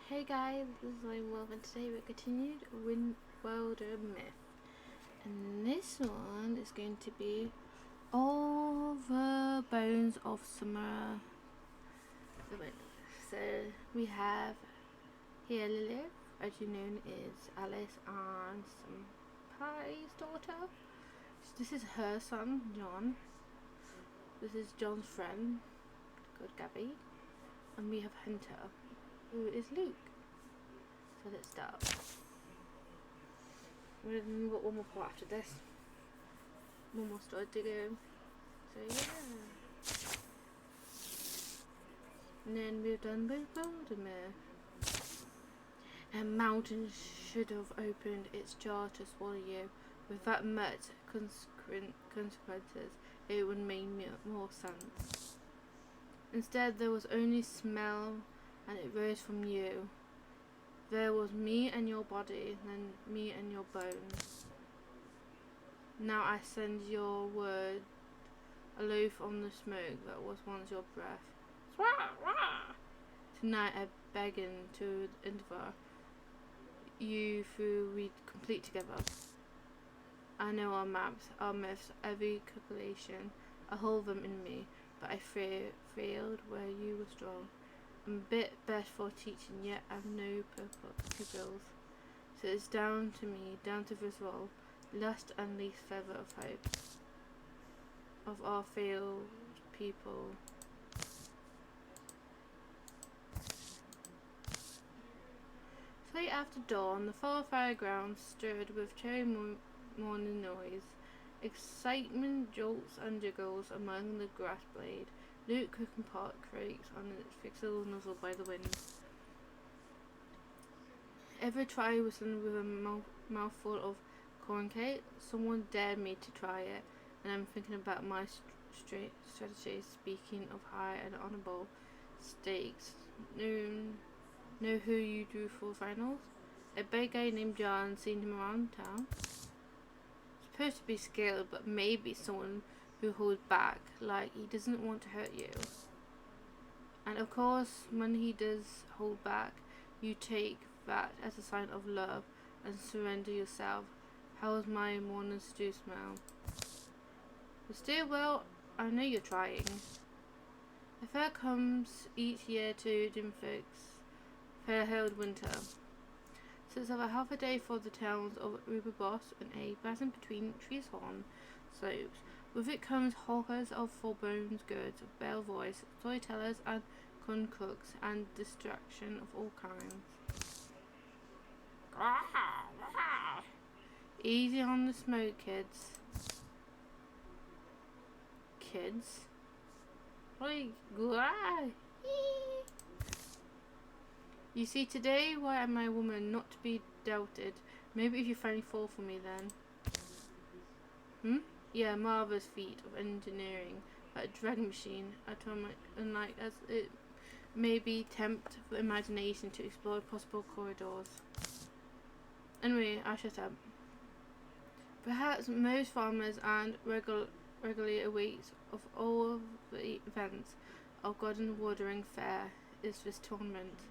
Hey guys, this is Wildermyth and today we continued Wildermyth. And this one is going to be all the bones of summer. So we have here Lilith, actually known as Alice and Senpai's daughter. So this is her son, John. This is John's friend, called Gabby. And we have Hunter, who is Luke. So let's start. We've got one more part after this. One more story to go. So yeah. And then we've done with Wildermyth. A mountain should have opened its jaw to swallow you. With that much consequences, it would make more sense. Instead, there was only smell, and it rose from you. There was me and your body, then me and your bones. Now I send your word aloof on the smoke that was once your breath. Tonight I beckon to endeavour you through we complete together. I know our maps, our myths, every calculation. I hold them in me, but I failed where you were strong. I'm a bit best for teaching, yet I've no pupils. So it's down to me, down to this role, last and least feather of hope of our failed people. Straight after dawn, the far fairground stirred with cherry morning noise. Excitement jolts and jiggles among the grass blade. Luke cooking pot creaks on its fixable nozzle by the wind. Ever try whistling with a mouthful of corn cake? Someone dared me to try it, and I'm thinking about my strategy. Speaking of high and honourable stakes, know who you drew for finals? A big guy named John. Seen him around town. Supposed to be skilled, but maybe someone who holds back, like he doesn't want to hurt you. And of course, when he does hold back, you take that as a sign of love and surrender yourself. How's my morning stew smell? The stew, well, I know you're trying. A fair comes each year to Dimfix, fair-held winter. Sits over half a day for the towns of Ruberboss and a basin between Treeshorn slopes. With it comes hawkers of forbones goods, bell voice, storytellers and corn cooks, and distraction of all kinds. Easy on the smoke, kids. Kids? You see, today, why am I a woman, not to be doubted? Maybe if you finally fall for me then. Yeah, marvelous feat of engineering. A dragon machine, atomic, unlike as it may be, tempt the imagination to explore possible corridors. Anyway, I shut up. Perhaps most farmers and regularly awaits of all the events of garden watering fair is this tournament.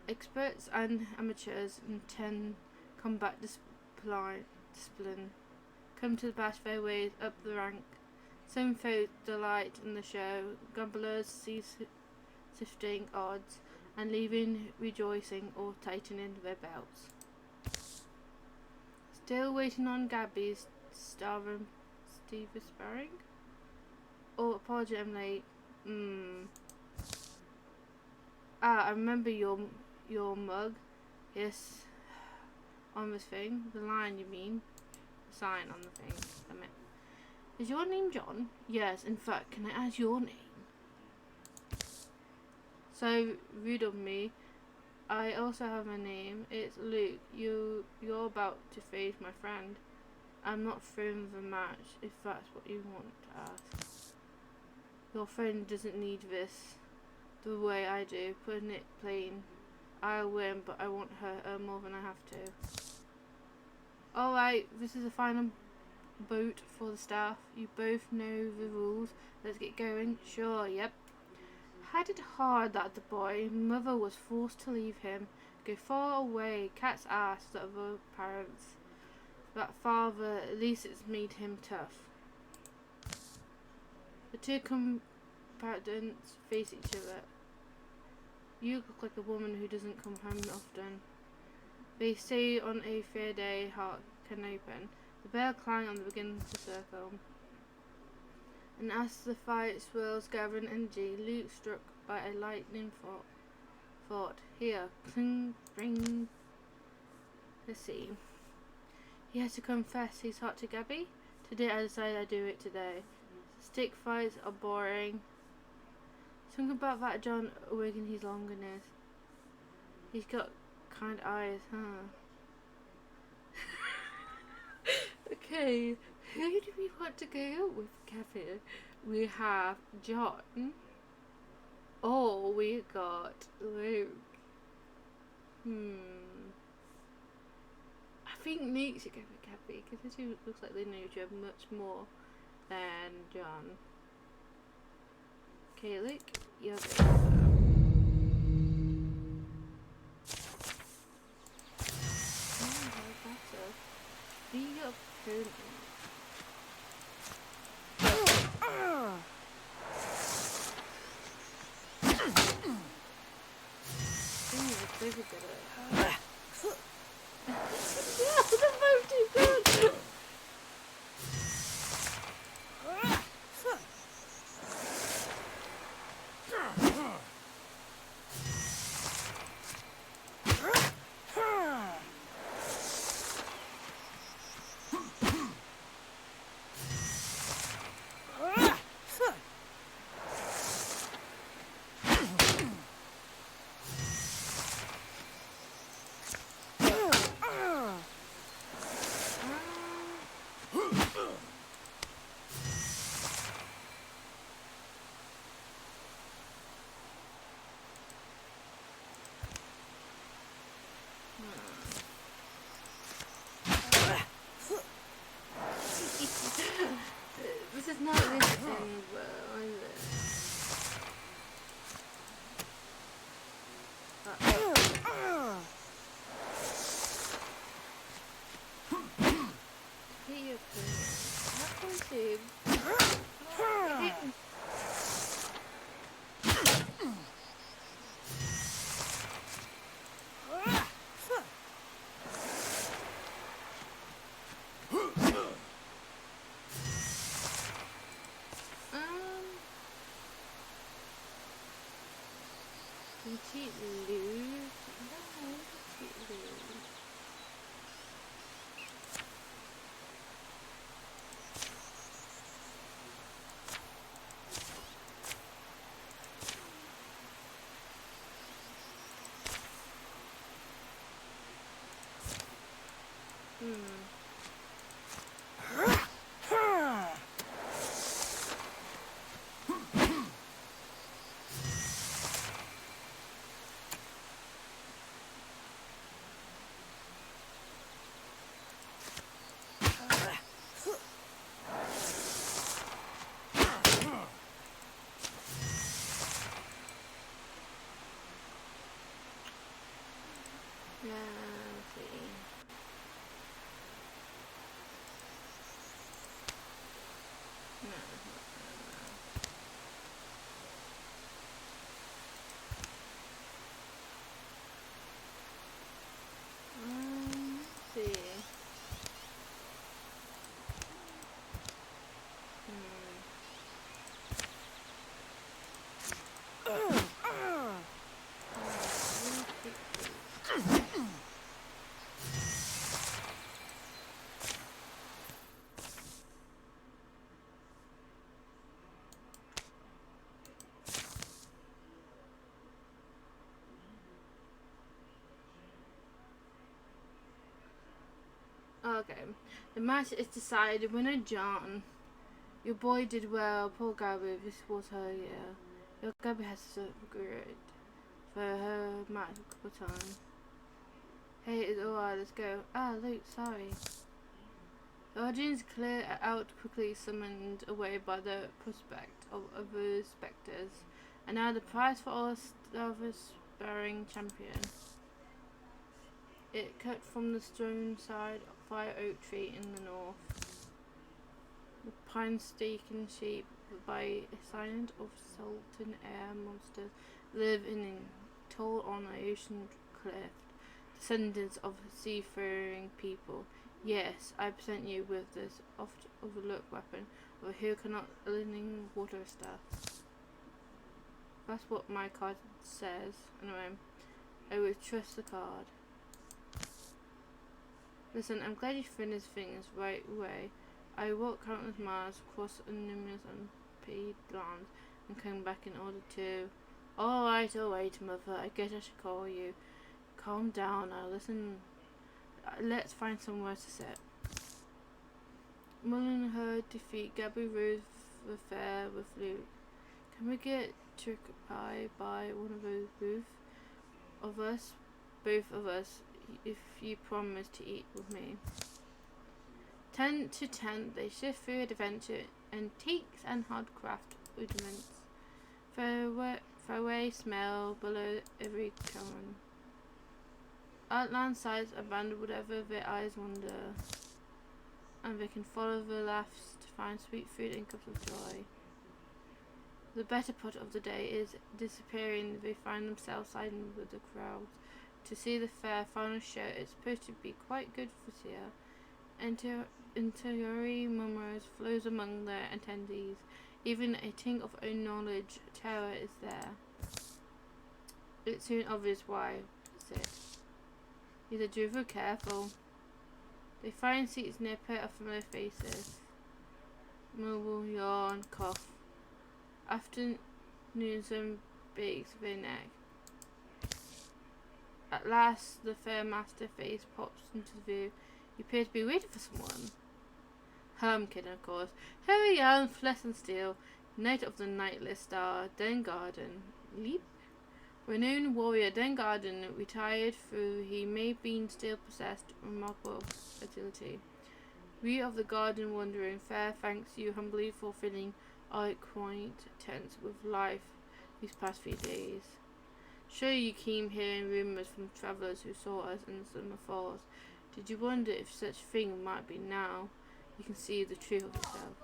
Experts and amateurs in 10 combat discipline come to bash their ways up the rank. Some folk delight in the show, gamblers cease sifting odds and leaving rejoicing or tightening their belts. Still waiting on Gabby's starving Steve sparring? Oh, apology, I'm late. I remember your mug. Yes, on this thing. The line, you mean? The sign on the thing. Damn it. Is your name John? Yes, in fact, can I add your name? So rude of me. I also have a name. It's Luke. You're about to face my friend. I'm not throwing the match, if that's what you want to ask. Your friend doesn't need this the way I do. Putting it plain, I'll win, but I want her more than I have to. Alright, this is the final boat for the staff. You both know the rules. Let's get going. Sure, yep. had it hard, that the boy. Mother was forced to leave him, go far away. Cats asked the other parents. That father, at least it's made him tough. The two combatants face each other. You look like a woman who doesn't come home often. They say on a fair day, heart can open. The bell clang and begins to circle. And as the fight swirls, gathering energy, Luke, struck by a lightning thought. Here, cling, bring. Let's see. He has to confess his heart to Gabby. Today I decided I'd do it today. Stick fights are boring. Something about that John awakened his longingness. He's got kind eyes, huh? Okay, who do we want to go with, Gabby? We have John. Oh, we got Luke. I think Luke should go with Gabby because the two looks like they know each other much more than John. Okay, Luke, you're good. Be your opponent. They're good at it. Yeah, the boat too good. This is not this thing, well, is it? Hit your opponent. Not going to. Cheat lose? No, cheat lose. Yeah, let's see. No. Let's see. Okay, the match is decided. Winner John. Your boy did well. Poor Gabby, this was her year. Your Gabby has to regret for her match a couple times. Hey, it's alright, let's go. Ah, Luke, sorry. The audience cleared out quickly, summoned away by the prospect of other spectres, And now the prize for our Sparring champion. It cut from the stone side fire oak tree in the north. The pine steak and sheep by a silent of sultan air monsters live in tall on an ocean cliff, descendants of seafaring people. Yes, I present you with this oft overlooked weapon of who cannot living water stuff. That's what my card says. Anyway, I would trust the card. Listen, I'm glad you finished things right away. I walked countless miles across numerous unpaid lands and came back in order to... Alright, mother, I guess I should call you. Calm down now, listen. Let's find somewhere to sit. Mulling her defeat, Gabby rose the fair with Luke. Can we get trick pie by one of those both of us, if you promise to eat with me? Tent to tent, they shift through adventure, antiques and hardcraft rudiments. Fairway smell below every current. Outland sights abandon whatever their eyes wander, and they can follow the laughs to find sweet food and cups of joy. The better part of the day is disappearing. They find themselves siding with the crowds to see the fair final show. It's supposed to be quite good this year. Interior murmurs flows among the attendees. Even a tinge of own knowledge terror is there. It's soon obvious why. Sit. Either Druva careful. They find seats near a pair of familiar faces. Mobile yawn, cough. Afternoon bakes their neck. At last, the fair master face pops into view. You appear to be waiting for someone. Kid, of course. Harry Young, flesh and steel, knight of the knightless star, Dengarden. Leap? Renowned warrior Dengarden retired through he may been still possessed remarkable agility. We of the garden wandering fair thanks you humbly for filling our quaint tents with life these past few days. Sure you came hearing rumours from travellers who saw us in the summer falls. Did you wonder if such thing might be now? You can see the truth of yourself.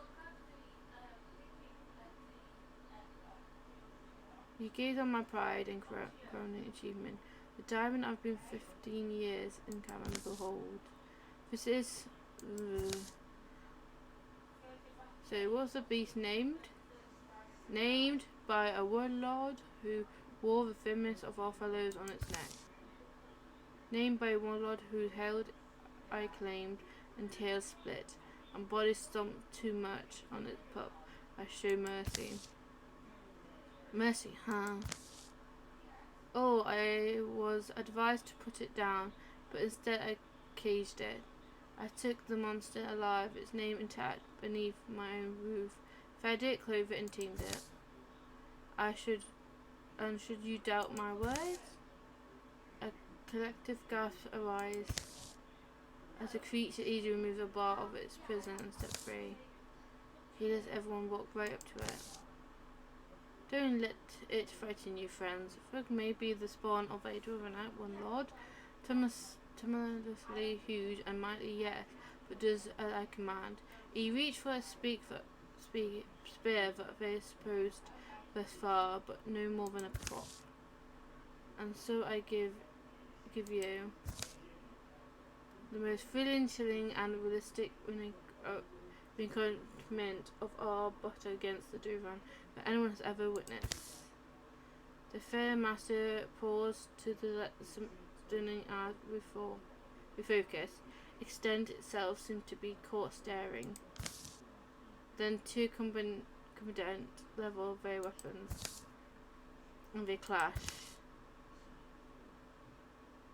You gaze on my pride and crowning achievement. The diamond I've been 15 years in Cameron behold. This is... So what's the beast named? Named by a warlord who wore the thinnest of our fellows on its neck. Named by a warlord who held, I claimed, and tail split, and body stomped too much on its pup. I show mercy. Mercy, huh? Oh, I was advised to put it down, but instead I caged it. I took the monster alive, its name intact, beneath my own roof, fed it, clothed it, and tamed it. Should you doubt my words? A collective gasp arises as the creature easily removes a bar of its prison and steps free. He lets everyone walk right up to it. Don't let it frighten you, friends. Frog may be the spawn of a dwarven warlord, tremendously huge and mighty, yes, but does as I command. He reached for a spear that they supposed thus far, but no more than a prop. And so I give you the most thrilling, chilling, and realistic reenactment of our battle against the Duran that anyone has ever witnessed. The fair master paused to let the stunning art refocus, extend itself, seemed to be caught staring. Then two competent level their weapons, and they clash.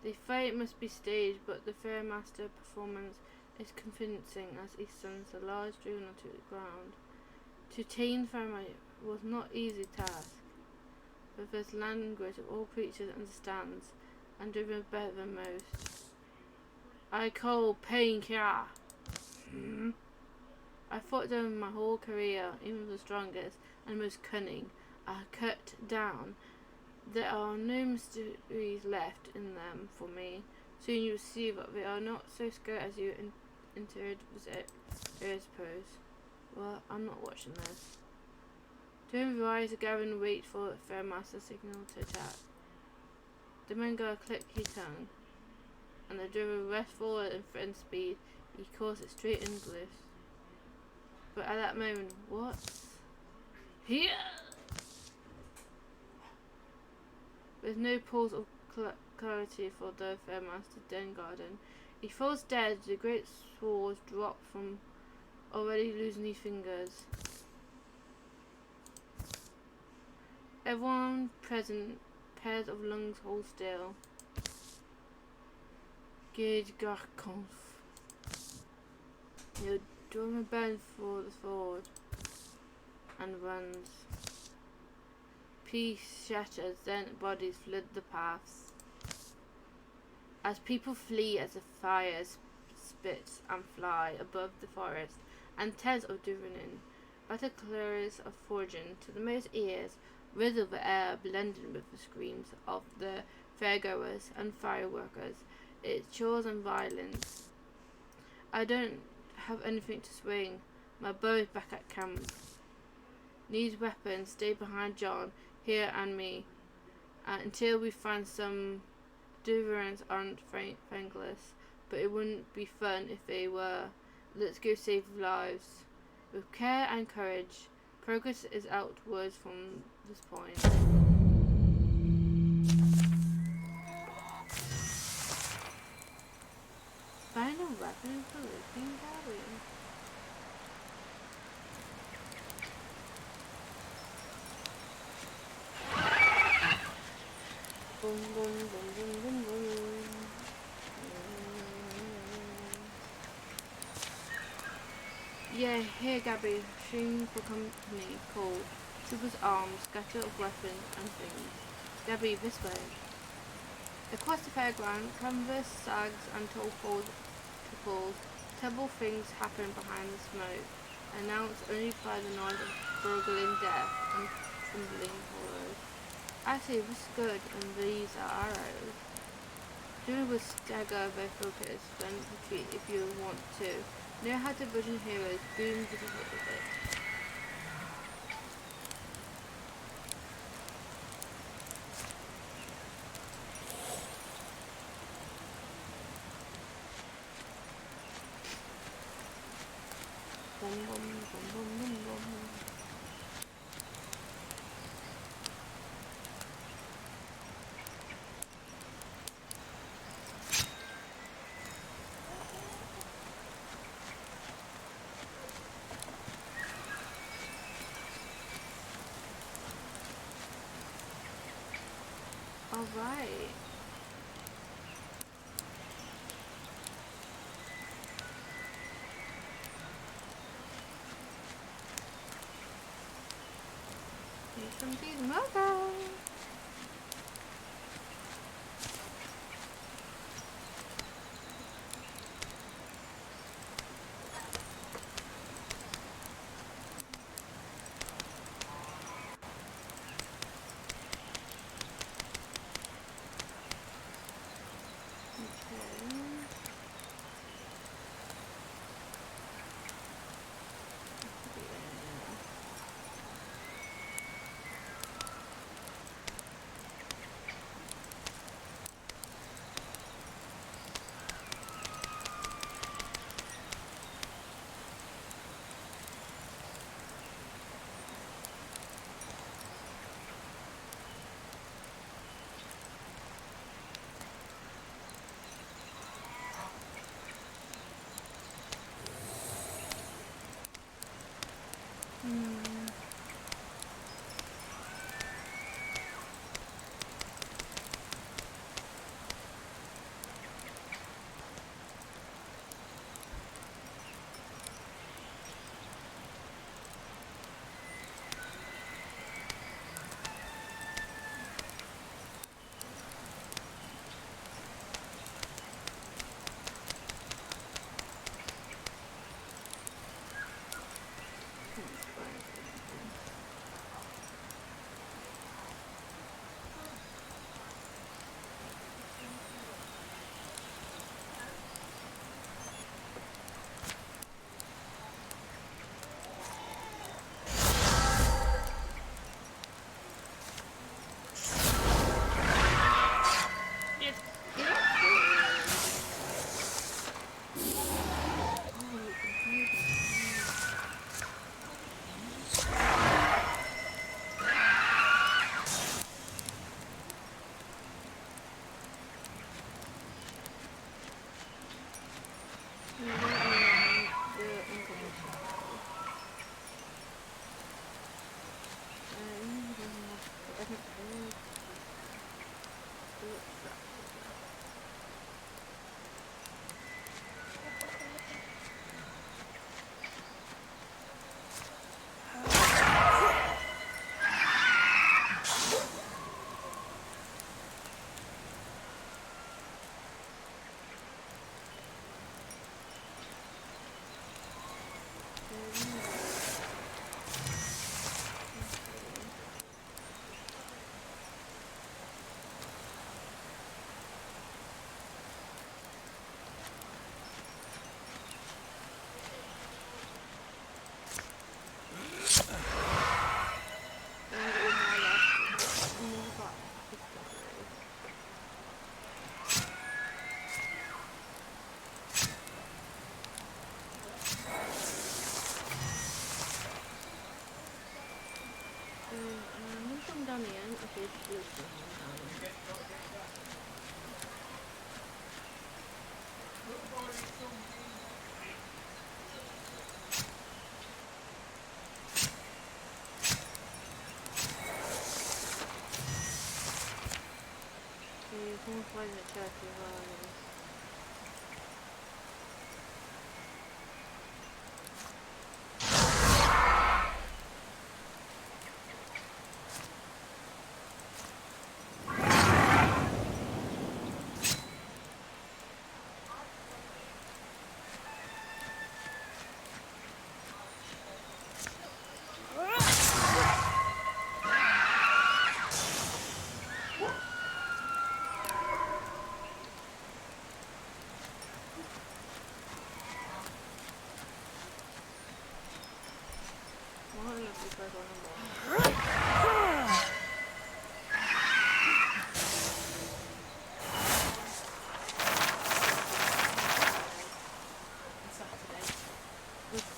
The fight must be staged, but the fair master performance is convincing as he sends a large drone onto the ground. To tame Faramite was not easy task, but this language of all creatures understands, and driven better than most. I call pain Kira. I fought them my whole career, even the strongest and most cunning. are cut down. There are no mysteries left in them for me. Soon you'll see that they are not so scary as you entered it, I suppose. Well, I'm not watching this. During the rise, Gavin wait for Fairmaster's signal to attack. The Mengar click his tongue, and the driver rushed forward and threatened speed. He caused it straight in bliss. But at that moment, what? Here! There's no pause of clarity for the Fairmaster's den garden. He falls dead. The great swords drop from already losing his fingers. Everyone present, pairs of lungs hold still. Gage Garkonf. Your drummer bends for the sword and runs. Peace shatters, then bodies flood the paths. As people flee as the fires spits and fly above the forest, and tents of Duvenin, battle clears of fortune to the most ears, riddle the air blended with the screams of the fairgoers and fireworkers, its chores and violence. I don't have anything to swing. My bow is back at camp. Needs weapons, stay behind John, here and me, until we find some. Duverans aren't thankless, but it wouldn't be fun if they were. Let's go save lives. With care and courage, progress is outwards from this point. Find a weapon for living Gabby. Boom, boom, boom, boom, boom, boom. Yeah, here Gabby, shooting for company, called. Troopers arms, scatter of weapons and things. Gabby, this way. Across the fairground, canvas sags and tall poles tipples. Terrible things happen behind the smoke, announced only by the noise of gurgling death and trembling horrors. Actually, this is good, and these are arrows. Do with stagger their focus, then retreat if you want to. Know how to vision heroes, boom with it. Boom, boom, boom, boom, boom, boom. All right. Here's some cheesemogo.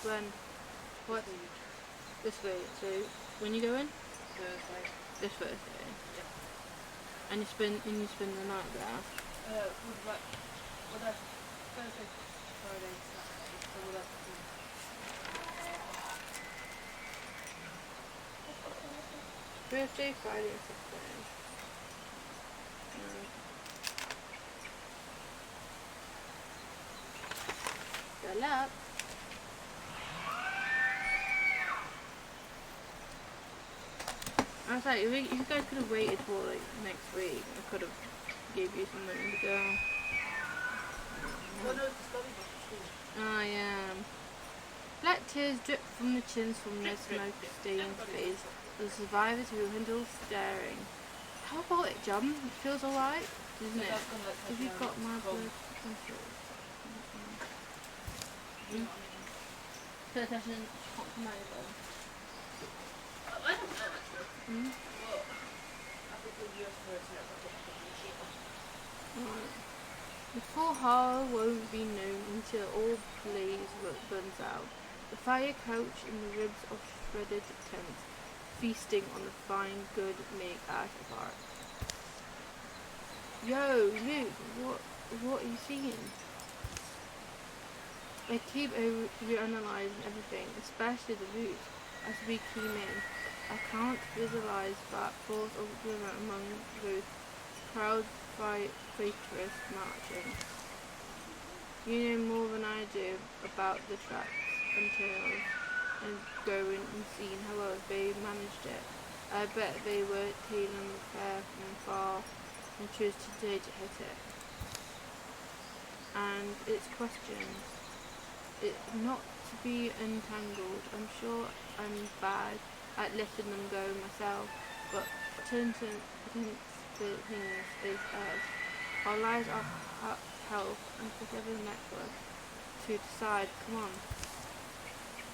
When? What? This way. So when you go in? Thursday. This Thursday. Yeah. And you spend the night there. Thursday, Friday, Saturday. So we'll have to. Thursday, Friday, and Saturday. Good luck. I was like, if you guys could have waited for like next week, I could have gave you something to go. Oh yeah. Black tears drip from the chins from their smoke-stained face. The survivors who handle staring. How about it, John? It feels alright, doesn't it? Have you got my blood? Pay attention. Can't come over. I don't know actually. Hmm? Well, I think the US version of Right. The full horror won't be known until all blaze burns out. The fire couch in the ribs of shredded tents, feasting on the fine good make out of art. Yo, Luke, what are you seeing? I keep overanalyzing everything, especially the route. As we came in, I can't visualize that force of glimmer among those proud fighters marching. You know more than I do about the tracks and tails and going and seeing how they managed it. I bet they were tailing the fair from far and chose today to hit it. And it's questions. It's not to be entangled. I'm sure I'm bad at letting them go myself, but turns against the things they said. Our lives are health and whatever network to decide. Come on.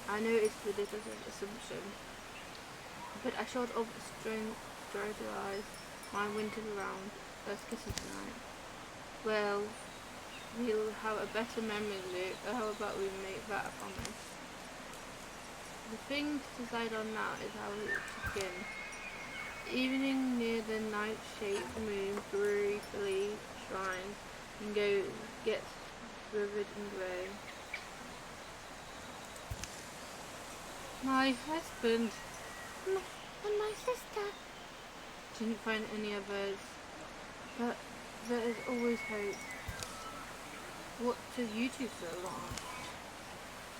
I know it's ridiculous assumption, but I sort of strategize my winter around us kissing tonight. Well, we'll have a better memory, Luke. How about we make that a promise? The thing to decide on now is how we begin. Evening near the night-shaped moon briefly shines and gets vivid and grey. My husband and my sister didn't find any others, but there is always hope. What took you two so long?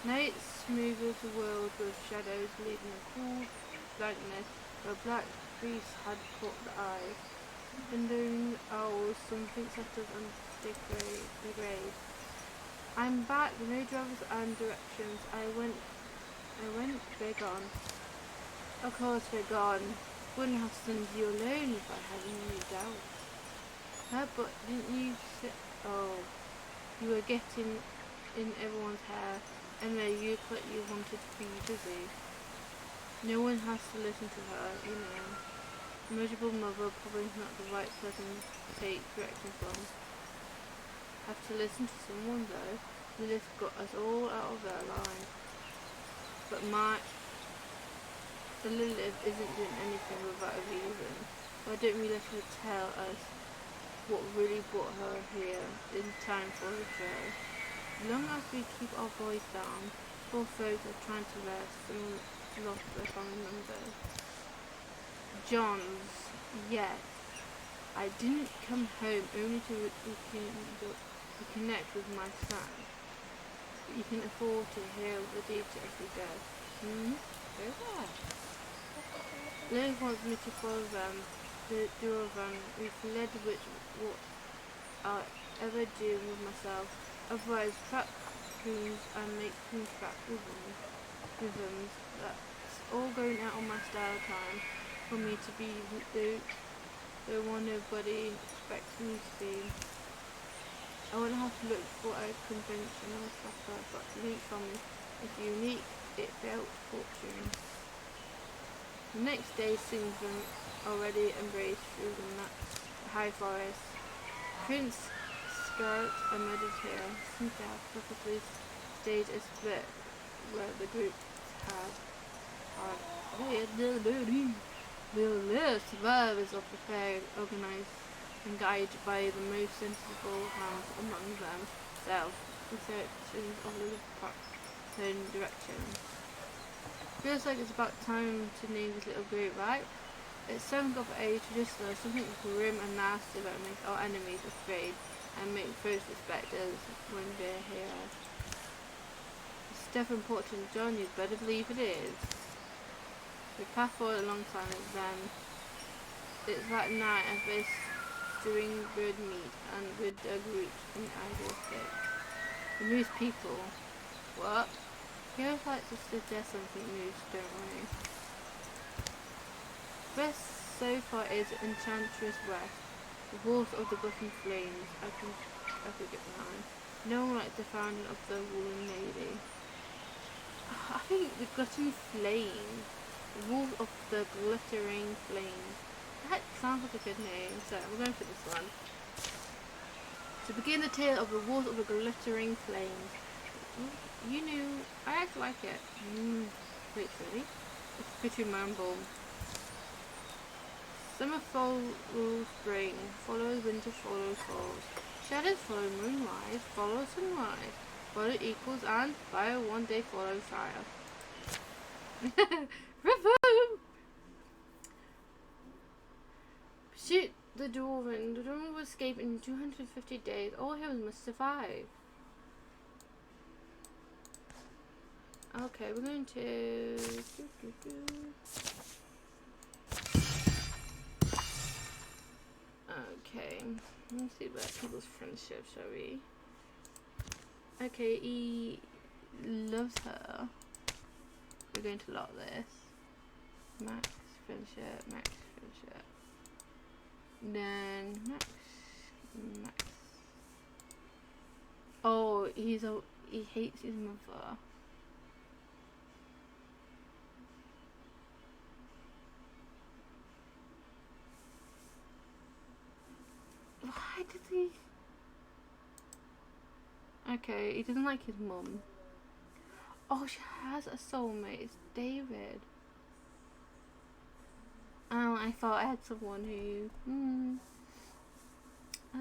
Night smoothed the world with shadows, leaving a cool blankness where black beasts had caught the eye. Windowing owls, something settled and degrade. I'm back, no drivers and directions. I went, they're gone. Of course they're gone. Wouldn't have sent you alone if I hadn't any doubt. But didn't you say, you were getting in everyone's hair, and there you thought you wanted to be busy. No one has to listen to her, you know. A miserable mother probably not the right person to take direction from. Have to listen to someone though. Lilith got us all out of their line. But the Lilith isn't doing anything without a reason. Why don't we let her tell us what really brought her here in time for the show? As long as we keep our voice down, poor folks are trying to rest and lost their family members. John's, yes. I didn't come home only to reconnect with my son. You can afford to hear the details he does. Yeah. Lily wants me to follow them, the two of them. We've led what I ever do with myself. Otherwise, trap coons and make coon trap rhythms. That's all going out on my style time for me to be the one nobody expects me to be. I won't have to look for a conventional trapper, but loot from its unique, it felt fortune. The next day seems them already embraced through the high forest. Prince Scout and Meditator seemed to have perfectly staged a split where the group had the survivors of the fair, organised and guided by the most sensible hands among themselves, researchers of the certain directions. Feels like it's about time to name this little group, right? It's something of a traditional, something grim and nasty that makes our enemies afraid and make foes respect us when they're here. It's stuff important, John, you'd better believe it is. We pass forward alongside them. It's that night as they stewing bird meat and with their groups in idle state. The moose people. What? Feels like to suggest something moose, don't we? Best so far is Enchantress West, the walls of the Glutton Flames. I could get behind. No one like the founder of the Woolen Lady. I think the Glutton Flames, the walls of the Glittering Flames. That sounds like a good name, so we're going for this one. To begin the tale of the walls of the Glittering Flames. You knew, I actually like it. Wait, really? It's pretty mumble. Summer follows spring, follows winter, follows falls. Shadows follow moonrise, follow sunrise. Follow equals and fire one day follow fire. Shoot the Dwarven. The Dwarven will escape in 250 days. All heroes must survive. Okay, we're going to... Okay, let's see about people's friendship, shall we? Okay, he loves her. We're going to lock this. Max friendship, max friendship. Then max. Oh, he hates his mother. Why did he? Okay, he doesn't like his mum. Oh, she has a soulmate. It's David. Oh, I thought I had someone who.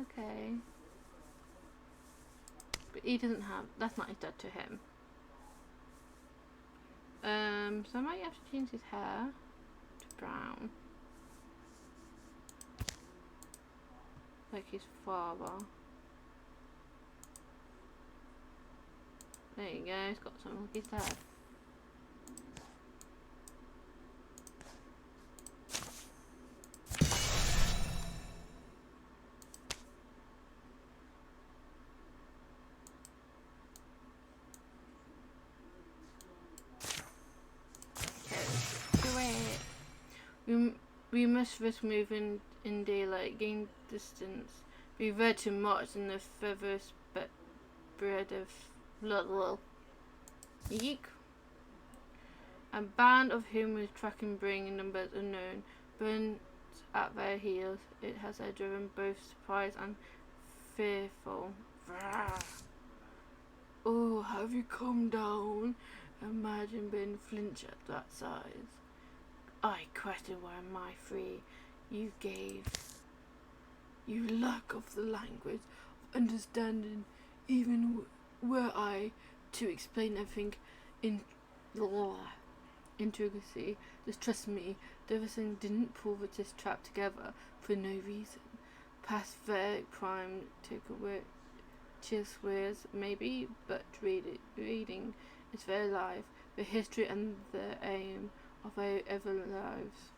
Okay. But he doesn't have. That's not his dad to him. So I might have to change his hair to brown. Like his father. There you go, he's got something like his dad. We must risk moving in daylight, gain distance, be ready to march in the furthest bread of blood. Yeek. A band of humans tracking bring numbers unknown, burns at their heels. It has driven both surprised and fearful. Oh, have you come down? Imagine being flinch at that size. I question why am I free? You lack of the language of understanding, even were I to explain everything in intricacy. Just trust me, the other thing didn't pull this trap together for no reason. past their prime teach words maybe, but reading is their life, the history and the aim of their ever lives.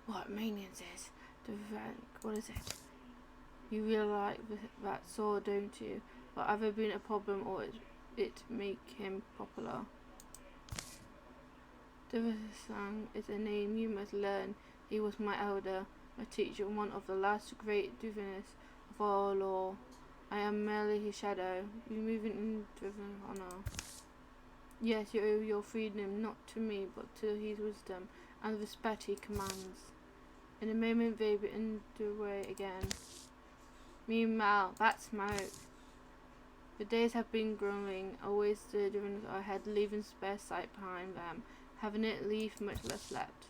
What means is the rank? What is it? You really like that sword, don't you? But ever been a problem, or it make him popular? Duversang is a name you must learn. He was my elder, my teacher, one of the last great divinists of our law. I am merely his shadow, moving in driven honor. Yes, you owe your freedom not to me, but to his wisdom and the respect he commands. In a moment they be underway again. Meanwhile, that smoke. The days have been growing, always the divinists are ahead, leaving spare sight behind them, having it leave much less left.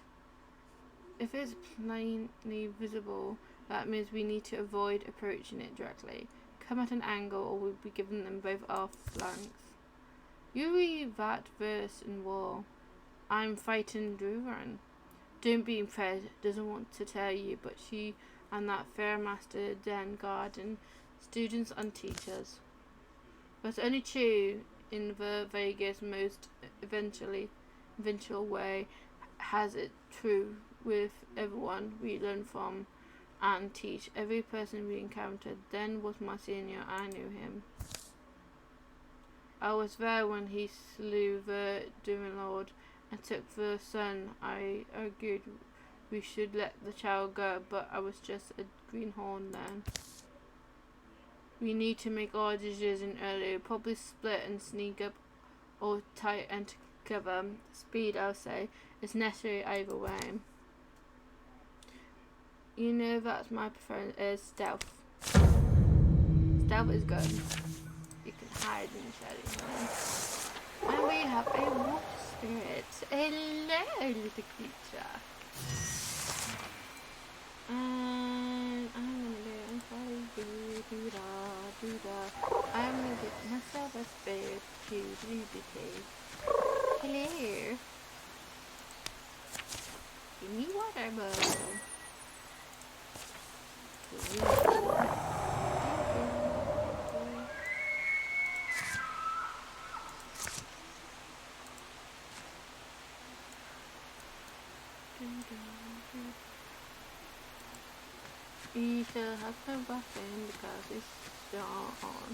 If it's plainly visible, that means we need to avoid approaching it directly. Come at an angle, or we'll be giving them both our flanks. You read that verse in war. I'm fighting Druvan. Don't be impressed, doesn't want to tell you, but she and that fair master then guarding students and teachers. But only true in the Vegas most eventual way has it true with everyone we learn from and teach. Every person we encountered then was my senior. I knew him. I was there when he slew the Demon Lord and took the son. I argued we should let the child go, but I was just a greenhorn then. We need to make our decision early, probably split and sneak up or tight and together. Speed, I'll say, is necessary either way. You know that my preference is stealth. Stealth is good. You can hide in the shadows. And we have a water spirit. Hello, little creature. And I'm gonna go I'm gonna get myself a spirit to Hello. Give me water, bud. He still has no weapon because it's still on.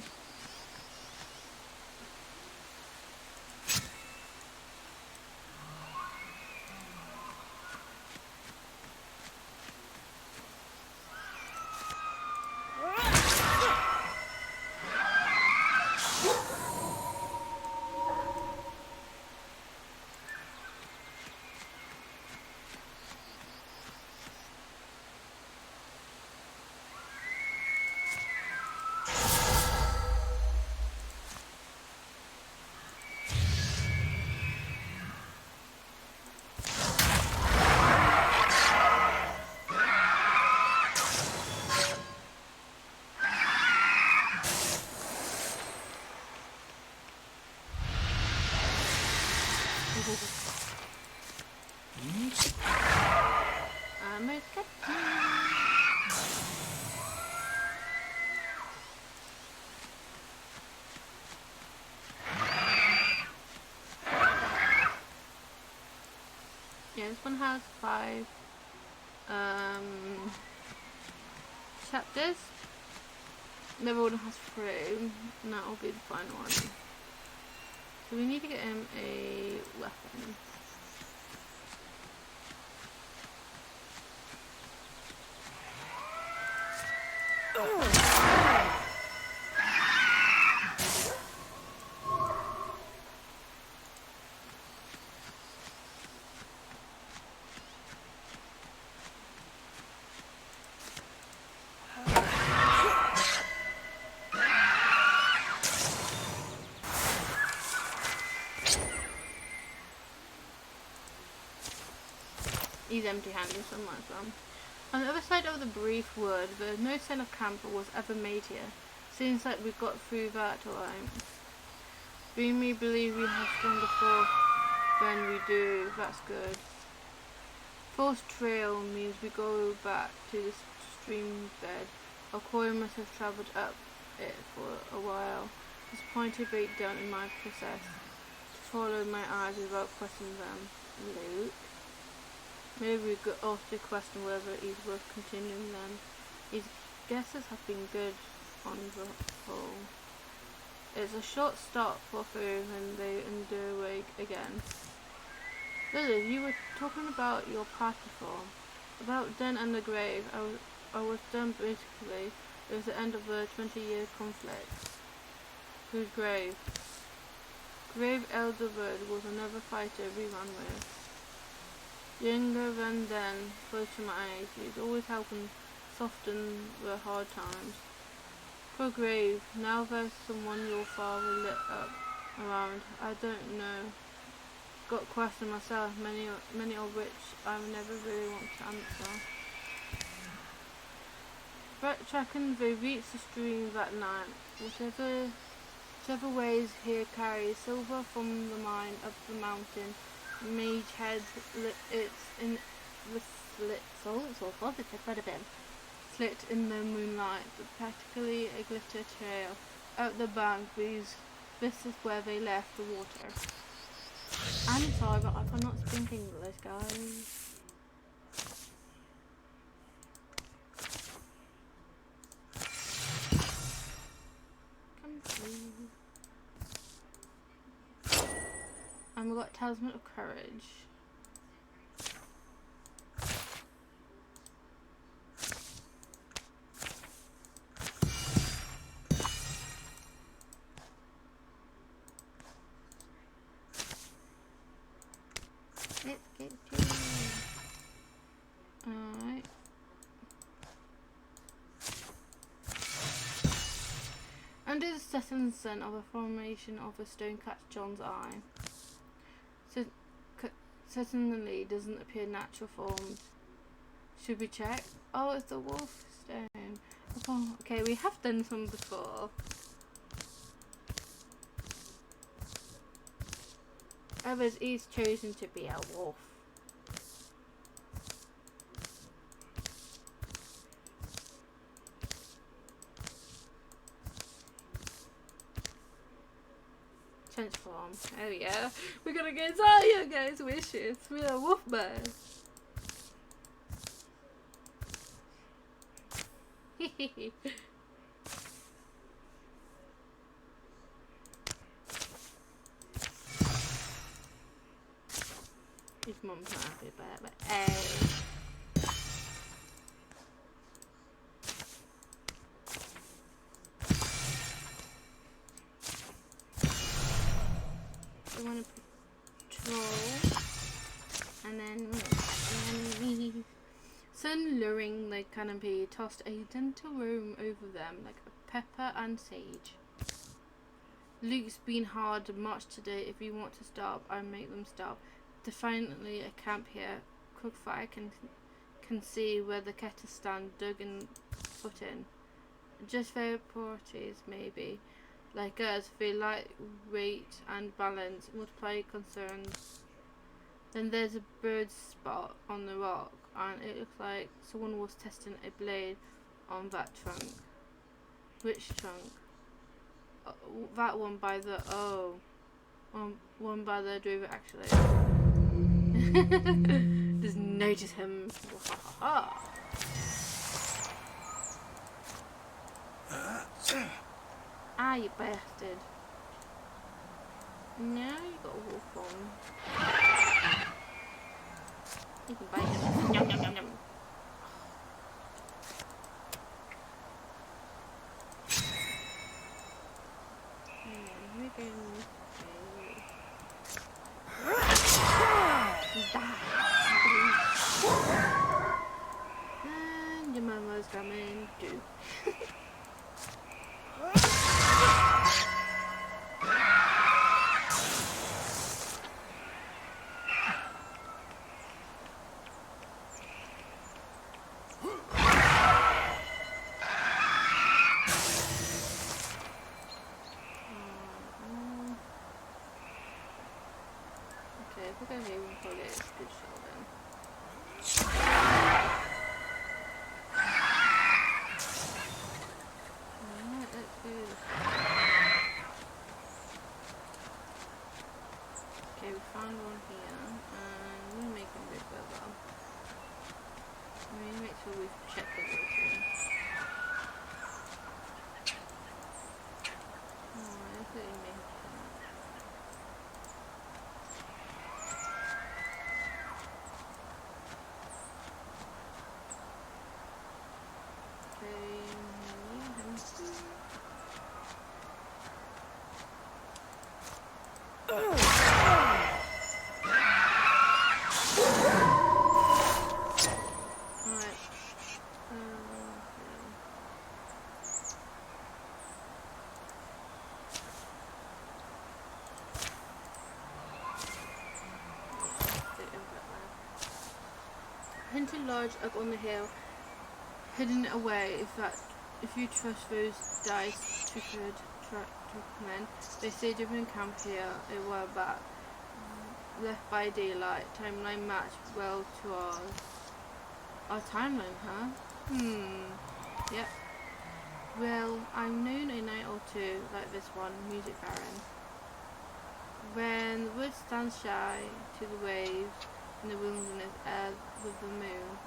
Yeah, this one has 5 chapters. The other one has 3, and that will be the final one. So we need to get him a weapon. He's empty-handed somewhere from. On the other side of the brief wood, there's no sign of camp was ever made here. Seems like we got through that alright. We may believe we have stronger force than we do. That's good. Force trail means we go back to the stream bed. Our quarry must have travelled up it for a while. Disappointed break down in my process to follow my eyes without questioning them. Luke. Maybe we could also question whether it's worth continuing then. His guesses have been good on the whole. It's a short stop for food and they endure away again. Lily, you were talking about your party form. About Den and the grave. I was done basically. It was the end of the 20-year conflict. Whose grave? Grave Elderbird was another fighter we ran with. Younger than then, close to my age, he's always helping soften the hard times. Poor Grave, now there's someone your father lit up around. I don't know. Got questions myself, many of which I never really want to answer. Reckon they reached the stream that night. Whichever ways here carries silver from the mine up the mountain. Mage head it's in the slit in the moonlight, practically a glitter trail. Out the bank, this is where they left the water. I'm sorry, but I cannot speak English, guys. Come through. And we got Talisman of Courage. Let's get to it. Alright. Under the setting sun of a formation of a stone catch John's eye. Certainly doesn't appear natural formed. Should we check? Oh, it's the wolf stone. Oh, okay, we have done some before. Others, he's chosen to be a wolf. Transform. Oh yeah. We're gonna get Zaya, guys' wishes. We're a wolf man. His mum's not happy about it, but hey. I want to patrol and then leave. Sun luring like canopy tossed a gentle room over them like a pepper and sage. Luke's been hard to march today. If you want to stop, I'll make them stop. Defiantly a camp here. Cookfire can see where the kettle stand dug and put in. Just their parties maybe. Like us, they light weight and balance, multiply concerns. Then there's a bird spot on the rock, and it looks like someone was testing a blade on that trunk. Which trunk? That one by the one by the driver actually. Just notice him. Ah, you bastard. Now you got a wolf on. You can bite him. Yum, yum, yum, yum. We're going and your mama's coming too. Okay, if we're going here, we can probably get a good shot then. plenty large up on the hill, hidden away if you trust those dice triggered men. They say different camp here a while back. Left by daylight. Timeline matched well to ours. Our timeline, huh? Yep. Well, I've known a night or two like this one, Music Baron. When the woods stand shy to the waves in the wilderness as with the moon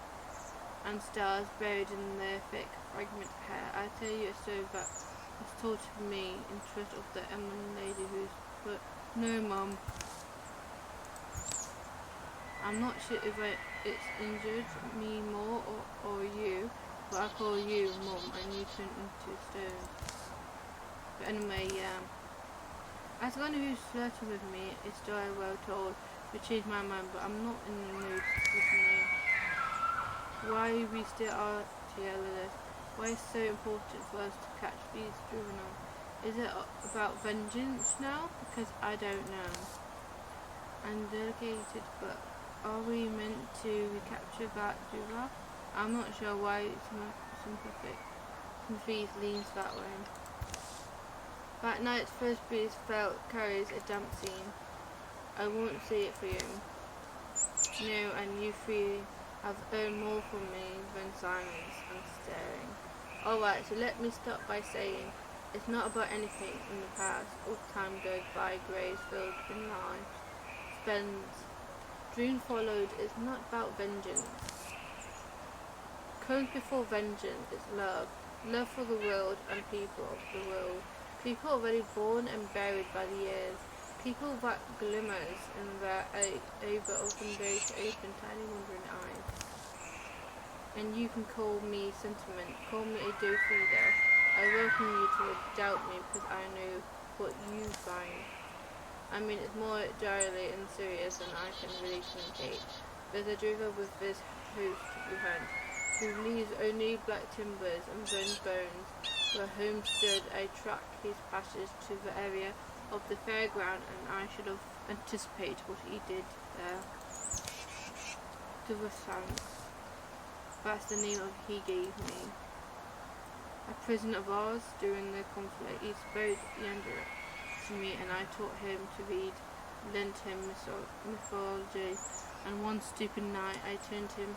and stars buried in their thick fragment hair, I tell you a story that was told to me in trust of the eminent lady who's put no, Mum. I'm not sure if it's injured me more or you, but I call you Mum and you turn into stone. But anyway, yeah. As the one who's flirting with me, a story well told will change my mind, but I'm not in the mood to listen to you. Why we still are together? Why it's so important for us to catch these juveniles? Is it about vengeance now? Because I don't know. I'm dedicated, but are we meant to recapture that juvenile? I'm not sure why sympathy leans that way. That night's first breeze carries a damp scene. I won't say it for you. No, and you three have earned more from me than silence and staring. Alright, so let me start by saying, it's not about anything in the past. All time goes by, grace filled in life spends. Dream followed is not about vengeance. Comes before vengeance is love. Love for the world and people of the world. People already born and buried by the years. People that glimmers in their over-open days to open tiny wondering eyes. And you can call me sentiment, call me a doe feeder. I welcome you to doubt me because I know what you find. I mean, it's more dryly and serious than I can really communicate. There's a driver with this host behind, who leaves only black timbers and burned bones. Where home stood, I track his passage to the area of the fairground, and I should have anticipated what he did there. To the Sands. That's the name he gave me. A prisoner of ours during the conflict. He spoke Yandere to me, and I taught him to read, lent him mythology, and one stupid night I turned him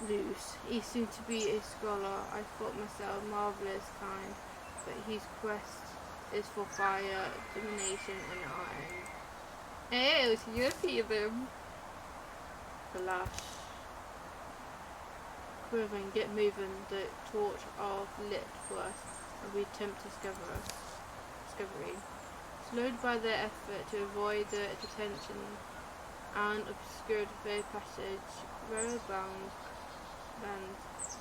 loose. He seemed to be a scholar. I thought myself marvellous kind, but his quest is for fire, domination, and iron. Ew, so you repeat them. The lash. Quivering, get moving, the torch of lit for us, and we attempt discovery. Slowed by their effort to avoid the detention and obscured their passage, railroad bands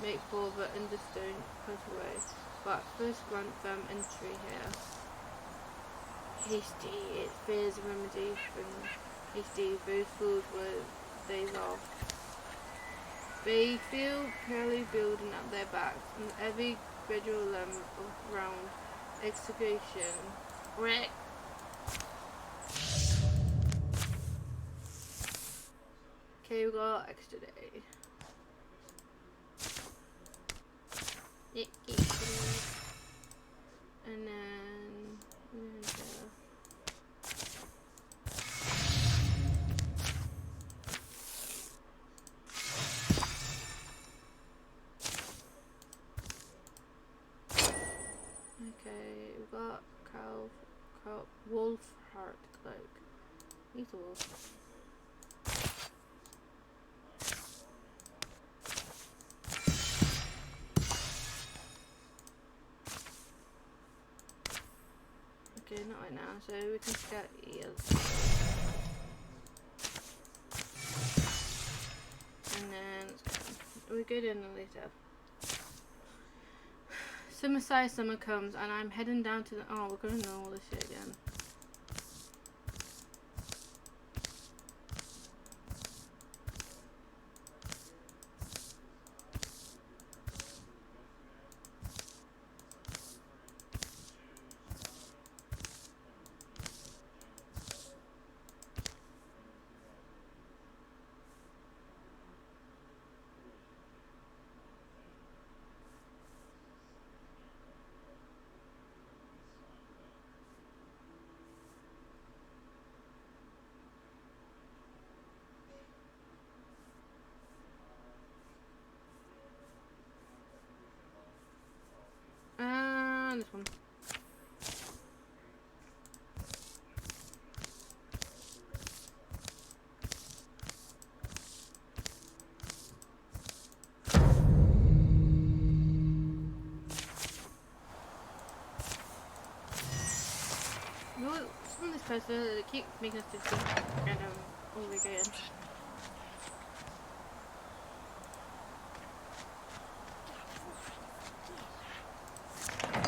make for the understone cutaway, but first grant them entry here. Hasty, it fears a remedy from hasty, those fools were days off. They feel purely building up their backs, and every gradual limb of round execution. Rick. Okay, we got extra day. And then okay, we got wolf heart cloak. He's a wolf. Okay, not right now, so we can scout ears. And then let's go. We're good in later. Summer comes, and I'm heading down to the. Oh, we're gonna know all this shit again. On this person, they keep making us do stuff and all over again.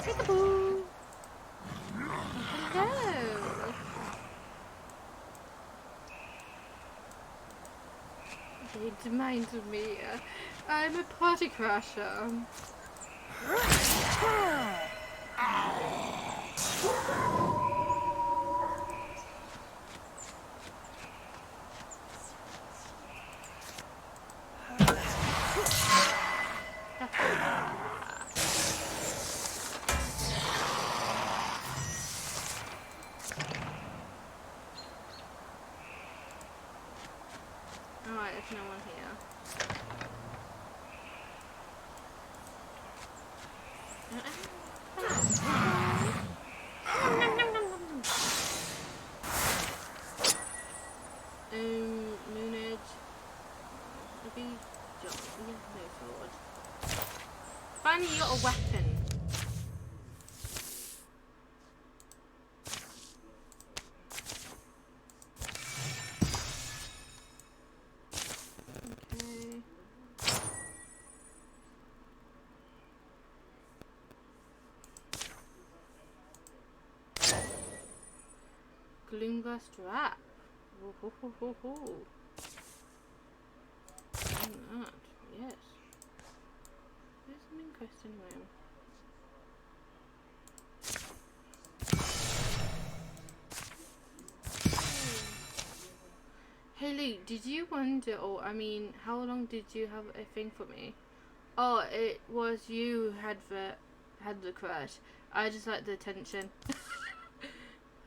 Peekaboo! Hello! They demand me. I'm a party crasher. Alright, there's no one here. Moon Edge. Maybe jump. Yeah, no sword. Finally, you got a weapon. Gloomga strap. Ooh. That, yes. There's some interesting room. Hey Luke, did you wonder, or I mean, how long did you have a thing for me? Oh, it was you who had the crush. I just like the attention.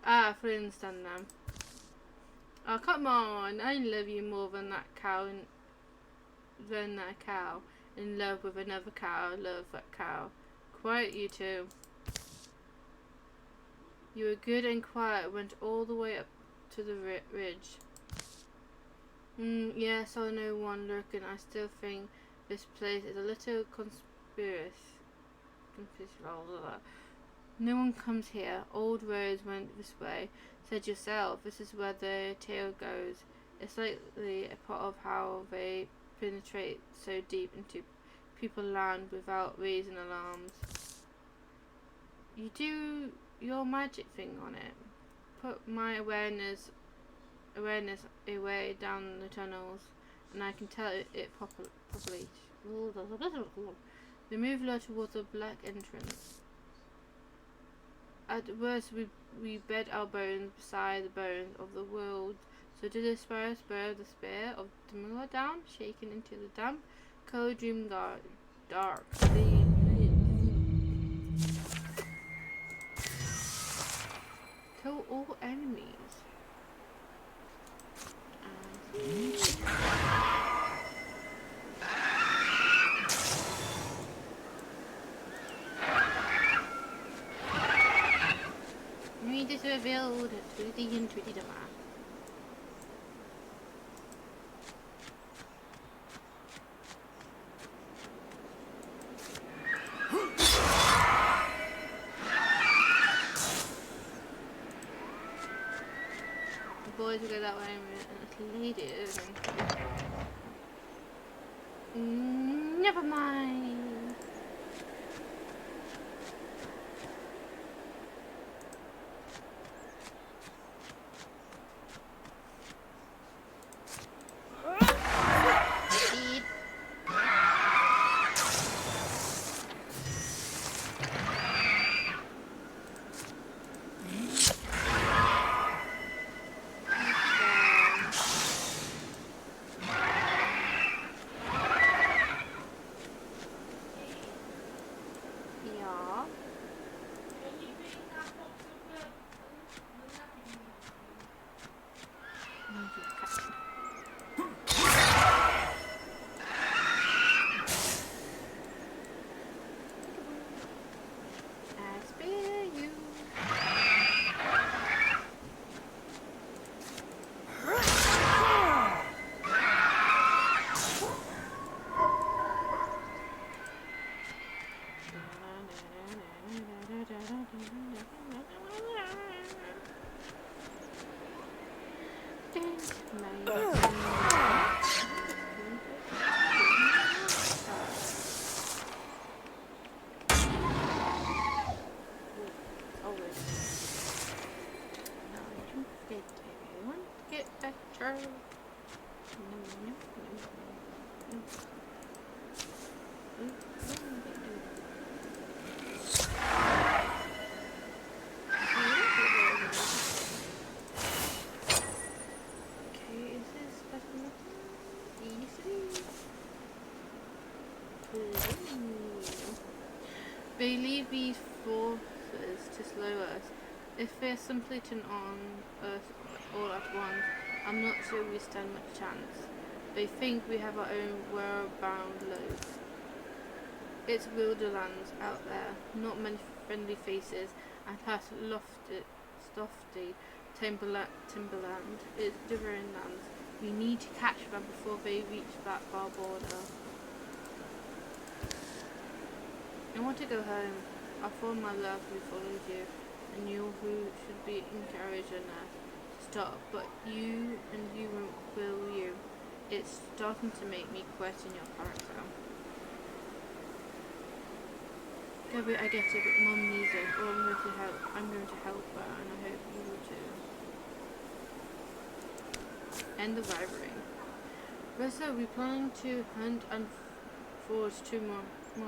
I fully understand now. Oh, come on. I love you more than that cow. In love with another cow. Love that cow. Quiet, you two. You were good and quiet. Went all the way up to the ridge. Yes, I know one lurking. I still think this place is a little conspicuous. No one comes here. Old roads went this way. Said yourself, this is where the tale goes. It's likely a part of how they penetrate so deep into people's land without raising alarms. You do your magic thing on it. Put my awareness away down the tunnels, and I can tell it populates. We move low towards the black entrance. At worst, we bed our bones beside the bones of the world. So did the sparrow spur the spear of Demua down, shaken into the damp, cold dream dark. Kill all enemies. Read is revealed to the Intrididama. The boys will go that way and the ladies. Never mind. Get better. They leave these forces to slow us. If they're simply turn on us all at once, I'm not sure we stand much chance. They think we have our own world-bound loads. It's wilderlands out there, not many friendly faces, and past lofty timberland. It's different lands. We need to catch them before they reach that far border. I want to go home. I found my love who followed you, and you who should be encouraged enough to stop, but you won't, will you? It's starting to make me question your character. Gabby, I get it, but Mum needs it, or I'm going to help her, and I hope you will too. End of rivalry. Ressa, we plan to hunt and forge 2 more in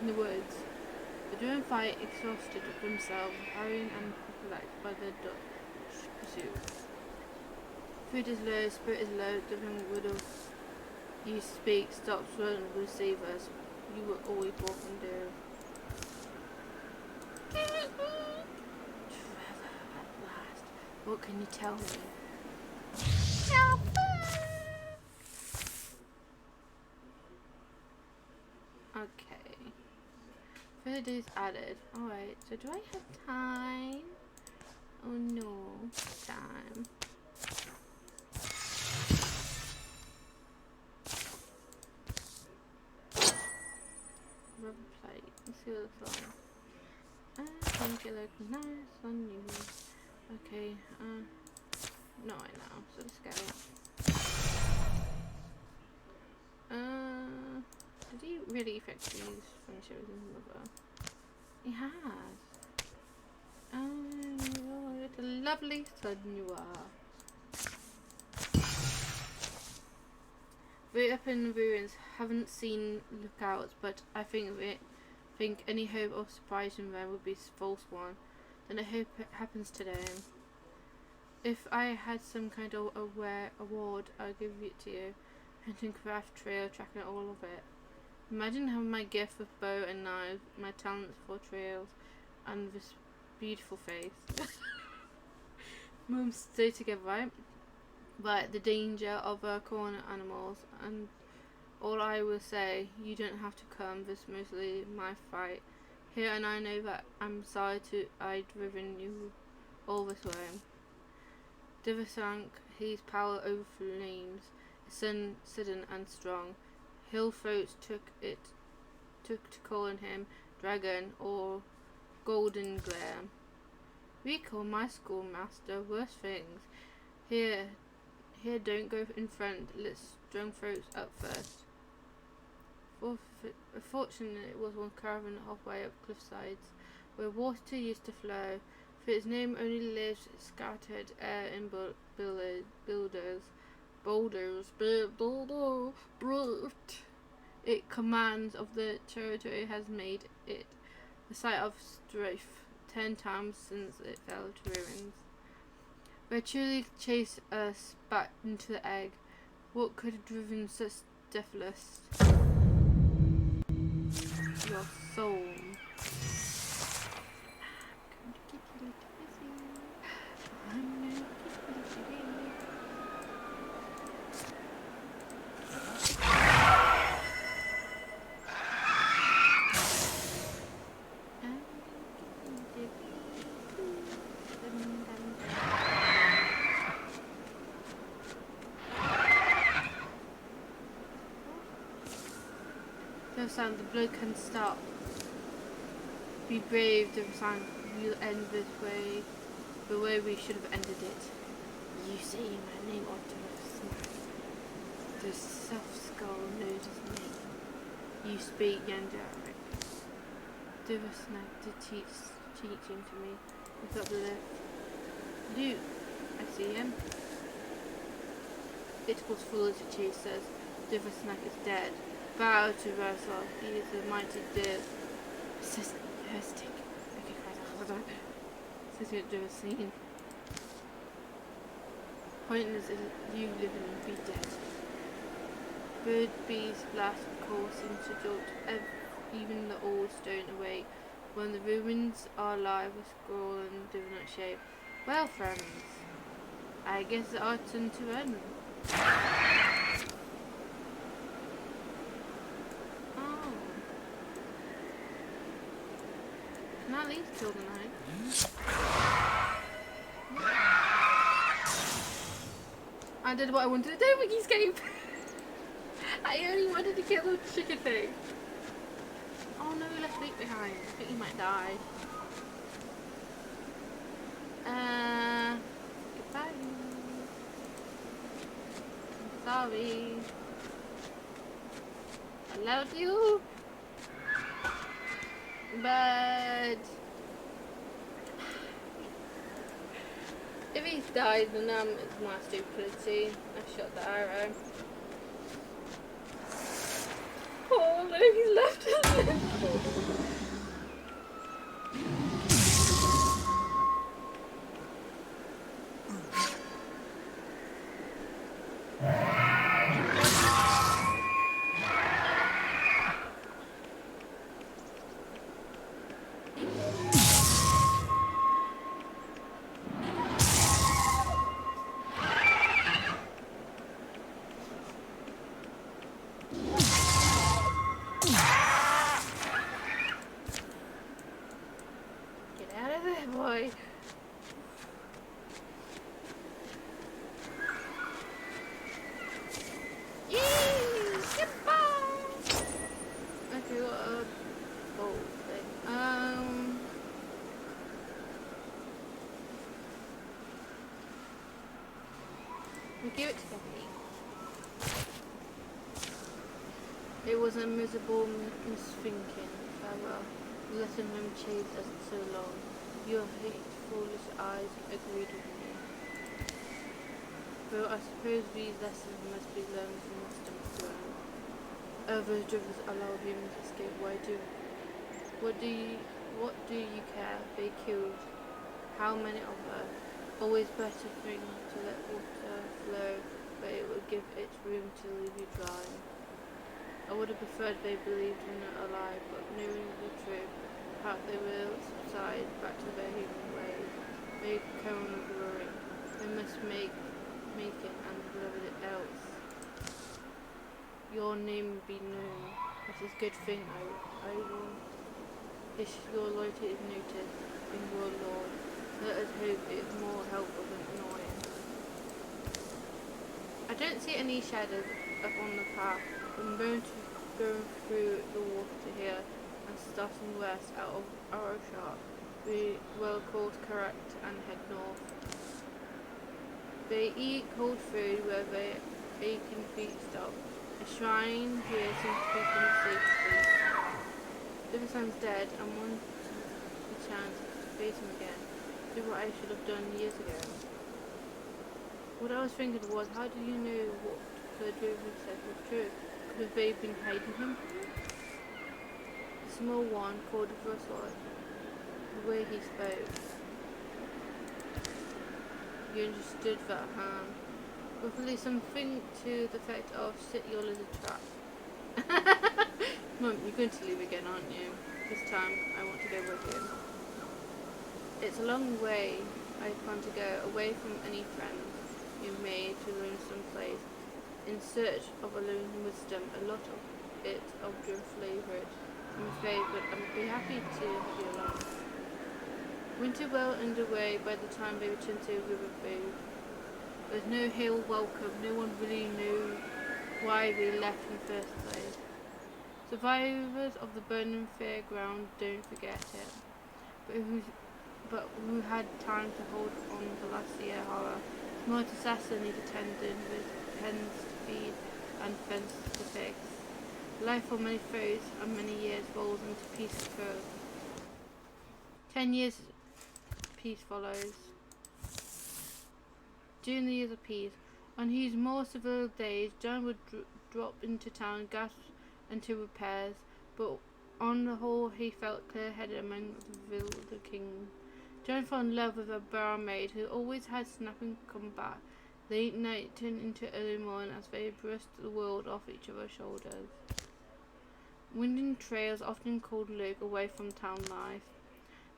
the woods. The German fight exhausted themselves, hurrying and perplexed by the Dutch pursuit. Food is low, spirit is low, different widow. You speak, stop, swirl, and will save us. You will always walk and do. Trevor, at last. What can you tell me? Okay. 30 days added. Alright, so do I have time? Oh no, time. Rubber plate. Let's see what it looks like. I think it looks nice on you. Okay, no, I know. So let's go. Did he really fix these friendships with his mother? He has. Oh, what a lovely son you are. We're up in the ruins. Haven't seen lookouts, but I think any hope of surprising them would be a false one. Then I hope it happens today. If I had some kind of award, I'd give it to you. Hunting, craft, trail, tracking, all of it. Imagine having my gift of bow and knives, my talents for trails, and this beautiful face. Mum, stay together, right? But the danger of corner animals, and all I will say, you don't have to come. This is mostly my fight here, and I know that I'm sorry I've driven you all this way. Divisank, his power over flames, sudden and strong. Hill throats took to calling him dragon or golden glare. Recall my schoolmaster, worse things. Here, don't go in front. Let's strong throats up first. Fortunately, it was one caravan halfway up cliffsides, where water used to flow. For its name only lives scattered air in boulders. It commands of the territory has made it the site of strife 10 times since it fell to ruins. Where truly chased us back into the egg. What could have driven such death lust? Your soul. Sound, the blood can stop. Be brave, Divisank. You'll end this way. the way we should have ended it. You say my name Optimus. The soft skull knows his name. You speak Yandere. Do a snack to teaching to me. Look up the left. Luke, I see him. It was foolish, she says. Snack is dead. Bow to Versal. He is a mighty deer. Says her stick. Says you do a scene. Pointless is you living and be dead. Bird bees blast course into jolt even the old stone awake. When the ruins are alive with scroll and do not shape. Well, friends, I guess it's our turn to end. Oh. Can I at least kill the knight? I did what I wanted to do, Wiki escape! I only wanted to kill the chicken thing. Oh no, he left Luke behind. I think he might die. Goodbye. I'm sorry. I love you. But if he's died, then it's my stupidity. I shot the arrow. Oh no, he's left us. Boy. Okay, what a bold thing. We give it to Becky. It was a miserable misthinking. Farewell. Letting him chase us so long. Your foolish eyes agreed with me. Though I suppose these lessons must be learned from wisdom throne. Other drivers allow him to escape. What do you care? They killed how many of her? Always better thing to let water flow, but it would give it room to leave you blind. I would have preferred they believed in her alive, but knowing the truth, perhaps they will subside back to their human ways. They come on growing. They must make it and whatever else. Your name be known. That is a good thing. I will. If your loyalty is noted in your Lord, let us hope it is more helpful than annoying. I don't see any shadows up on the path. I'm going through the water here and starting west out of Arrow Sharp. We will course correct and head north. They eat cold food where their aching feet stop. A shrine here seems to be from a safe space. Livingston's dead and wanted the chance to face him again. Do what I should have done years ago. What I was thinking was, how do you know what the Draven said was true? Could have they been hiding him? The small one called Russell. The way he spoke. You understood that, huh? Hopefully something to the effect of sit your little trap. Mum, you're going to leave again, aren't you? This time I want to go with you. It's a long way I plan to go, away from any friends you've made to lonesome place, in search of a lone wisdom, a lot of it obdurate flavoured. I'm afraid, but I'd be happy to have you along. Winter well underway by the time they return to Riverview. There's no hail welcome, no one really knew why they left in the first place. Survivors of the burning fairground don't forget it. But but who had time to hold on to last year horror. Smart assassin needed tendon with pens to feed and fence to fix. Life for many foes and many years rolls into peace occurs. 10 years peace follows. During the years of peace, on his more civil days, John would drop into town, gasp into repairs, but on the whole he felt clear-headed among the king. John fell in love with a barmaid who always had snapping combat, late night turned into early morning as they brushed the world off each other's shoulders. Winding trails often called Luke away from town life.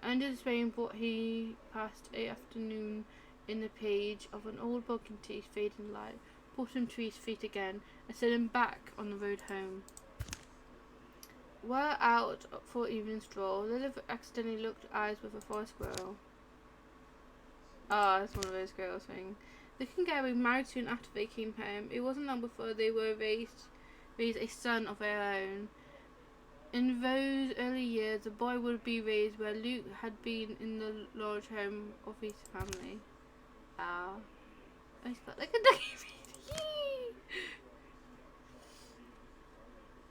Under this rain brought he passed an afternoon in the page of an old book into fading light, bottom to his feet again, and set him back on the road home. While out for evening stroll, Lilith accidentally looked eyes with a forest squirrel. Ah, it's one of those squirrel things. Luke and Gary married soon after they came home. It wasn't long before they were raised a son of their own. In those early years, the boy would be raised where Luke had been in the large home of his family. Ah, I felt like a ducky.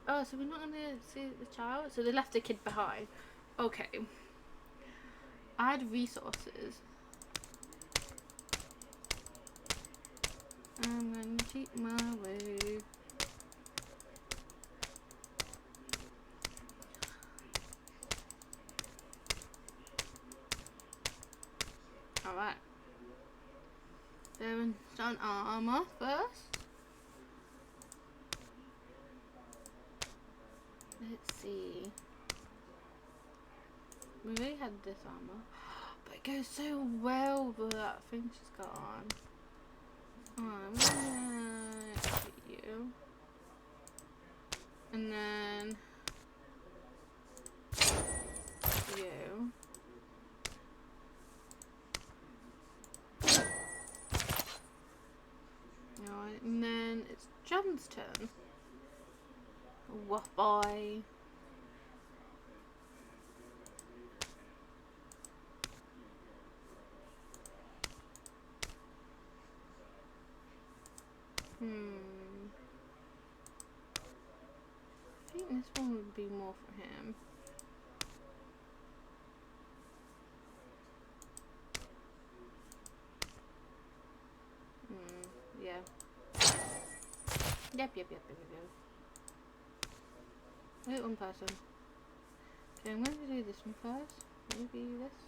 Oh, so we're not going to see the child? So they left the kid behind. Okay. Add resources. I'm going to cheat my way. Alright. Then start armor first. Let's see. We already had this armor, but it goes so well with that thing she's got on. I'm gonna put you, and then you. Alright, and then it's John's turn. What boy? I think this one would be more for him. Yeah. Yep. Wait, one person. Okay, I'm going to do this one first. Maybe this.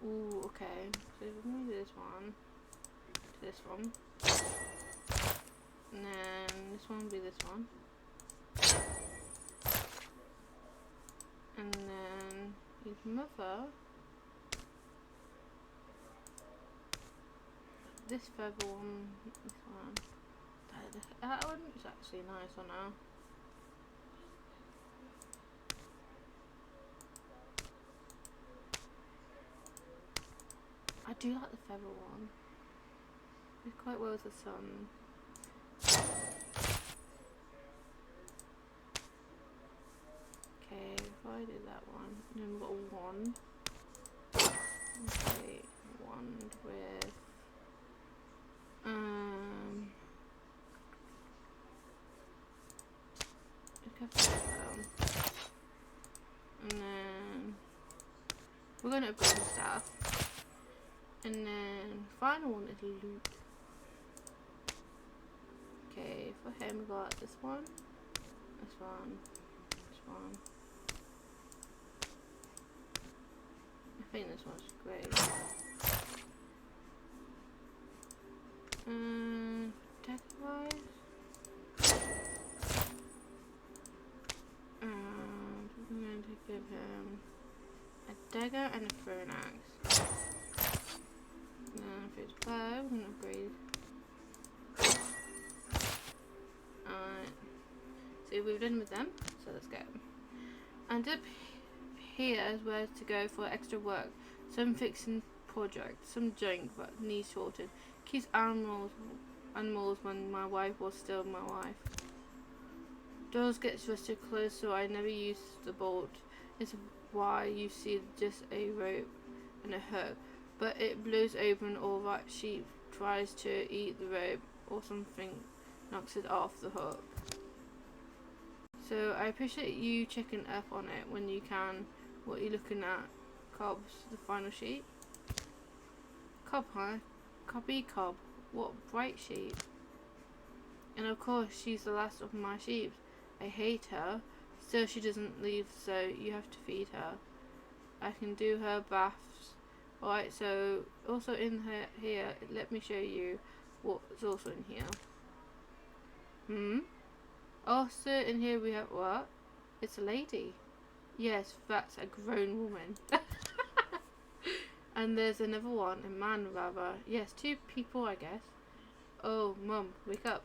Ooh, okay. So we're going to do this one. To this one. And then this one will be this one. And then his mother. This feather one. This one. That one is actually nice on her. I do like the feather one. It's quite well with the sun. Okay, if I do that one, then we've got a wand. Okay, wand with and then we're gonna upgrade the staff. And then final one is loot. Okay, for him we got this one, this one, this one. I think this one's great. Deck wise, I'm going to give him a dagger and a throwing axe. If it's 5, I'm going to upgrade. Alright. So we've done with them, so let's go. And up here is where to go for extra work. Some fixing project, some junk but needs sorted. Keeps animals when my wife was still my wife. Doors gets rusted closed so I never used the bolt. It's why you see just a rope and a hook, but it blows open or that sheep tries to eat the rope or something knocks it off the hook. So I appreciate you checking up on it when you can. What are you looking at? Cobb's the final sheep? Cobb, huh? Cobby Cobb. What bright sheep. And of course she's the last of my sheep. I hate her. Still she doesn't leave, so you have to feed her. I can do her baths. Alright, so also in here, let me show you what's also in here. Also in here we have what? It's a lady. Yes, that's a grown woman. And there's another one, a man rather. Yes, 2 people I guess. Oh, Mum, wake up.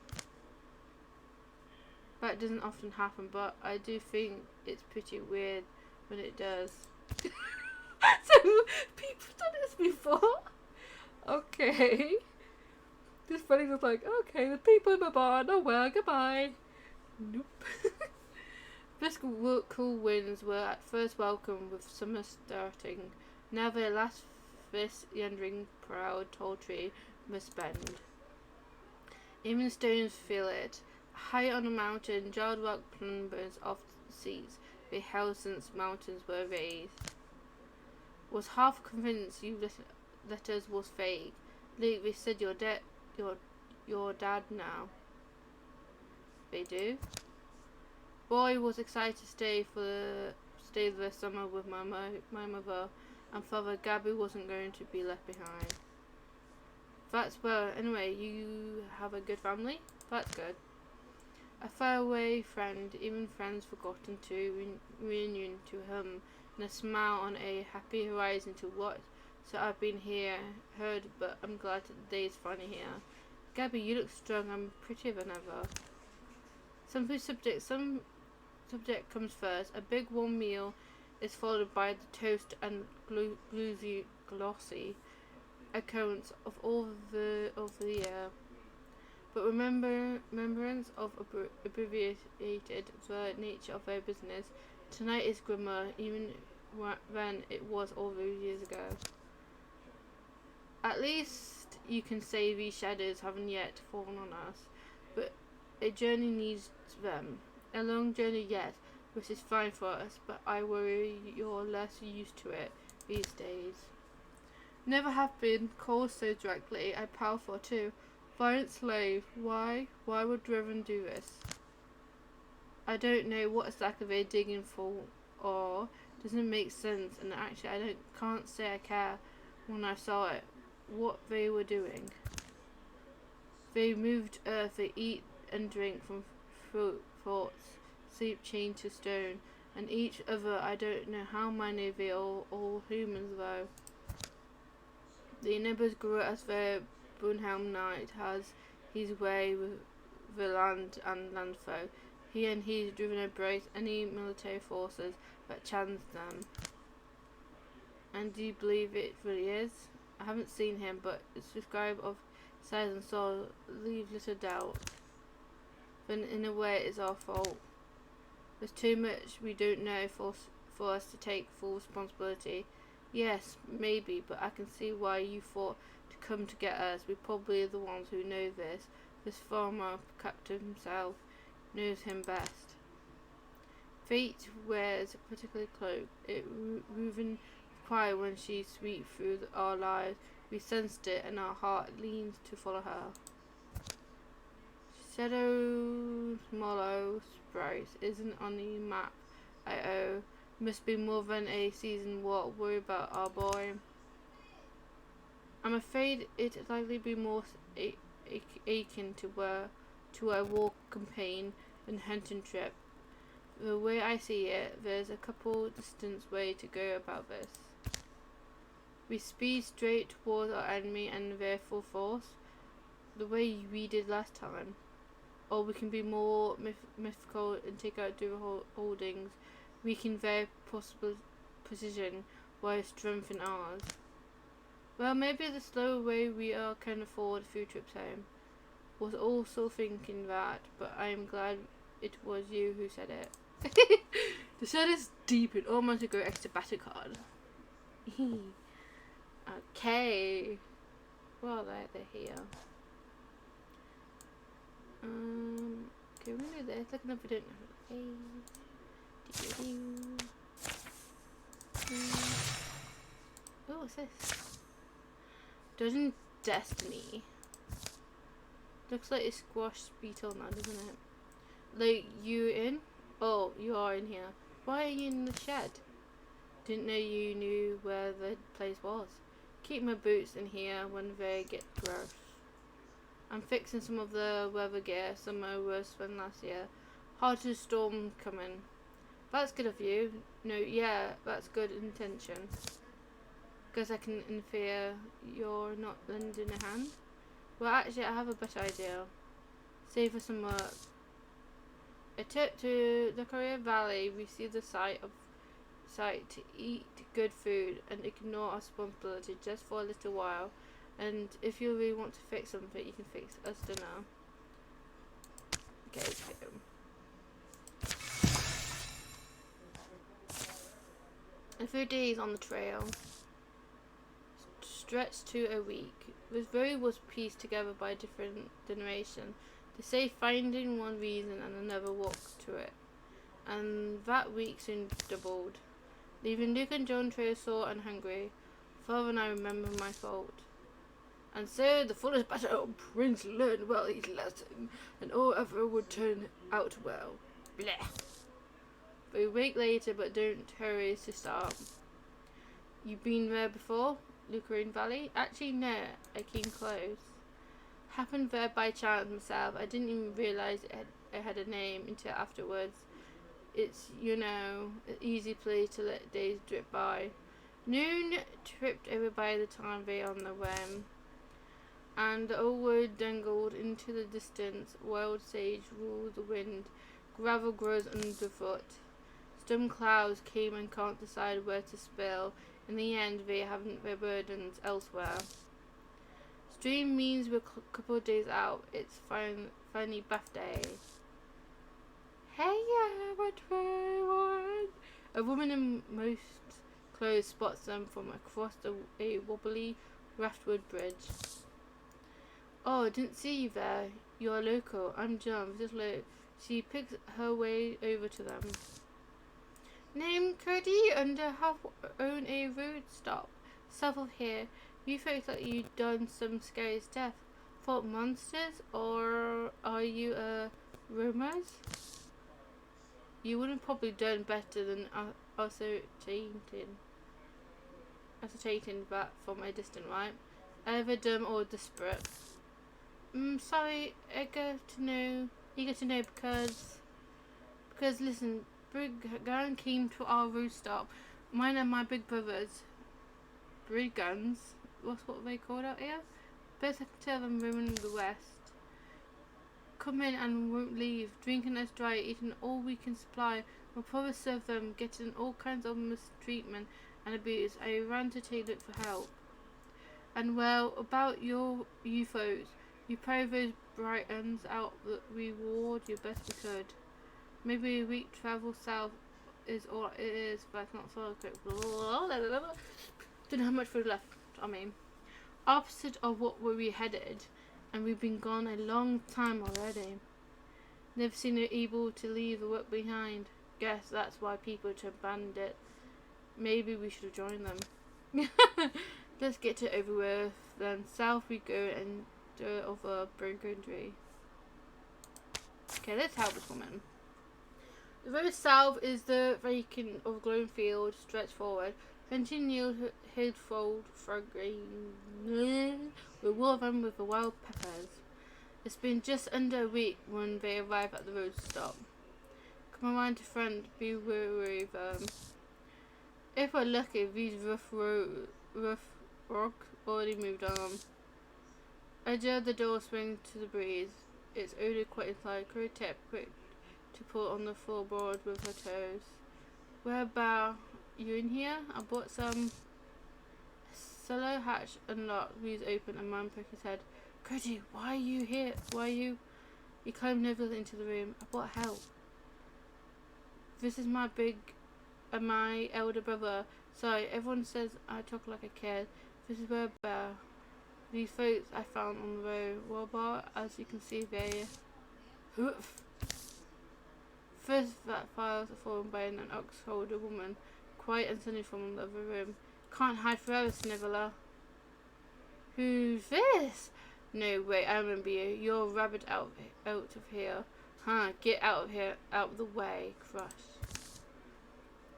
That doesn't often happen, but I do think it's pretty weird when it does. So, people done this before? Okay. This funny was like, okay, the people in my barn, oh well, goodbye. Nope. This cool winds were at first welcome with summer starting. Now their last this yandering proud tall tree must bend. Even stones feel it. High on a mountain, jarred rock plumbers off the seats they held since mountains were raised. Was half convinced you letters was fake. Luke, they said your dad now. They do. Boy was excited to stay the summer with my mother, and Father Gabby wasn't going to be left behind. That's well. Anyway, you have a good family? That's good. A faraway friend, even friends forgotten to reunion to him, and a smile on a happy horizon to watch. So I've been heard, but I'm glad that the day is finally here. Gabby, you look strong and prettier than ever. Some subject comes first. A big warm meal is followed by the toast and glossy accounts of all the year. But remembrance of abbreviated the nature of their business. Tonight is grimmer, even than it was all those years ago. At least you can say these shadows haven't yet fallen on us, but a journey needs them. A long journey yet, which is fine for us, but I worry you're less used to it these days. Never have been called so directly. I power for too. Violent slave. Why would Driven do this? I don't know what exactly they're digging for, or doesn't make sense, and actually I can't say I care when I saw it, what they were doing. They moved earth, they eat and drink from thoughts, sleep chained to stone, and each other. I don't know how many they all humans though. The neighbours grew as their Brunhelm Knight has his way with the land and landfoe. He and he's driven embrace any military forces that challenge them. And do you believe it really is? I haven't seen him, but its describe of size and soul leave little doubt. Then in a way it's our fault. There's too much we don't know for us to take full responsibility. Yes, maybe, but I can see why you thought to come to get us. We're probably the ones who know this. This farmer captain himself knows him best. Fate wears a particular cloak. It woven cry when she sweep through our lives. We sensed it, and our heart leans to follow her. Shadow Mollow Sprout isn't on the map. Must be more than a season. What worry about our boy? I'm afraid it'd likely be more akin to a war campaign than hunting trip. The way I see it, there's a couple distance way to go about this. We speed straight towards our enemy and their full force, the way we did last time. Or we can be more mythical and take out the holdings. We can their possible precision while strengthen ours. Well, maybe the slower way we can afford a few trips home. Was also thinking that, but I am glad it was you who said it. The shadows deepen, almost a go extra battle card. Okay. Well, they're here. Okay, we're gonna do this. Look enough, we don't know. Oh, what's this? Dungeon Destiny. Looks like a squash beetle now, doesn't it? Like, you in? Oh, you are in here. Why are you in the shed? Didn't know you knew where the place was. Keep my boots in here when they get gross. I'm fixing some of the weather gear. Some are worse than last year. Harder storm coming. That's good of you. No, yeah, that's good intention. Because I can infer you're not lending a hand. Well, actually, I have a better idea. Save for some work. A trip to the Korea Valley. We see the site to eat good food and ignore our responsibility just for a little while. And if you really want to fix something, you can fix us dinner. Okay, go. A few days on the trail. Stretched to a week. This very was pieced together by a different generation. They say finding one reason and another walk to it. And that week soon doubled. Leaving Luke and John trail sore and hungry. Father and I remember my fault. And so the fullest battle Prince learned well his lesson, and all ever would turn out well. Blech. We wake later, but don't hurry to start. You been there before? Lucarine Valley? Actually, no. I came close. Happened there by chance myself. I didn't even realise it had a name until afterwards. It's, you know, an easy place to let days drip by. Noon tripped over by the time they on the whim. And the old word dangled into the distance. Wild sage rules the wind. Gravel grows underfoot. Storm clouds came and can't decide where to spill. In the end, they haven't their burdens elsewhere. Stream means we're a couple of days out. It's finally bath day. Hey, yeah, what we want? A woman in most clothes spots them from across a wobbly raftwood bridge. Oh, I didn't see you there. You're local. I'm John. Just look. She picks her way over to them. Name Cody under half own a road stop south of here. You folks like you done some scary stuff. Fought monsters, or are you rumors? You would have probably done better than ascertaining that from a distance, right? Either dumb or desperate. Sorry, eager to know because listen, Brig Gun came to our road stop. Mine and my big brothers. Brig Guns? What's what they called out here? Best I can tell them ruining the West. Come in and won't leave, drinking us dry, eating all we can supply. My brother served them, getting all kinds of mistreatment and abuse. I ran to take it for help. And well, about you folks, you pray those brightens out that we reward you best we could. Maybe a week travel south is all it is, but it's not so quick. Don't know how much food left. I mean, opposite of what we headed, and we've been gone a long time already. Never seen it able to leave the work behind. Guess that's why people abandoned it. Maybe we should have joined them. Let's get it over with. Then south we go and do it over Burgundy. Okay, let's help this woman. The road south is the vacant of glowing field stretched forward. Continue headfold fragrant. We wore them with the wild peppers. It's been just under a week when they arrive at the road stop. Come around to front, be wary of them. If we're lucky, these rough rock already moved on. I jar the door swing to the breeze. It's only quite inside. Curry tip quick to pull on the floorboard with her toes. Where about you in here? I bought some. Cellar hatch unlocked, wheels open, and man poked his head. Cody, why are you here? He climbed nervously into the room. I brought help. This is my elder brother. Sorry, everyone says I talk like a kid. This is where bear. These folks I found on the road were bar, as you can see there. Hoof. First that files are fallen by an ox-holder woman, quiet and sunny from the other room. Can't hide forever, Sniveler. Who's this? No, wait, I remember you. You're a rabbit out of here. Huh, get out of here, out of the way, Crush.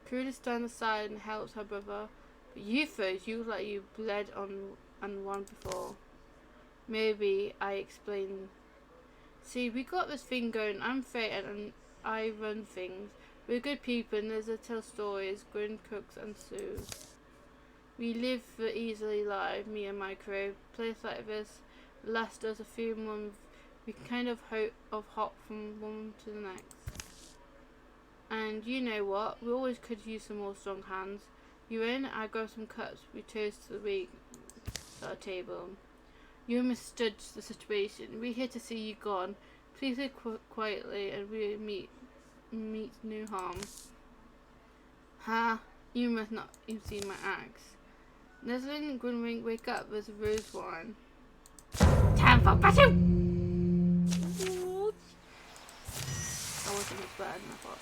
Cruda stands aside and helps her brother. But you first, you look like you bled on and won before. Maybe I explain. See, we got this thing going. I'm Faye and I run things. We're good people and there's a tell stories, grin, cooks and Sue. We live for easily live, me and my crew. Place like this lasts us a few months. We kind of hop from one to the next. And you know what? We always could use some more strong hands. You in? I grab some cups. We toast the week at our table. You misjudged the situation. We're here to see you gone. Please sit quietly and we meet no harm. Ha! You must not have seen my axe. Nestlin, Grinwink, wake up. There's a rose wine. Time for battle! I wasn't as bad and I thought,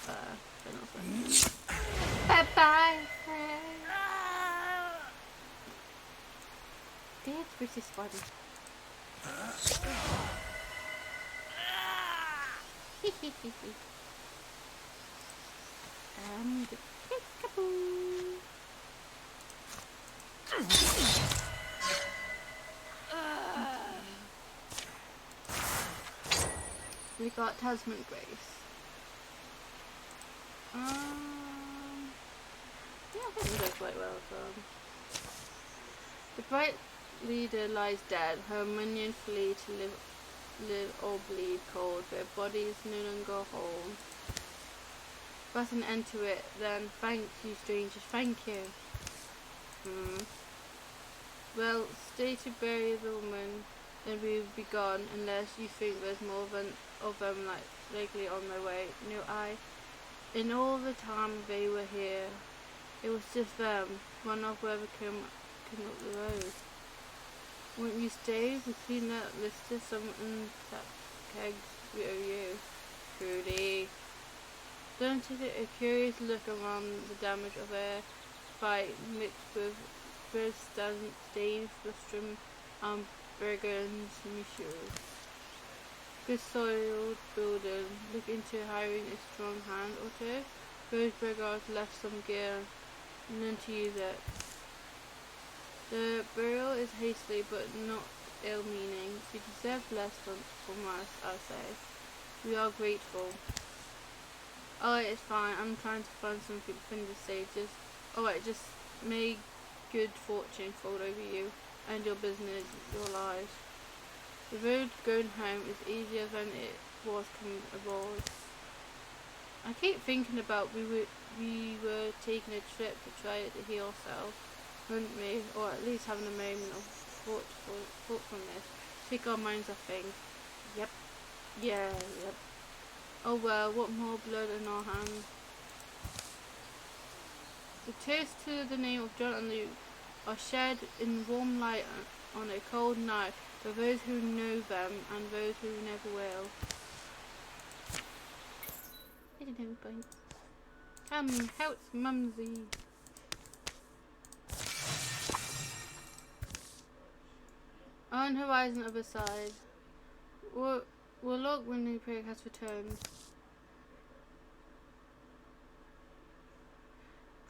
bye bye. Dead British body. And peekaboo. We got Tasman Grace. Yeah, I think we go quite well. The bright leader lies dead. Her minions flee to live or bleed cold. Their bodies no longer whole. Press an end to it, then. Thank you, strangers. Thank you. Well, stay to bury the woman, then we'll be gone, unless you think there's more of them likely on their way. No, in all the time they were here, it was just them. One of whoever came up the road. Won't you stay? We clean up listed some untapped kegs we owe you. Trudy. Don't take a curious look around the damage of a fight mixed with bird stained flustrum and brigands missions. Good soiled building. Look into hiring a strong hand or two. Those brigands left some gear. Learn to use it. The burial is hasty but not ill-meaning. You deserve less from us, I say. We are grateful. Alright, it's fine. I'm trying to find something funny to say. Just may good fortune fall over you and your business, your lives. The road going home is easier than it was coming aboard. I keep thinking about we were taking a trip to try to heal ourselves, weren't we? Or at least having a moment of thoughtfulness. Take our minds off things. Yep. Yeah, yep. Oh well, what more blood in our hands? The toast to the name of John and Luke are shed in warm light on a cold night for those who know them and those who never will. I didn't have a point. Come, help Mumsy. On horizon other side. We'll look when the prey has returned.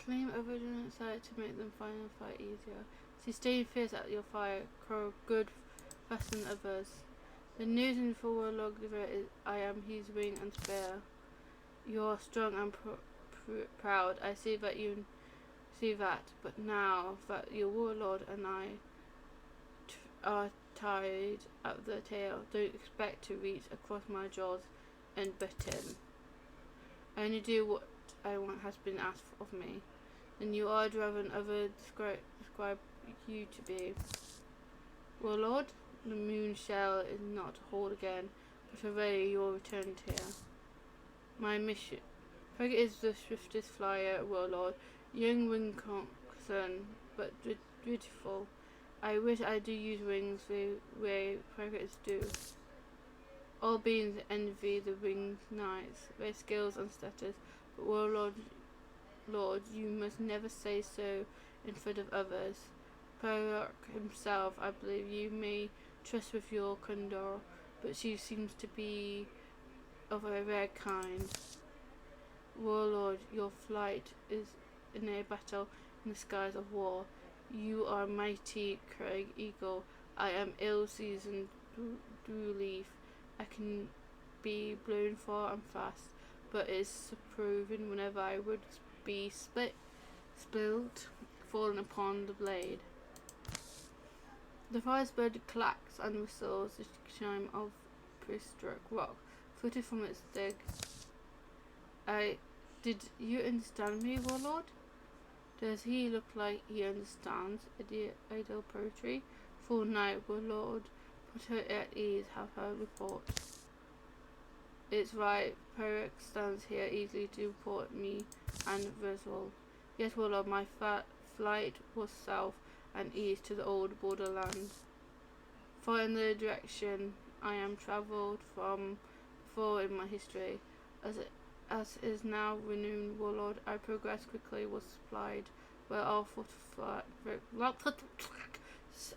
Claim original side to make them find and fight easier. See, stay fierce at your fire. Crow good, fasten others. The news in full warlord is I am his wing and spare. You are strong and proud. I see that you see that. But now that your warlord and I are tied at the tail, don't expect to reach across my jaws and button. I only do what I want has been asked of me. And you are rather than other describe you to be. Warlord, the moon shell is not to hold again, but already you are returned here. My mission. Frigate is the swiftest flyer, Warlord. Young wing son, but beautiful. I wish I do use wings the way pirates do. All beings envy the winged knights, their skills and status, but Lord, you must never say so in front of others. Perrock himself, I believe you may trust with your condor, but she seems to be of a rare kind. Warlord, your flight is in a battle in the skies of war. You are mighty Craig Eagle. I am ill-seasoned leaf. I can be blown far and fast, but is proven whenever I would be spilled, fallen upon the blade. The forest bird clacks and whistles the chime of prestruck rock, footed from its dig. Did you understand me, Warlord? Does he look like he understands idle poetry? Full night, Warlord. Put her at ease, have her report. It's right, Perrick stands here easily to report me and Reswell. Yes, Warlord, my flight was south and east to the old borderland. Far in the direction I am travelled from before in my history. As is now renowned, Warlord, I progressed quickly, was supplied, where all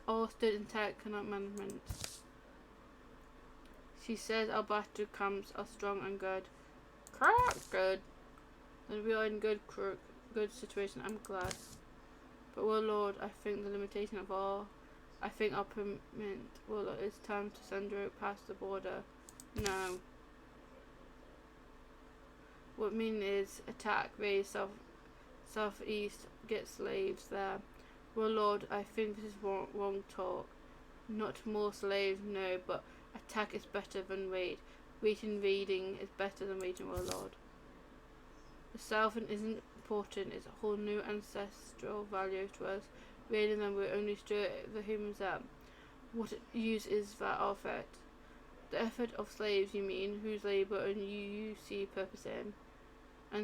all stood intact, cannot management. She says our battle camps are strong and good. Good. Then we are in good situation, I'm glad. But Warlord, I think the limitation of all, I think our permit, Warlord, it's time to send her past the border. No. What I mean is attack, raise southeast, get slaves there. Warlord, I think this is wrong talk. Not more slaves, no, but attack is better than raid. Wait invading is better than raiding, Warlord. The Southern isn't important, it's a whole new ancestral value to us. Raiding them will only stir the humans up. What use is that of it? The effort of slaves, you mean, whose labour only you see purpose in. My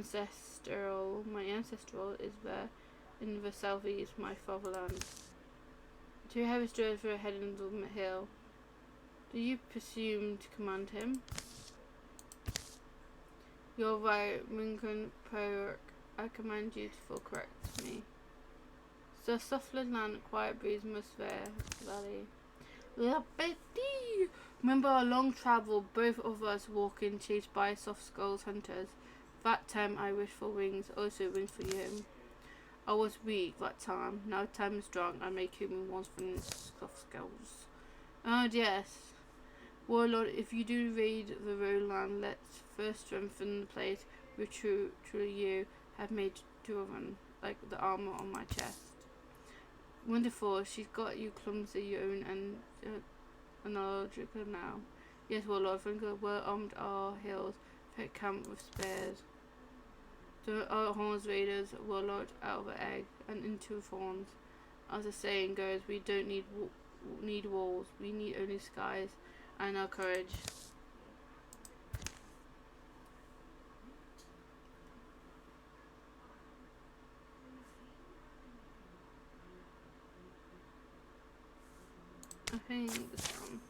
ancestral is there in the southeast, my fatherland. Two heavy strokes were heading the hill. Do you presume to command him? You're right, Lincoln Perk. I command you to correct me. So softland land, quiet breeze, must there, valley. La Betty! Remember our long travel, both of us walking, chased by soft skulls hunters. That time I wished for wings, also wings for you. I was weak that time, now time is strong, I make human ones from soft skulls. Oh yes. Warlord, if you do raid the Roland, let's first strengthen the place which truly you have made driven, like the armour on my chest. Wonderful, she's got you clumsy, you own and analogical now. Yes, Warlord, think well armed our hills, fit camp with spears. To our horns raiders, Warlord, out of the egg and into thorns. As the saying goes, we don't need walls, we need only skies and our courage. I think this one.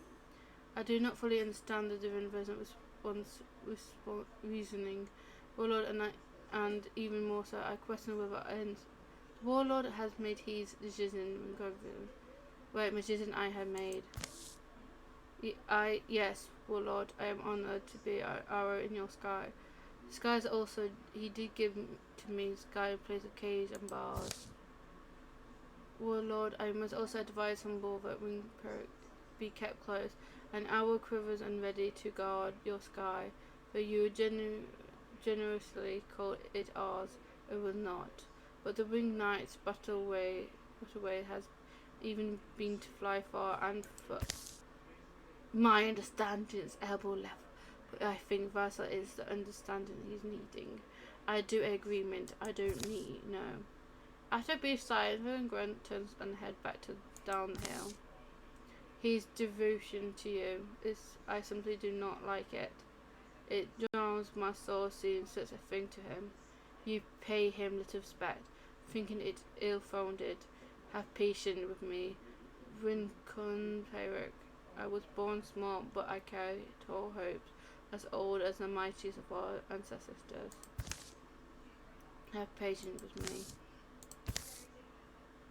I do not fully understand the divine present reasoning, Warlord, and even more so, I question whether it ends. The Warlord has made his decision, right, decision I have made. Yes, Warlord, I am honoured to be an arrow in your sky. The skies also, he did give to me sky in place of cage and bars. Warlord, I must also advise humble that wing perk be kept close, and our quivers and ready to guard your sky, though you generously call it ours, it was not. But the winged knight's battleway has even been to fly far and foot. My understanding is elbow level, but I think Vasa is the understanding he's needing. I do agreement, I don't need, no. After a brief silence, and grunt turns and head back down the hill. His devotion to you is, I simply do not like it. It drowns my soul seeing such a thing to him. You pay him little respect, thinking it ill-founded. Have patience with me. Rincon Pyrrhic. I was born small, but I carry tall hopes, as old as the mightiest of our ancestors. Have patience with me.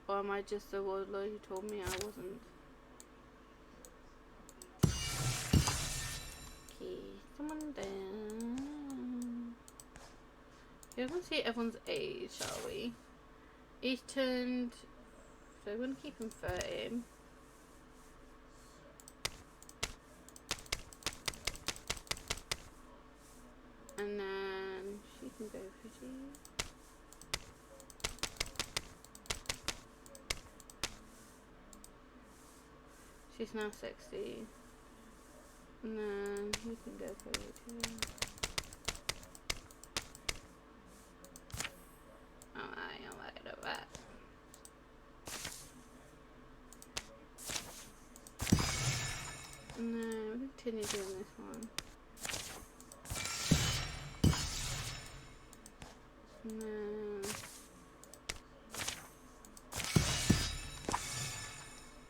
Or am I just the warlord who told me I wasn't? Okay, someone down. We're gonna see everyone's age, shall we? Each turned, so we're gonna keep him 13. And then she can go pretty. She's now 60. And then he can go pretty too. Alright. And then we'll continue doing this one. And then...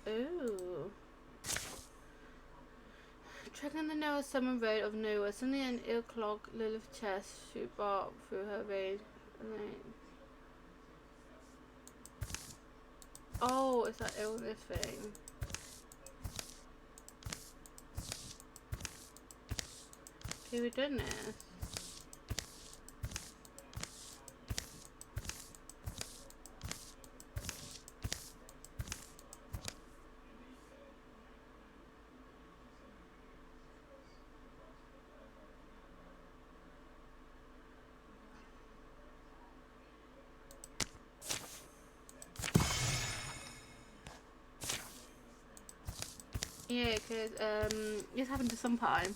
Ooh. Trekking the narrow summer road of nowhere, suddenly an ill-clogged Lilith chest shoot bark through her vein. Oh, it's that illness thing. Okay, we've done this. Yeah, because this happened to Sunpine.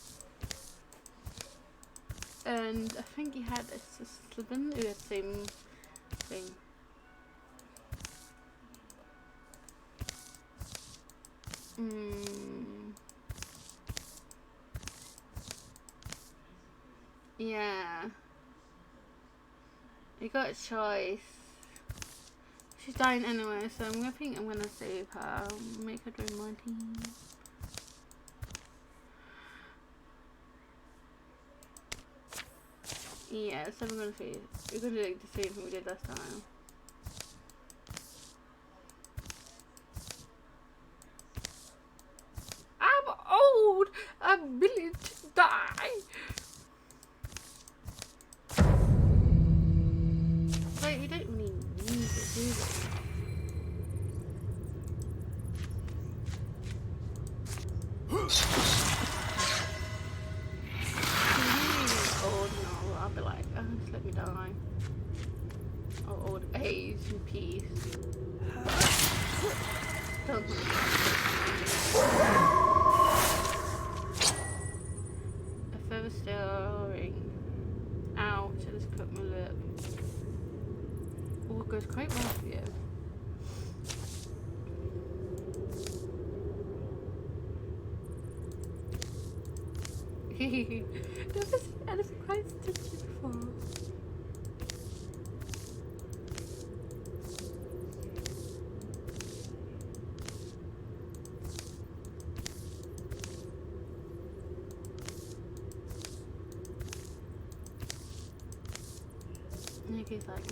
And I think he had a husband who had the same thing. Yeah. You got a choice. She's dying anyway, so I'm gonna save her. Make her join my team. Yeah, so we're gonna do the same thing we did last time. I'm old! I'm willing to die! Wait, we don't really need to do this. I'll be like, oh, just let me die. Oh, old age in peace. Don't a feather stirring. Ouch, I just cut my lip. Oh, it goes quite well for you. Never seen anything quite stitchy before. Nikki's like,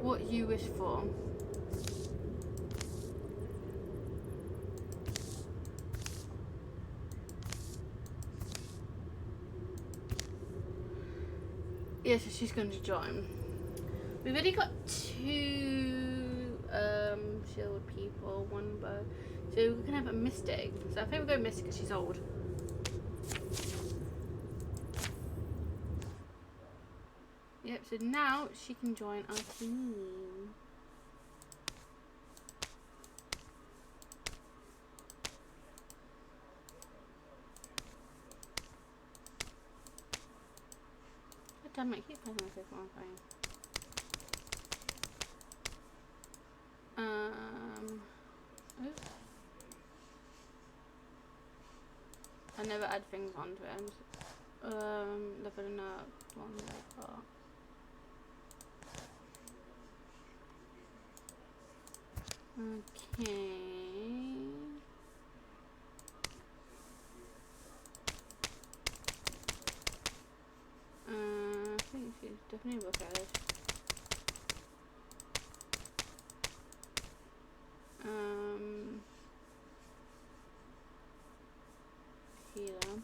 What you wish for? Yeah, so she's going to join. We've already got 2 shield people, 1 bow. So we can have a Mystic. So I think we'll go Mystic because she's old. Yep, so now she can join our team. God damn it, keep playing this one thing. Oops. I never add things onto it. leveling up one level. Okay. I think she's definitely book ahead. Healer.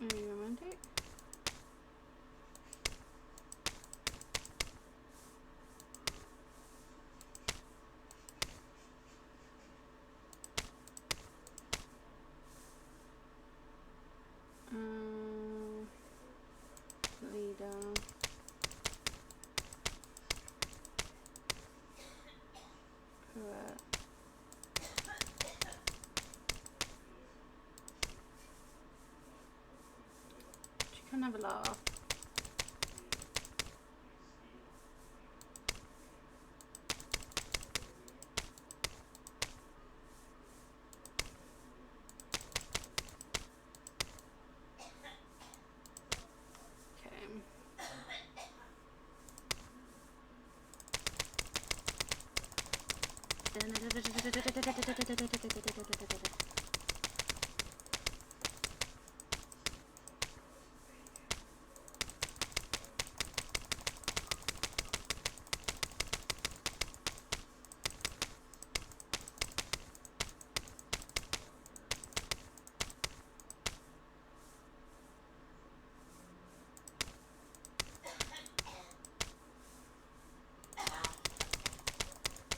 Maybe romantic. Leader. Correct. She can have a laugh.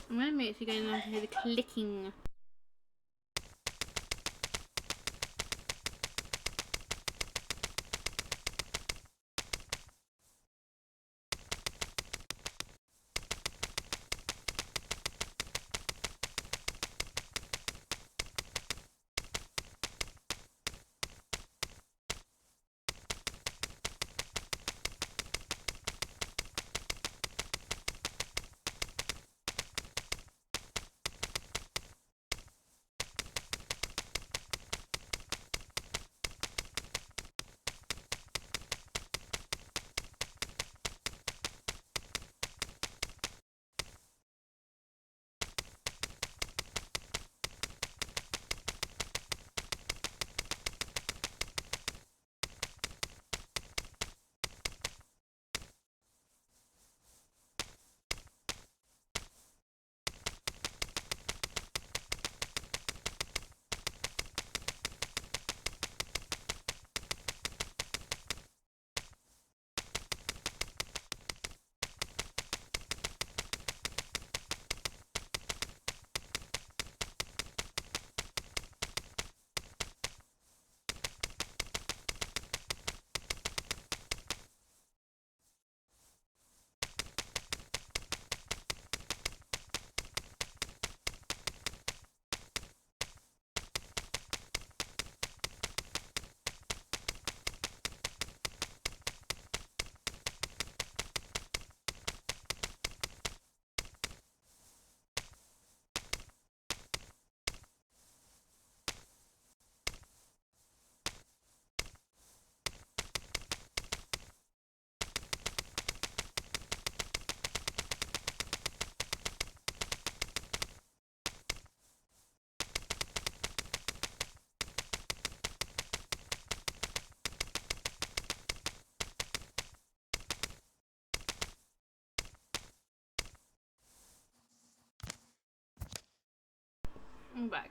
I'm gonna make sure you're going to hear the clicking. I'm back.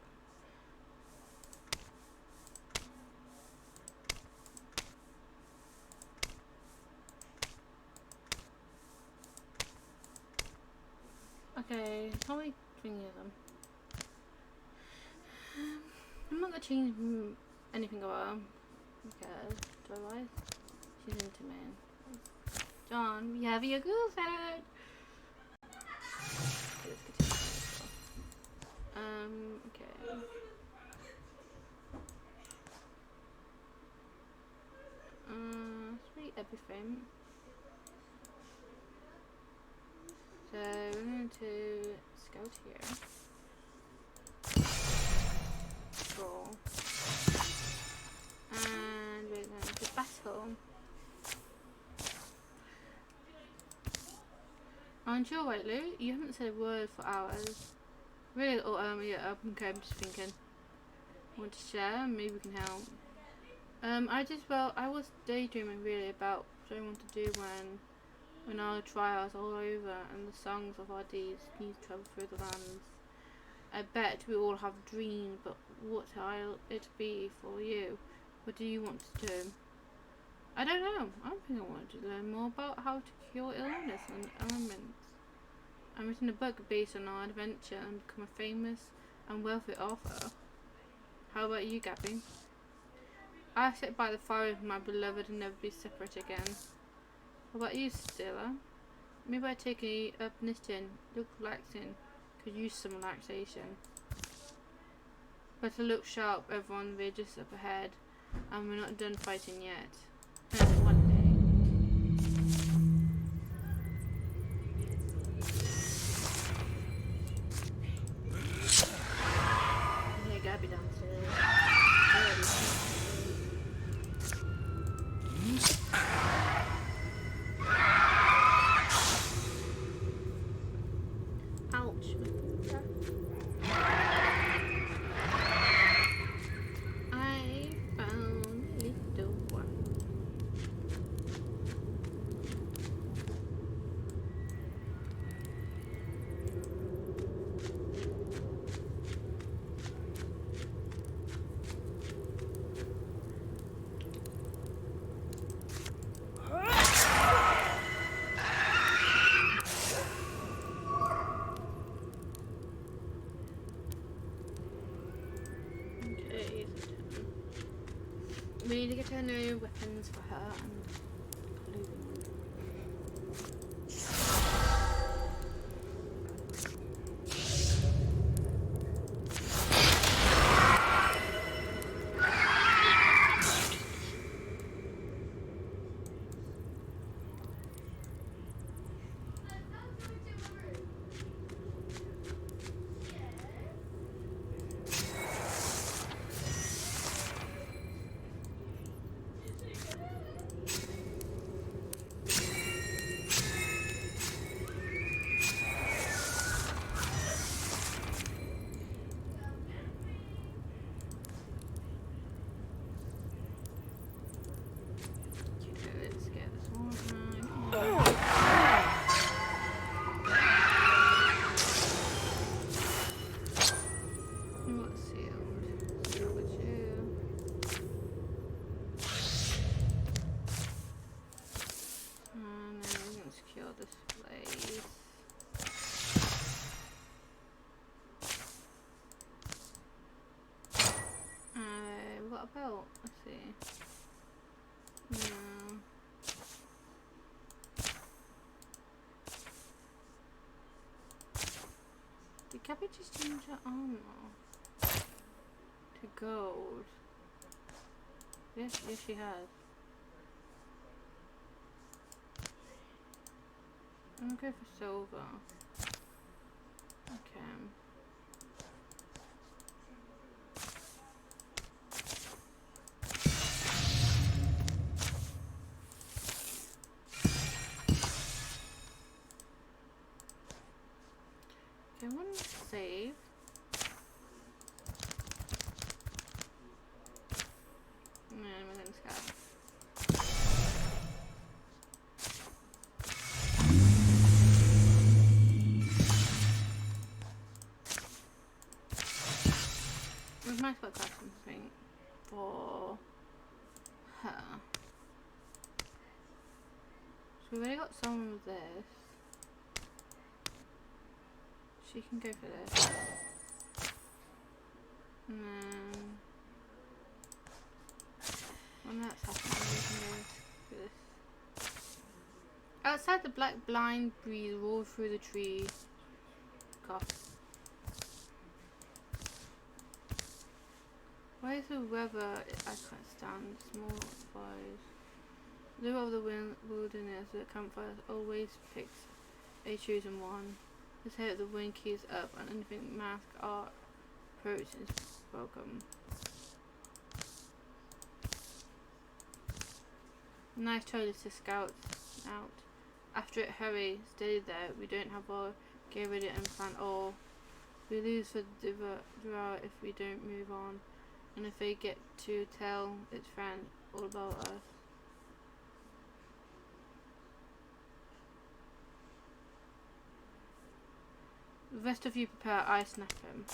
Okay, how many things are them? I'm not gonna change anything about her because do I lie? She's into me. John, we have your girlfriend. Okay. Let's read everything. So we're going to scout here. Draw. And we're going to battle. Aren't you alright, Lou? You haven't said a word for hours. Really? Oh, yeah, okay, I'm just thinking. Want to share? Maybe we can help. I was daydreaming really about what I want to do when our trials are all over and the songs of our deeds need to travel through the lands. I bet we all have dreams, but what will it be for you? What do you want to do? I don't know. I think I want to learn more about how to cure illness and ailments. I'm writing a book based on our adventure and become a famous and wealthy author. How about you, Gabby? I sit by the fire with my beloved and never be separate again. What about you, Stella? Maybe I take up knitting. Look relaxing. Could use some relaxation. Better look sharp, everyone. We're just up ahead, and we're not done fighting yet. One day. Yeah, Gabby downstairs. Ouch. I found a little one. Okay, we need to get her new weapons for her and clothing. Let's get this one. What's sealed? Start with you. And then we're going to secure this place. What about? Let's see. No. Did Gabby just change her armor to gold? Yes, she has. I'm gonna go for silver. Okay. Okay, I want to save. And we're going to scout. We might as well craft something for her. So we've already got some of this. She can go for this. And then when that's happened, we can go for this. Outside, the black blind breeze roared through the tree. Cough. Why is the weather I can't stand? Small fires. Lure of the wilderness, the campfire always picks a chosen one. Let's hope the wind keys up and anything mask art approach is welcome. Nice choice to scout out. After it, hurry, stay there. We don't have our gear ready and plan all. We lose for Dura if we don't move on. And if they get to tell its friend all about us. The rest of you prepare, I snap him.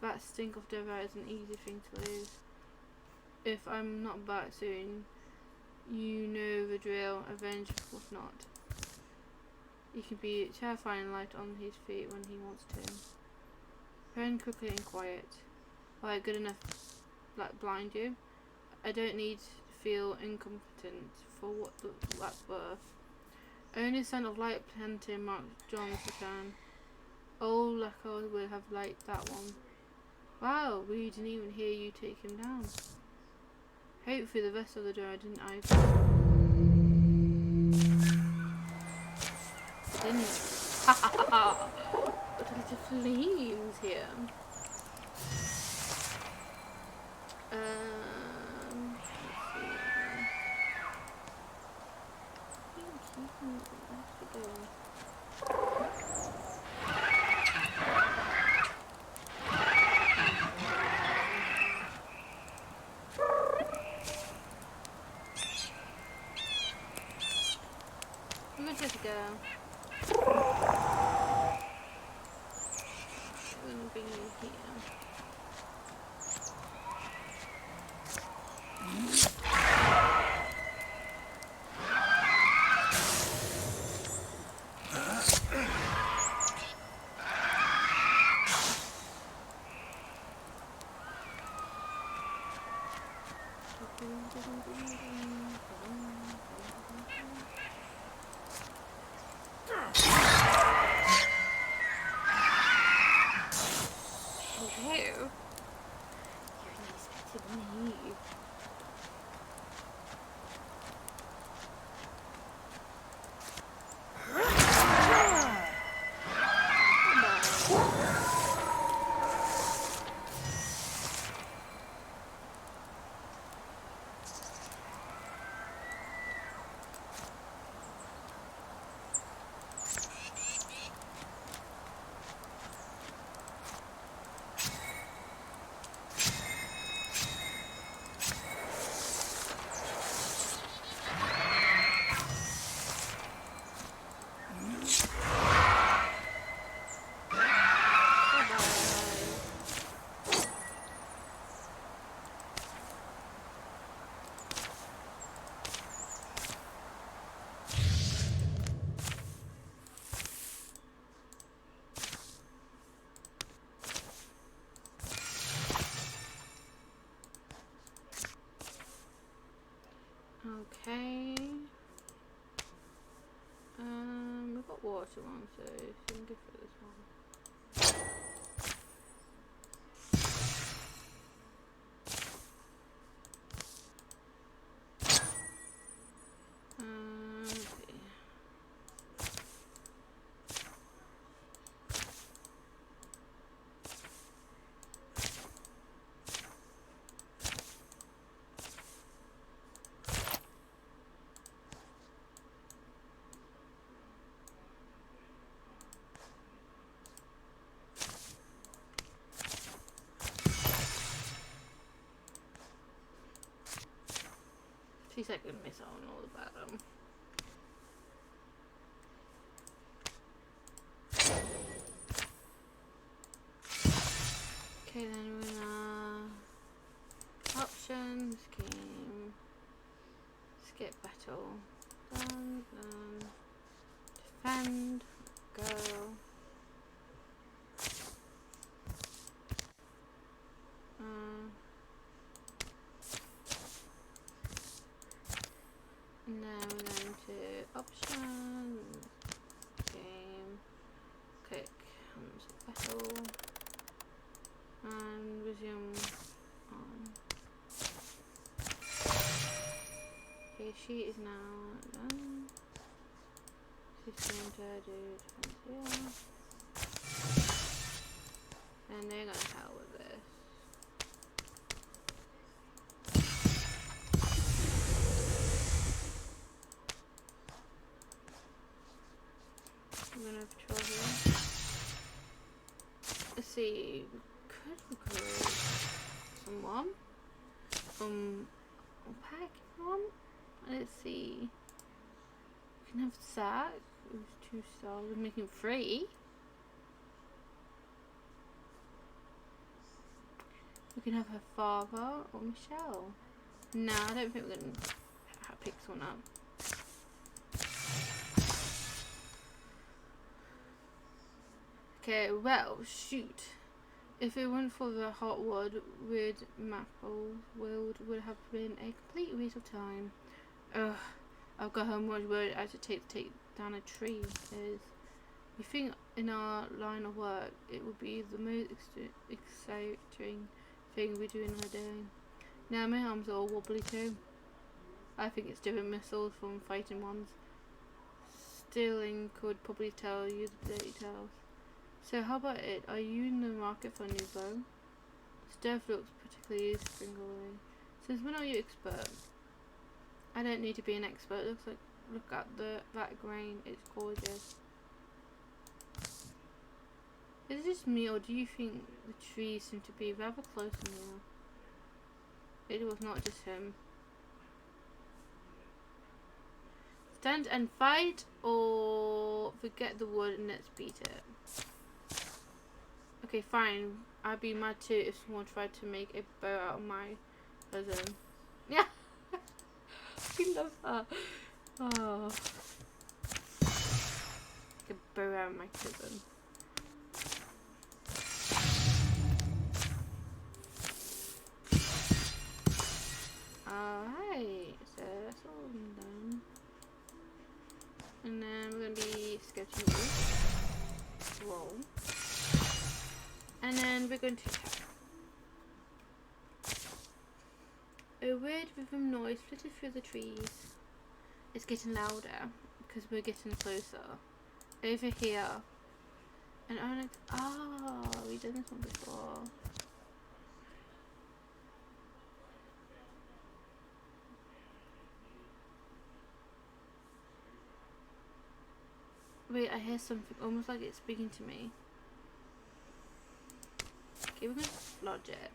That stink of Dura is an easy thing to lose. If I'm not back soon, you know the drill, avenge what's not. He can be terrifying light on his feet when he wants to. Turn quickly and quiet. Alright, good enough. Blind you. I don't need to feel incompetent for what that's worth. Only son of light planter marked John's return. Old Lacko will have liked that one. Wow, we didn't even hear you take him down. Hopefully the rest of the door didn't either. Didn't. Ha ha ha ha! What are the flames here? Let's see. Let's go. We'll bring you here. Okay. We've got water on, so we can go for this one. Let's see. She's like gonna miss out on all about them. Okay, then we're gonna options, game, skip battle, done, defend, go. And then we're going to options, game, click battle, and resume on. Okay, she is now done. She's going Yeah. And they're gonna hell with this. I'm gonna have trouble here. Let's see, we could recruit someone from Pokemon. Let's see. We can have Zach, who's 2 stars, we're making 3. We can have her father or Michelle. No, I don't think we're gonna pick someone up. Okay, well, shoot. If it weren't for the hot wood, Maple World would have been a complete waste of time. Ugh, I've got how much work I have to take down a tree is. You think in our line of work it would be the most exciting thing we do in a day. Now my arms are all wobbly too. I think it's different missiles from fighting ones. Stealing could probably tell you the details. So how about it? Are you in the market for a new bow? Stuff looks particularly springly. Since when are you expert? I don't need to be an expert. Look at that grain. It's gorgeous. Is it just me, or do you think the trees seem to be rather close to you? It was not just him. Stand and fight, or forget the wood and let's beat it. Okay, fine. I'd be mad too if someone tried to make a bow out of my cousin. Yeah, I love that. Oh, like a bow out of my cousin. Alright, so that's all done. And then we're gonna be sketching this. Roll. And then we're going to tap. A weird rhythm noise flitted through the trees. It's getting louder because we're getting closer. Over here. And Onyx. Oh, we've done this one before. Wait, I hear something almost like it's speaking to me. Okay, we're gonna lodge it.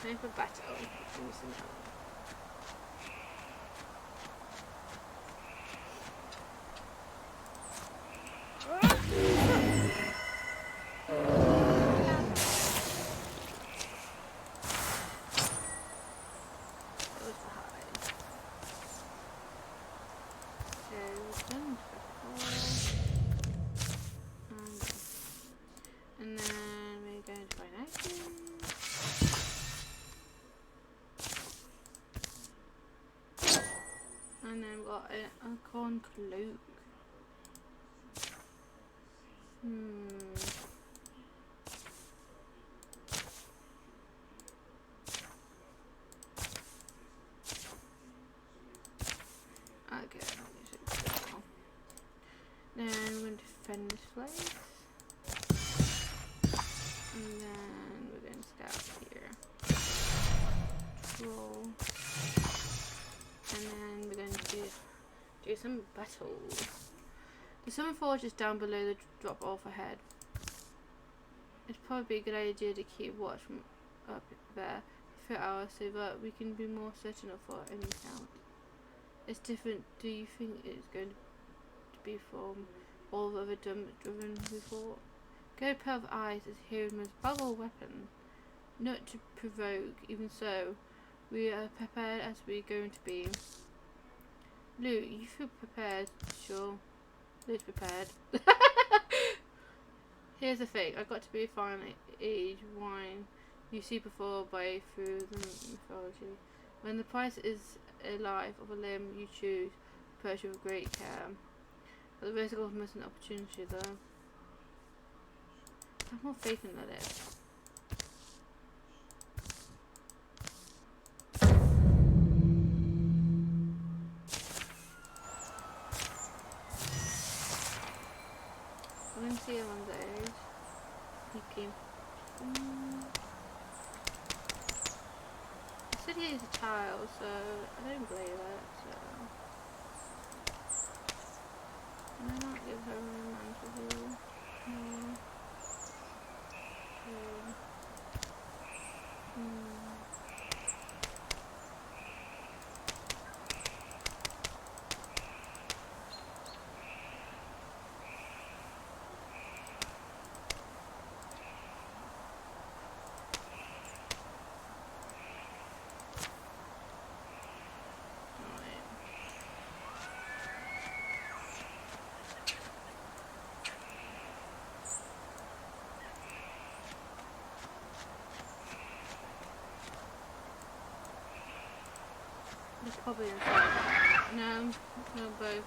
Time for battle. And then we're going to find items. And then we've got a corn cloak. Okay, then we're going to defend this place. And then we're going to scout here. Roll. And then we're going to do some battles. The summer forge is down below the drop off ahead. It's probably a good idea to keep watch from up there for hours so that we can be more certain of our own count. It's different. Do you think it's going to be from all the other driven before? Good pair of eyes is here most valuable weapon. Not to provoke, even so, we are prepared as we're going to be. Luke, you feel prepared? Sure. Luke's prepared. Here's the thing, I got to be a fine age wine you see before by through the mythology. When the price is a life of a limb you choose, approach with great care. At the risk of missing an opportunity though. I have more faith in that. I'm gonna see him on the edge. Okay. He said he is a child, so I don't believe it, so can I not give her a mantle? No. It's probably inside. No, both.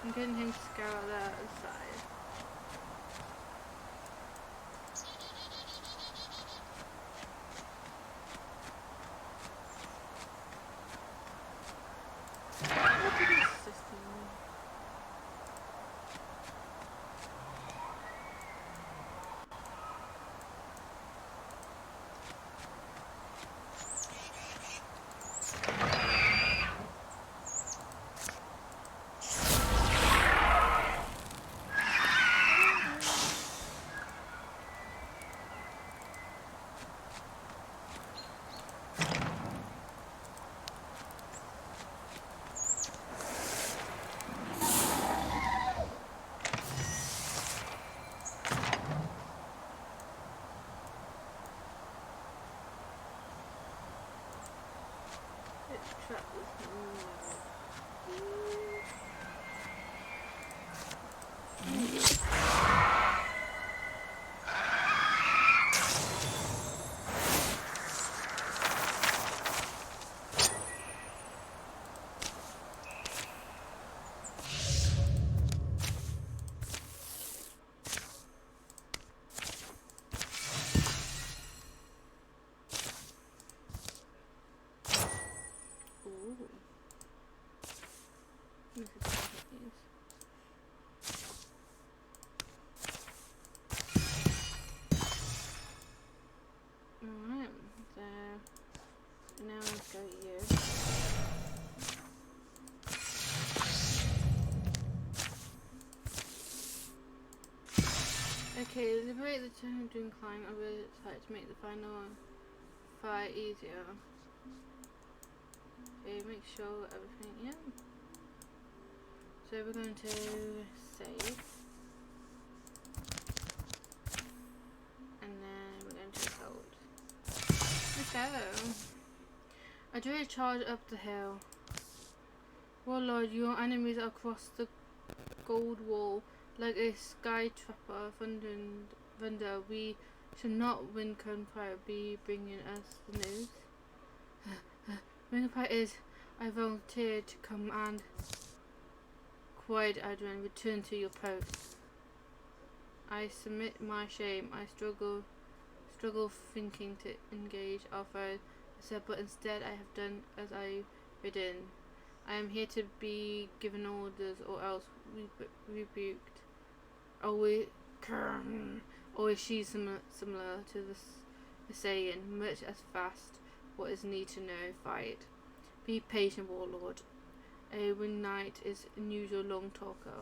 I'm getting him to scour that side. What is this system? Trap with This is Okay, liberate the turn to incline over the side to make the final fight easier. Okay, make sure everything, yeah. So we're going to save. And then we're going to hold. Let's go. I do a charge up the hill. Warlord, your enemies are across the gold wall like a sky trapper thunder. We should not win Gunfire be bringing us the news. Gunfire is, I volunteered to come and quiet Adrian, return to your post. I submit my shame. I struggle thinking to engage our foe, but instead I have done as I bidden. I am here to be given orders or else rebuked. Always she's similar to the saying, much as fast what is need to know, fight. Be patient, warlord. A winged knight is unusual long talker.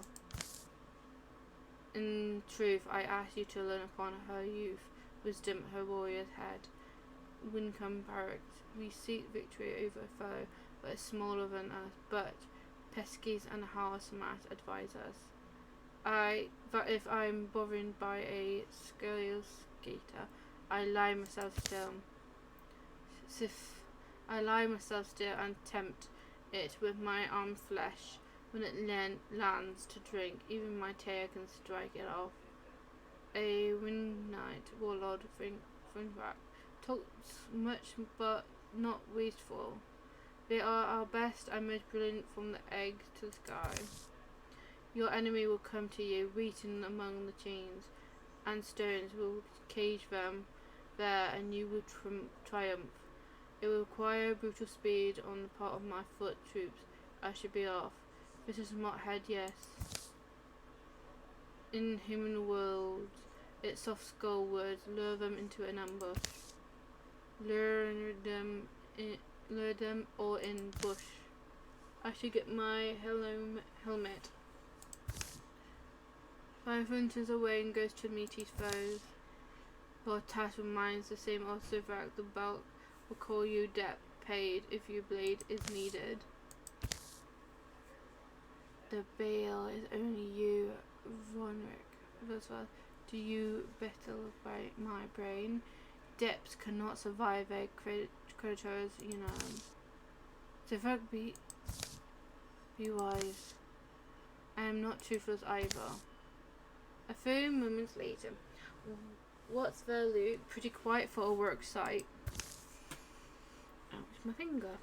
In truth, I ask you to learn upon her youth, wisdom, her warrior's head. Wincombe barracks. We seek victory over a foe, but is smaller than us. But Peskies and Housemat advise us. That if I'm bothered by a scale skater, I lie myself still. I lie myself still and tempt it with my arm flesh. When it lands to drink, even my tail can strike it off. A wind knight, warlord, back. Talks much but not wasteful. They are our best and most brilliant from the egg to the sky. Your enemy will come to you, beaten among the chains and stones will cage them there, and you will triumph. It will require brutal speed on the part of my foot troops. I should be off. This is not head, yes. In human world, its soft skull words lure them into an ambush. Lure them or in bush. I should get my helmet. 5 inches away and goes to meet his foes. But task reminds the same also that the belt will call you debt paid if your blade is needed. The bale is only you, Vonric. Do you battle by my brain? Depths cannot survive a creditors, So fuck be wise. I am not toothless either. A few moments later. What's there, Luke? Pretty quiet for a work site. Ouch, my finger.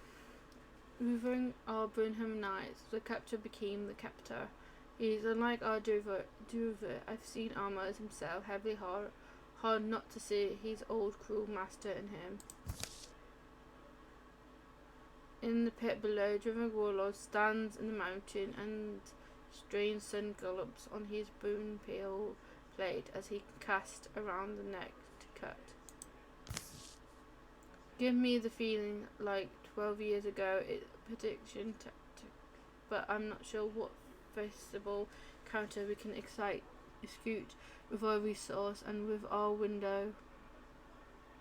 Moving our Burnham knights, the captor became the captor. He is unlike our Dover. I've seen armor as himself, heavily hard not to see his old cruel master in him. In the pit below, driven warlord stands in the mountain, and strange sun gallops on his bone pale blade as he casts around the neck to cut. Give me the feeling like 12 years ago, it's prediction tactic, but I'm not sure what feasible counter we can execute with our resource and with our window.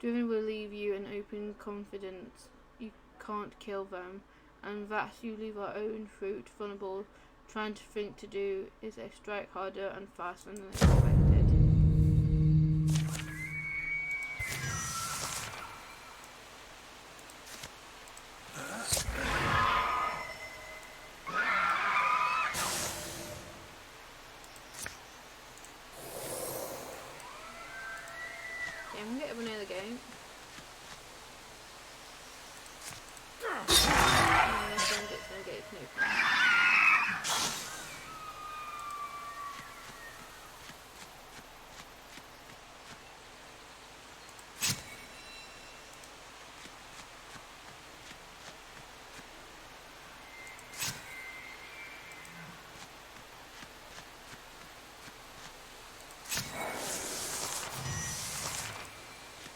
Driven will leave you in open confidence. You can't kill them, and that you leave our own fruit vulnerable. Trying to think to do is a strike harder and faster than expected. I'm gonna get everyone in the game.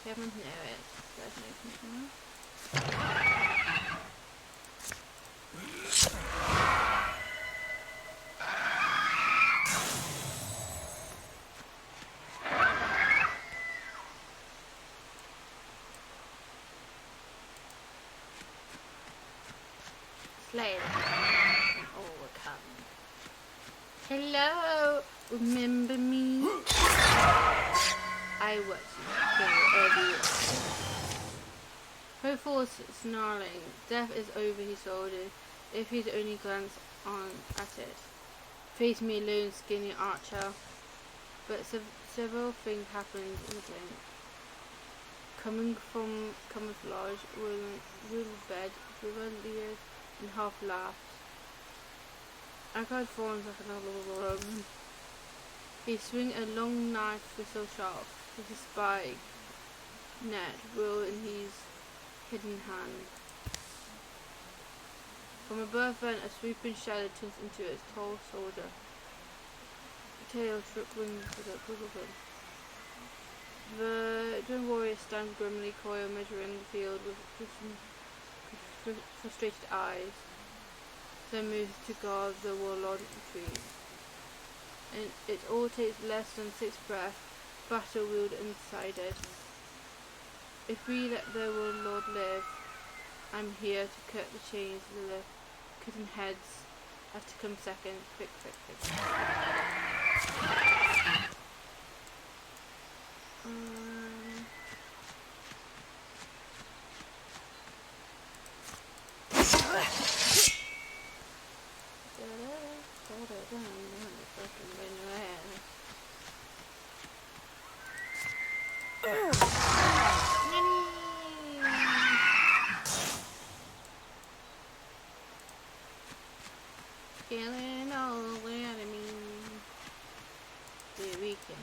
Everyone know it. There's no control. later and overcome. Hello, remember me? I watch you wherever you are. Her force snarling. Death is over, he soldiers, if he'd only glance on at it. Face me alone, skinny archer. But several things happened in the blink. Coming from camouflage, with bed, river leered and half laughed. I cried forms like another Roman. He swung a long knife whistle sharp, with a spike net will in his hidden hand. From above then a swooping shadow turns into a tall soldier. Tail shook wings with a quiver. The twin warrior stands grimly coiled, measuring the field with frustrated eyes, then moves to guard the warlord retreat. And it all takes less than 6 breaths, battle wheeled and decided. If we let the warlord live, I'm here to cut the chains of the cutting heads have to come second. Quick. Killing all the enemies. Here we can.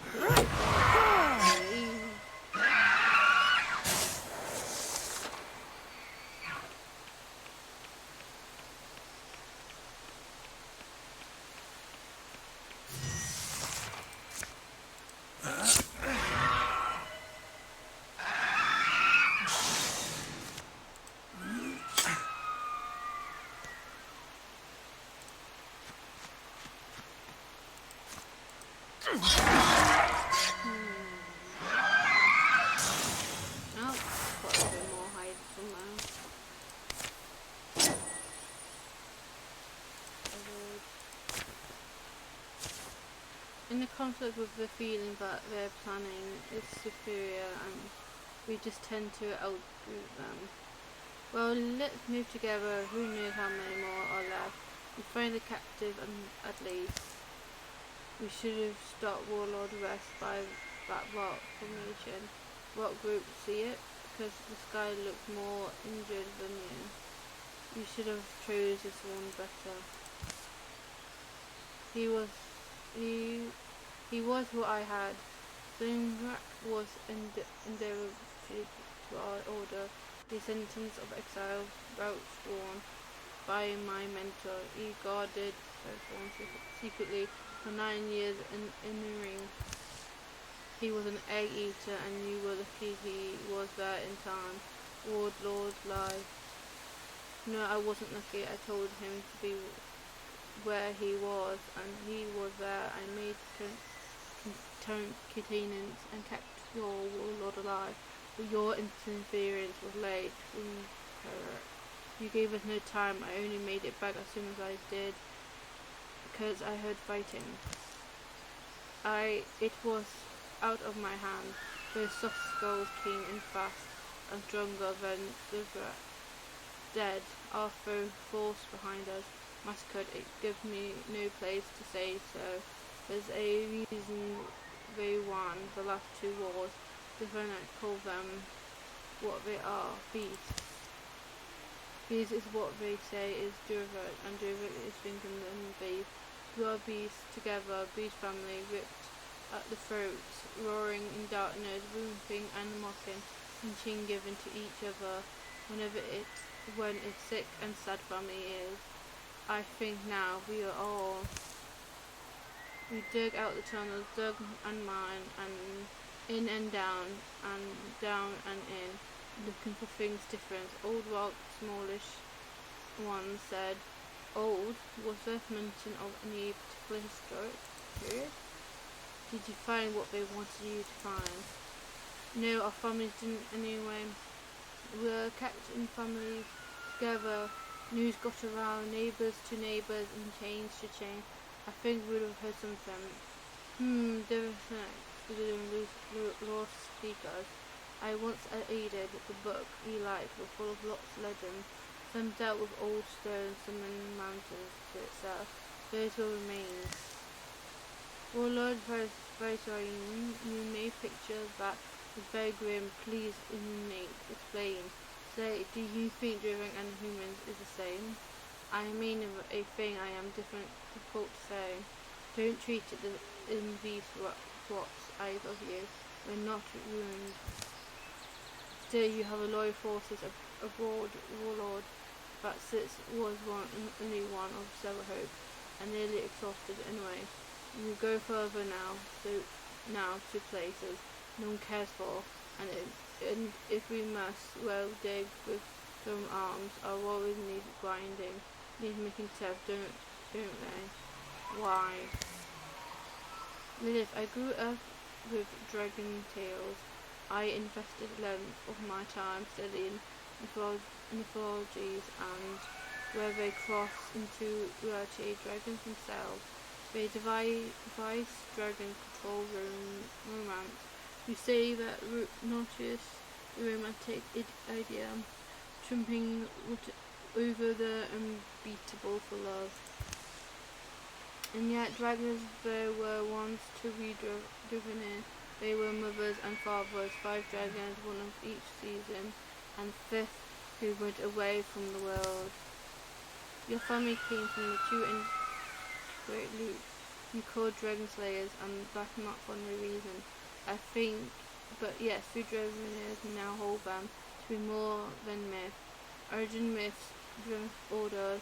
In the conflict with the feeling that their planning is superior and we just tend to outgroup them. Well, let's move together. Who knows how many more are left? We find the captive at least. We should have stopped Warlord Rest by that rock formation. Rock group, see it? Because this guy looks more injured than you. You should have chose this one better. He was who I had. Zimrak was endeavored to our order. The sentence of exile, route sworn by my mentor. He guarded secretly for 9 years in the ring. He was an egg eater, and you were lucky he was there in time. Warlord's life. No, I wasn't lucky. I told him to be where he was, and he was there. I made containance and kept your warlord alive, but your interference was late. You gave us no time. I only made it back as soon as I did, because I heard fighting. It was out of my hand. Those soft skulls came in fast and stronger than the dead. Our foe force behind us. Massacred. It gives me no place to say so. There's a reason they won the last 2 wars. Different call them what they are. Beasts. Beast is what they say is Durvat, and Durvat is thinking them beast. We are beasts together. Beast family ripped at the throats, roaring in darkness, whooping and mocking, and chin given to each other when it's sick and sad family is. I think now we are all. We dug out the tunnels, dug and mined, and in and down and in, looking for things different. Old rock, smallish one said. Old? Was there mention of any particular historic period? Did you find what they wanted you to find? No, our families didn't anyway. We were kept in families together News got around, neighbours to neighbours, and change to change. I think we would have heard something. Different law speakers. I once aided the book he liked were full of lots of legends. Some dealt with old stones, some in mountains to itself. Those were remains. Warlord Viceroy, you may picture that was very grim. Please illuminate, explain. Say, do you think driven and humans is the same? I mean a thing I am difficult to say. Don't treat it in these swaps, either of you. We're not ruined. Still, you have a loyal forces, a broad warlord that was only one of several hopes, and nearly exhausted anyway. You go further now to places no one cares for, and if we must, well, dig with some arms. Our warriors need grinding, need making tough, don't they? Why? Lilith, I grew up with dragon tales. I invested length of my time studying mythologies and where they cross into reality. Dragons themselves, they device dragon control romance. You say that notice the romantic idea, trumping over the unbeatable for love. And yet dragons there were once to be driven in. They were mothers and fathers, 5 dragons, one of each season, and 5th who went away from the world. Your family came from the 2 great loot. You called dragon slayers, and that's not for no reason, I think, but yes, 3 dragoners now hold them to be more than myth. Origin myths driven order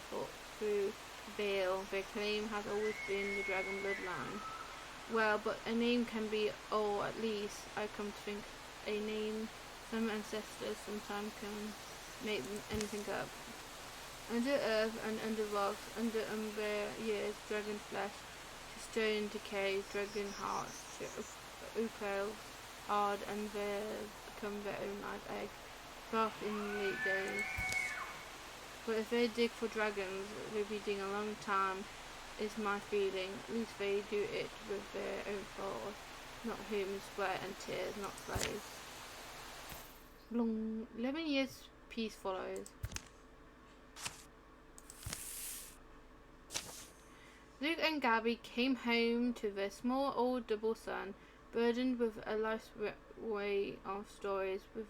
through Vale. Their claim has always been the dragon bloodline. Well, but a name can be, or at least I come to think, a name. Some ancestors sometimes can make anything up. Under earth and under rocks, under umber years, dragon flesh to stone decay, dragon hearts to oak hard, and they become their own life egg, craft in late days. But if they dig for dragons, they'll be digging a long time, is my feeling. At least they do it with their own force, not human sweat and tears, not slaves. 11 years peace follows. Luke and Gabby came home to their small old double son, burdened with a life's way of stories with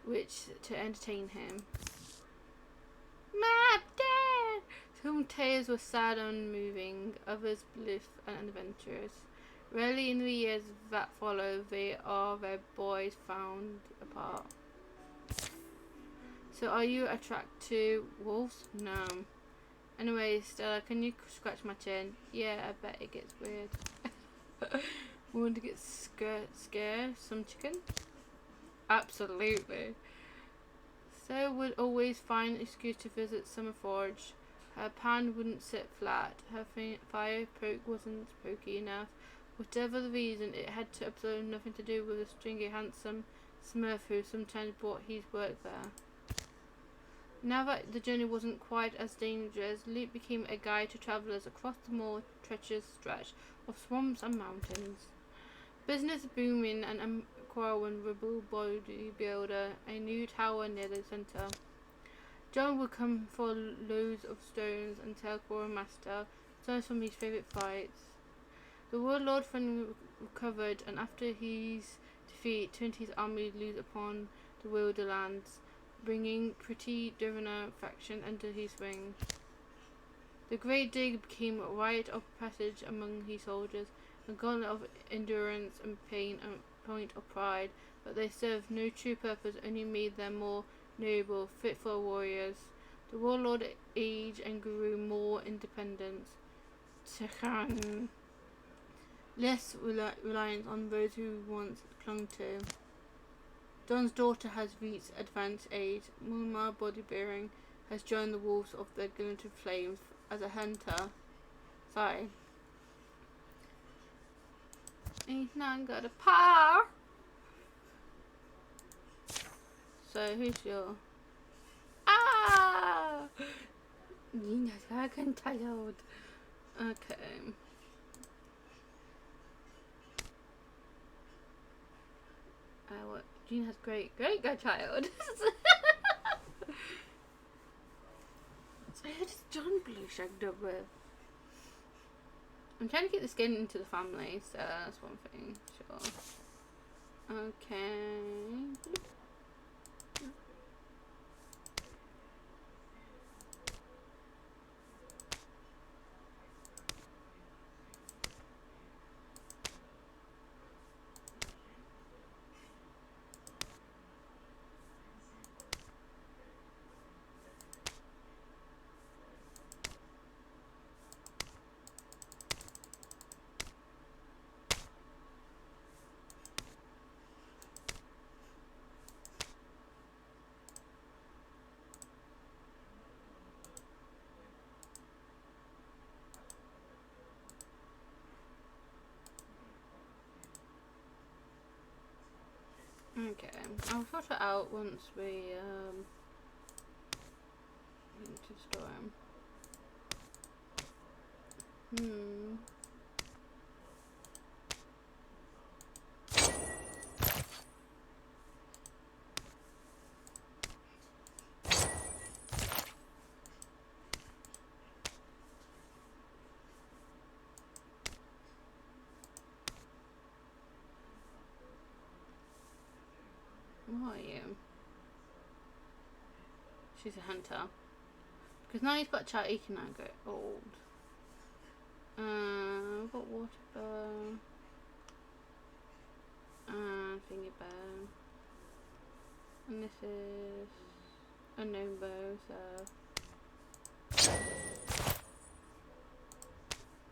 which to entertain him. Mad Dad! Some tales were sad and moving, others blithe and adventurous. Rarely in the years that follow, they are their boys found apart. So are you attracted to wolves? No. Anyway, Stella, can you scratch my chin? Yeah, I bet it gets weird. Want to get scared? Some chicken? Absolutely. Sarah would always find an excuse to visit Summer Forge. Her pan wouldn't sit flat. Her fire poke wasn't pokey enough. Whatever the reason, it had to absolutely nothing to do with the stringy, handsome Smurf who sometimes brought his work there. Now that the journey wasn't quite as dangerous, Luke became a guide to travellers across the more treacherous stretch of swamps and mountains. Business booming and quarrel rebel bodybuilder, a new tower near the centre. John would come for loads of stones and tell Quarrel Master stories from his favourite fights. The warlord finally recovered, and after his defeat, turned his army loose upon the Wilderlands, bringing pretty Diviner faction under his wing. The Great Dig became a rite of passage among his soldiers, a gauntlet of endurance and pain, a point of pride, but they served no true purpose, only made them more noble, fit for warriors. The warlord aged and grew more independent. Less reliance on those who once clung to. Don's daughter has reached advanced age. Mumma Bodybearing has joined the wolves of the Glinted Flames as a hunter. Sorry. He's not got a power. So who's your Gina's fucking tired. Okay. What? Gina has great godchild. So who does John Blue shagged up with? I'm trying to get the skin into the family, so that's one thing, sure. Okay. Okay, I'll sort it out once we get into the storm. What are you? She's a hunter. Because now he's got a child, he can now get old. I've got water bow. Thingy bow. And this is a gnome bow, so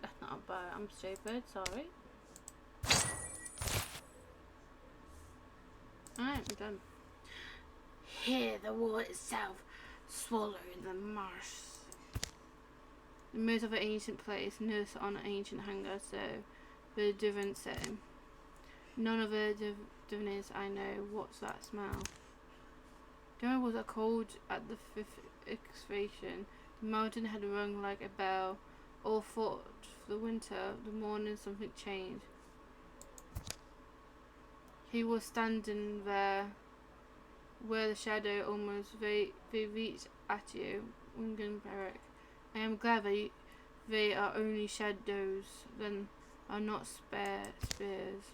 that's not a bow, I'm stupid, sorry. Alright, I'm done. Here, the wall itself, swallowing the marsh. The mirrors of an ancient place, nurse on an ancient hanger, so the divine say. None of the divinities I know. What's that smell? There was a cold at the fifth excavation. The mountain had rung like a bell. All thought for the winter. The morning something changed. He was standing there, where the shadow almost they reached at you, Wingen Beric. I am glad they are only shadows, then are not spears.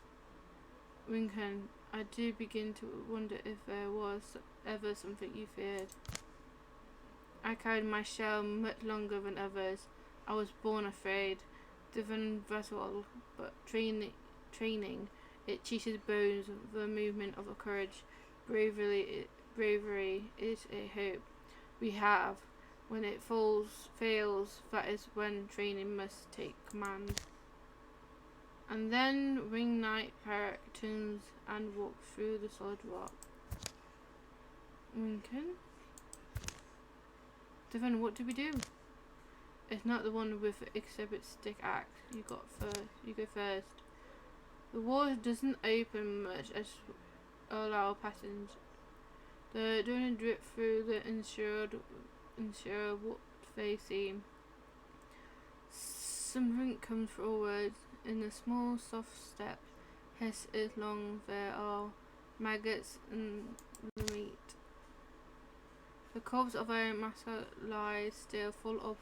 Wingen, I do begin to wonder if there was ever something you feared. I carried my shell much longer than others. I was born afraid. Divine vessel, but training, it teaches bones the movement of a courage. Bravery is a hope we have. When it fails, that is when training must take command. And then Ring Knight Parrot turns and walks through the solid rock. Okay. Devon, what do we do? It's not the one with the exhibit stick axe. You go first. The water doesn't open much as allow passage. The don't drip through the ensure what they see. Something comes forward in a small soft step. Hess is long. There are maggots in the meat. The corpse of a master lies still, full of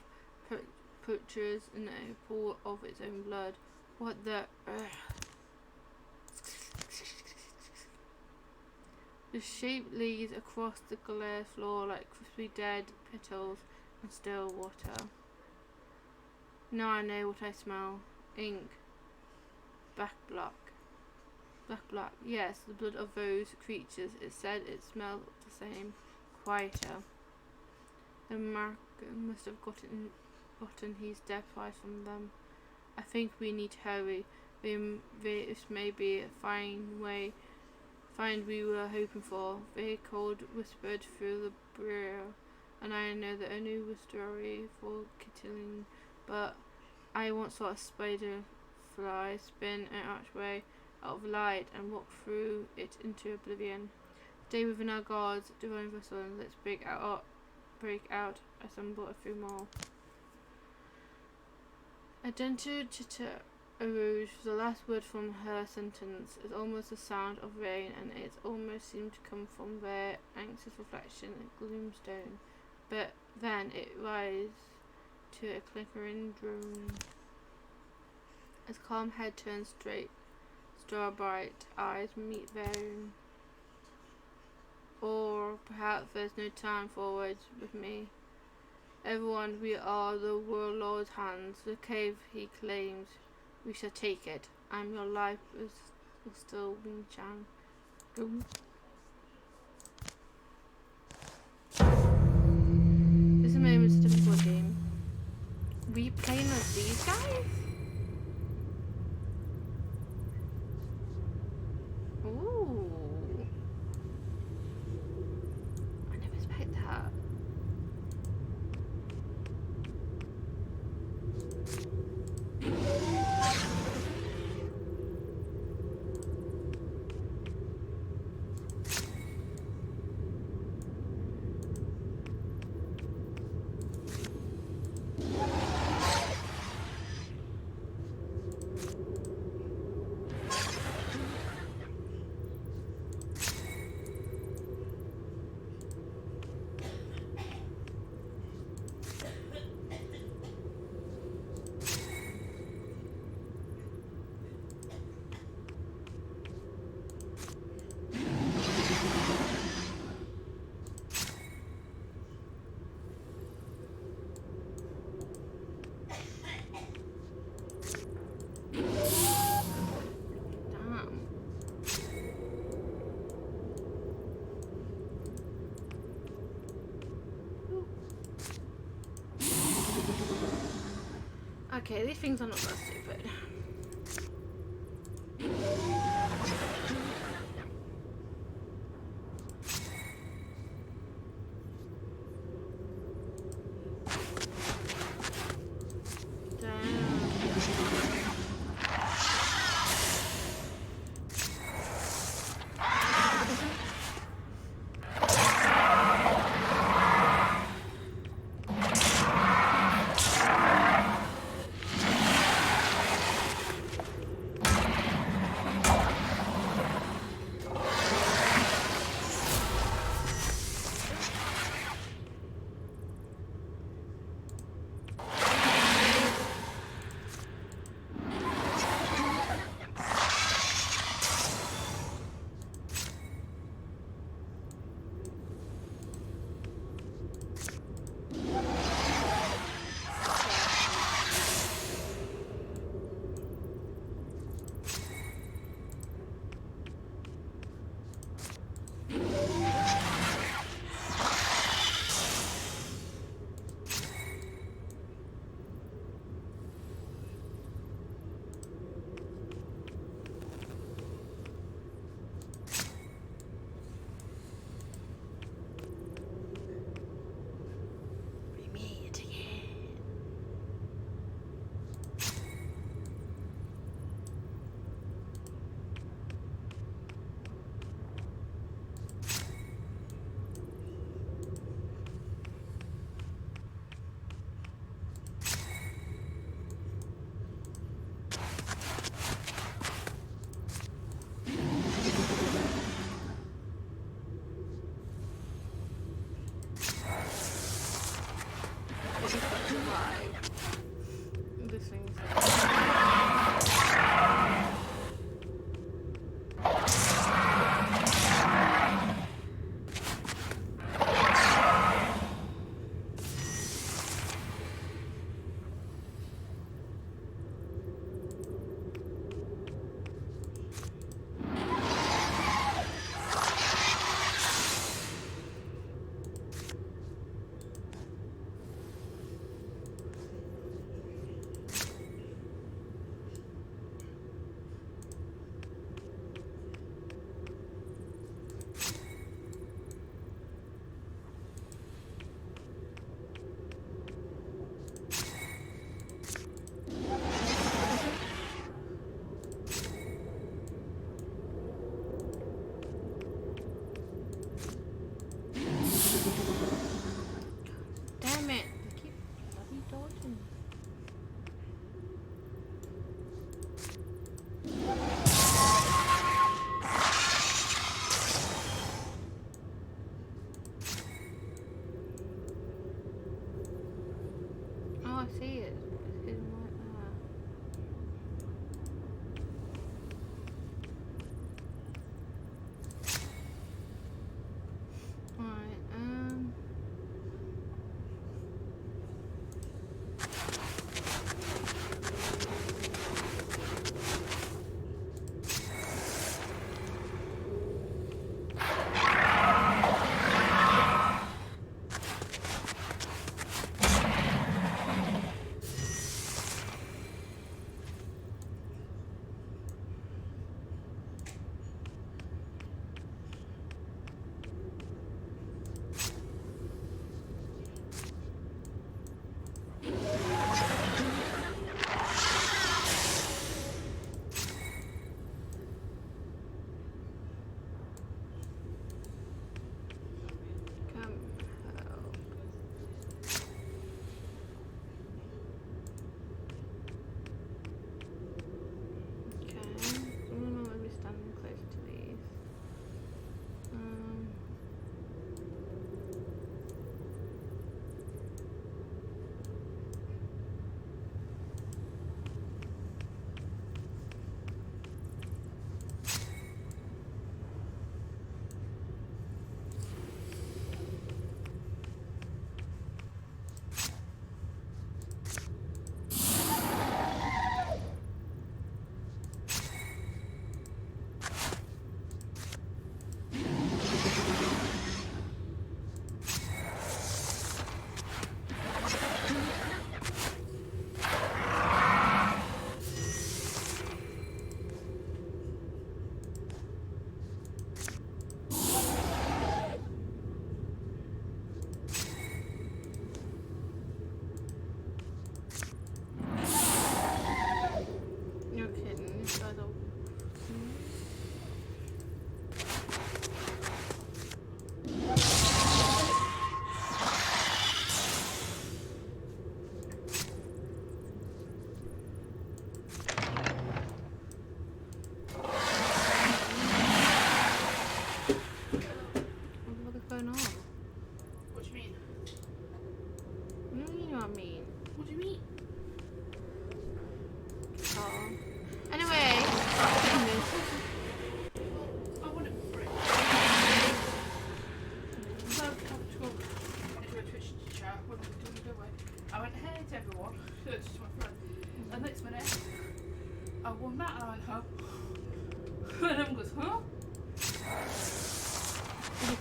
punctures in a pool of its own blood. What the? The shape leads across the glare floor like crispy dead petals and still water. Now I know what I smell. Ink. Black. Yes, the blood of those creatures. It said it smelled the same. Quieter. The mark must have gotten his death price from them. I think we need to hurry. This may be a find we were hoping for. Very cold whispered through the briar, and I know the only story for killing, but I once saw a spider fly spin an archway out of light and walk through it into oblivion. Stay within our guards, divine vessel, and let's break break out. I stumble a few more. A gentle chitter arose. The last word from her sentence is almost the sound of rain, and it almost seemed to come from their anxious reflection at Gloomstone. But then it rises to a clickering drone. As calm head turns straight, star-bright eyes meet their own. Or perhaps there's no time for words with me. Everyone, we are the warlord's hands. The cave he claims, we shall take it. I'm your life is still Wing Chang. Go. This is a moment to difficult game. Were you playing with these guys? Ooh. I never expect that. Okay, these things are not that stupid.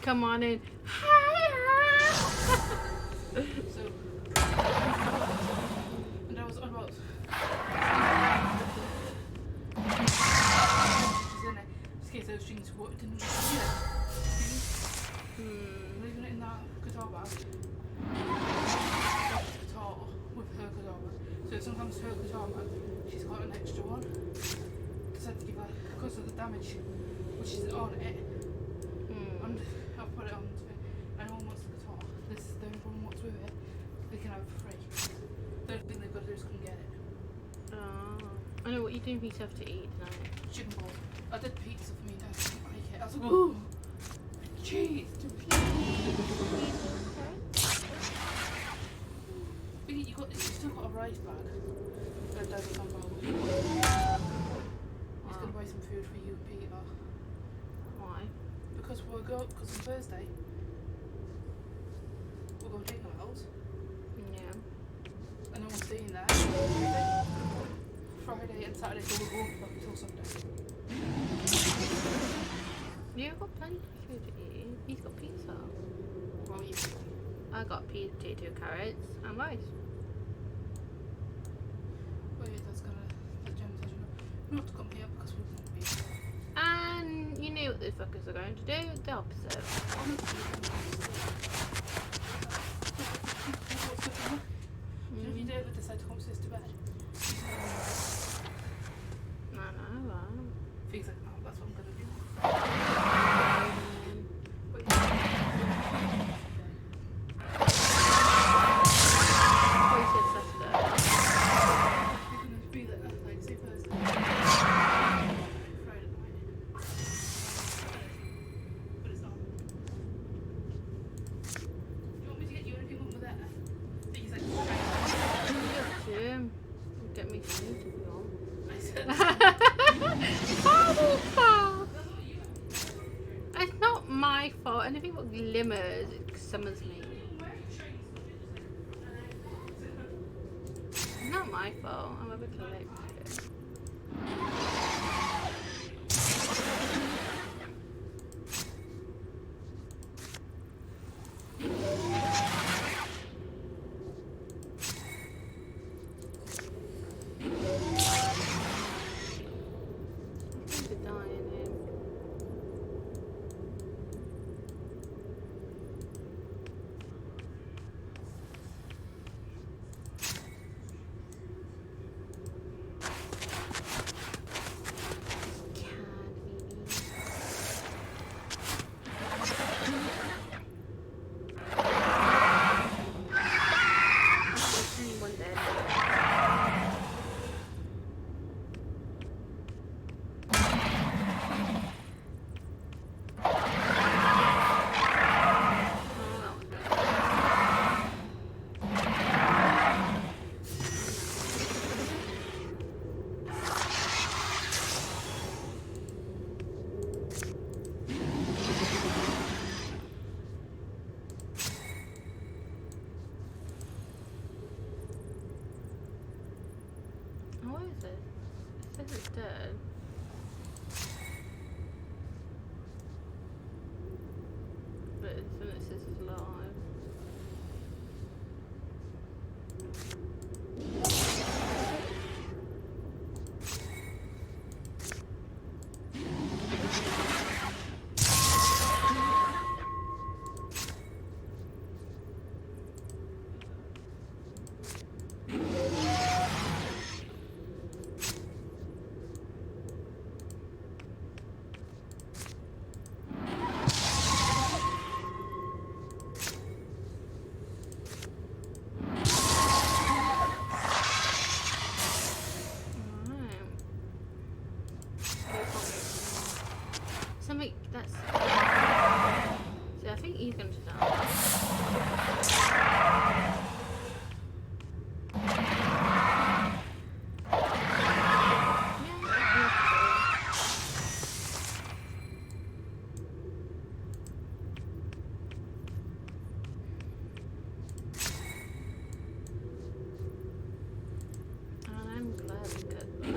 Come on in. So, and I was on about. Okay, so strings, what didn't you see that? Leaving it in that guitar bag. Guitar with her guitar bag. So sometimes her guitar bag, she's got an extra one. Because I had to give her, because of the damage which is on it. And I've put it on to it. And no one wants the guitar. This is the only one wants with it. They can have it for free. The only thing they've got to do is come get it. I know what you're doing for yourself to eat tonight. Chicken balls. I did pizza for me, Dad. I didn't like it. I was like, ooh, cheese. You still got a rice bag. Dad doesn't come over. He's going to buy some food for you and Peter. Why? Because on Thursday, we're going to take them out. Yeah. And no one's staying there. Friday and Saturday, so we'll go back until Sunday. You've got plenty of food to eat. He's got pizza. Well, yeah. I got potato, carrots, and rice. Well, yeah, that's gonna. The gym says not to come here because we won't be here. And you know what the fuckers are going to do? The opposite. If you do ever decide to come upstairs to bed, No. things like that, that's what I'm gonna do. We're gonna be there, like, say Thursday. Friday night. But it's not. Do you want me to get you anything when we're there? Things like Get me food if you want. I said. It's not my fault. Anything that glimmers, it summons me. It's not my fault. I'm a bit collected. It's dead. But it says it's alive. Something that's. See, I think he's going to die. And I'm glad we got that.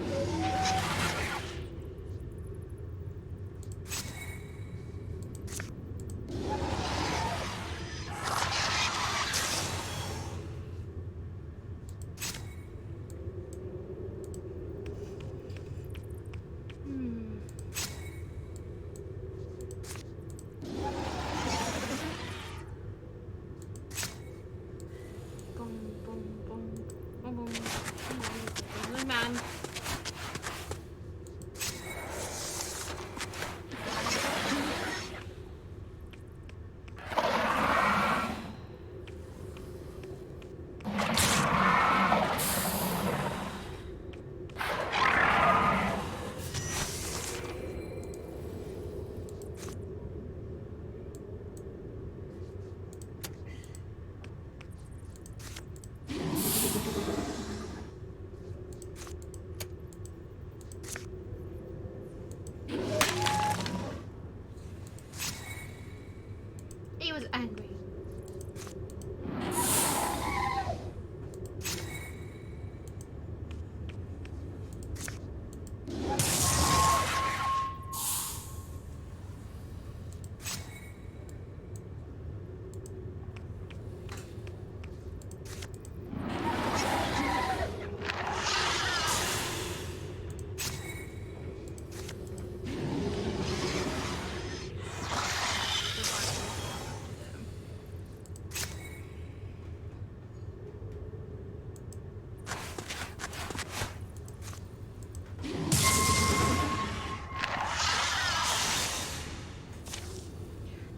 was angry.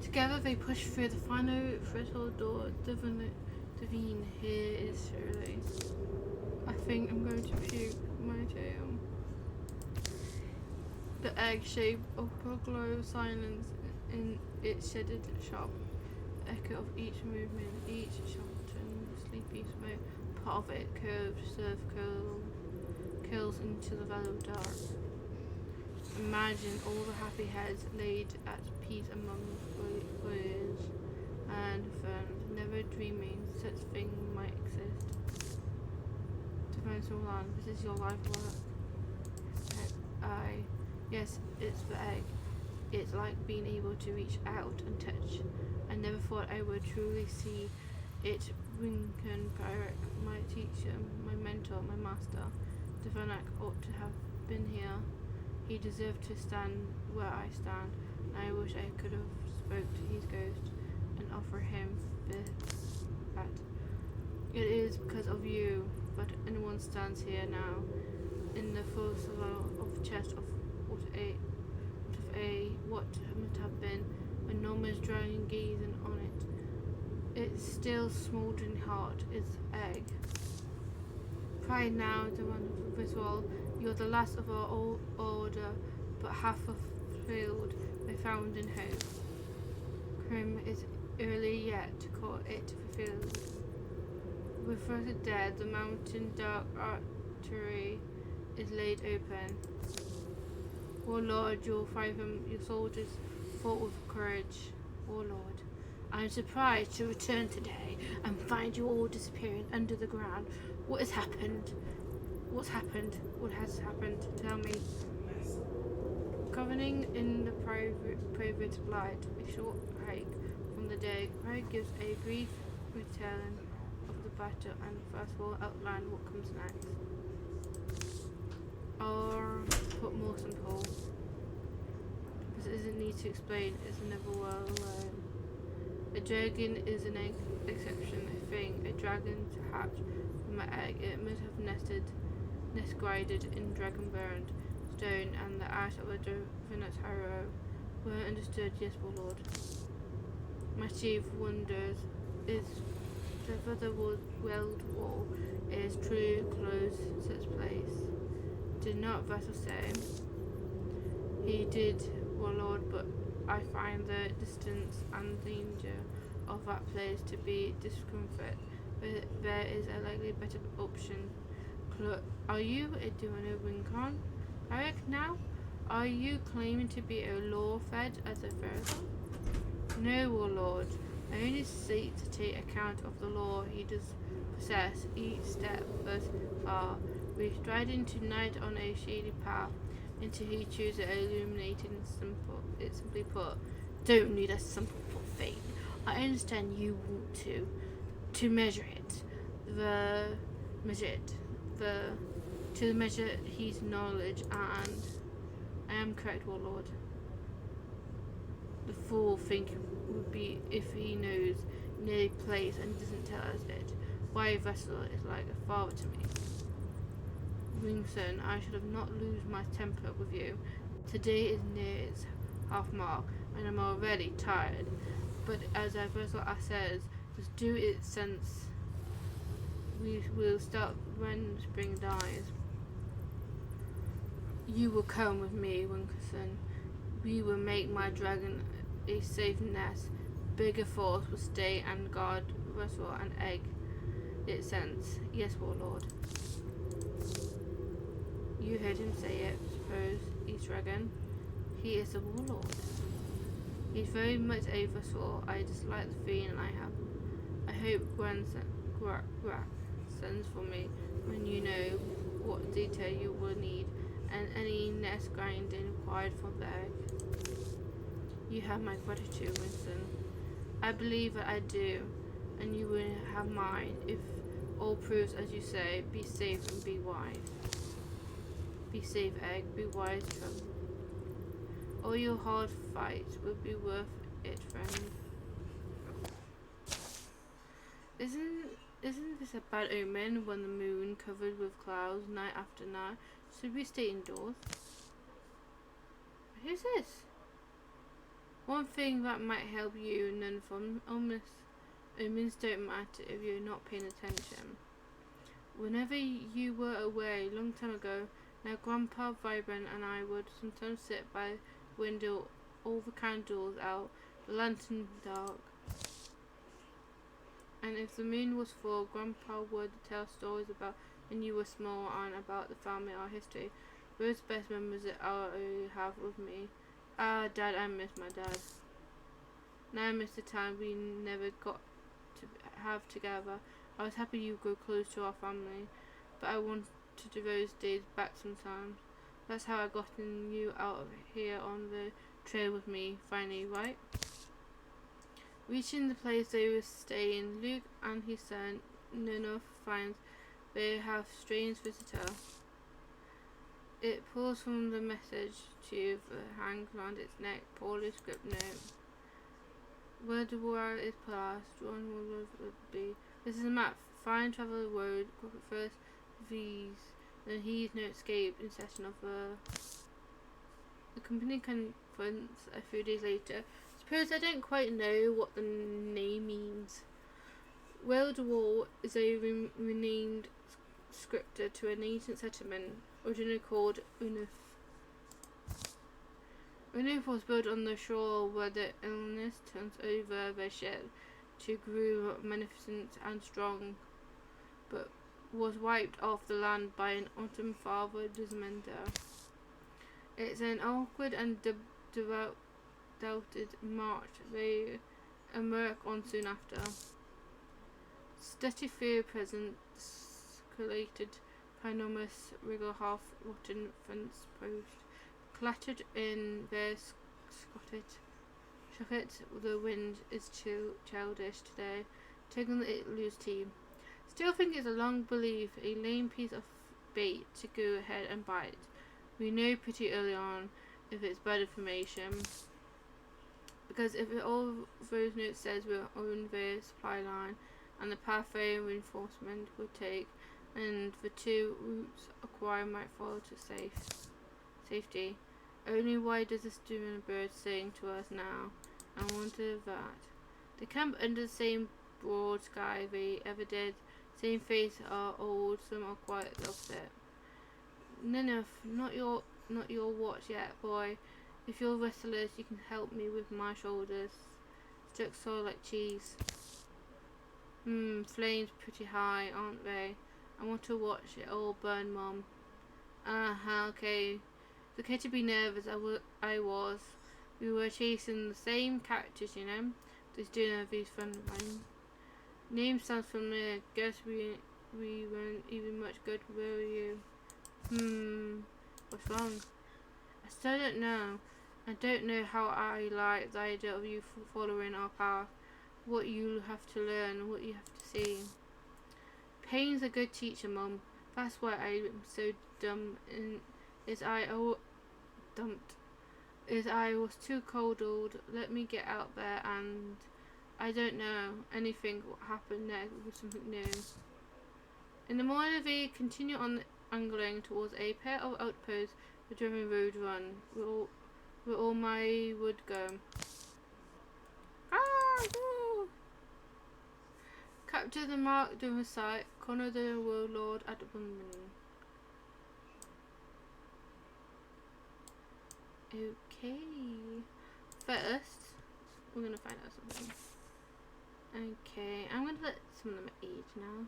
Together they push through the final threshold door. Devine, here is Shirley. I think I'm going to puke my tail. The egg shape of her glow silence in its shedded sharp echo of each movement, each short and sleepy smoke. Part of it curved surf curls into the velvet dark. Imagine all the happy heads laid at peace among foliage and ferns, never dreaming such thing might exist. Divine Solan, this is your life work. Yes, it's the egg. It's like being able to reach out and touch. I never thought I would truly see it. Winken Pyric, my teacher, my mentor, my master. Divanak ought to have been here. He deserved to stand where I stand, and I wish I could have spoke to his ghost and offer him that. It is because of you, but anyone stands here now, in the full salon of chest of what must have been, when Norma's dragon gazing on it. Its still smouldering heart is egg. Pride now, the one of visual. You're the last of our old order, but half fulfilled by found in hope. Grim is early yet to call it fulfilled. With the dead, the mountain dark artery is laid open. Warlord, you'll find them, your soldiers fought with courage. Warlord, I'm surprised to return today and find you all disappearing under the ground. What has happened? What's happened? What has happened? Tell me. Governing in the private light, a short hike from the day, Craig gives a brief retelling of the battle and first of all outline what comes next. Or put more simple. This isn't need to explain, it's never well alone. A dragon is an exception, a thing, a dragon to hatch from an egg. It must have nest guided in dragon-burned stone, and the ash of a divinate harrow were understood, yes, warlord. My chief wonders is whether the weld wall is true close such place. Did not Vessel say? He did, warlord, but I find the distance and danger of that place to be discomfort. But there is a likely better option. Are you doing a Wincon? Eric, now? Are you claiming to be a law-fed as a further? No, warlord. I only seek to take account of the law he does possess each step thus far. We stride into night on a shady path until he chooses illuminating simply put. Don't need a simple thing. I understand you want to measure it. To measure his knowledge, and I am correct, warlord. The fool think would be if he knows near place and doesn't tell us it. Why Vessel is like a father to me. Wingson, I should have not lose my temper with you. Today is near its half mark, and I'm already tired. But as Vessel says, just do it since we will start when spring dies. You will come with me, Winkerson. We will make my dragon a safe nest. Bigger force will stay and guard Vessel and egg it sense. Yes, warlord. You heard him say it, suppose, East Dragon. He is the warlord. He's very much oversaw. I dislike the feeling I have. I hope Gran sends for me when you know what detail you will need and any nest grinding required for the egg. You have my gratitude, Winston. I believe that I do, and you will have mine if all proves as you say. Be safe and be wise. Be safe, egg. Be wise, chum. All your hard fights will be worth it, friend. Isn't this a bad omen when the moon covered with clouds night after night? Should we stay indoors? Who's this? One thing that might help you, none from omens don't matter if you're not paying attention. Whenever you were away, long time ago, now Grandpa Vibrant and I would sometimes sit by the window, all the candles out, the lantern dark. And if the moon was full, Grandpa would tell stories about when you were small and about the family, our history. Those best memories that I have with me. Ah, Dad, I miss my dad. Now I miss the time we never got to have together. I was happy you grew close to our family, but I wanted those days back sometimes. That's how I gotten you out of here on the trail with me, finally, right? Reaching the place they were staying, Luke and his son Nunov finds they have strange visitor. It pulls from the message tube that hangs around its neck, poorly script note. Where the war is passed, John would be. This is a map. Find travel road, first V's, then he's no escape in session of the company confronts a few days later. Suppose I don't quite know what the name means. Wildermyth is a renamed scripter to an ancient settlement, originally called Unravel. Unravel was built on the shore where the illness turns over their ship to grow magnificent and strong, but was wiped off the land by an autumn father Dismender. It's an awkward and doubted march they embark on soon after. Steady fear presents collated enormous wriggle half-rotten fence post, clattered in their socket. The wind is childish today, taking it loose team. Still think it's a long belief, a lame piece of bait to go ahead and bite. We know pretty early on if it's bad information, because if all those notes says we're on their supply line and the pathway reinforcement would take, and the two routes acquire might fall to safety. Only why does this doing bird saying to us now? I wonder that. They camp under the same broad sky they ever did. Same face are old, some are quite opposite. None not your watch yet, boy. If you're restless, you can help me with my shoulders. Stuck so like cheese. Flames pretty high, aren't they? I want to watch it all burn, Mum. Okay. It's okay to be nervous. I was. We were chasing the same characters, you know. Just doing these fun ones. Name sounds familiar. Guess we weren't even much good, were you? What's wrong? I still don't know. I don't know how I like the idea of you following our path. What you have to learn, what you have to see. Pain's a good teacher, Mum. That's why I'm so dumb. I was too coddled. Let me get out there and I don't know anything. What happened next was something new. In the morning, they continue on angling towards a pair of outposts, the driven road run, where all my would go. Woo! Capture the mark during the site, corner the warlord at Bunman. Okay. First, we're gonna find out something. Okay, I'm gonna let some of them age now.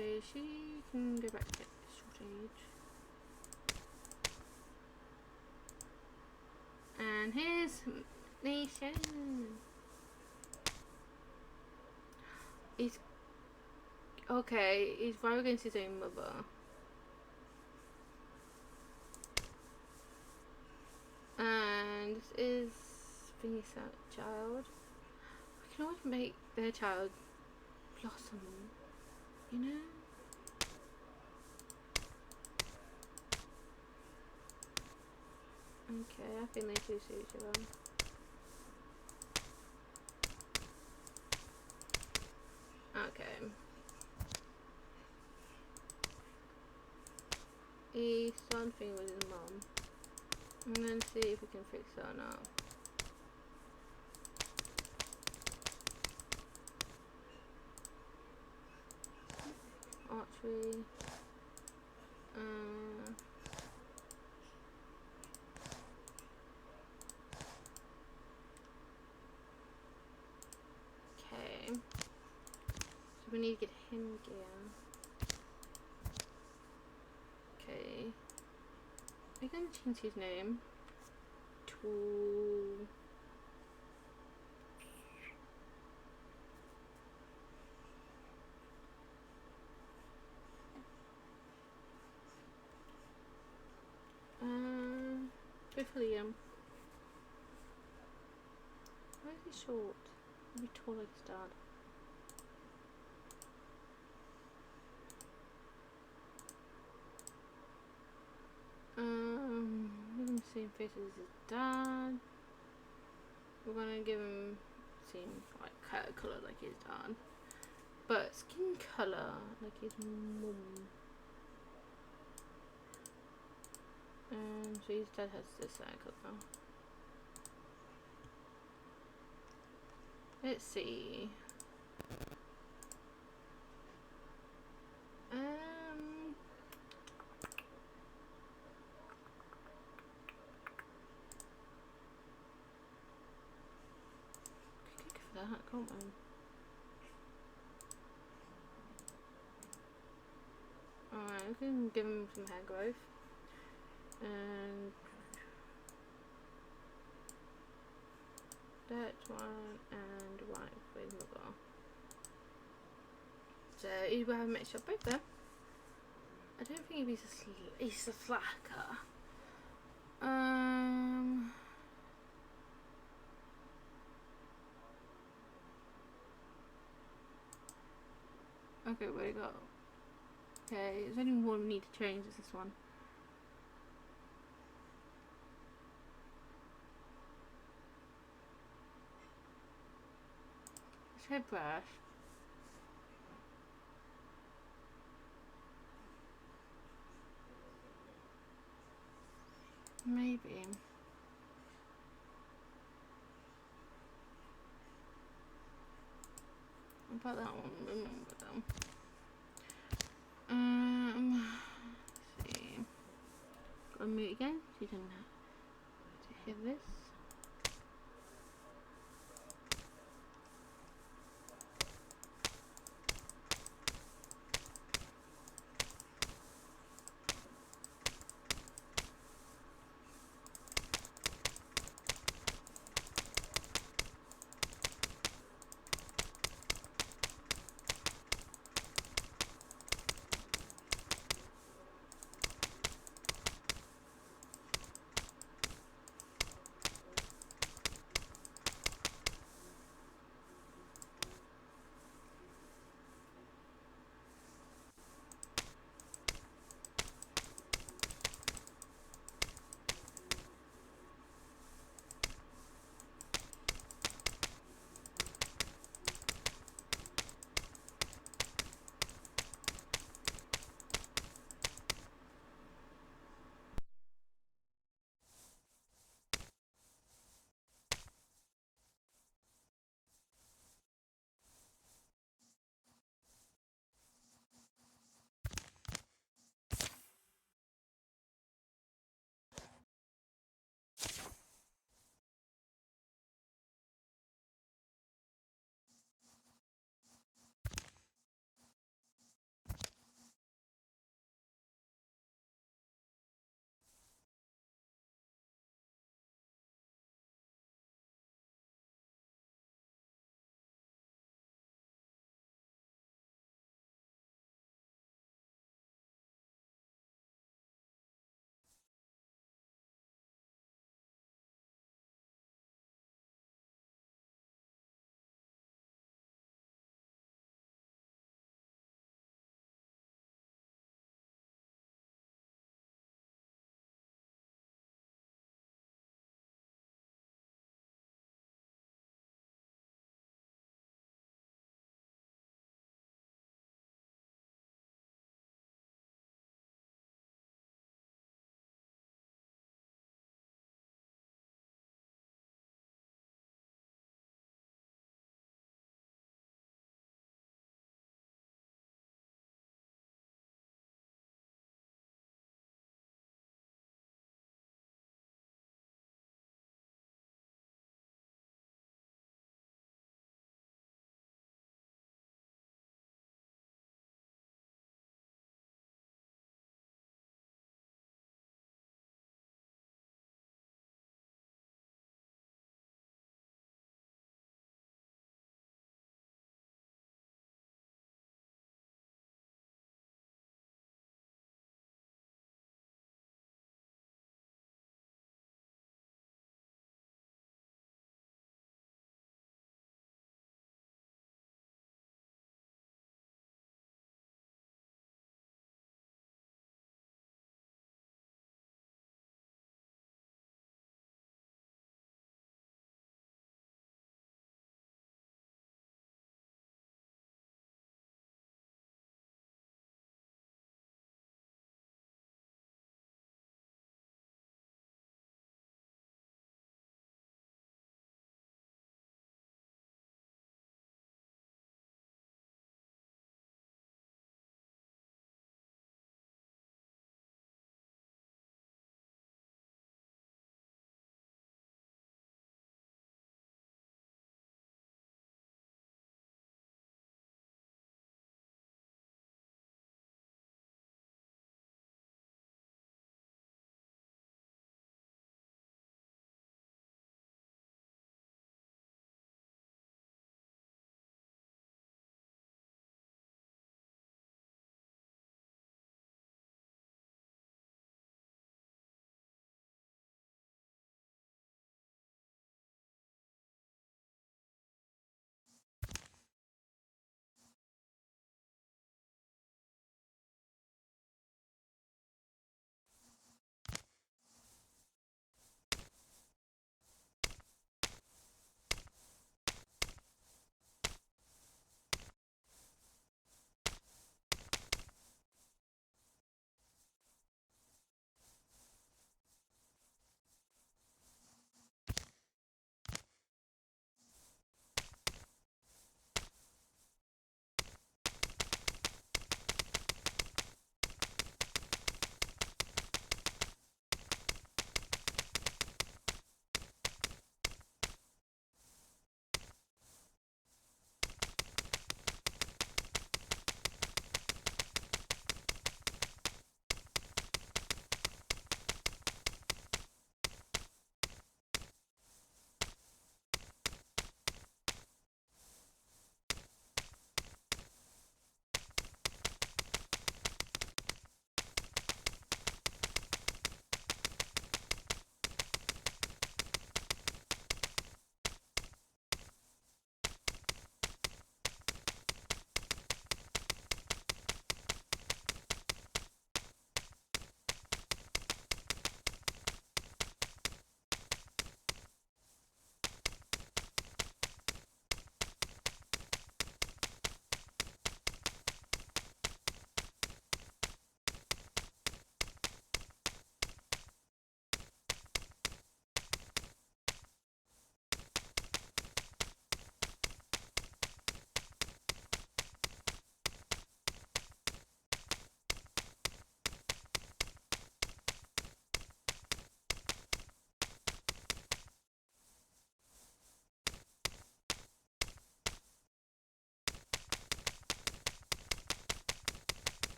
So she can go back to short age. And here's Nation. He's okay. He's right against his own mother. And this is Thingy's child. We can always make their child blossom, you know? Okay, I think they do suit each other. Okay. He's something with his mom. I'm gonna see if we can fix it or not. Archery. Okay. So we need to get him gear. Okay. We're gonna change his name to go for Liam. Why is he short? He'll be tall like his dad. We're gonna see him face as his dad. We're gonna give him same like hair colour like his dad, but skin colour like his mum. So his dad has this hair colour. Let's see. That can't we? Alright, we can give him some hair growth. And that one and one with mother. So he will have a mixture of both there. I don't think he's a slacker. Okay, where to go? Okay, there's only one we need to change, is this one. This hairbrush. Maybe. What about that one? Remember them. Let's see. Go mute again so you can hear this.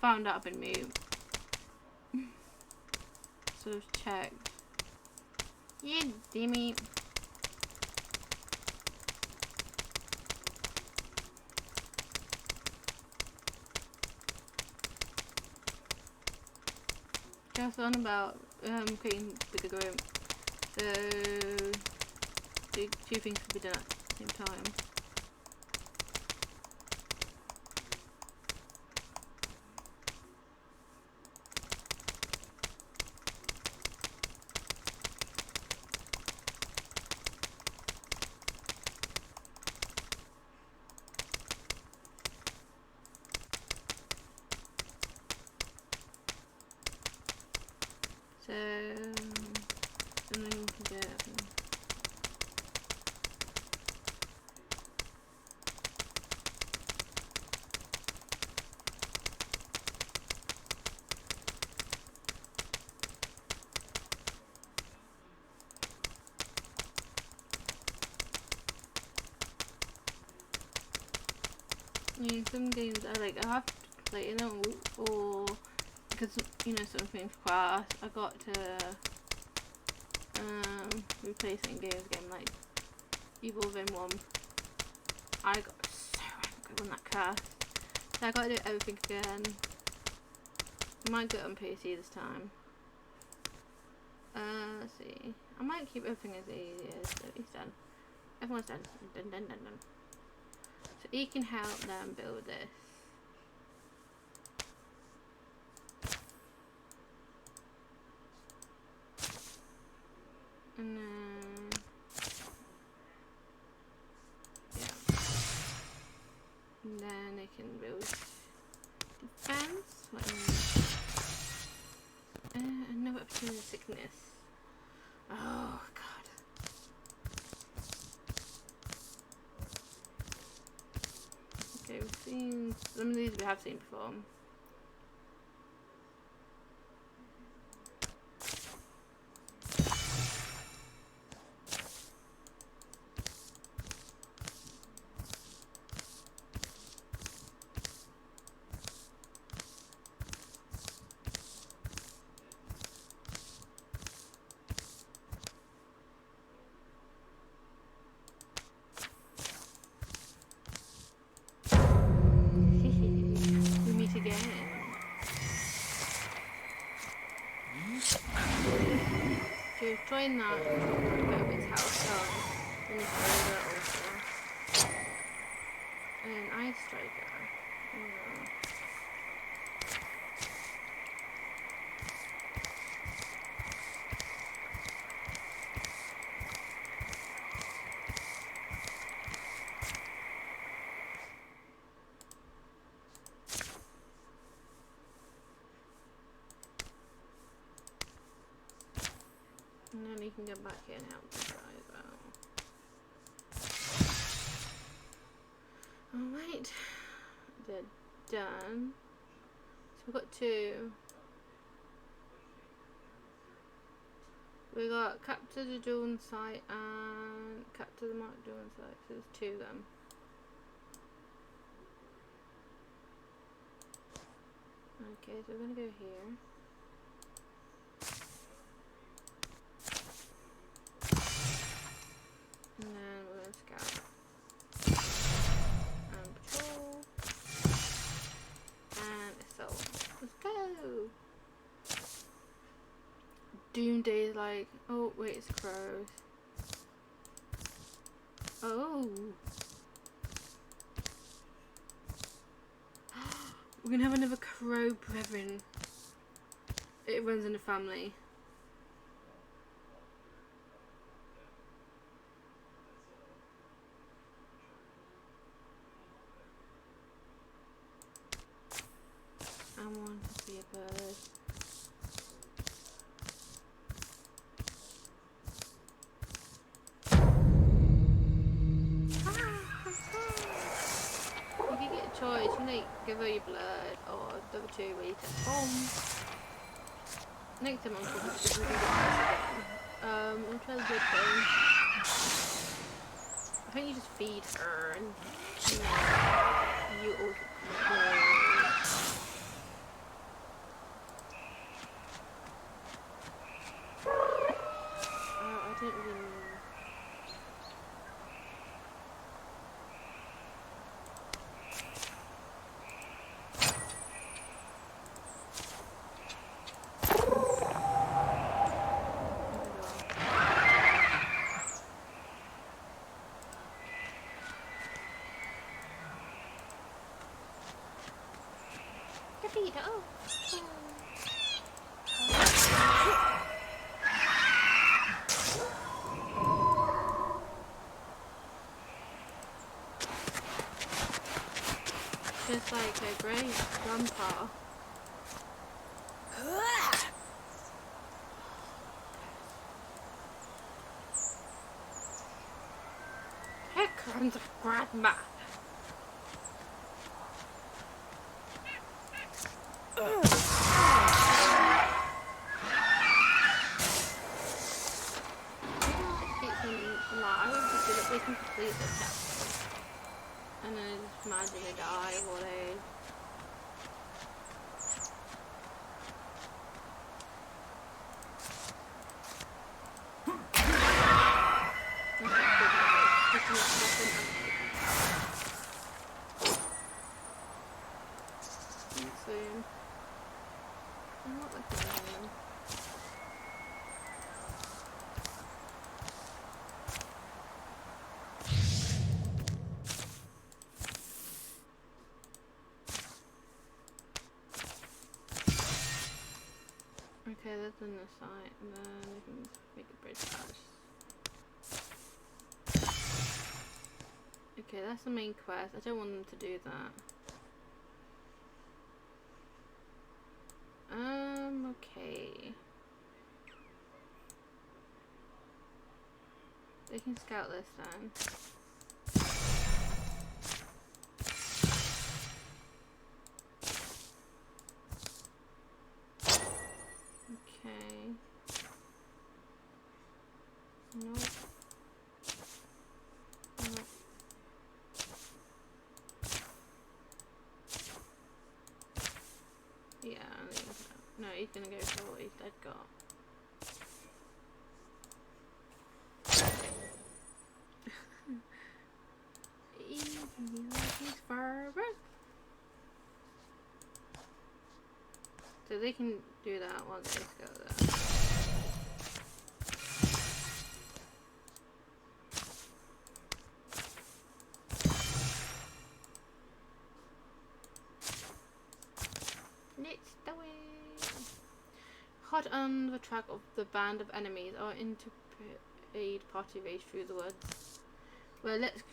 found out I've been mute. So I've checked. Yeah, damn it. Just on about creating bigger group. So two things can be done at the same time. So something we can get. Some games I like. I have to play them, or because something for class. I got to replace some games again, like Evil Within 1. I got so angry on that class, so I got to do everything again. I might get on PC this time. Let's see. I might keep everything as easy as he's done. Everyone's done. Done. So he can help them build this. And then, yeah. And then they can build defense. Another opportunity of sickness. Oh, God. Okay, we've seen some of these we have seen before. We meet again. To join that, go to his house. In his older also. And Ice Striker. And then he can get back here and help the guy as well. Alright. They're done. So we've got two. We got capture the drone site and capture the marked drone site. So there's two of them. Okay, so we're gonna go here. And then we're going to scout and patrol and assault. Let's go! Doomday is like, oh wait, it's crows. Oh! We're gonna have another crow brethren. It runs in the family. I want to be a bird. You can get a choice. You can like give her your blood, or the other two where you take home. Next time I'm going to do this again. I'll try the good thing. I think you just feed her and you also Potato. Just like a great grandpa. Here comes grandma. Keep them alive so that they can complete the test. And then just imagine they die of old age. Soon. I'm not looking at him. Okay, that's on the side, and then we can make a bridge patch. Okay, that's the main quest. I don't want them to do that. Okay. They can scout this then. Okay. Nope. Nope. Yeah, I think so. No, he's gonna go for what he's dead got. He's forever. So they can do that while they go there. Let's do it. Hot on the track of the band of enemies, our interplayed party race through the woods. Well, let's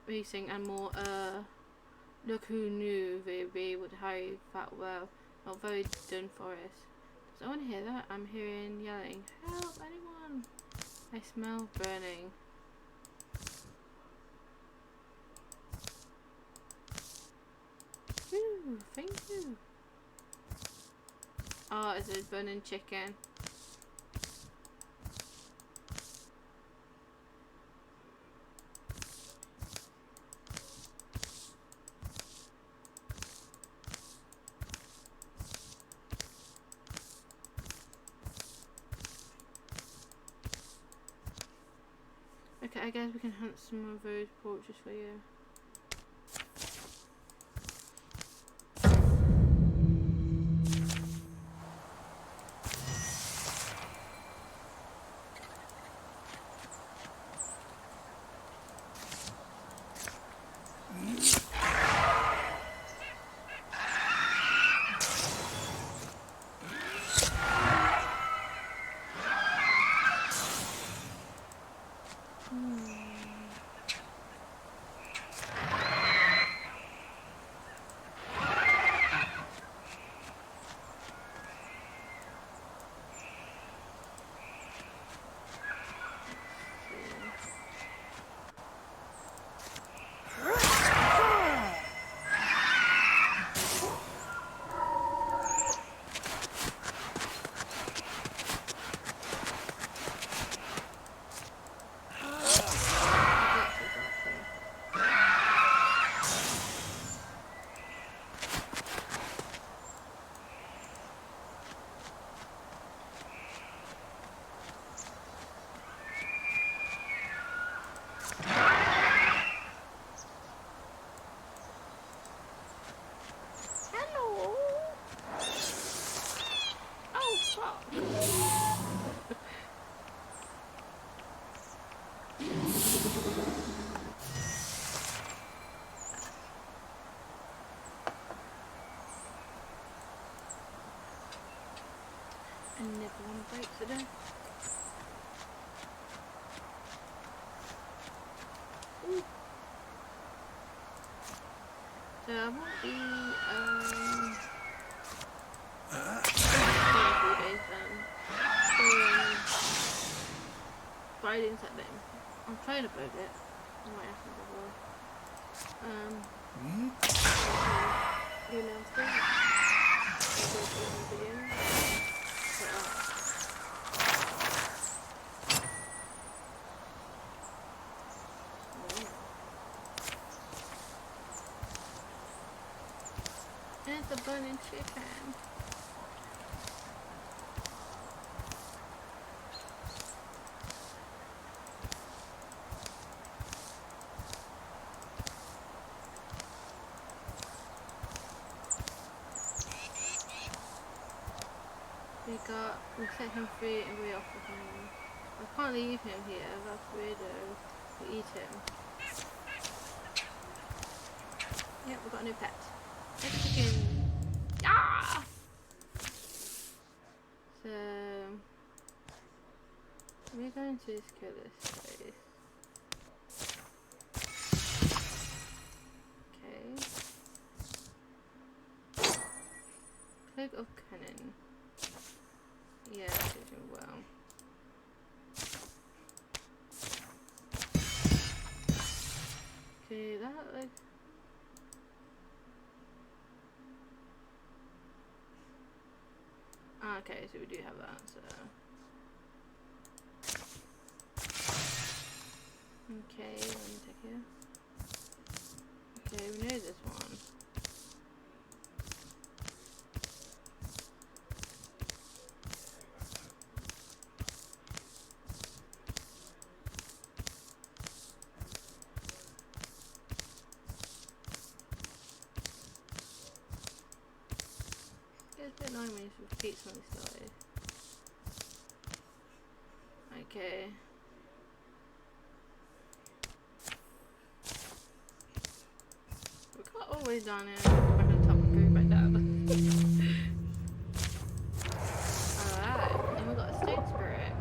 racing and more. Look who knew they would hurry that well. Not very done for us. Does anyone hear that? I'm hearing yelling. Help, anyone! I smell burning. Ooh, thank you. Oh, it's a burning chicken. Okay, I guess we can hunt some of those portraits for you. break today. Ooh. So I won't be a few days then. Friday and Saturday. I'm trying to upload it. I might have to before. You know, still. Video. And it's a burning chicken. We set him free and we off with him. I can't leave him here, that's weirdo. We eat him. Yep, we've got a new pet. It's chicken. Ah! So we're going to secure this place. Okay. Plague of Cannon. Yeah, it's doing well. Okay, that like. Okay, so we do have that, so. Okay, let me take here. Okay, we know this one. It's a bit annoying when you repeat something started. Okay. We got all the way down here. Go back to the top and go back down. Alright, and we got a state spirit.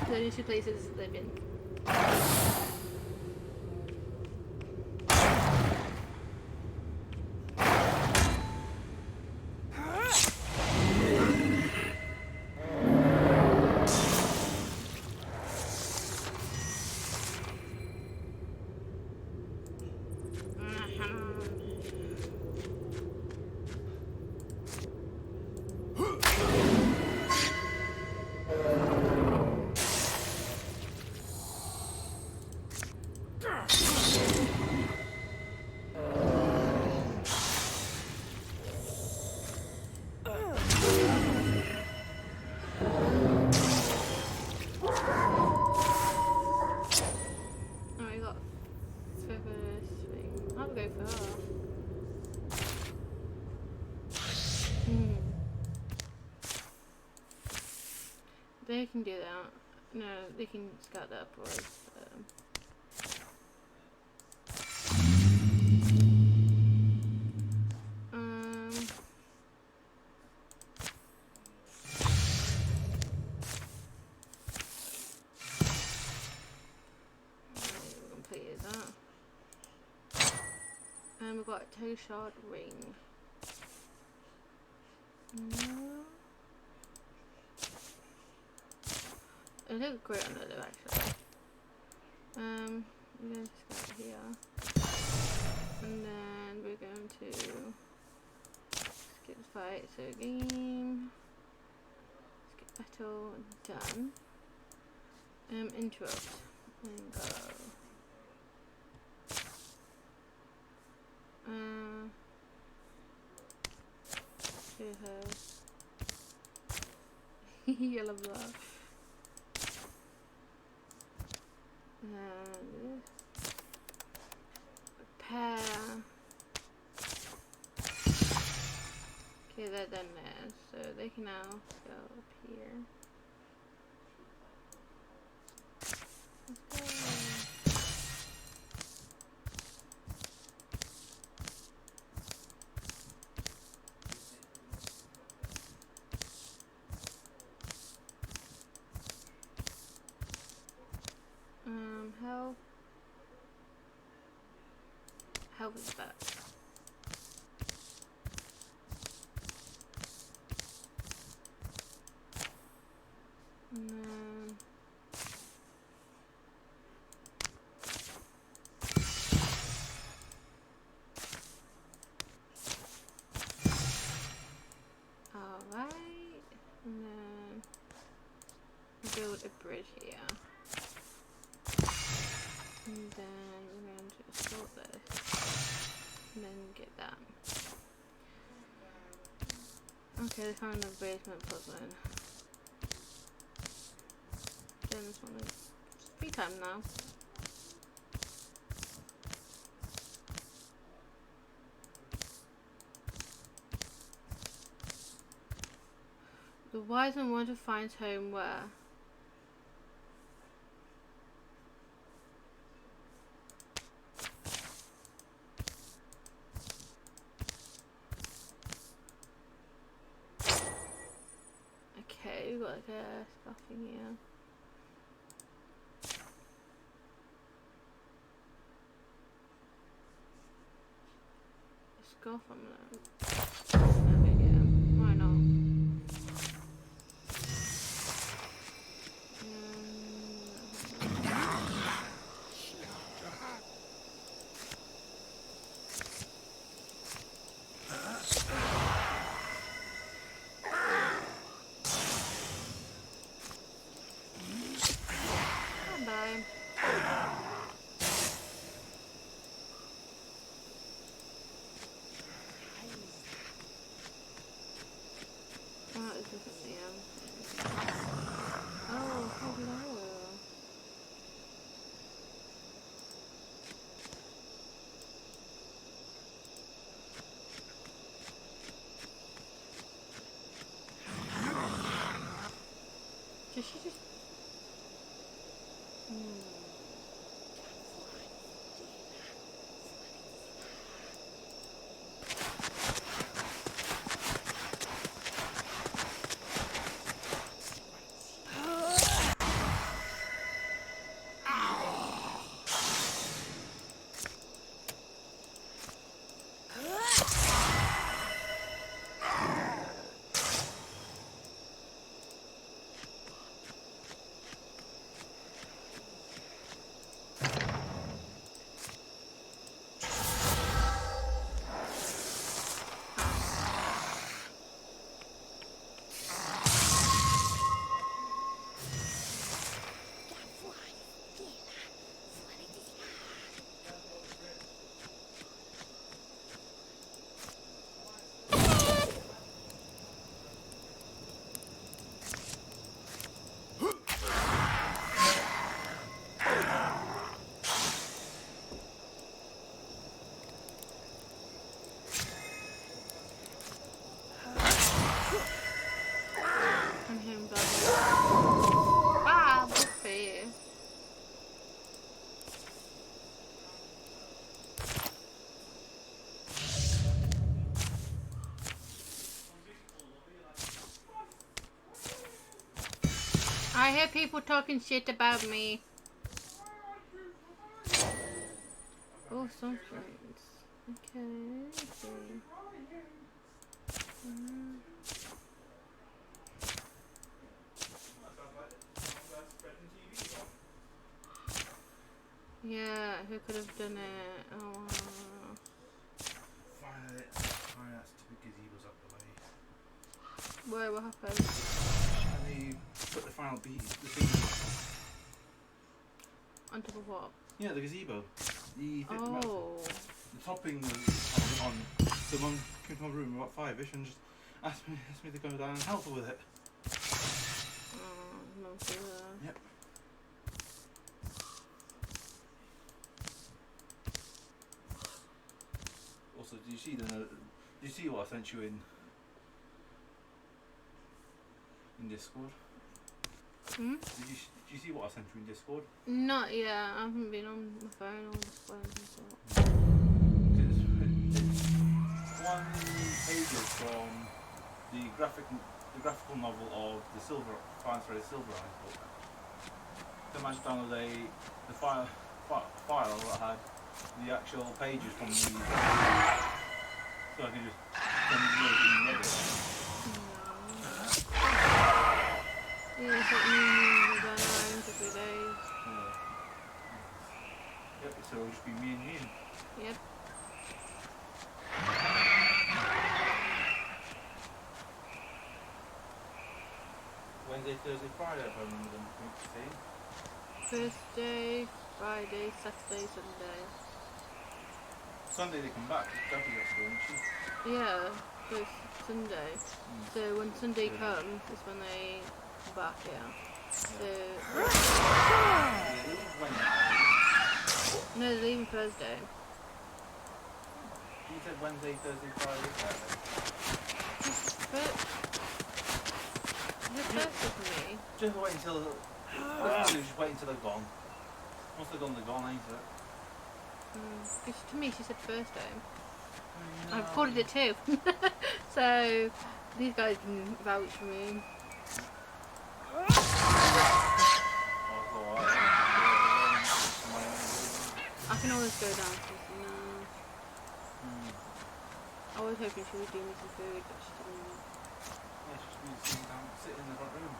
The only two places to live in. They can do that. No, they can scout that for us. got a shard ring. No. It looks great on the lip actually. We're going to just go here. And then we're going to skip the fight. So game. Skip battle. Done. Interrupt. And go. To her. I love that. And repair. Okay, they're done there, so they can now go up here. Let's go. How was that? Alright, and then build a bridge here. And then we're going to sort this. And then get that. Okay, they found a basement puzzle. Then this one is free time now. The wise man want to find home where? Okay, we've got like a stuff in here. Let's go from there. Okay, yeah, why not? Did she just... I hear people talking shit about me. Oh, something. Okay. Mm. Yeah, who could have done it? Oh, Finally, that's two gazebos up the way. where? What happened? And they put the final beat, the thing. On top of what? Yeah, the gazebo. The Oh. the topping was on. So Mum came to my room about 5ish and just asked me to go down and help her with it. Oh, Mum's there. Yep. Also, do you see what I sent you in Discord? Hmm? Did you see what I sent you in Discord? Not yet. I haven't been on my phone all this phone and stuff. It's one pages from the graphical novel of the Fire Thread Silver Eyes book. I managed to download the file that had the actual pages from the so I can just send it in Reddit. Yeah, it's like me about around every day. Yeah. Yep, so it'll just be me and you. Yep. Wednesday, Thursday, Friday, if I remember them. Thursday, Friday, Saturday, Sunday. Sunday they come back. Debbie gets going, isn't she? Yeah, first Sunday. So when Sunday comes is when they come back, yeah. So no, they're leaving Thursday. You said Wednesday, Thursday, Friday, Saturday. But it's Thursday for me. Just wait until just wait until they're gone. Once they're gone, ain't it? Because to me she said Thursday. I recorded it too. So these guys can vouch for me. I can always go down to I was hoping she would do me some food, but she didn't. Yeah, she's just been sitting down, sitting in the front room.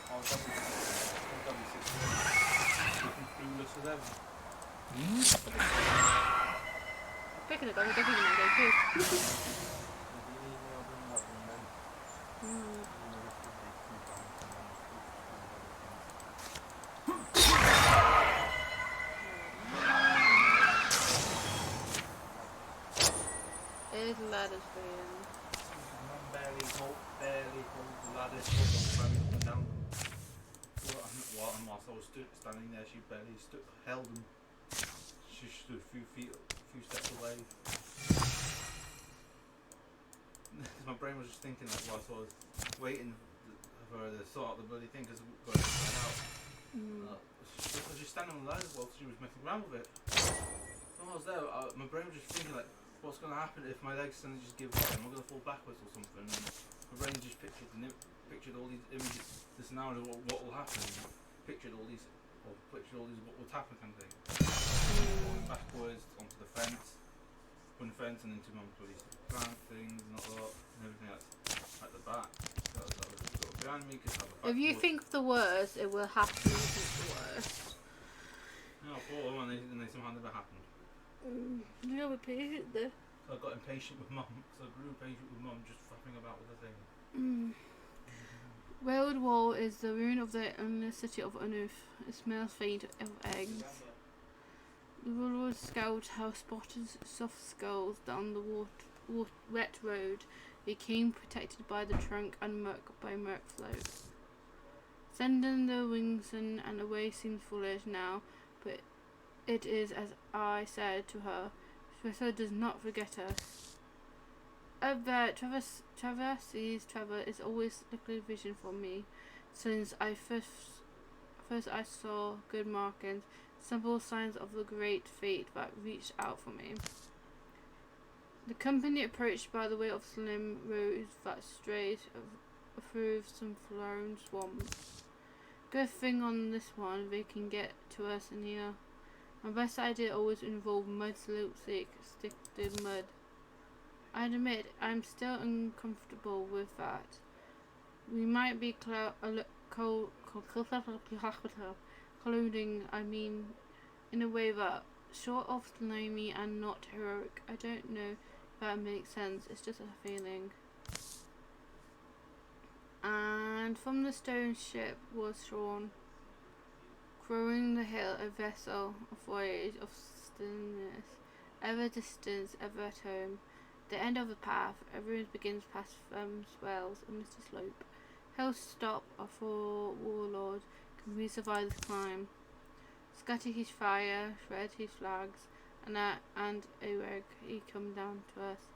I'll double six looking clueless as ever. Picking it up, I'm definitely going to go too. There's ladders for you. Mum barely holds the ladders up and down them. Whilst I was standing there, she barely held them. She stood a few steps away. My brain was just thinking that whilst I was waiting for her to sort out the bloody thing because we got it out. She was just standing on the ladders while she was messing around with it. So when I was there, my brain was just thinking like, what's going to happen if my legs suddenly just give way? Am I going to fall backwards or something? And my brain just pictured all these images, this scenario of what will happen. Pictured all these what would happen kind of thing. Going backwards onto the fence, one fence and into my bloody plant things and all that, and everything else at the back. That was just go behind me because I have a back. If you think of the worst, it will happen if you think the worst. No, I thought them and they somehow never happened. You're a patient there. So I got impatient with Mum, so I grew impatient with Mum just faffing about with the thing. Railroad Wall is the ruin of the city of Unravel. It smells faint of eggs. The railroad scout house spotted soft skulls down the wet road. They came protected by the trunk and by murk float. Sending the wings and away seems foolish now, but it is as I said to her. Professor does not forget us. Trevor is always a clear vision for me. Since I first I saw good markings, simple signs of the great fate that reached out for me. The company approached by the way of slim roads that strayed through some flowering swamps. Good thing on this one they can get to us in here. My best idea always involved mud stick in mud. I admit I'm still uncomfortable with that. We might be colluding, I mean, in a way that short of slimy and not heroic. I don't know if that makes sense. It's just a feeling. And from the stone ship was shorn, crowing the hill, a vessel, a voyage of stillness, ever distant, ever at home. The end of the path, everyone begins past swells and Mr. Slope. Hill stop for warlord. Can we survive this climb? Scatter his fire, shred his flags, and Aweg, he come down to us.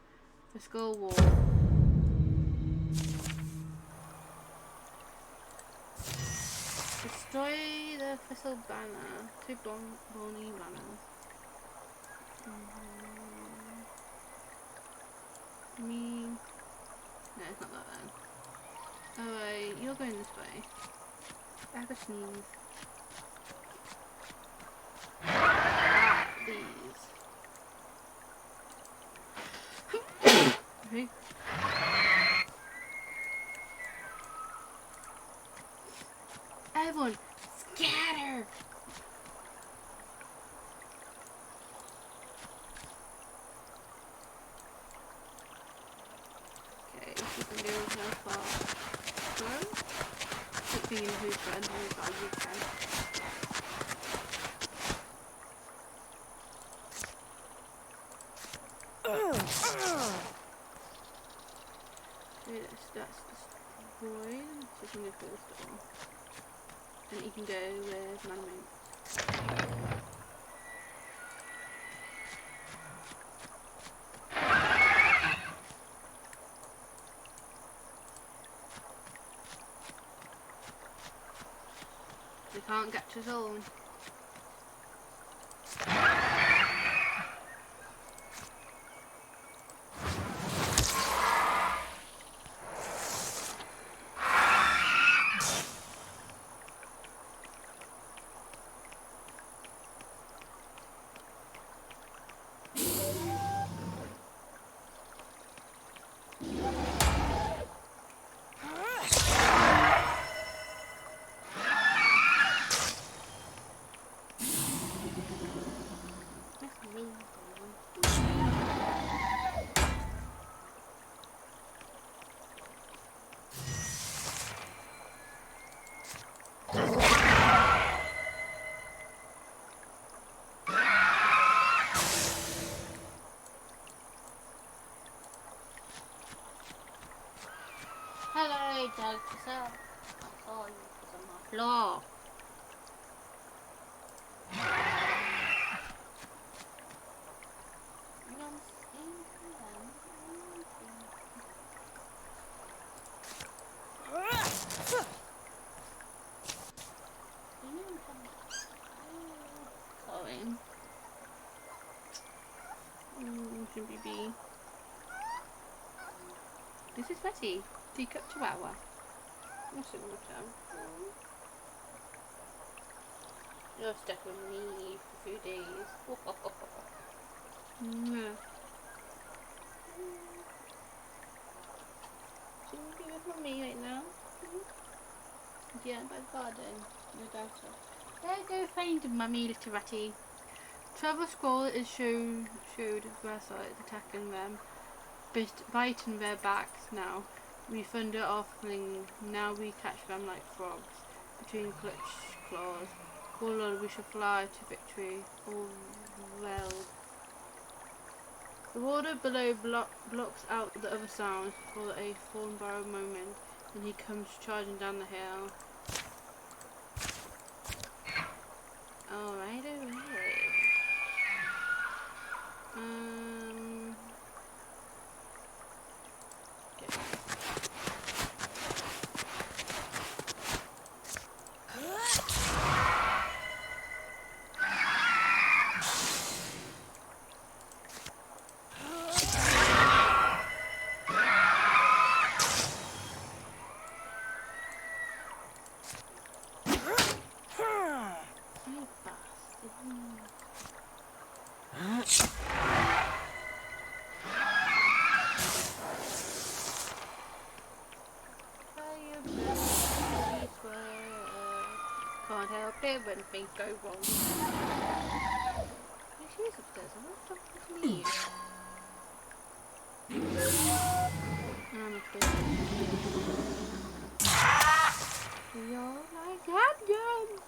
The skull wall. Destroy the thistle banner. Two bony banners. Me. No, it's not that then. Alright, you're going this way. I have a sneeze. These. Okay. Everyone, scatter! Okay, if you can go how far. Go? Keep being who's friend, who's bad, who's friend. Okay, that's destroyed. So you can go through this door. And you can go with Manamate. They can't catch us all. Hello, Doug. What's up? I saw you on my floor. Sorry. BB. This is Betty. Teacup Chihuahua. What's it all? You're stuck with me for a few days. Yeah. So you be with mommy right now? Yeah, by the garden. No doubt so. There, go find mummy, little ratty. Trevor Scroll is showed Versailles attacking them, biting their backs now. We thunder offling, now we catch them like frogs, between clutched claws. Oh Lord, we shall fly to victory. Oh well. The water below blocks out the other sounds for a Thornbarrow moment, and he comes charging down the hill. Alright, alright. You bastard. when things go wrong. Yeah, she is upstairs. I want to talk to me. I'm upstairs. You're like handguns.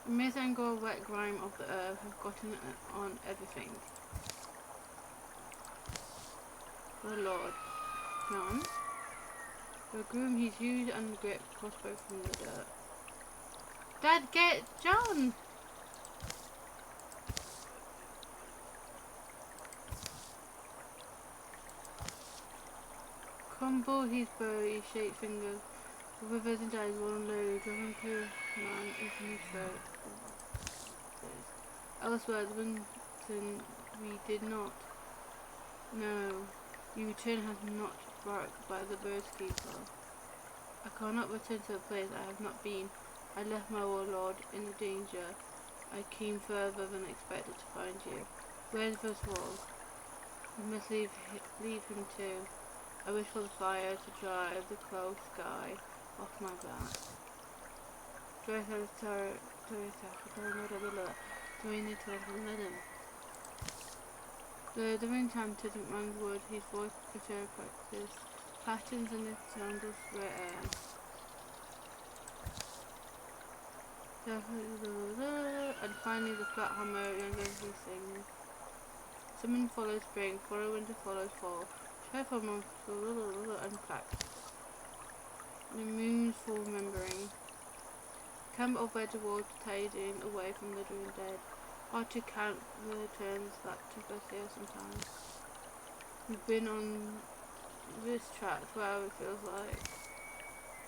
Mist and wet grime of the earth have gotten on everything. The Lord. John. The groom he's used and grip crossbow from the dirt. Dad, get John! Crumble his bow, he shakes fingers. The rivers and eyes one low, driven to man in his throat. Elsewhere, Winston, we did not know. You return has not barked by the bird keeper. I cannot return to a place I have not been. I left my warlord in danger. I came further than expected to find you. Where's this wall? I must leave him too. I wish for the fire to drive the cloud sky off my back. Dress out of turret doing it and let him. The enchanted man's word, his voice betrayed practice, patterns and the sound of sweat air. And finally the flat hammer and every sings. Summer follows spring, follow winter follows fall. Try for a month and pack. The moon's full remembering. Camp of red walls tiding away from the dream dead. Hard to count the turns that took us here sometimes. We've been on this track for hours, it feels like.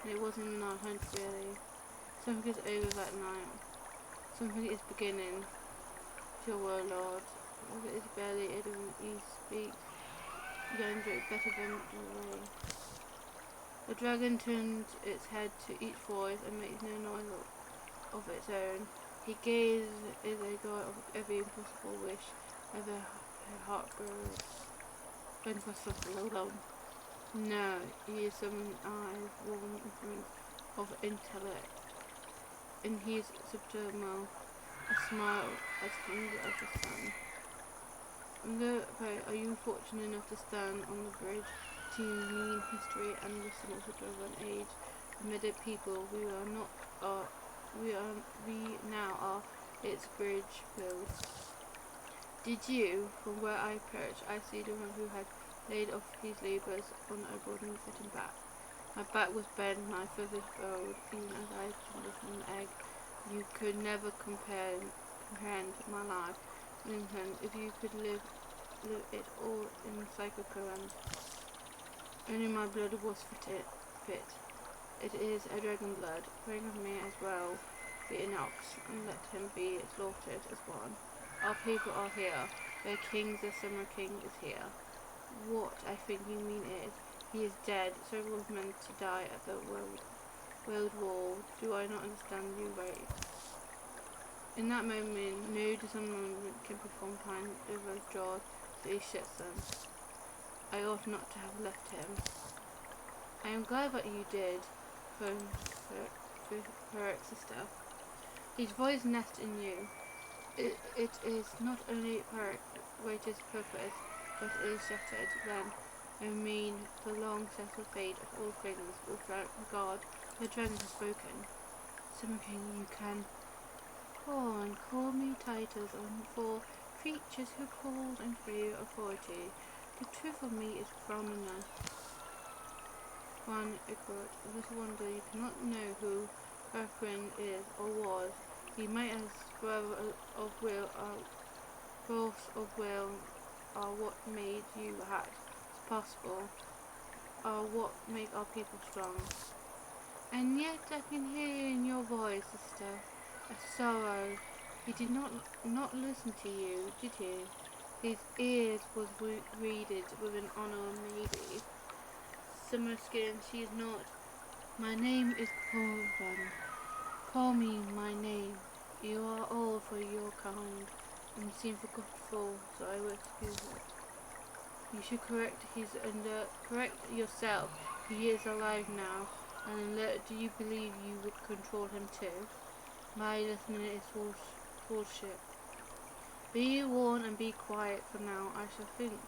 And it wasn't in our hunt really. Something is over that night. Something is beginning. Your warlord. It is barely hidden. He speaks. Young Drake better than away. The dragon turns its head to each voice and makes no noise of its own. He gazes is a god of every impossible wish, ever her heart grows. When for so long. No, he is some eyes, warm influence of intellect. And he is subdermal, a smile as hungry as the sun. Are you fortunate enough to stand on the bridge between me and history and the summit of an age? Admitted people, we now are its bridge built. Did you, from where I perch, I see the one who had laid off his labours on a golden sitting back. My back was bent, my feathers bowed, even as I turned from an egg. You could never comprehend my life, Lincoln, if you could live it all in psychocourant. Only my blood was fit. It is a dragon blood. Bring of me as well, be an ox, and let him be slaughtered as one. Our people are here. Their king, the summer king, is here. What I think you mean is, he is dead, so was meant to die at the world war. Do I not understand you right? In that moment, no discernment can be confined over his jaws, so he shuts them. I ought not to have left him. I am glad that you did, her sister. His voice nests in you. It is not only her greatest purpose, but it is shattered then. I mean, the long settled fate of all things without regard. The dragon has spoken. Summer King, you can go on, call me titles for creatures who call and crave authority. The truth of me is from enough. One ignorant. Little wonder you cannot know who her friend is or was. He might as brother of will or force of will are what made you act as possible, are what make our people strong. And yet I can hear in your voice, sister, a sorrow. He did not listen to you, did he? His ears was readed with an honor maybe. Summer skin, she is not. My name is Corban. Call me my name. You are all for your kind, and seem forgetful, so I will excuse it. You should correct yourself. He is alive now, and do you believe you would control him too? My listening is bullshit. Be warned and be quiet for now. I shall think,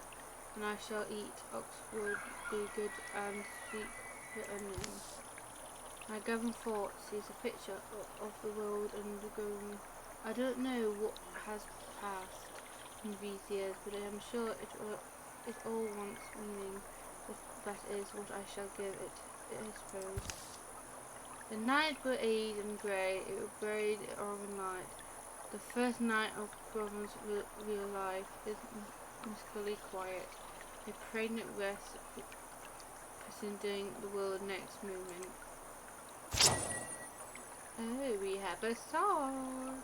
and I shall eat. Oxford be good and seek the onions. My governed thought sees a picture of the world and the going. I don't know what has passed in these years, but I am sure it all wants meaning. If that is what I shall give it, I suppose. The night were aged and grey. It was buried in light. The first night of Grover's real life is mystically quiet. A pregnant rest preceding the world next movement. Oh, we have a sword.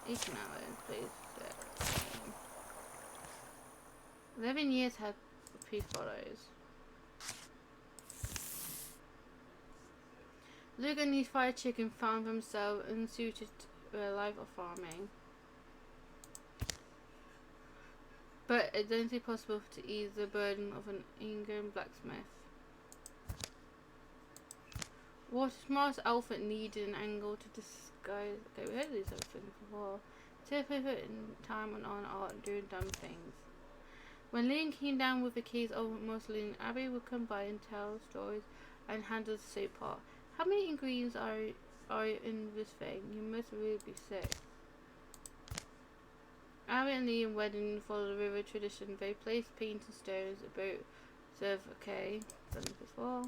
Each an hour, please. 11 years have peace follows. Luke and his fried chicken found themselves unsuited to a life of farming. But it don't seem possible to ease the burden of an Ingram blacksmith. What smart outfit needed an angle to disguise? Okay, we heard these things before. To pivot in time and on art doing dumb things. When Lynn came down with the keys of Mussolini, Abby would come by and tell stories and handle the soup pot. How many ingredients are in this thing? You must really be sick. Abby and Liam wedding followed the river tradition. They placed paint and stones about serve done before.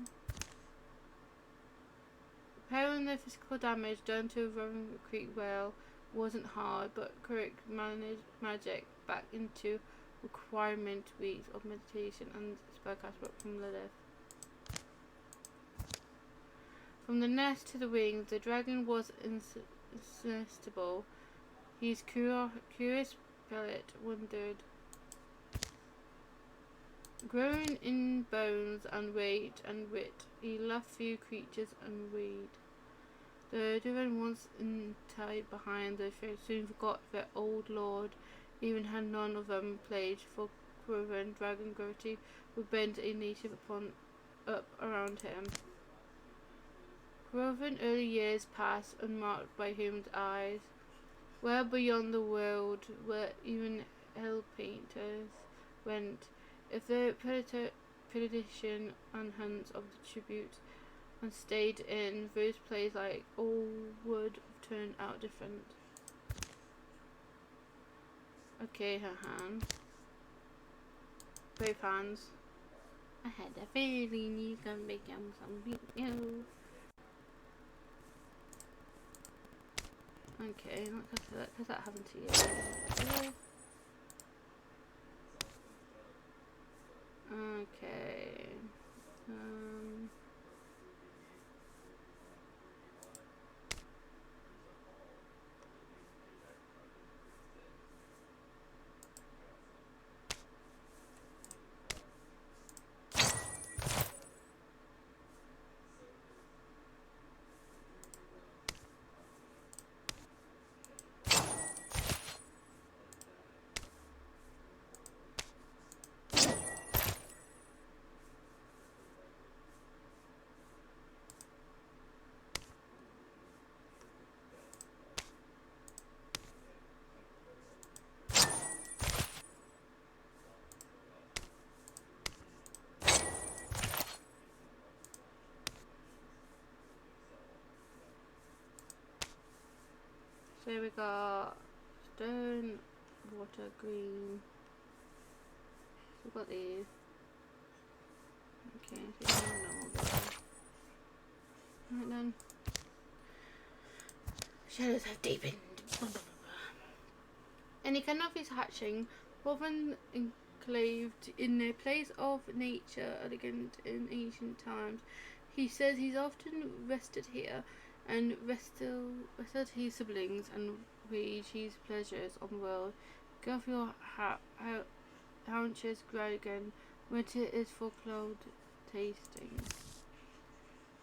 Repairing the physical damage done to Robin Creek well wasn't hard, but Crick managed magic back into requirement weeks of meditation and spellcast work from Lilith. From the nest to the wings, the dragon was irresistible. His curious pellet wondered. Growing in bones and weight and wit, he loved few creatures and weed. The Duran, once tied behind the show, soon forgot their old lord, even had none of them played for Grover and Dragon Gravity would bend a native up around him. Grover's early years passed unmarked by human eyes, well beyond the world where even hell painters went. If the prediction and hunts of the tribute and stayed in those plays like all would have turned out different. Okay, her hand. Both hands. I had a feeling you can become something new. Okay, because that happened to you. Okay. So we got stone, water, green. So we've got these. Okay, so normal there. Right then. Shadows have deepened. Any kind of is hatching, often enclaved in a place of nature, elegant in ancient times. He says he's often rested here and rested his siblings and waged his pleasures on the world. Go off your haunches, dragon. Winter is for cloud tasting.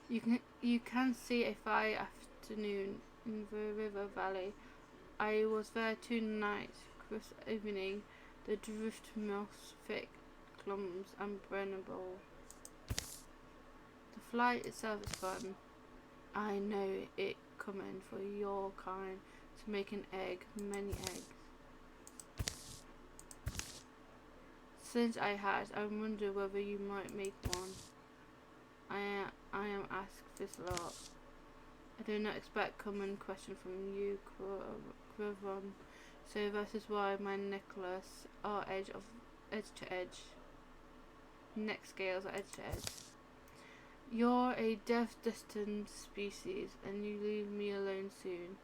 You can see a fine afternoon in the river valley. I was there 2 nights, crisp evening, the drift moss thick, clumps unburnable. The flight itself is fun. I know it coming for your kind to make an egg, many eggs. Since I had, I wonder whether you might make one. I am asked this a lot. I do not expect common question from you, Quivon. So that is why my necklace are edge to edge. Neck scales are edge to edge. You're a death-destined species, and you leave me alone soon.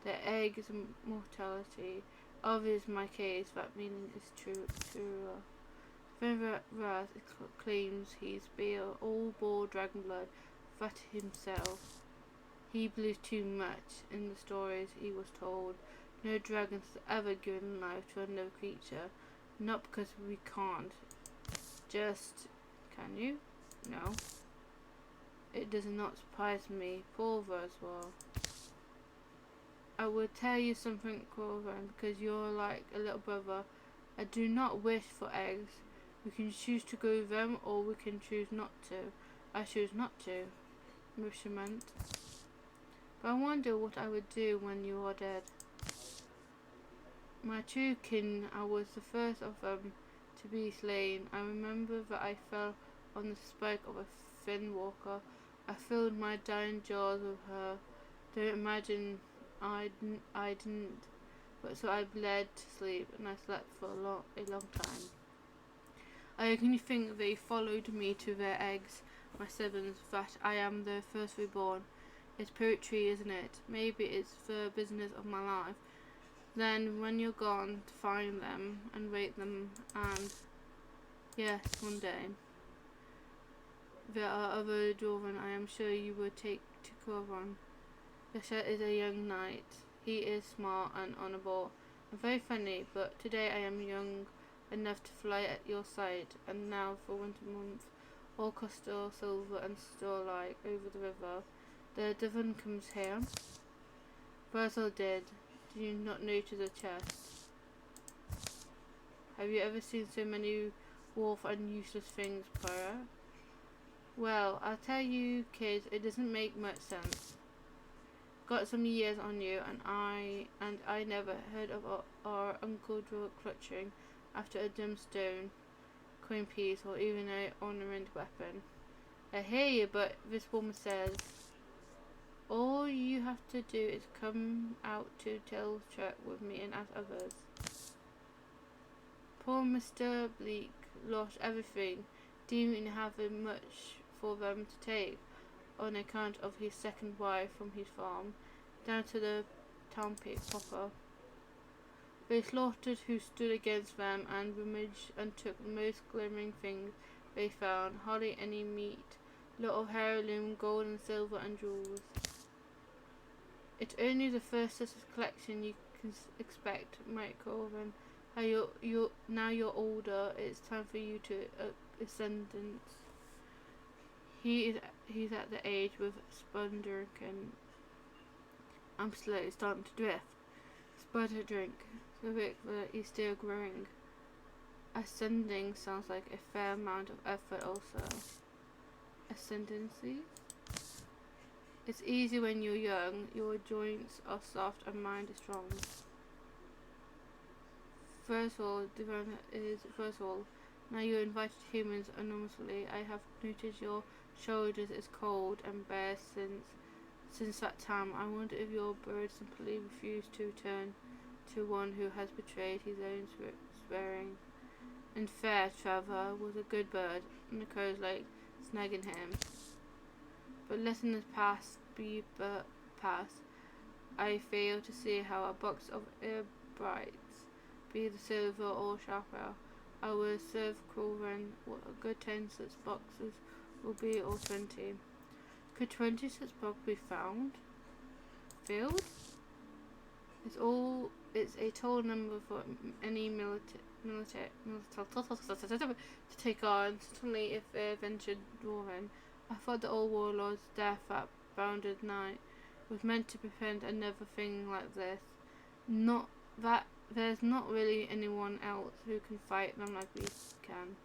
The egg is mortality. Of is my case, that meaning is truer. Whereas it claims he's all bore dragon blood, that himself. He believes too much in the stories he was told. No dragons have ever given life to another creature. Not because we can't. Just, can you? No. It does not surprise me. Poor Roswell. I will tell you something, Corvin, because you're like a little brother. I do not wish for eggs. We can choose to grow them, or we can choose not to. I choose not to. Measurement. But I wonder what I would do when you are dead. My true kin, I was the first of them to be slain. I remember that I fell on the spike of a thin walker. I filled my dying jaws with her. Don't imagine I didn't. But so I bled to sleep, and I slept for a long time. I can think they followed me to their eggs, my siblings, that I am their first reborn. It's poetry, isn't it? Maybe it's the business of my life. Then, when you're gone, to find them and rate them, and yes, one day. There are other dwarven I am sure you would take to Corvon. Yasha is a young knight. He is smart and honourable and very funny, but today I am young enough to fly at your side, and now for winter month, all crystal, silver and starlight over the river. The Devon comes here. Basil did. Did you not notice the chest? Have you ever seen so many wolf and useless things, Pyra? Well, I'll tell you kids, it doesn't make much sense. Got some years on you, and I never heard of our uncle clutching after a dumb stone, coin piece, or even an ornament weapon. I hear you, but this woman says, all you have to do is come out to Tiltrek with me and ask others. Poor Mr. Bleak lost everything, didn't have much for them to take, on account of his second wife from his farm, down to the town popper. They slaughtered who stood against them, and rummaged and took the most glimmering things they found, hardly any meat, lot of heirloom, gold and silver and jewels. It's only the first such collection you can expect, Mike Corvin. Now you're older, it's time for you to ascendance. He's at the age with Spudderkin. I'm slowly starting to drift. Spudder drink. So quick that he's still growing. Ascending sounds like a fair amount of effort also. Ascendancy? It's easy when you're young. Your joints are soft and mind is strong. First of all, now you're invited humans anonymously. I have noticed your shoulders is cold and bare since that time. I wonder if your bird simply refused to return. to one who has betrayed his own swearing. And fair Trevor was a good bird, and the crows like snagging him. But letting the past be but past, I fail to see how a box of brights, be the silver or sharper, I will serve Corwin what a good 10 such boxes will be, or 20. Could 20 such boxes be found? Filled? It's a tall number for any military to take on, certainly if they ventured dwarven. I thought the old warlord's death at Bounded Night was meant to prevent another thing like this. Not that there's not really anyone else who can fight them like we can.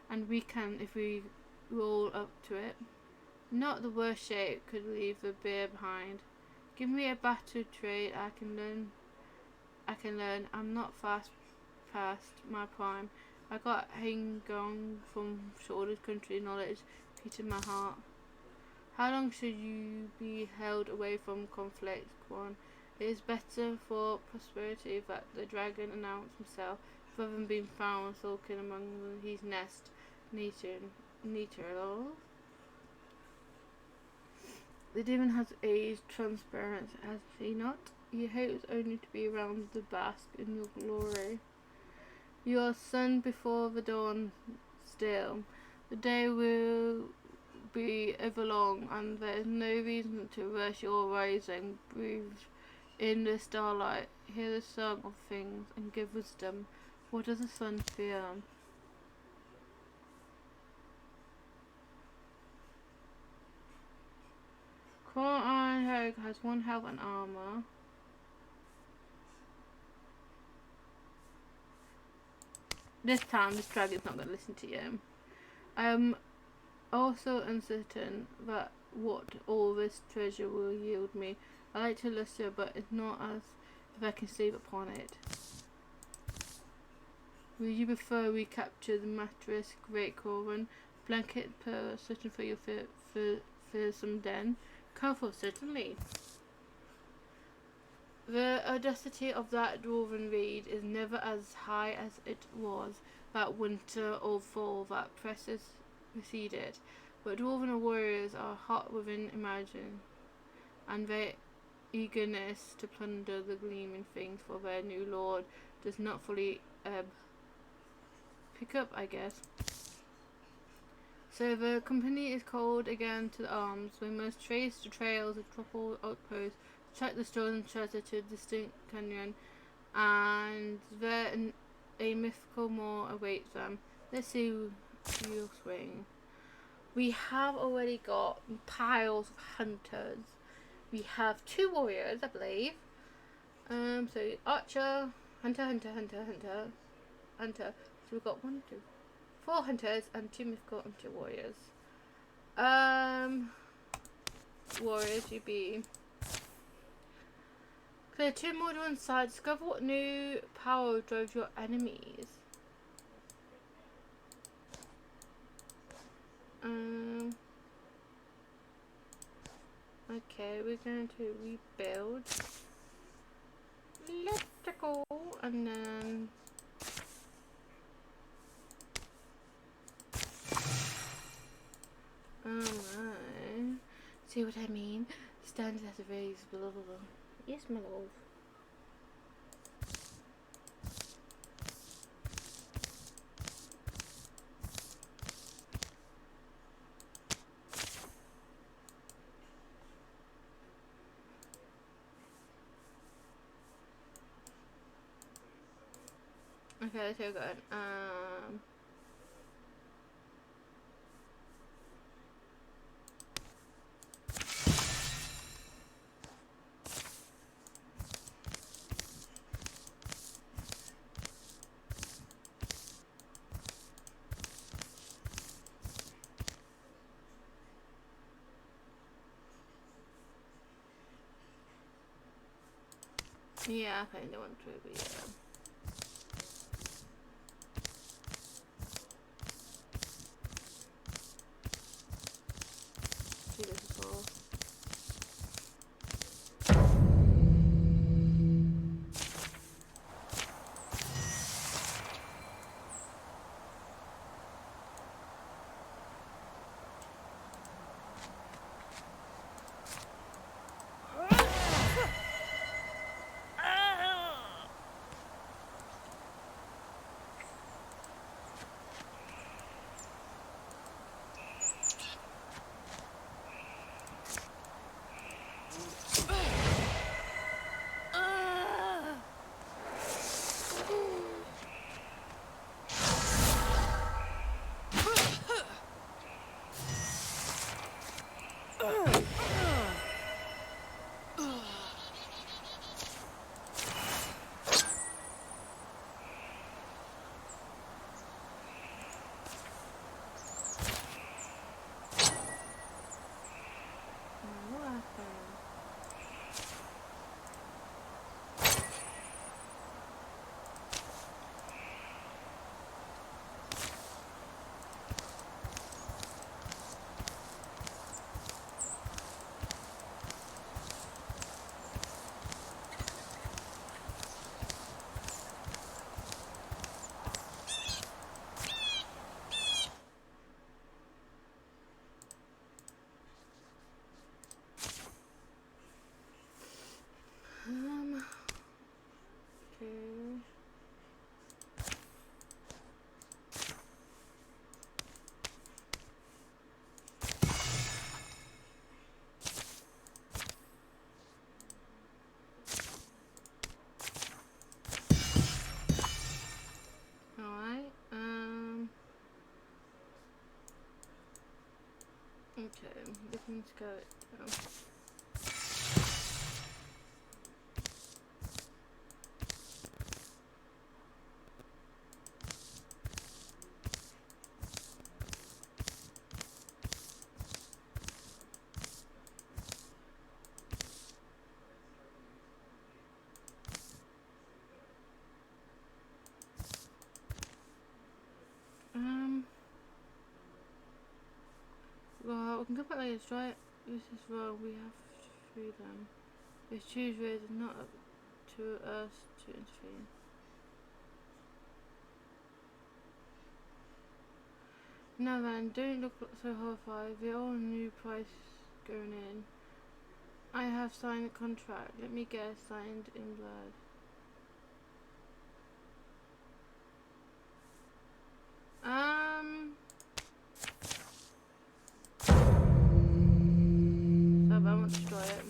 And we can if we roll up to it. Not the worst shape could leave the beer behind. Give me a battle trade I can learn. I'm not fast past my prime. I got hang on from shoulders country knowledge beating my heart. How long should you be held away from conflict, Quan? It is better for prosperity that the dragon announced himself rather than being found sulking among his nest. Neater. The demon has aged transparent, has he not? He hopes only to be around the bask in your glory. Your sun before the dawn still. The day will be everlong, and there is no reason to rush your rising. Breathe in the starlight, hear the song of things, and give wisdom. What does the sun fear? Core Iron Hog has 1 health and armor. This time, this dragon's not going to listen to you. I am also uncertain that what all this treasure will yield me. I like to luster, but it's not as if I can sleep upon it. Will you prefer we capture the mattress, Great Corwin? Blanket per certain for your fearsome den? Careful, certainly. The audacity of that dwarven reed is never as high as it was that winter or fall that preceded. But dwarven warriors are hot within imagine, and their eagerness to plunder the gleaming things for their new lord does not fully ebb. Pick up, I guess. So the company is called again to arms. We must trace the trails of troubled outposts, track the stolen treasure to a distinct canyon, and there a mythical moor awaits them. Let's see you'll swing. We have already got piles of hunters. We have 2 warriors, I believe. So archer, hunter. So we've got 1, 2, 4 hunters and 2 mythical and 2 warriors. Warriors, you be. Clear 2 more to one side. Discover what new power drove your enemies. Okay, we're going to rebuild. Electrical, and then see what I mean? Stands as a raise, blah blah blah. Yes, my love. Okay, let's go good. Yeah, I kind of want to be. See this as well. Okay, looking to go down. Well, we can come back later, try it. This is wrong, we have freedom. We choose ways and not up to us to intervene. Now then, don't look so horrified. We're all new price going in. I have signed a contract. Let me guess, signed in blood. So I want to try it.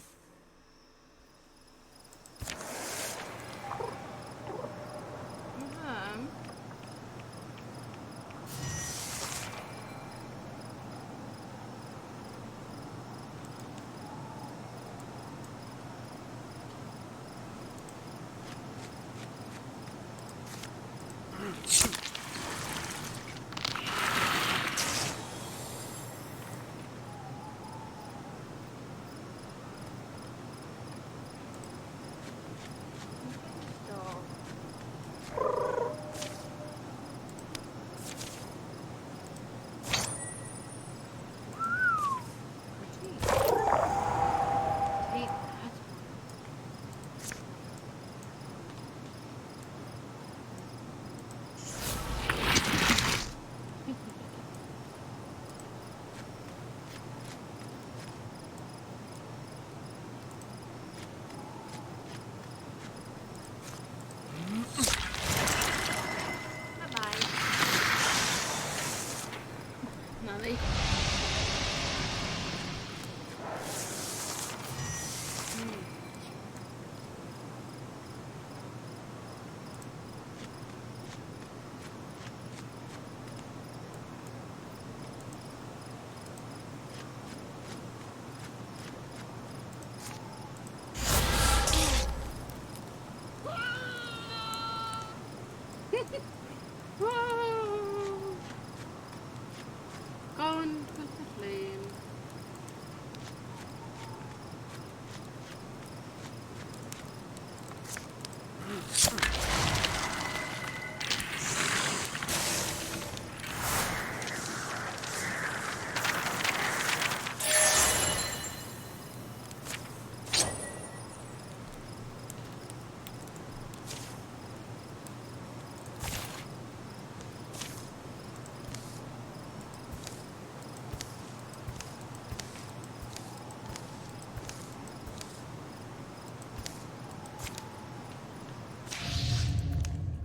Gone with the flame.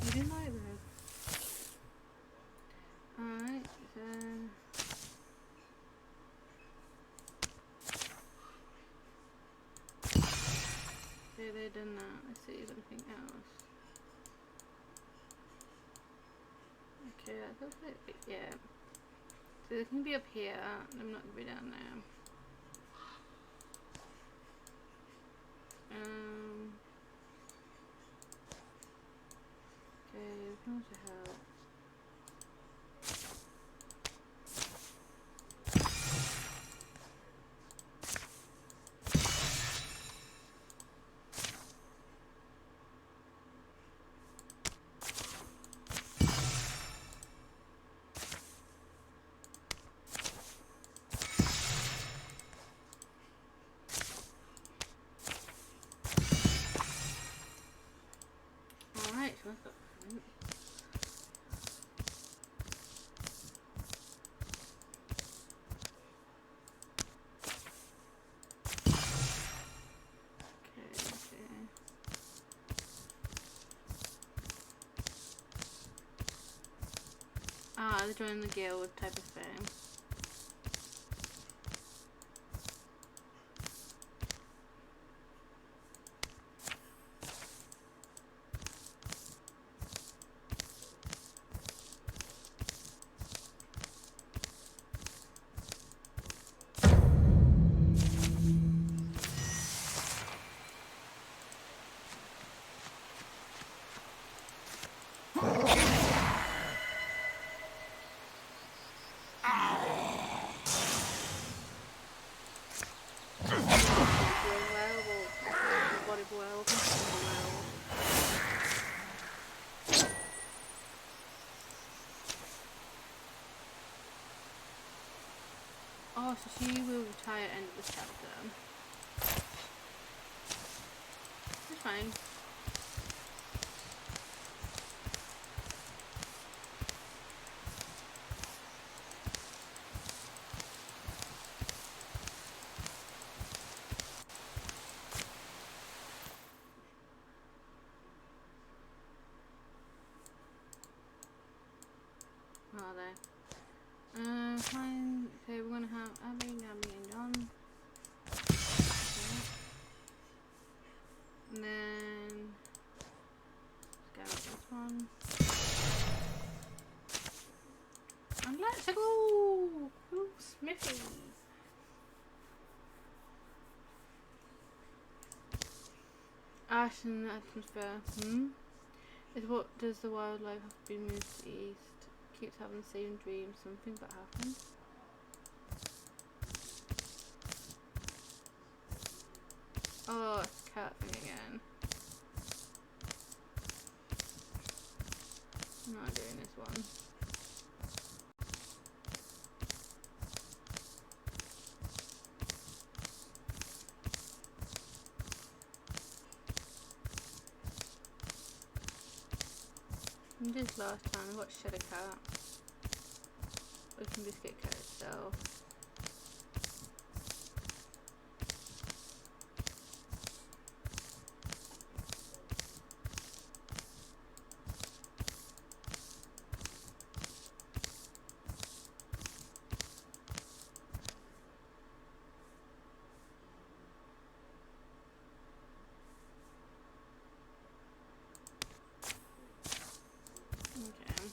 You didn't like that. Alright, then. Okay, they've done that. Let's see if anything else. Okay, that looks like it, yeah. So they can be up here. I'm not gonna be down there. Okay, how to help? Alright, so that's got fun. Okay. Ah, they're joining the guild type of thing. werewolf. I'm thinking of a werewolf. Oh, so she will retire at the end of this chapter. It's fine. Are they? Fine. Okay, we're gonna have Abby, Gabby, and John. Okay. And then let's go with this one. And let's go! Ooh, Smithy! Ash and atmosphere. Is what does the wildlife have to be moved to the east? Keeps having the same dream, something that happens. Oh, it's the cat thing again. I'm not doing this one. I did this last time. I got shed a cat. We can just get cat itself. Okay.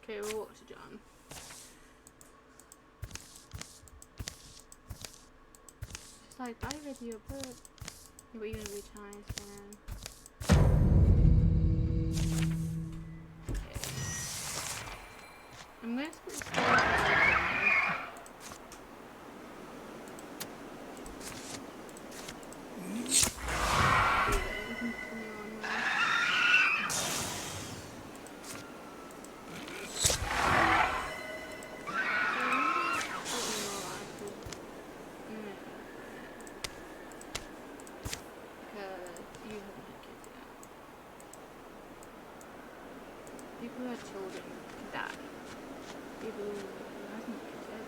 Okay, we'll walk to John. Just like, bye video, but yeah, but you're gonna be tired then. Okay. I'm gonna split the story down. People who have children can die. People who hasn't kids yet.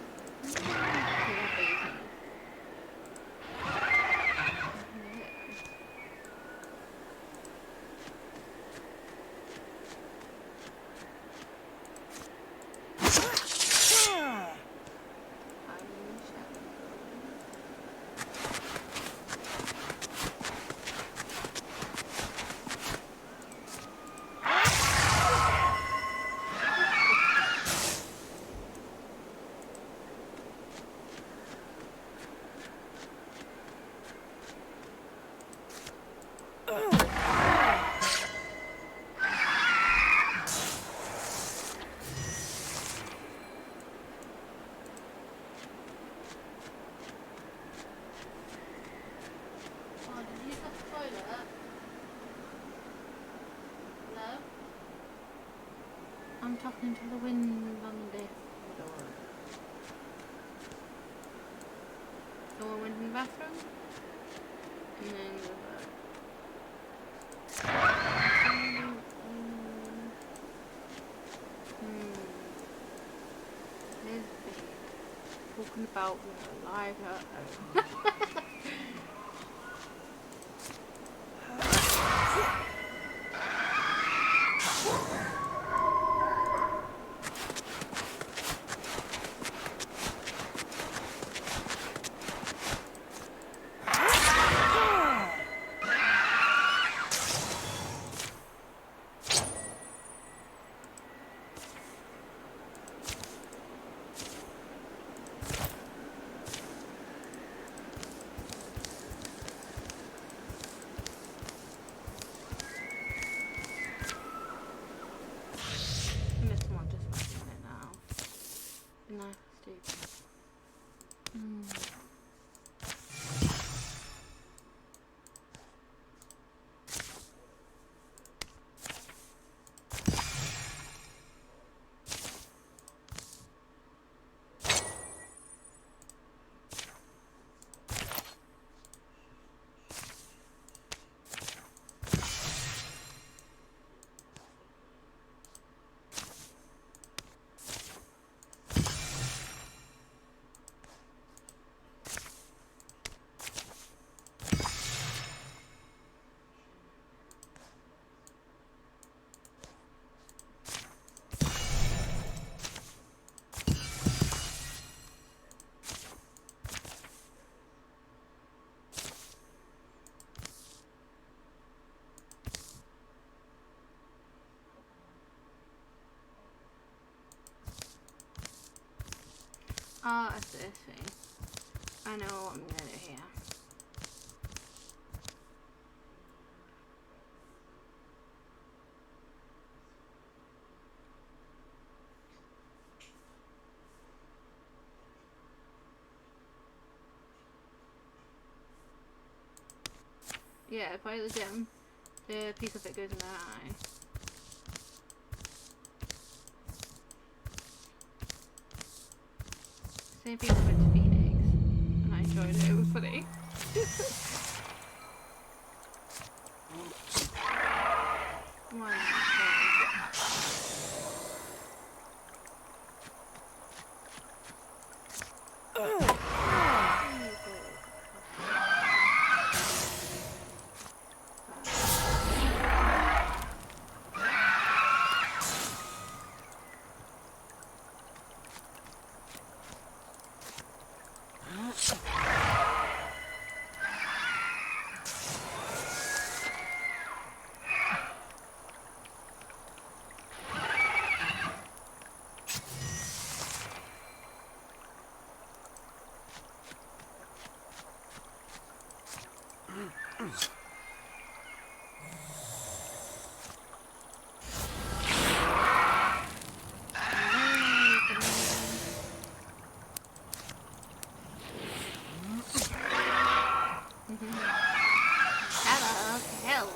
I'm talking to the wind on the door. Someone went in the bathroom, and then the There's the talking about we're alive at home. Oh, I see. I know what I'm gonna do here. Yeah, if I the gem, the piece of it goes in their eye. Same thing happened to Phoenix, and I enjoyed it. It was funny. One, hello, hello.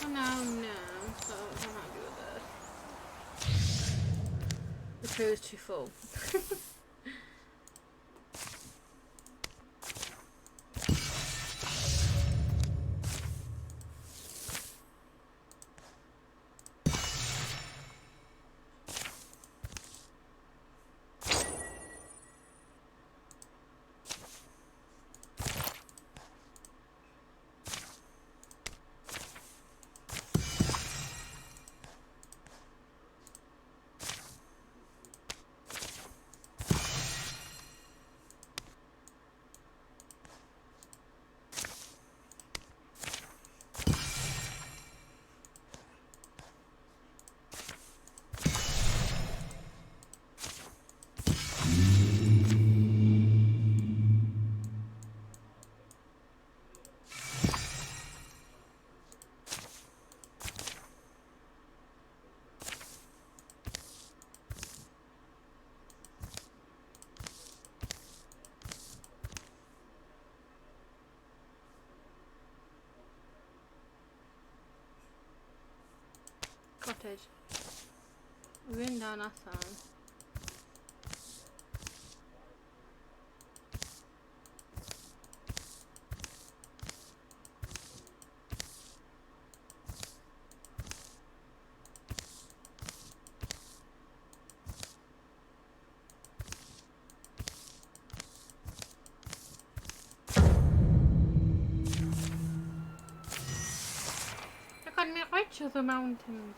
Oh no, so I'm happy with this. The tray is too full. Cottage. We've written down last time. I can make rich of the mountains.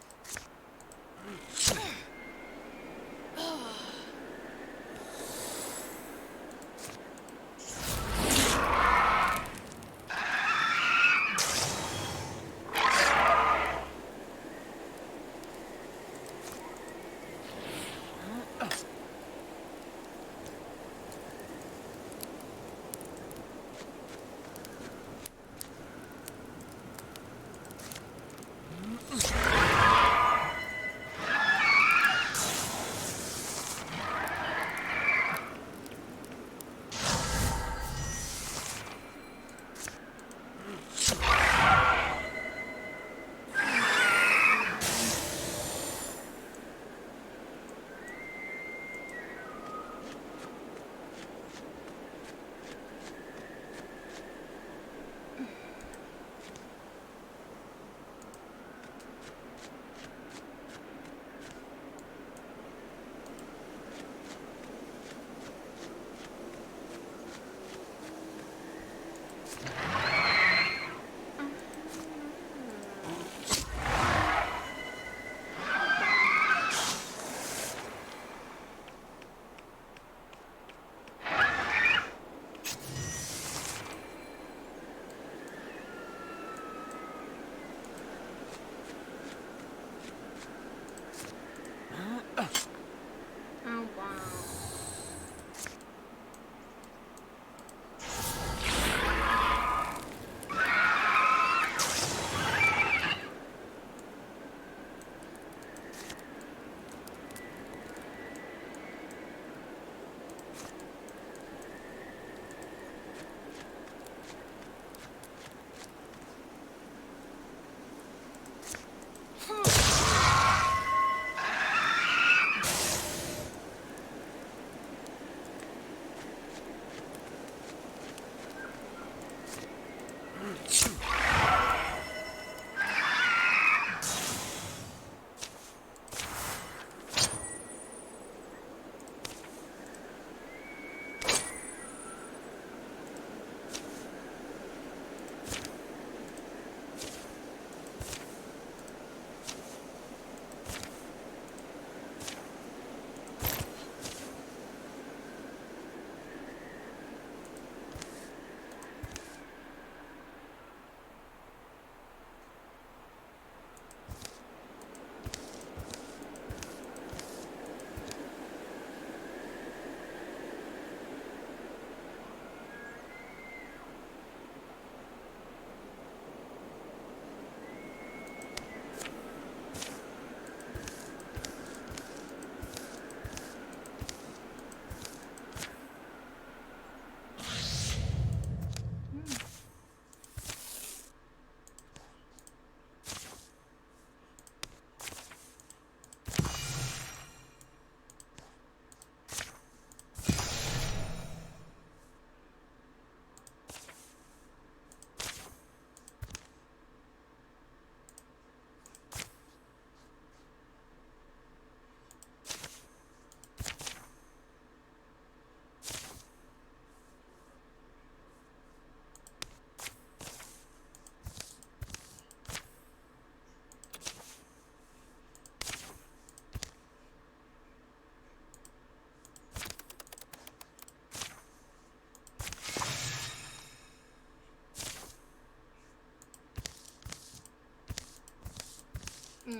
No,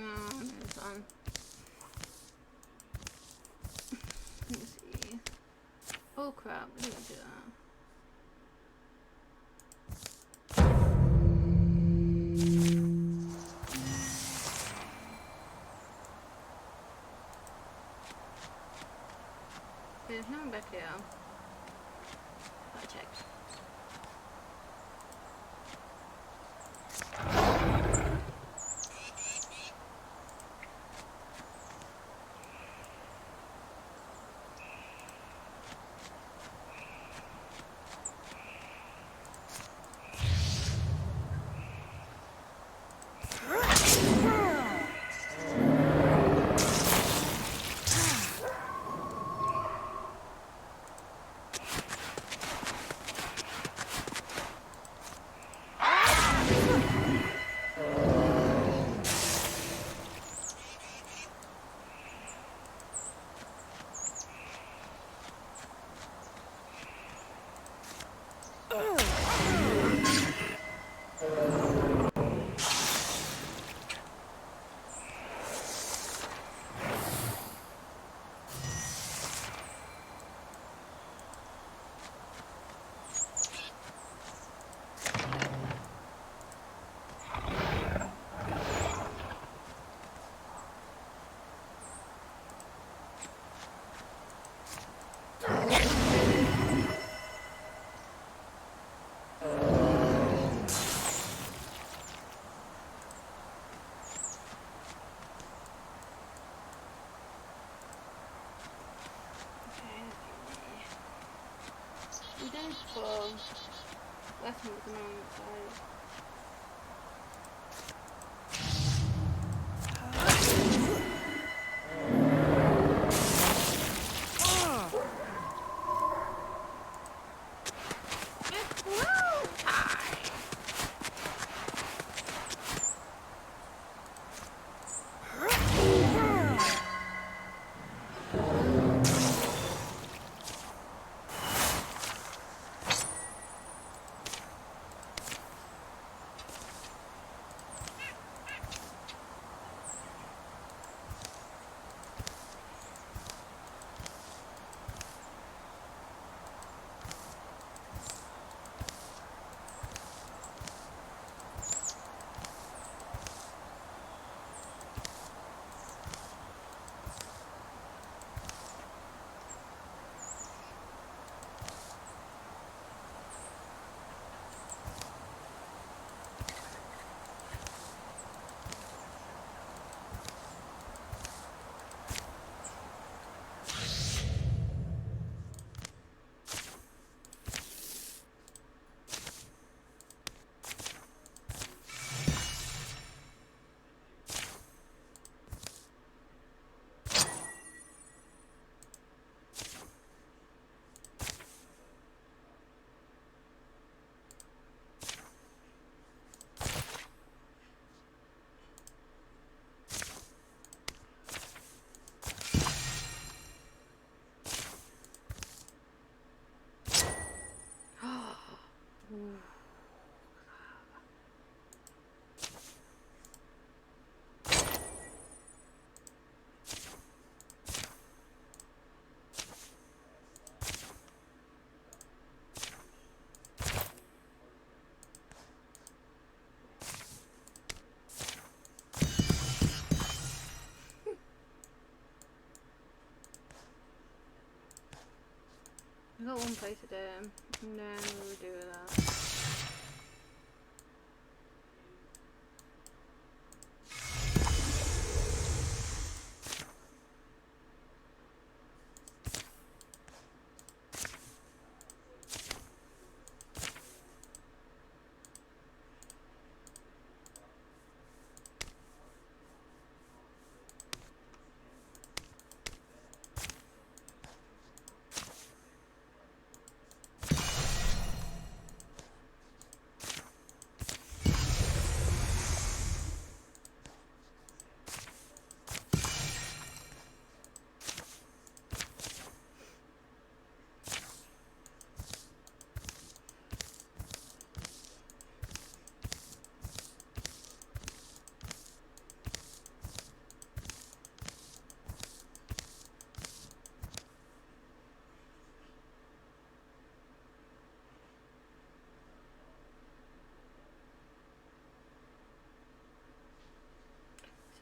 it's on. Let me see. Oh crap, I didn't do that. There's nothing back here. I checked. We did for last month and outside. I got one place to do, and then we'll do that.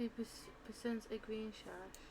93% a green shash.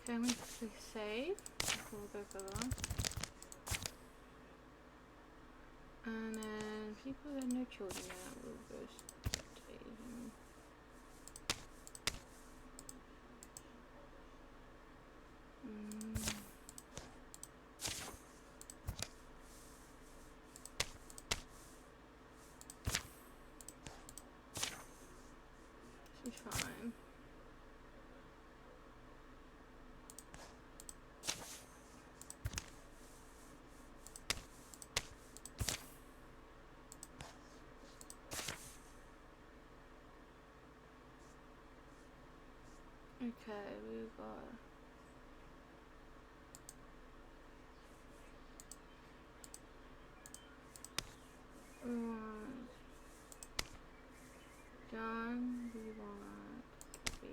Can we quickly save before we go further on? And then people that have no children now will go stay. She's fine. Okay, we've got John, we want B,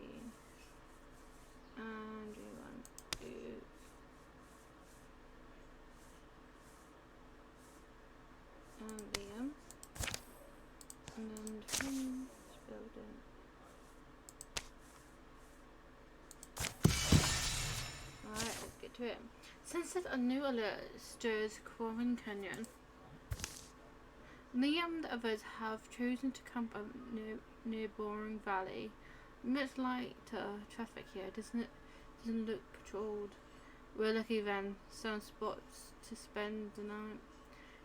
and we want Duke, and Liam, and then Finn's building. to it. Senses a new alert stirs Quarren Canyon. Liam and the others have chosen to camp out near Boring Valley. Much lighter traffic here, doesn't look patrolled. We're lucky then, some spots to spend the night.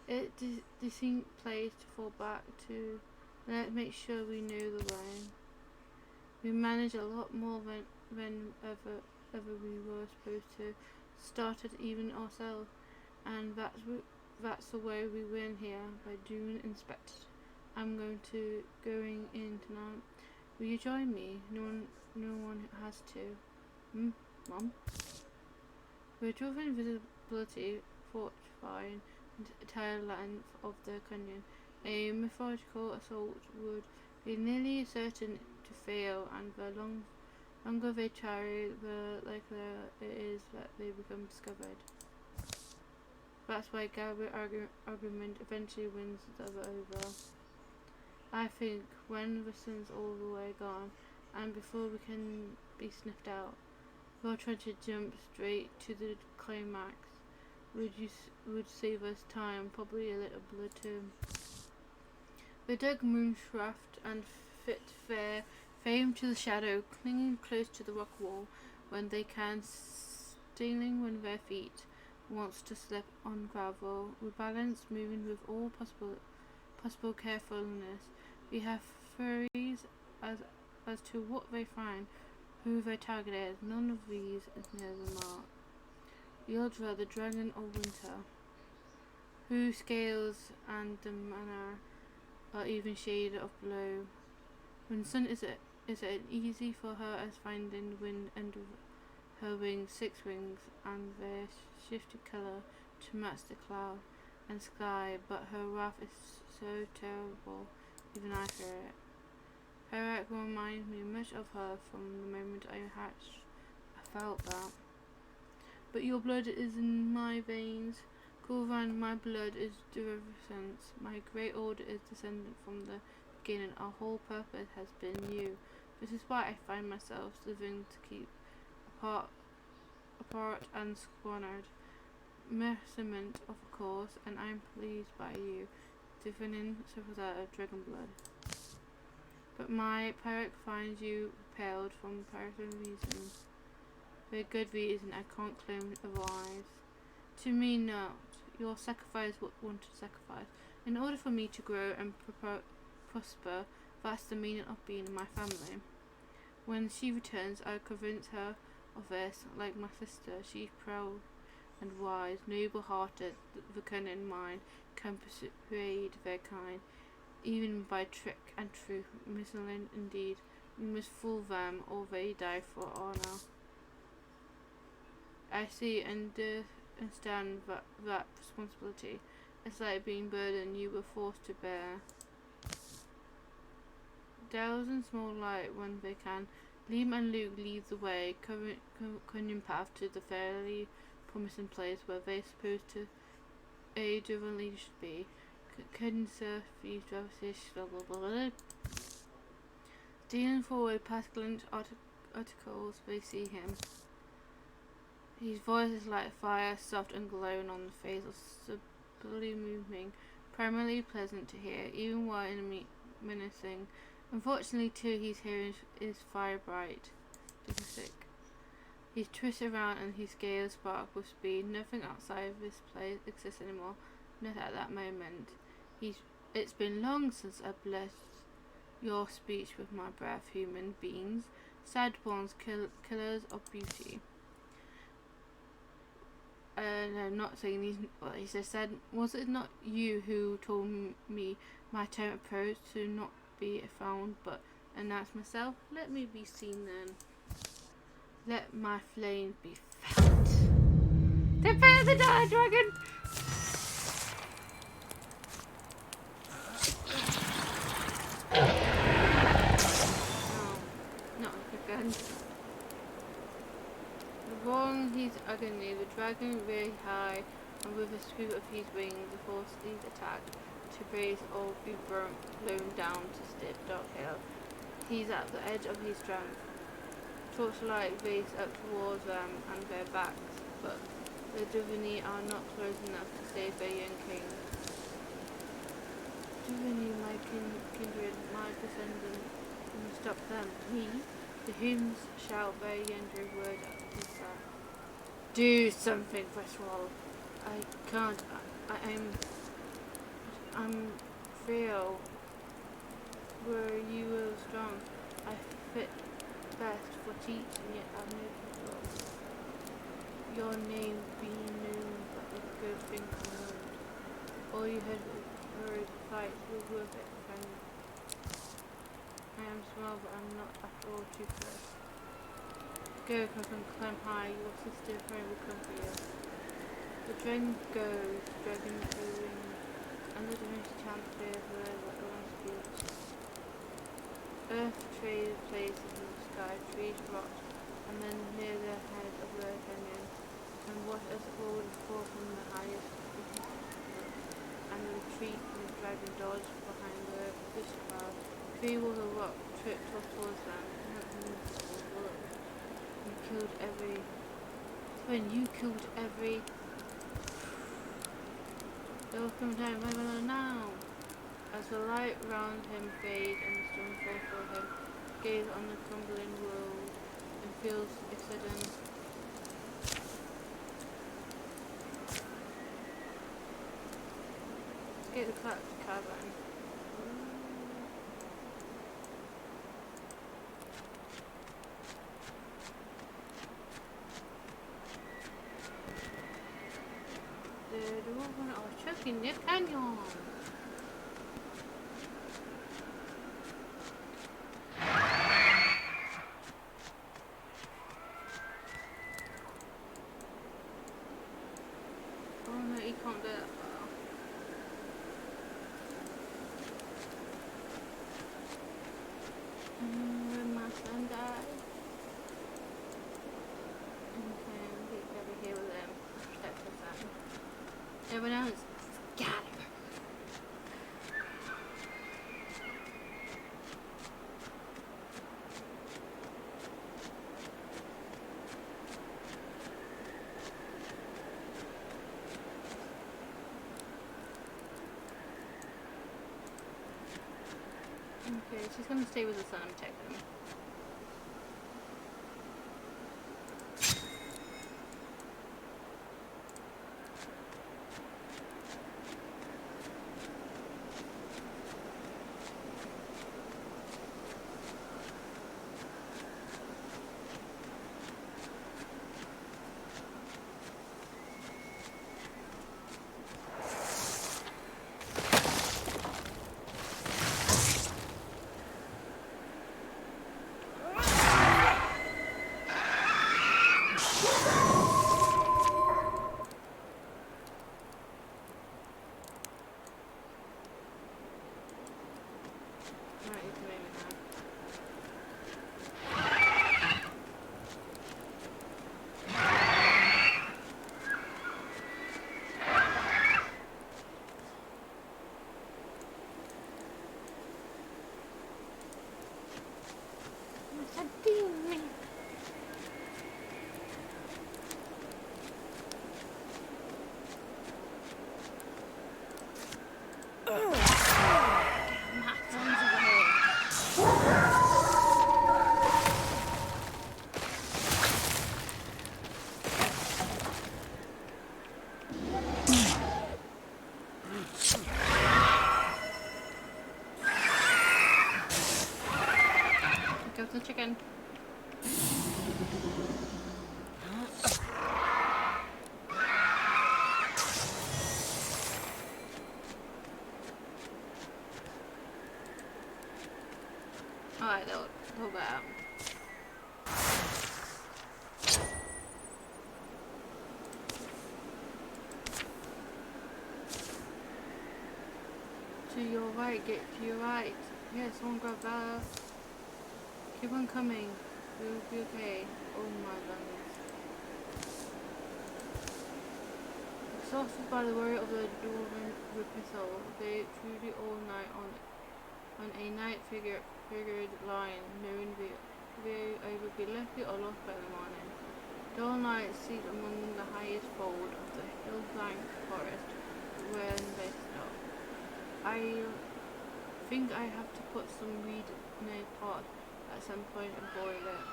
It's a distinct place to fall back to. Let's make sure we know the way. We manage a lot more than ever we were supposed to. Started even ourselves, and that's the way we win here, by doing inspected. I'm going in tonight. Will you join me? No one has to. Mom? We're driving visibility, fortifying the entire length of the canyon. A methodical assault would be nearly certain to fail, and the longer they try, the likelier it is that they become discovered. That's why Gabriel's argument eventually wins the other over. I think when the sun's all the way gone, and before we can be sniffed out, we'll try to jump straight to the climax. Would save us time, probably a little blood too. The dug moonshaft and fit fair fame to the shadow, clinging close to the rock wall when they can, stealing when their feet wants to slip on gravel. We balance, moving with all possible carefulness. We have theories as to what they find, who their target is. None of these is near the mark. Yodra, the dragon of winter, whose scales and the manner are even shaded of blue. When sun is it easy for her as finding wind under her wings, 6 wings, and their shifted colour to match the cloud and sky, but her wrath is so terrible, even I fear it. Her act reminds me much of her from the moment I hatched. I felt that. But your blood is in my veins. Corvan, my blood is derivative. My great order is descendant from the beginning. Our whole purpose has been you. This is why I find myself living to keep apart and squandered. Merciment, of course, and I am pleased by you, divining sympathizer of dragon blood. But my pirate finds you repelled from personal reasons. For good reason, I can't claim otherwise. To me, not. Your sacrifice what wanted sacrifice. In order for me to grow and prosper, that's the meaning of being in my family. When she returns, I convince her of this. Like my sister, she's proud and wise, noble-hearted. The cunning mind can persuade their kind, even by trick and truth. Misled indeed, we must fool them, or they die for honour. I see and understand that responsibility. It's like being burden you were forced to bear. Delves in small light when they can. Liam and Luke lead the way, cunning path to the fairly promising place where they're supposed to a driven leader should be. Couldn't surf these drivers. Stealing forward past glint articles, they see him. His voice is like fire, soft and glowing on the face of subtly moving, primarily pleasant to hear, even while menacing. Unfortunately, too, his hearing is fire bright. He twists around and his scales spark with speed. Nothing outside of this place exists anymore. Not at that moment. It's been long since I blessed your speech with my breath, human beings. Sad ones, killers of beauty. No, I'm not saying these. Well, he just said, was it not you who told me my time approached to not be found, but announce myself? Let me be seen then. Let my flame be felt. Prepare the dire dragon! No, not again. Roaring his agony, the dragon very high, and with a swoop of his wings, the force leads attack to raise or be blown down to steep dark hill. He's at the edge of his strength. Torchlight rays up towards them and their backs. but the Duvini are not close enough to save their young king. Duvini, my kindred, my descendant, will stop them. Me, the hymns shout their Yendri word at his side. Do something, Westwall. I can't. I'm frail. Were you were strong, I fit best for teaching, yet I've no control. Your name be known, but a good thing unknown. All you had heard fight was worth it, friend. I am small, but I'm not after all toothless. Go, climb high, your sister friend will come for you. The dragon goes, dragon going, and the diminished chant fear word what the one speaks. Earth trade places in the sky, trees rot, and then near the head of the canyon, and what as fall would fall from the highest and retreat from the dragon dodge behind the fish cloud. Three walls of rock tripped towards them, you killed every They will come down now. As the light round him fades and the storm falls for him, gaze on the crumbling world and feels a sudden escape the collapsed cavern. The dwarven are choking the canyon. Oh no, he can't do that far. Will my son die? Okay, I'll get over here with him. Protect the son. Everyone else, got him. Okay, she's gonna stay with the son and protect him. Alright, you can move it now. What's that doing? My son's away. Go to the chicken. Alright, they'll go out. To your right, get to your right. Yeah, someone grab that. Keep on coming. We'll be okay. Oh my goodness. Exhausted by the worry of the dwarven reprisal, they truly all night on a night figured line, knowing they either be lucky or lost by the morning. dull night seat among the highest fold of the hill-flanked forest where they stop. I think I have to put some weed in a pot at some point and boil it.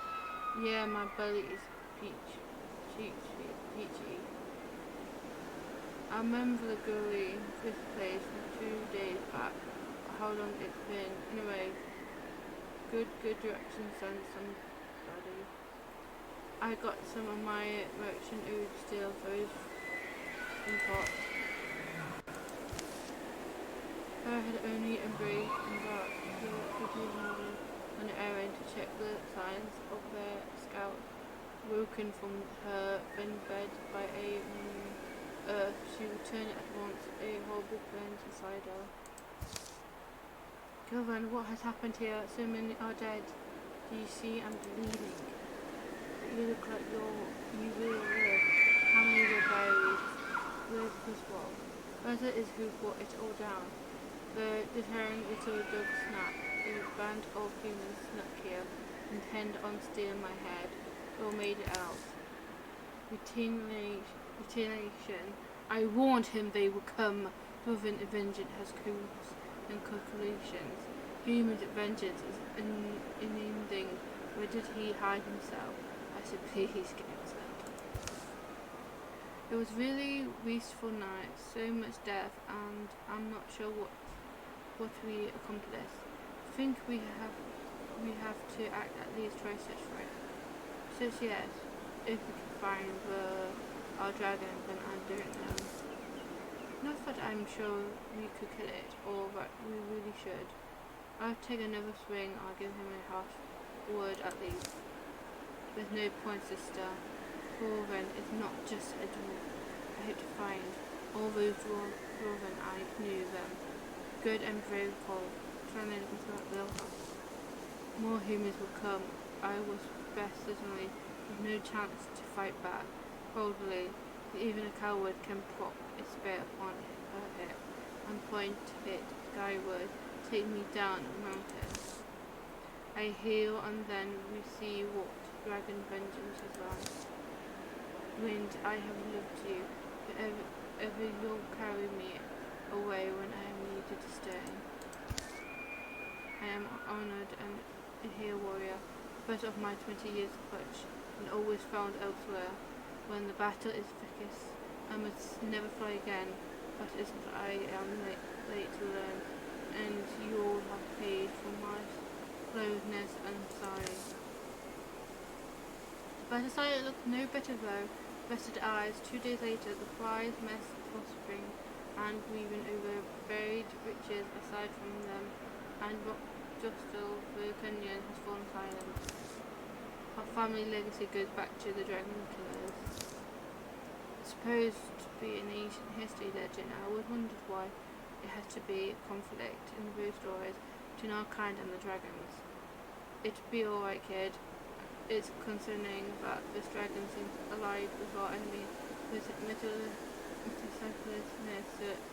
Yeah, my belly is peachy. I remember the girly this place from 2 days back. How long it's been. Anyway, good direction, son, somebody. I got some of my merchant oud still throws in pot. I had only embarked the morning on an errand to check the signs of their scout. Woken from her thin bed by a earth, she returned at once, a horrible pain inside her. Gilvan, what has happened here? So many are dead. Do you see? I'm bleeding. You look like you will live. How many were buried? Where was what? Whether is who brought it all down. The deterring little dog snapped. A band of humans snuck here, intent on stealing my head. Or made it out. Retaliation. I warned him they would come. Northern vengeance has coups and calculations. Human vengeance is unending. Where did he hide himself? I said, please get himself. It was really wasteful night, so much death, and I'm not sure what we accomplished. I think we have to at least try search for it. So yes, if we can find our dragon, then I don't know. Not that I'm sure we could kill it, or that we really should. I'll take another swing. I'll give him a half word at least. There's no point, sister. Dwarven is not just a dwarf. I hope to find all those dwarven. I knew them. Good and brave cold. Trying to look at the more humans will come. I was best certainly with no chance to fight back. Boldly, even a coward can prop a spear upon her hip and point it skyward, take me down a mountain. I heal and then we see what dragon vengeance is like. Wind, I have loved you, but ever you'll carry me away when I am needed to stay. I am honoured and a hero warrior, but of my 20 years clutch, and always found elsewhere. When the battle is thickest, I must never fly again, but isn't I am late to learn, and you all have paid for my slowness and sorry. But the sight looked no better though. Rested eyes. 2 days later, the flies mess prospering and weaving over buried riches aside from them, and rock Justel, the canyon, has fallen silent. Our family legacy goes back to the dragon killers. Supposed to be an ancient history legend, I always wondered why it had to be a conflict in those stories between our kind and the dragons. It'd be alright, kid. It's concerning that this dragon seems alive with our enemy, whose meticulous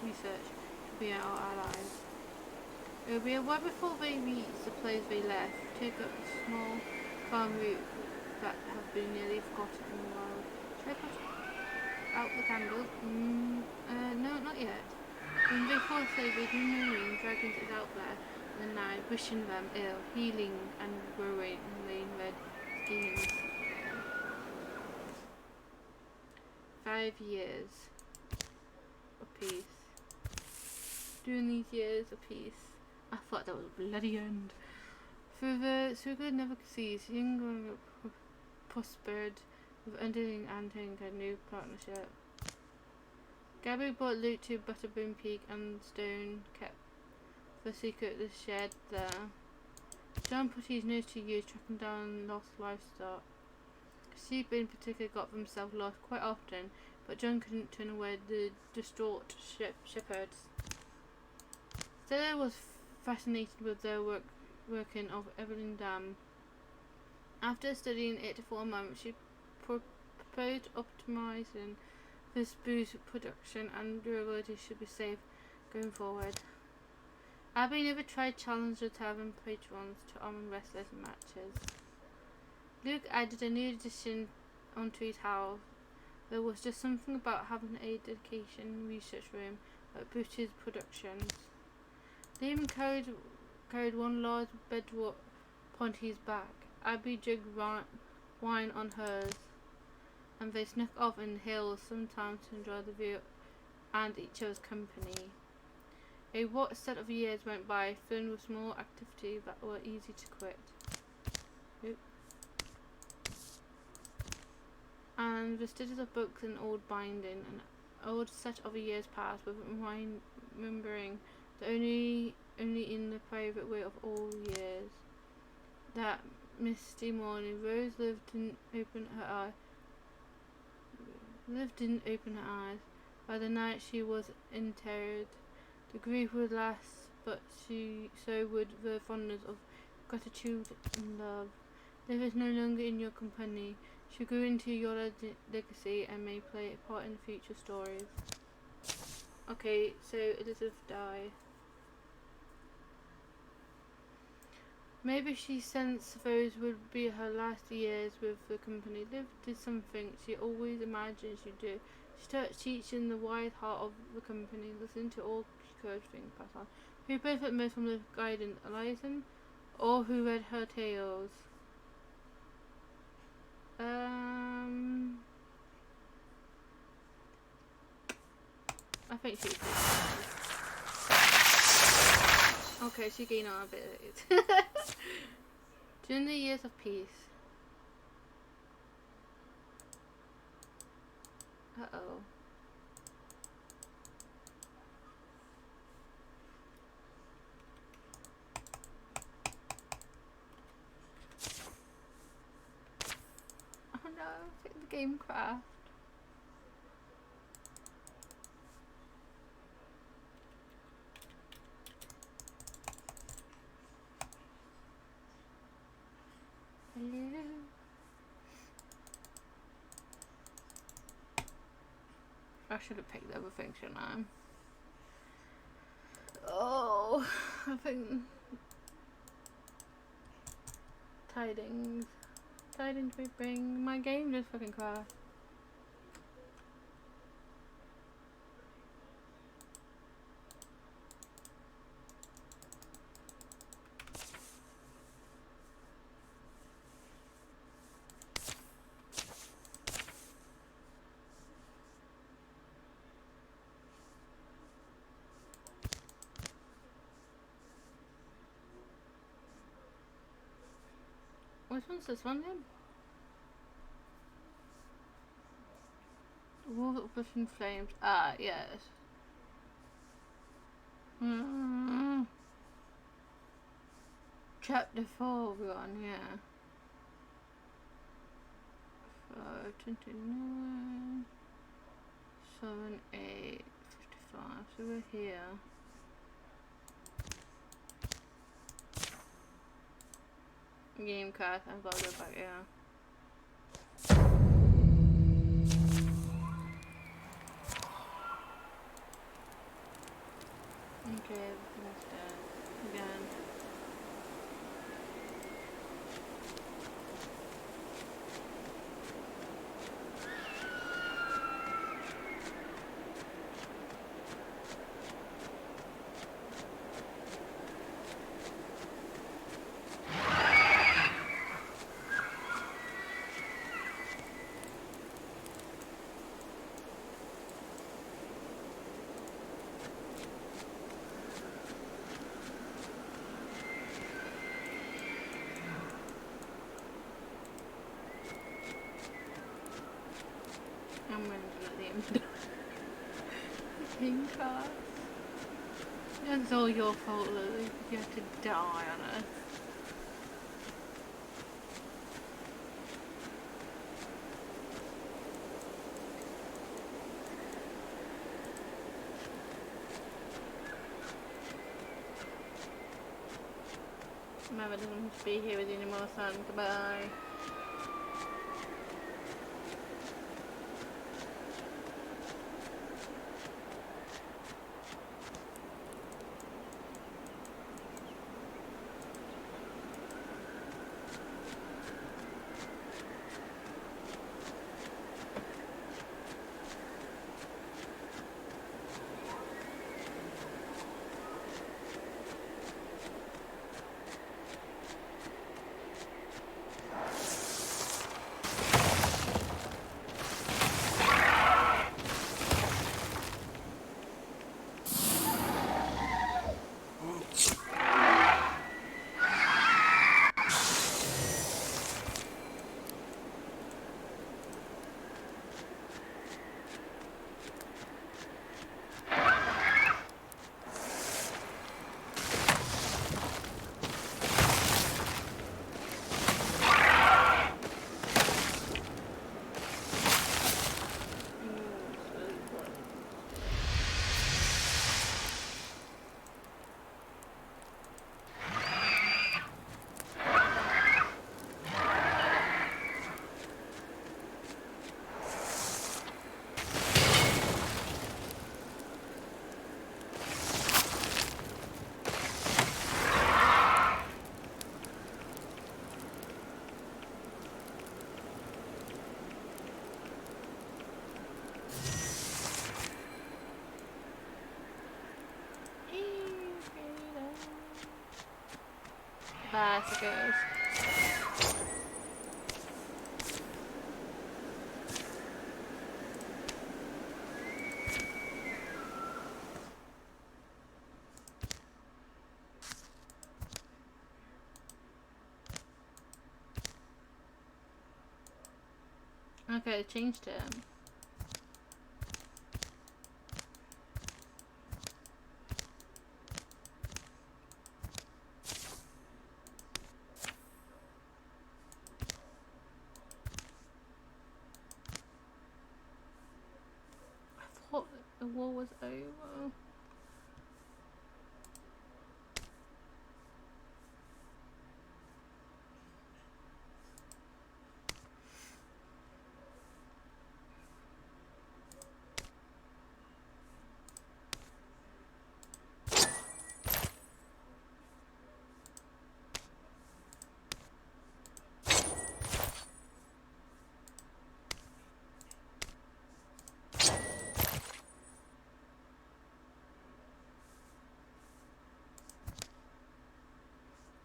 research to be our allies. It would be a while before they reach the place they left, take up the small, calm route that have been nearly forgotten in the wild. Should I put out the candle? No, not yet. When they fall asleep, they do moaning, dragons is out there in the night, wishing them ill, healing and growing in lane red skins. 5 years apiece. During these years apiece, I thought that was a bloody end. Through the good never ceased, young prospered with unending hunting a new partnership. Gabby brought loot to Butterboom Peak and Stone kept the secret the shed there. John put his nose to use tracking down lost livestock. Sheep in particular got themselves lost quite often, but John couldn't turn away the distraught shepherds. Stella was fascinated with the working of Evelyn Dam. After studying it for a moment, she proposed optimizing this boost production and durability should be safe going forward. Abby never tried challenge the tavern patrons to arm wrestlers matches. Luke added a new addition onto his house. There was just something about having a dedication research room at boosted productions. They even carried one large bedrock upon his back. Abby jugged wine on hers, and they snuck off in the hills sometimes to enjoy the view and each other's company. A what set of years went by, filled with small activities that were easy to quit. And the studies of books and old binding, an old set of years passed with remembering that only in the private way of all years. That misty morning, Rose Liv didn't open her eyes. By the night she was interred. The grief would last, but so would the fondness of gratitude and love. Liv is no longer in your company. She grew into your legacy and may play a part in future stories. Okay, so Elizabeth died. Maybe she sensed those would be her last years with the company. Liv did something she always imagined she'd do. She started teaching the wide heart of the company, listening to all she could think pass on. Who benefited most from the guidance, Eliason, or who read her tales? I think she did. Okay, she gained on a bit. During the years of peace. Uh-oh. Oh no, I think the game crashed. Hello. I should have picked the other thing, shouldn't I? Oh, I think tidings we bring. My game just fucking crashed. Which one's this one then? Wolf pushing flames. Ah, yes. Chapter 4 we're on, yeah. 529 7 8 55. So we're here. Game card, I've got to go back, yeah. Okay, everything's dead. Again. I'm going to let the end. Game card. It's all your fault, Lily. You have to die on it. Mama doesn't want to be here with you anymore, son. Goodbye. Bye, suckers. Okay, I changed it. I thought the war was over.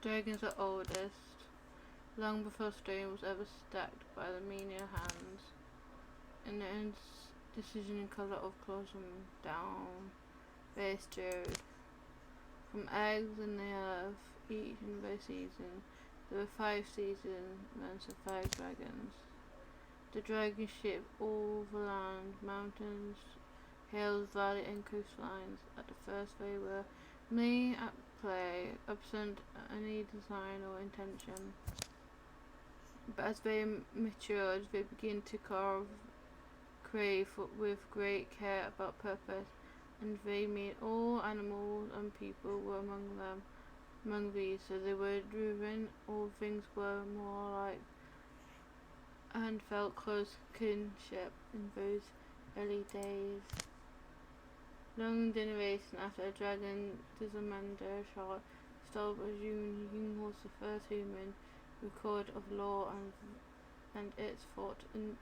Dragons are oldest, long before stone was ever stacked by the menial hands, and the decision colour of closing down very stirred. From eggs in the earth, eaten by season, there were 5 seasons, and 5 dragons. The dragon ship all the land, mountains, hills, valley and coastlines. At the first they were merely at play, absent any design or intention. But as they matured, they began to crave with great care about purpose, and they made all animals and people were among these, so they were driven, all things were more like, and felt close kinship in those early days. Long generation after a dragon Dizamander shot stole a Ying was the first human record of law and its thought and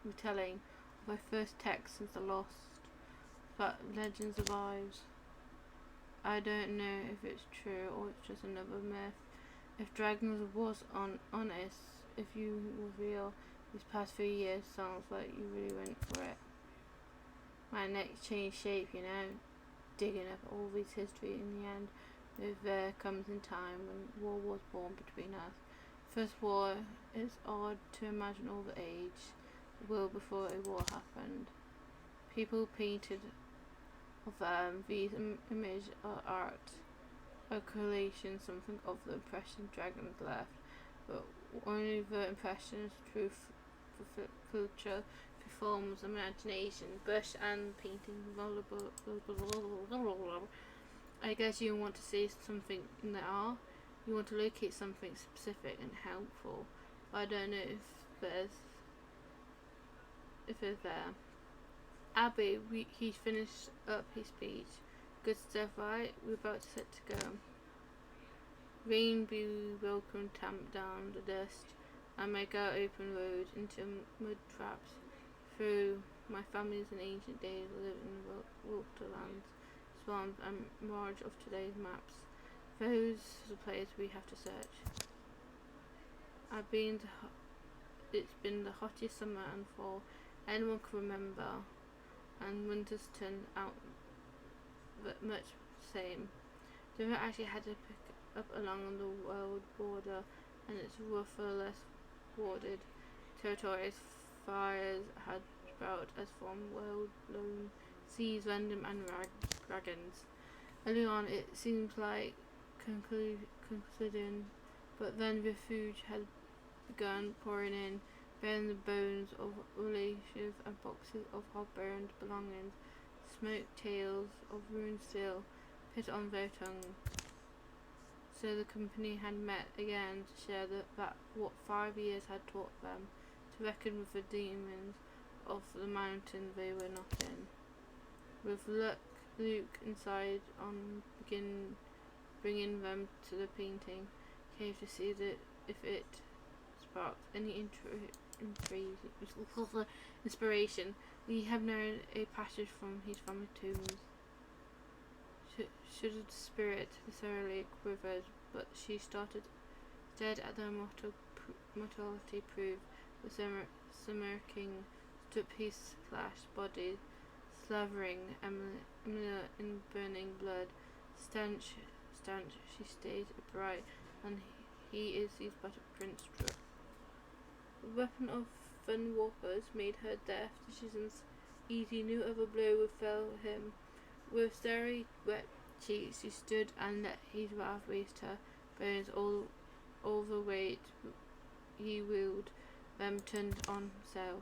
retelling of my first text since the lost, but legend survives. I don't know if it's true or it's just another myth. If dragons was honest, if you were real, these past 3 years sounds like you really went for it. My neck changed shape, digging up all this history in the end. There comes in time when war was born between us. First war, it's odd to imagine all the age, the world before a war happened. People painted of these image art, a collation, something of the impression dragons left, but only the impressions, truth, culture, forms, imagination, brush and painting. I guess you want to see something in the art. You want to locate something specific and helpful. But I don't know if it's there. Abby, he finished up his speech. Good stuff, right? We're about to set to go. Rain be welcome, tamp down the dust, and make our open road into mud traps. Through my family's in ancient days lived in the wilderlands, swamps and marge of today's maps. Those are the places we have to search. It's been the hottest summer and fall anyone can remember, and winters turned out much the same. The river actually had to pick up along the world border, and its rougher, less watered territories. Fires had sprouted as from world-blown seas, random and dragons. Early on it seems like concluding, but then refuge had begun pouring in, bearing the bones of relatives and boxes of hard-burned belongings, smoked tales of ruined steel, pit on their tongue. So the company had met again to share that what 5 years had taught them, to reckon with the demons of the mountain they were not in. With Luke inside on bringing them to the painting cave to see if it sparked any inspiration. We have known a passage from his family tombs. Should the spirit necessarily quivers but she started stared at the mortality proof, the smirking, stoop-his-slashed body, slavering Emilia in burning blood. Stanch, she stayed upright, and he is his but a prince struck. The weapon of Funwalkers made her death decisions easy. No other blow would fell him. With starry wet cheeks, she stood and let his wrath waste her bones. All the weight he wielded them turned on himself.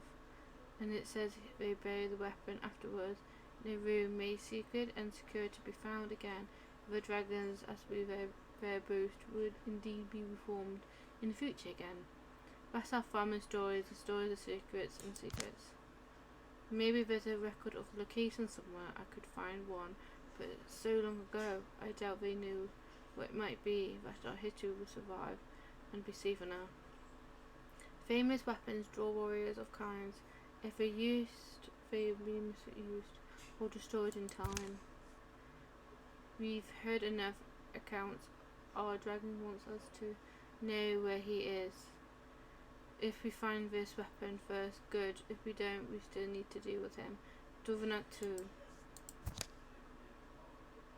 And it says they buried the weapon afterwards in a room made secret and secure to be found again. The dragons, as we their boast, would indeed be reformed in the future again. That's our farming stories, the stories of secrets and secrets. Maybe there's a record of the location somewhere. I could find one, but so long ago, I doubt they knew what it might be, that our history will survive and be safer now. Famous weapons draw warriors of kinds. If they're used, they will be misused or destroyed in time. We've heard enough accounts. Our dragon wants us to know where he is. If we find this weapon first, good. If we don't, we still need to deal with him. Dovnak 2.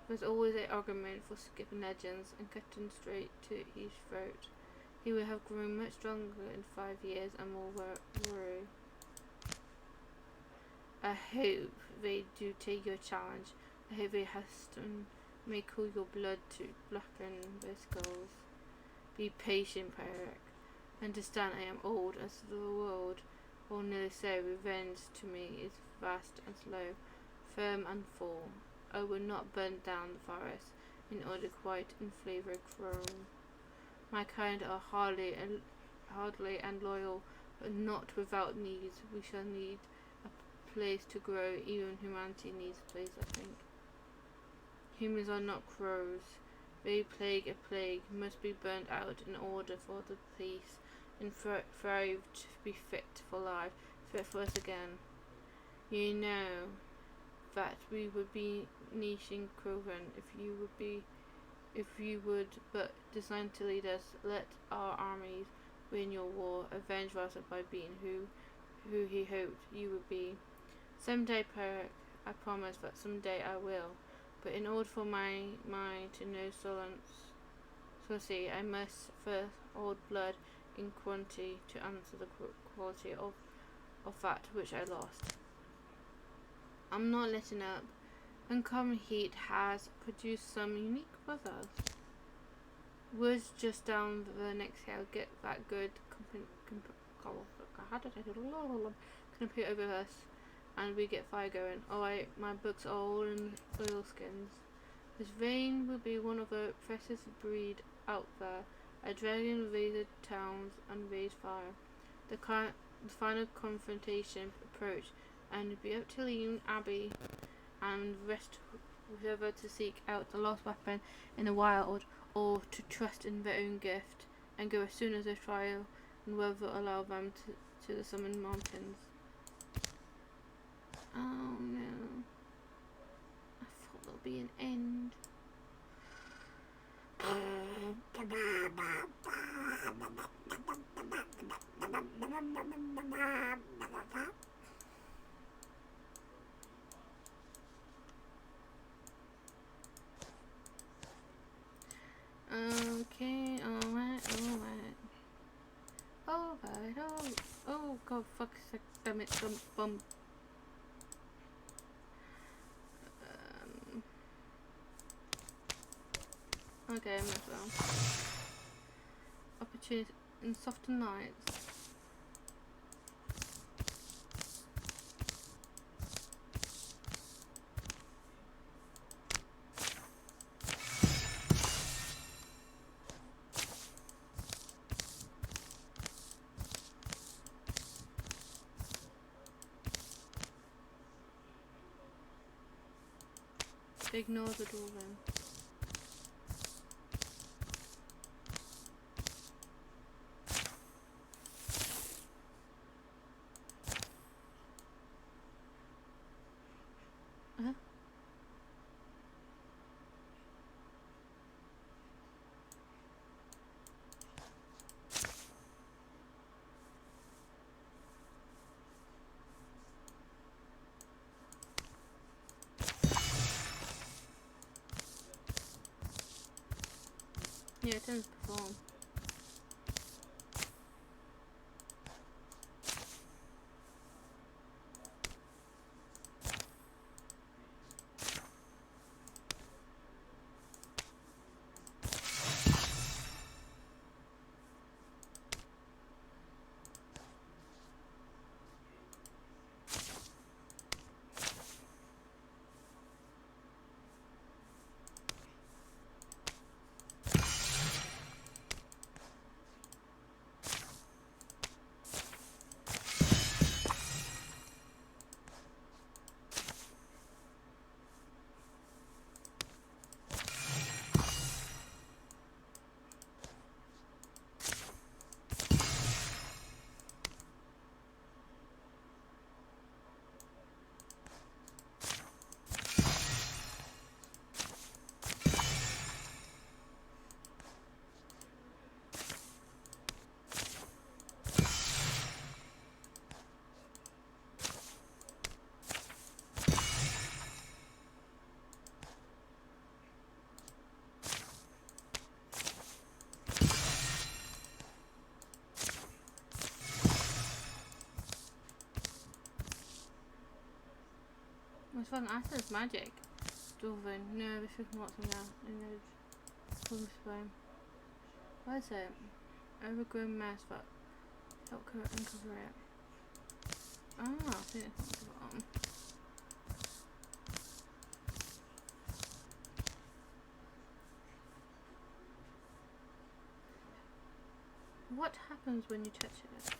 There's always an argument for skipping legends and cutting straight to his throat. He will have grown much stronger in 5 years and more worry. I hope they do take your challenge. I hope they hasten may cool your blood to blacken their skulls. Be patient, Pyric. Understand I am old as the world, or nearly so. Revenge to me is vast and slow, firm and full. I will not burn down the forest in order quite in flavor grown. My kind are hardly and loyal, but not without needs. We shall need a place to grow. Even humanity needs a place, I think. Humans are not crows. They plague a plague, must be burnt out in order for the peace and thrive to be fit for life, fit for us again. You know that we would be niching Croven if you would but design to lead us. Let our armies win your war, avenge Rasa by being who he hoped you would be. Someday, Peric, I promise that someday I will. But in order for my mind to know Solcy, I must first hold blood in quantity to answer the quality of that which I lost. I'm not letting up. Uncommon heat has produced some unique weather. Woods just down the next hill get that good compute over us, and we get fire going. Alright, my books are all in oilskins. This vein will be one of the precious breed out there. A dragon raided towns and raised fire. The final confrontation approached, and it'd be up to Leon Abbey and the rest whoever to seek out the lost weapon in the wild, or to trust in their own gift and go as soon as their trial and weather allow them to the summoned mountains. Oh no. I thought there'll be an end. Okay, alright. Oh god, fuck, damn it, bum. Okay, I might as well. Opportunity in softer nights. Ignore the door then. Yeah, it tends to perform. It's fucking Athens magic. Dwarven. No, this is not something else. In the full spine. What is it? Overgrown mass that help uncover it. Ah, I think it's not the bottom. What happens when you touch it?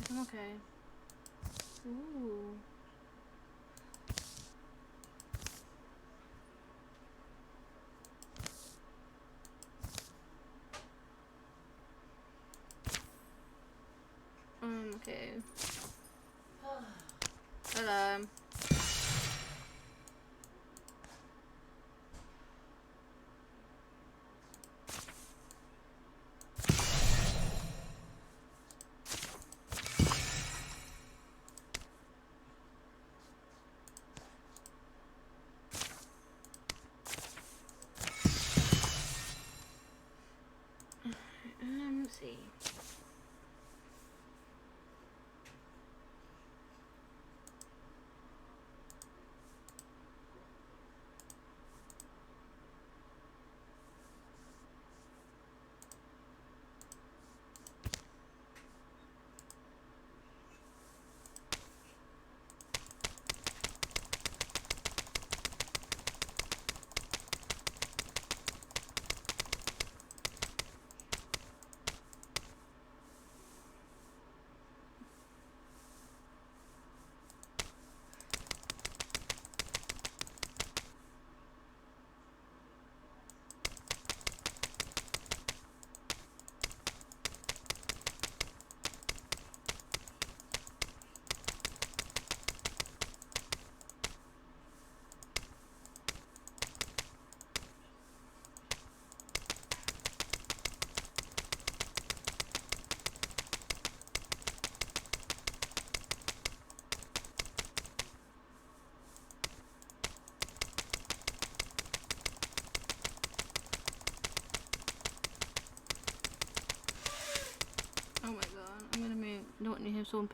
I'm okay. Ooh. Okay. Hello. Let's see. Oh my god, I'm gonna move. Don't need him so.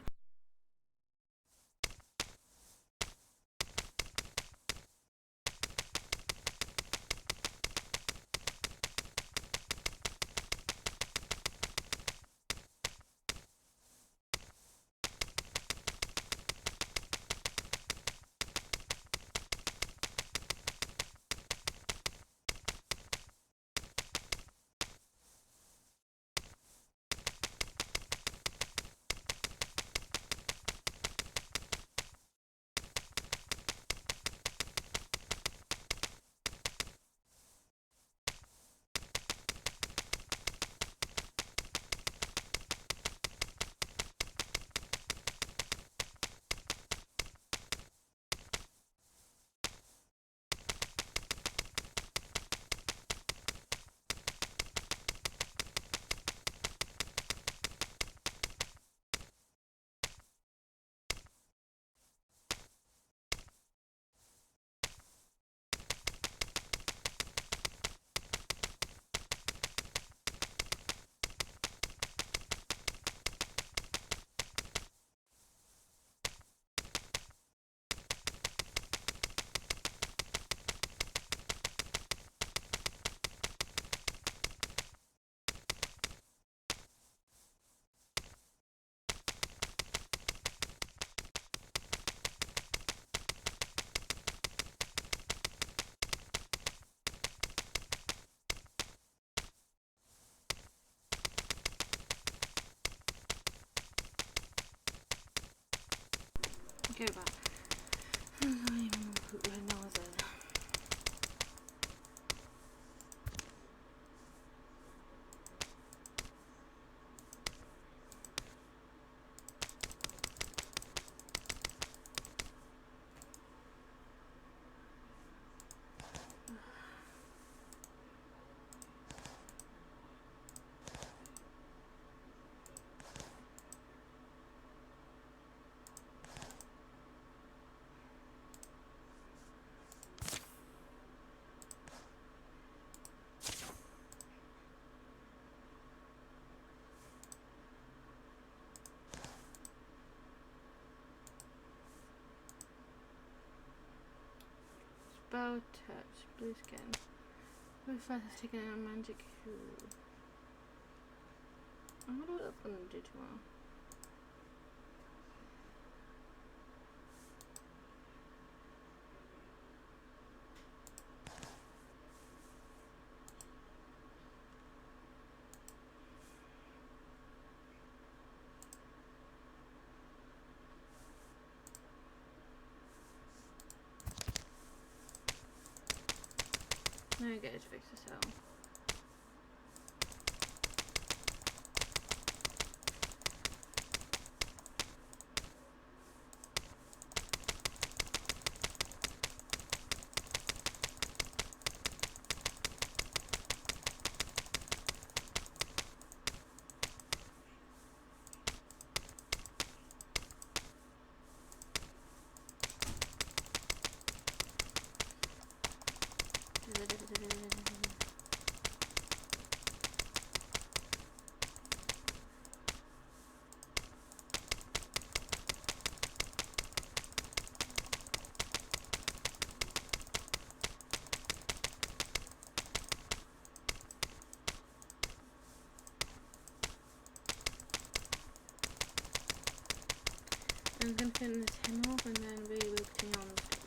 Spell touch, blue skin. Move fast has taken a magic cube. I wonder what that's gonna do tomorrow. Now you get it to fix yourself. I'm gonna finish him off and then we will continue on the story.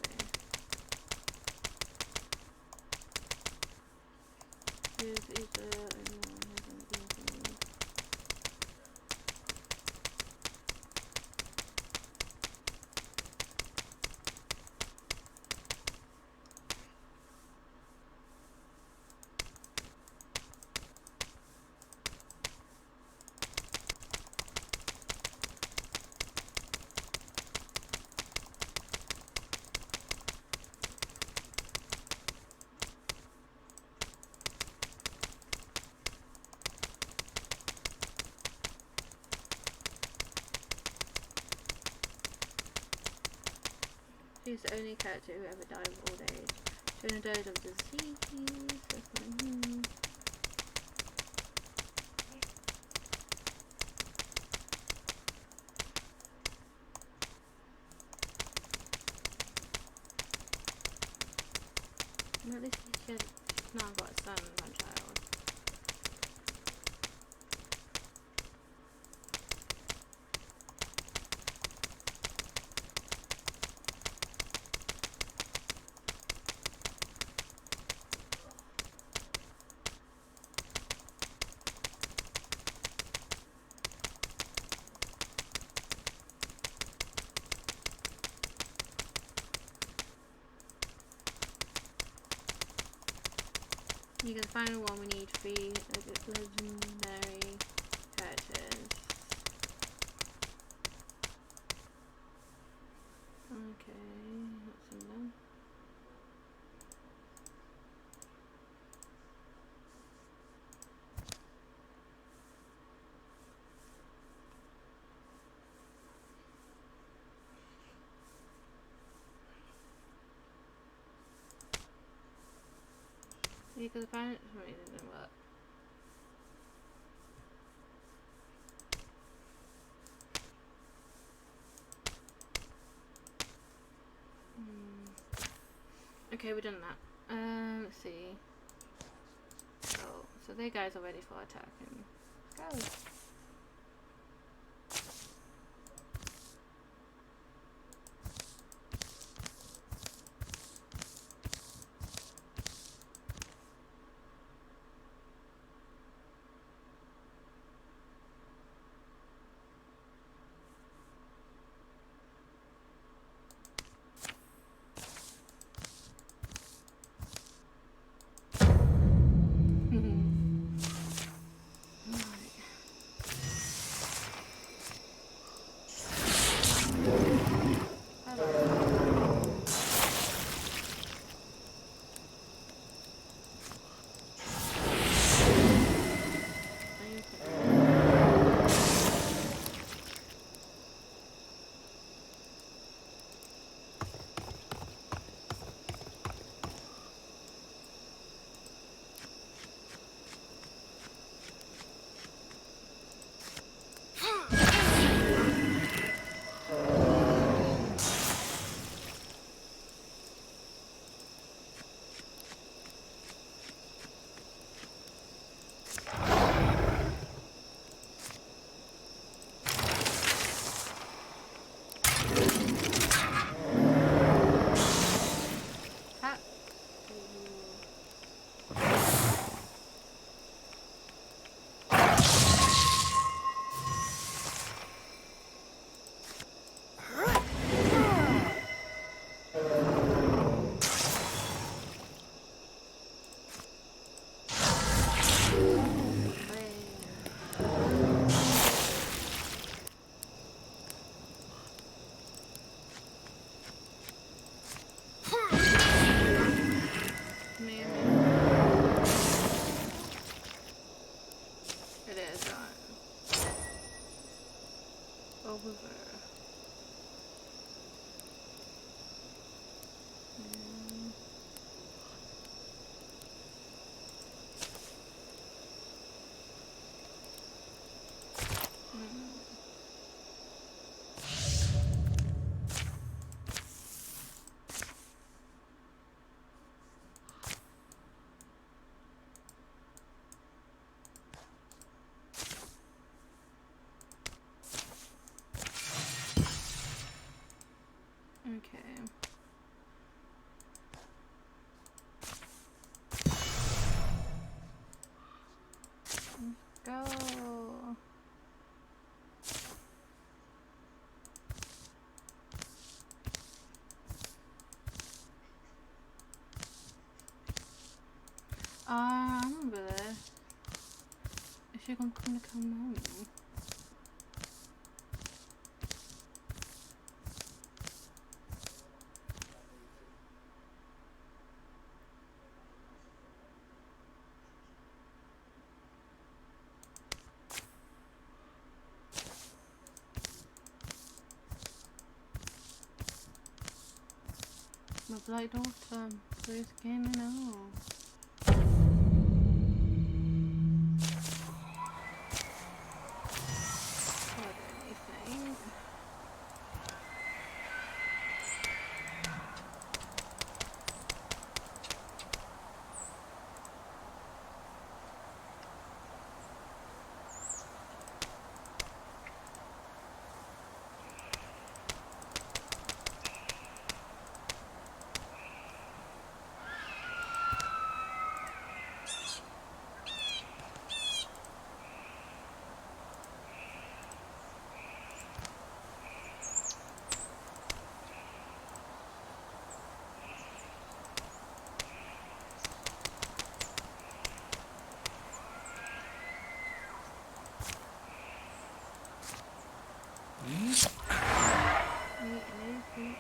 Is there anyone who hasn't been to me? She's the only character who ever died of old age. During a dose of disease. Well, at least she's now got a son and a child. You can find one, we need 3 legendary characters. Okay, that's them. Yeah, because apparently it didn't work. Okay, we've done that. Let's see. So they guys are ready for attacking. Let's go. I remember this. Is she gonna come home? My black daughter, please get me now. What anything?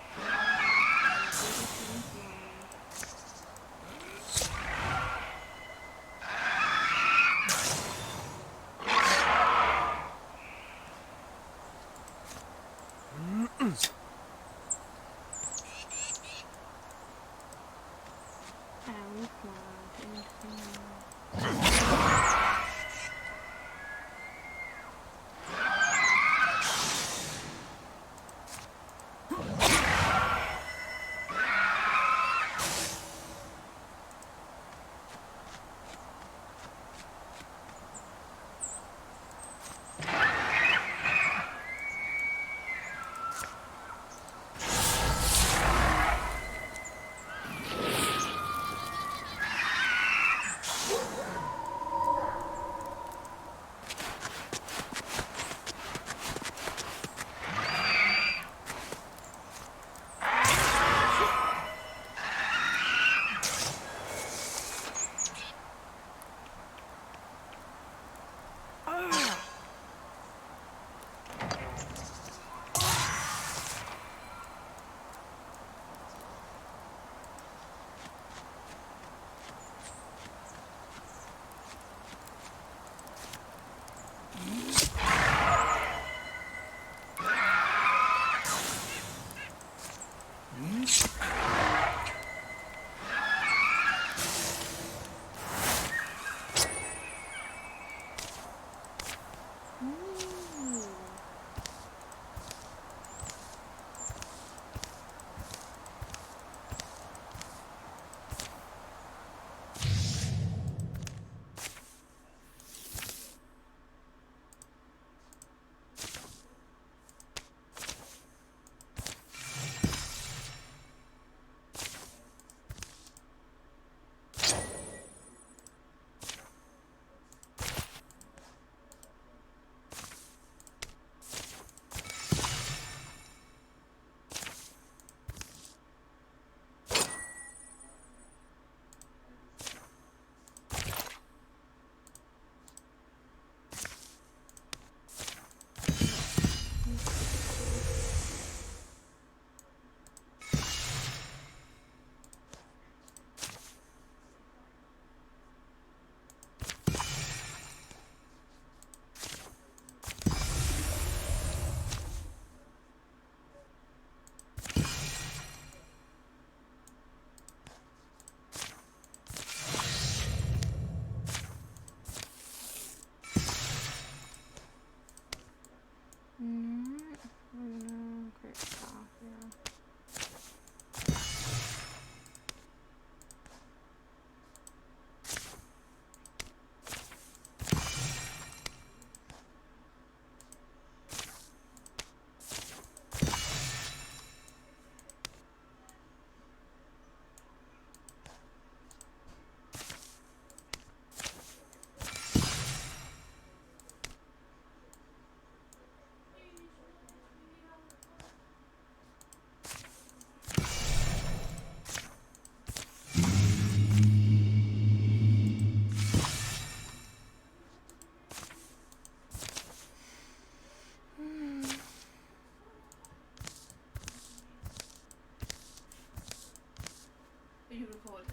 Are you recording?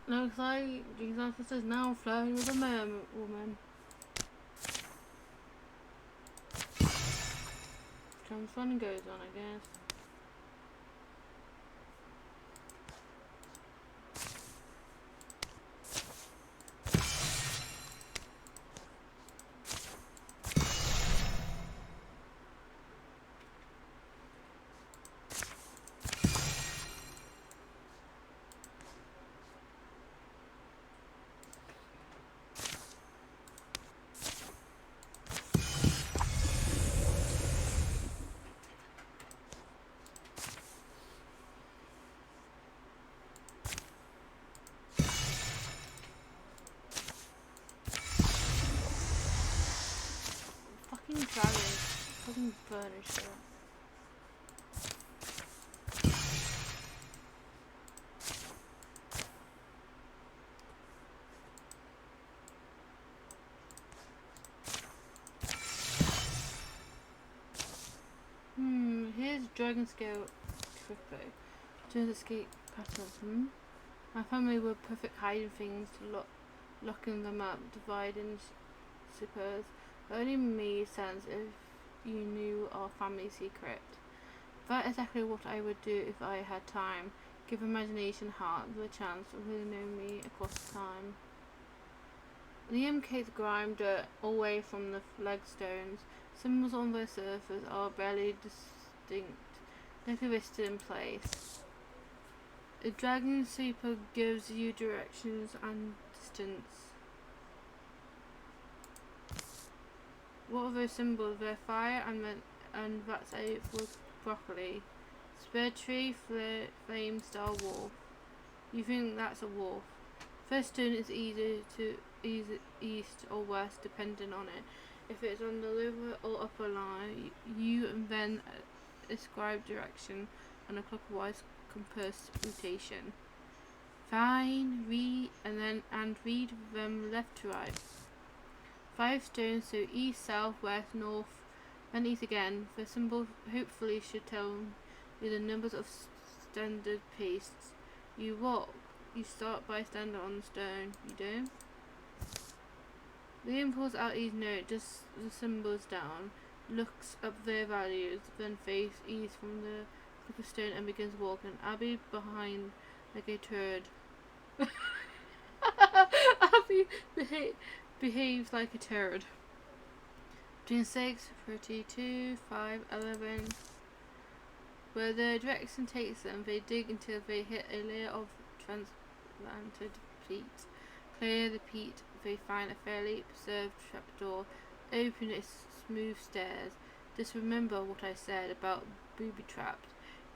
Looks like Jesus is now flirting with a mermaid woman. Comes fun and goes on, I guess. Fucking dragon. Fucking furniture. Here's dragon scale trippo. Turns escape patterns. My family were perfect hiding things to locking them up, dividing suppers. It only made sense if you knew our family secret. That's exactly what I would do if I had time. Give imagination heart the chance to really know me across time. Liam cakes grime dirt away from the flagstones. Symbols on their surface are barely distinct, like a listed in place. A dragon super gives you directions and distance. What are those symbols? They're fire and that's a with broccoli. Spare tree, flame, star, wolf. You think that's a wolf. First turn is either east or west depending on it. If it's on the lower or upper line, you then ascribe direction on a clockwise compass rotation. Fine, read them left to right. 5 stones, so east, south, west, north, then east again. The symbol hopefully should tell you the numbers of standard paces. You walk. You start by standing on the stone. You do. Liam pulls out his note, just the symbols down, looks up their values, then faces east from the clip of stone and begins walking. Abby behind like a turd. Abby behaves like a turd. Between 6, 32, 5, 11. Where the direction takes them, they dig until they hit a layer of transplanted peat. Clear the peat, they find a fairly preserved trapdoor. Open its smooth stairs. Just remember what I said about booby traps.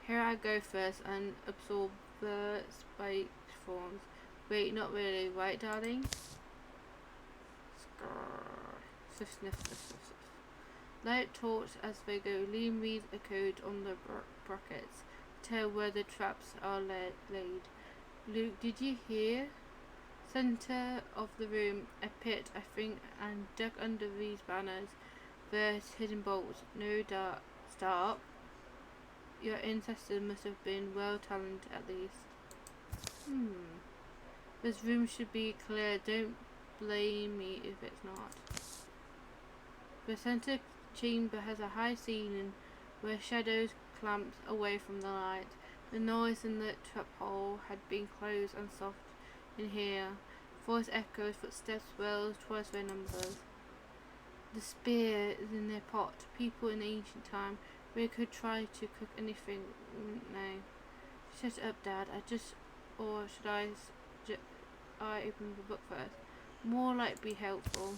Here I go first and absorb the spiked thorns. Wait, not really, right, darling? Sniff, sniff, sniff, sniff. Light torch as they go. Liam reads a code on the brackets to tell where the traps are laid. Luke, did you hear? Center of the room, a pit, I think, and dug under these banners. There's hidden bolts. No start. Your ancestors must have been well talented at least. This room should be clear. Don't blame me if it's not. The center chamber has a high ceiling where shadows clamped away from the light. The noise in the trap hole had been close and soft in here. Voice echoes, footsteps swells twice their numbers. The spear is in their pot. People in ancient time really could try to cook anything. No. Shut up, Dad. Or should I open the book first? More like be helpful.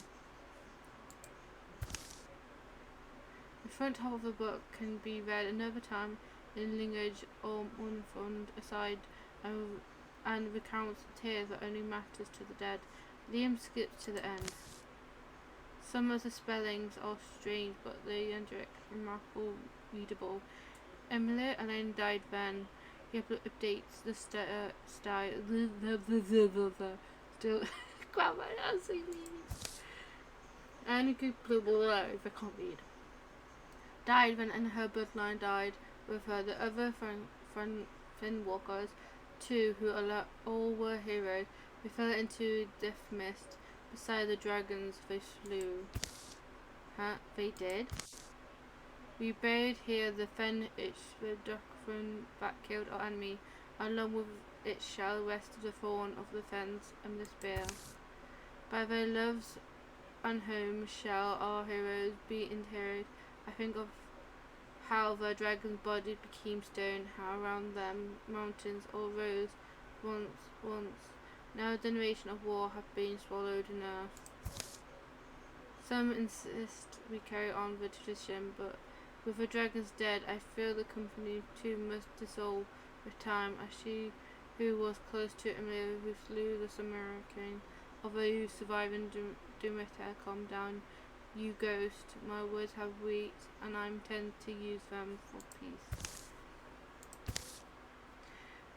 The front half of the book can be read another time in language or unfund aside and recounts tears that only matters to the dead. Liam skips to the end. Some of the spellings are strange, but the indirect remarkable readable. Emily Elaine died then. He updates the style. Still, grammar, and I can't read. Died when and her bloodline died with her. The other Finn walkers two who all were heroes. We fell into death mist beside the dragons they slew. Huh? They did? We buried here the fen which the doctrine back killed our enemy, along with it shall rest the thorn of the fens and the spear. By their loves and homes shall our heroes be interred. I think of how the dragon's body became stone, how around them mountains all rose once. Now a generation of war have been swallowed in earth. Some insist we carry on the tradition, but with the dragons dead, I feel the company too must dissolve with time, as she who was close to Emir who slew the Samaritan, although you survive in Demeter, calm down, you ghost. My words have weight, and I intend to use them for peace.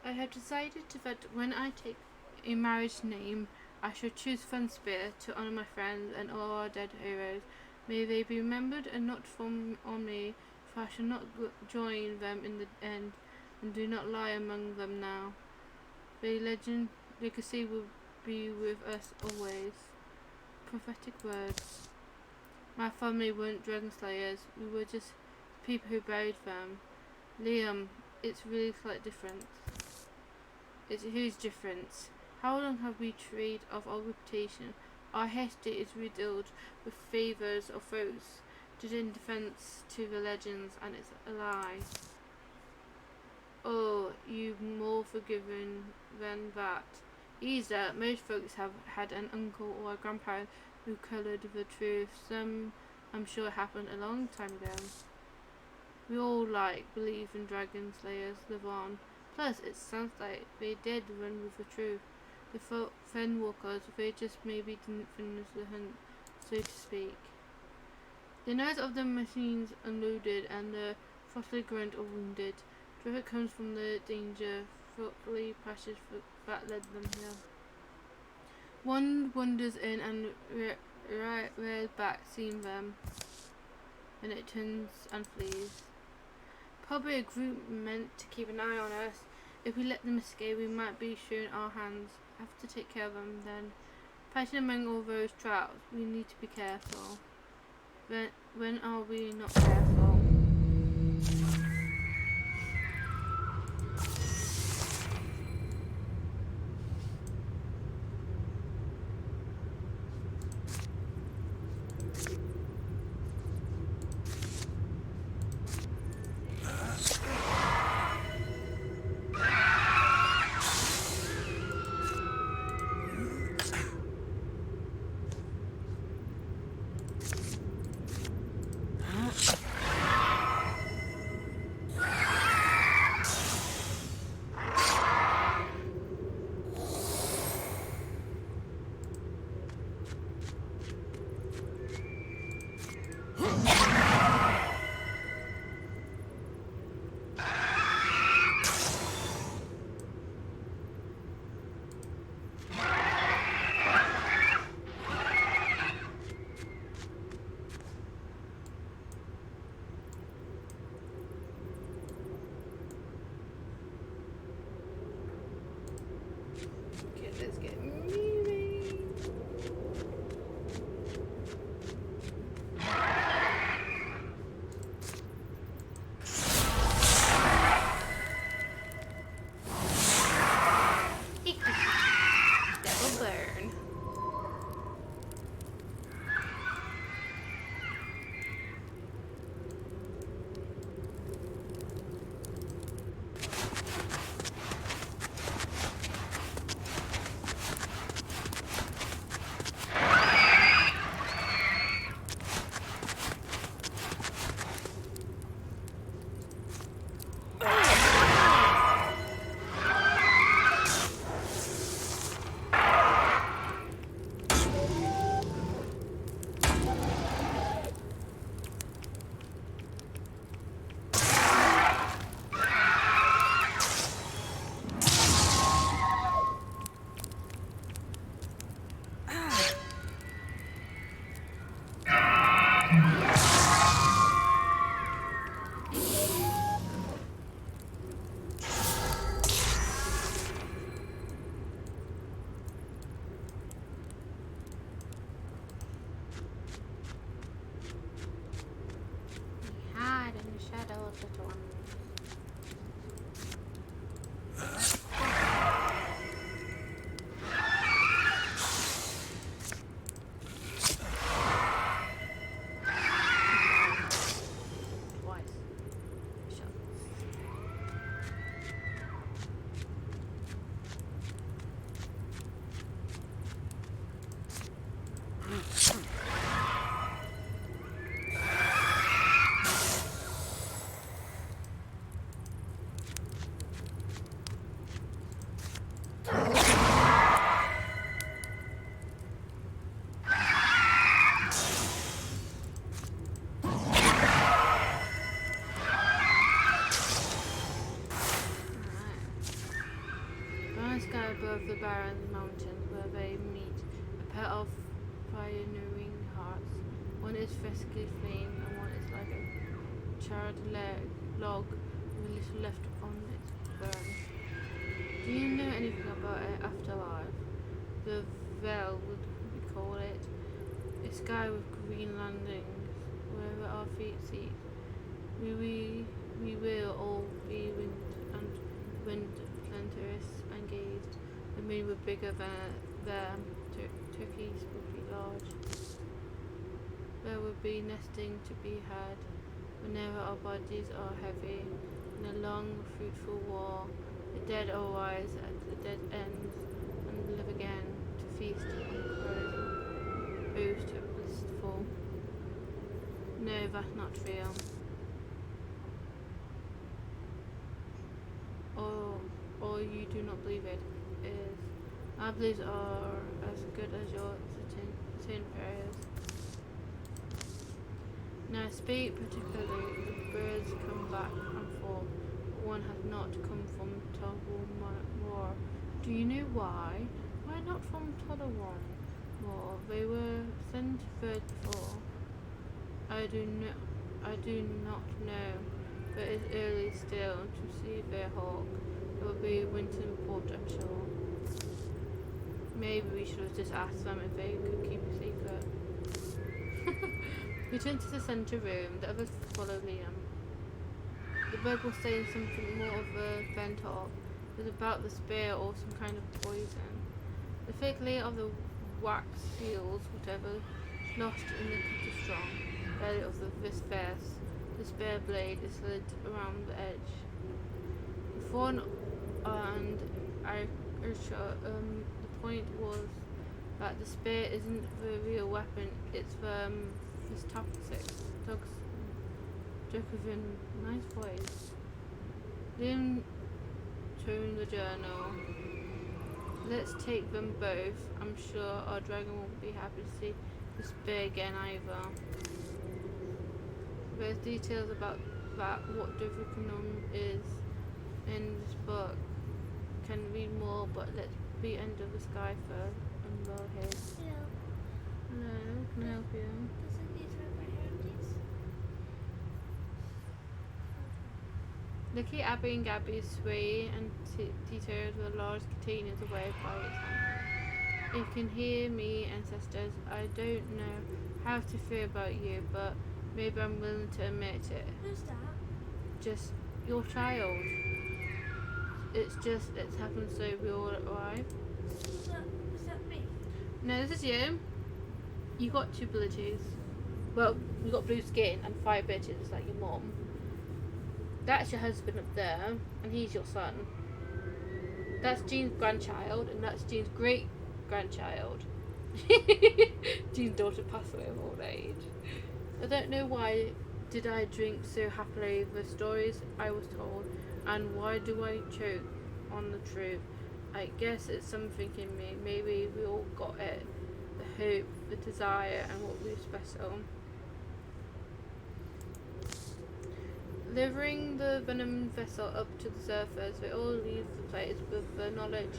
I have decided that when I take a marriage name, I shall choose Funspear to honour my friends and all our dead heroes. May they be remembered and not from on me, for I shall not join them in the end, and do not lie among them now. The legacy will be with us always. Prophetic words. My family weren't dragon slayers, we were just people who buried them. Liam, it's really slight difference. It's whose difference? How long have we traded off our reputation? Our history is riddled with favours of foes, did in defence to the legends, and it's a lie. Oh, you more forgiven than that. Either most folks have had an uncle or a grandparent who coloured the truth. Some, I'm sure, happened a long time ago. We all believe in dragon slayers live on. Plus, it sounds like they did run with the truth. The fen walkers, they just maybe didn't finish the hunt, so to speak. The noise of the machines unloaded and the frostly grunt of wounded. Traffic comes from the danger, thoughtfully passage that led them here. One wanders in and rears back, seeing them, and it turns and flees. Probably a group meant to keep an eye on us. If we let them escape, we might be shown our hands. Have to take care of them then. Fighting among all those traps, we need to be careful. When are we not careful? falsetto on. Twice. Shut. Sky above the barren mountains where they meet, a pair of pioneering hearts. One is frescally flame and one is like a charred log with little left on its burn. Do you know anything about an afterlife? The Vel would we call it. A sky with green landings wherever our feet seek. We will all be wind plenteous and gazed. The moon were bigger than them. Turkeys would be large. There would be nesting to be had whenever our bodies are heavy. In a long, fruitful war, the dead arise at the dead ends and live again to feast on crows and boast blissful. No, that's not real. Or you do not believe it is. Our beliefs are as good as your certain prayers. Now speak particularly, the birds come back and forth, but one has not come from Toddle. Do you know why? Why not from Toddle? They were sent third before. I do not know, but it's early still to see their hawk. It will be winter report, I'm sure. Maybe we should have just asked them if they could keep a secret. We turned to the centre room. The others followed Liam. The bird was saying something more of a vent talk. It was about the spear or some kind of poison. The thick layer of the wax seals, whatever, lost in the strong belly of this vest. The spear blade is slid around the edge. The thorn and the point was that the spear isn't the real weapon, it's this toxic. Nice voice. Liam turned the journal. Let's take them both. I'm sure our dragon won't be happy to see the spear again either. There's details about that, what Dovicanon is in this book. Can read more, but let's be under the sky first and roll here. Hello. Hello, can I help you? Doesn't need to my hair, please. Lucky Abby and Gabby sway and teetered with large containers away by its hand. You can hear me, ancestors. I don't know how to feel about you, but maybe I'm willing to admit it. Who's that? Just your child. It's happened so we all arrive. Is that me? No, this is you. You got 2 abilities. Well, you got blue skin and 5 bitches like your mom. That's your husband up there, and he's your son. That's Jean's grandchild, and that's Jean's great grandchild. Jean's daughter passed away of old age. I don't know why did I drink so happily the stories I was told, and why do I choke on the truth? I guess it's something in me. Maybe we all got it. The hope, the desire, and what we're special. Levering the venom vessel up to the surface, they all leave the place with the knowledge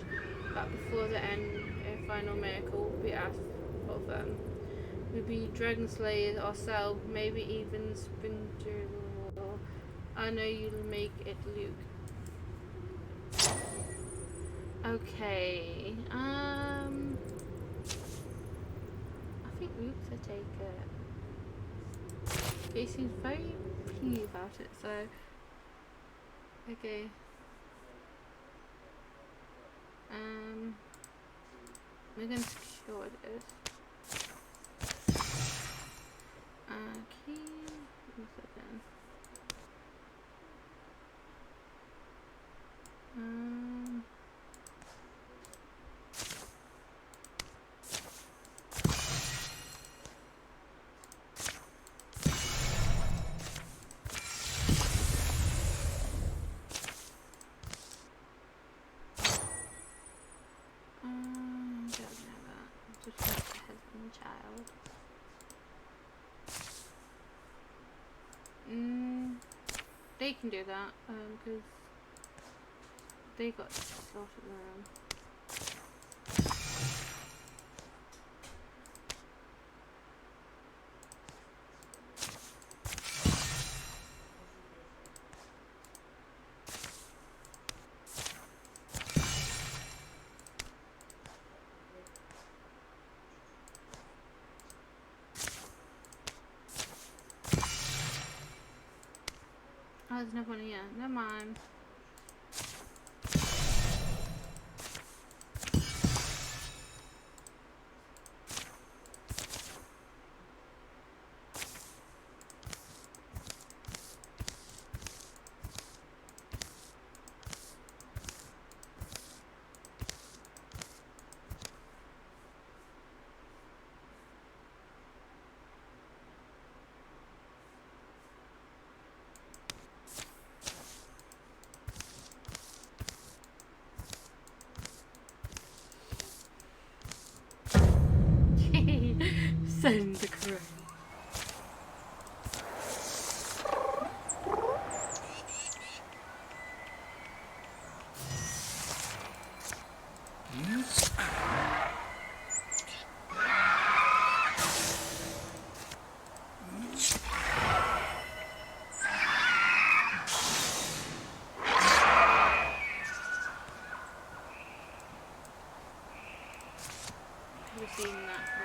that before the end, a final miracle will be asked of them. We'll be dragon slayers ourselves, maybe even Sprinter. I know you'll make it, Luke. Okay, I think Luke's a take it. He seems very pleased about it, so Okay. We're going to secure this. Okay. What's that then? Don't know that. Just like the husband child. They can do that, because they got slaughtered in the room. Oh, there's no one here. Never mind. Send the crew. We've seen that for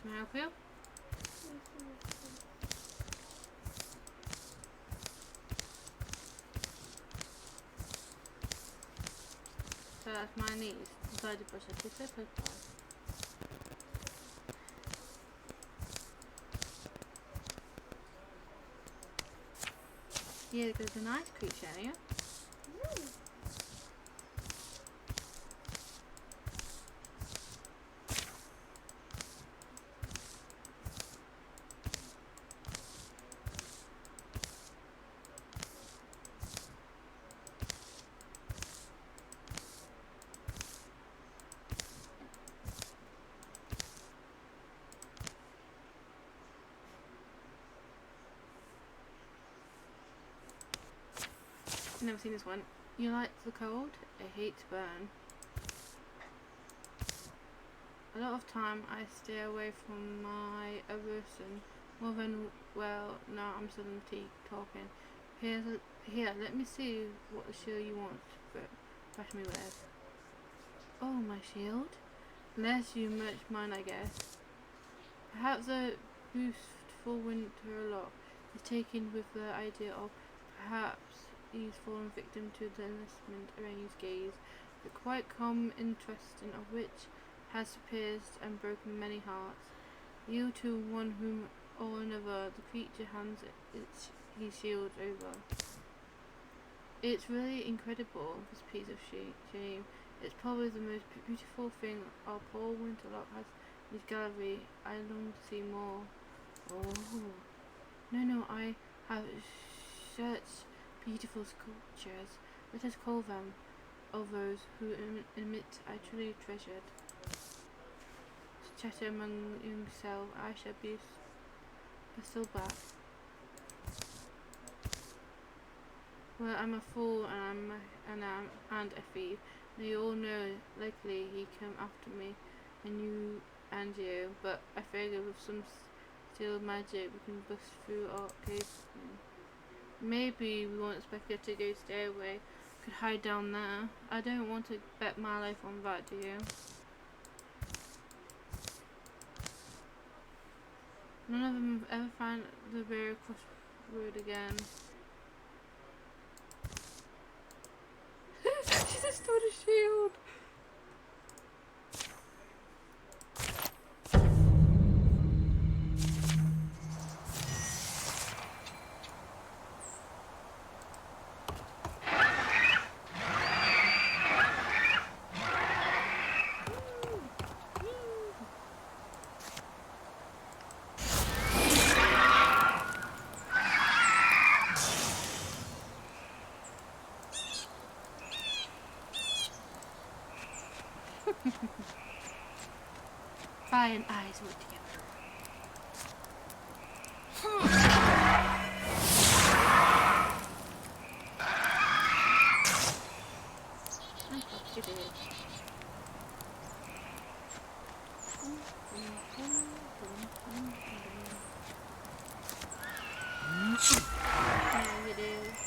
Can I help you? that's my niece. Decided brush her teeth so far. Yeah, there's a nice creature here. Never seen this one. You like the cold? I hate to burn. A lot of time I stay away from my aversion more than well. Now I'm suddenly talking. Here, let me see what shield you want to bash me with. Oh, my shield? Less you much mine, I guess. Perhaps a boost for winter a lot is taken with the idea of perhaps he's fallen victim to the enlistment arranged gaze, the quite calm interest in of which has pierced and broken many hearts. You to one whom or another the creature hands his shield over. It's really incredible, this piece of shame. It's probably the most beautiful thing our poor Winterlock has in his gallery. I long to see more. Oh, no, I have such beautiful sculptures. Let us call them of those who emit I truly treasured. Chatter among yourself, I shall be still back. Well, I'm a fool and a thief. And you all know likely he come after me and you, but I figure with some steel magic we can bust through our cave. Maybe we won't expect her to go stairway. Could hide down there. I don't want to bet my life on that, do you? None of them have ever found the very crossroad again. She just stole a shield. Fire and eyes work together. It is. Yeah, it is.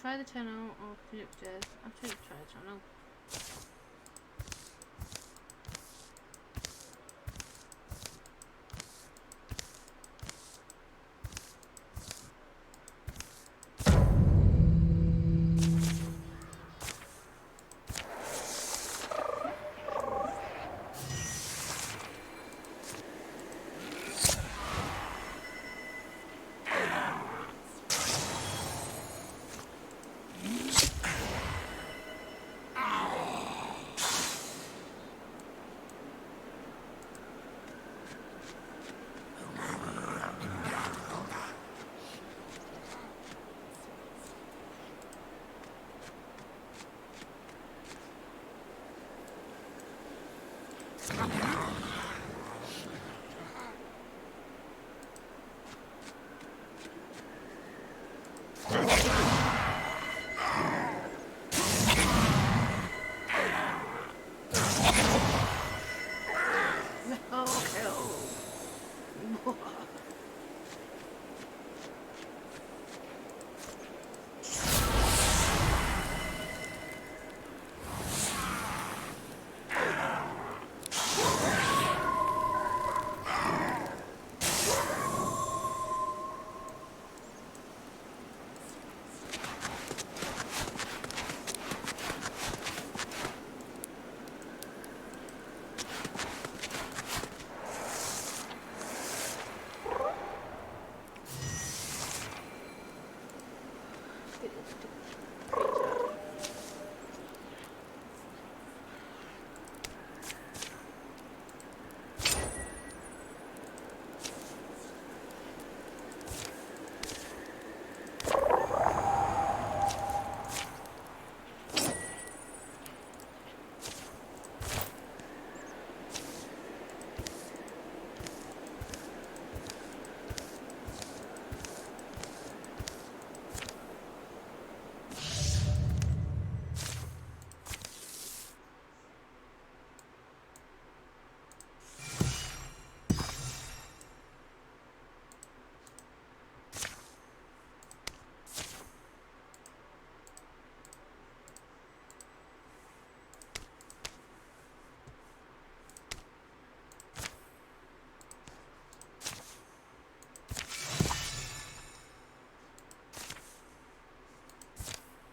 try the channel or continue upstairs? I'm trying to try the channel.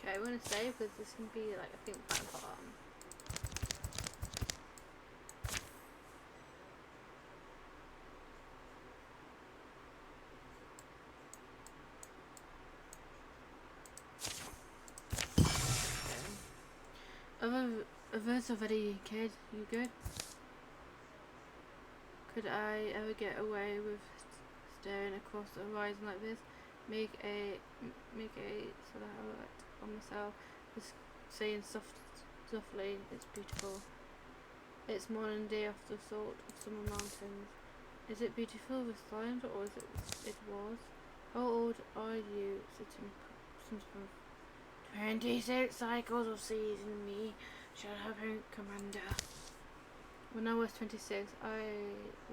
Okay, I'm gonna save because this can be like, I think, quite important. Others already, kid, you good? Could I ever get away with staring across the horizon like this? Make a silhouette on myself, just saying softly, it's beautiful. It's morning day off the salt of summer mountains. Is it beautiful with silence, or is it was? How old are you? Some 26 cycles of season me shall have him commander. When I was 26, I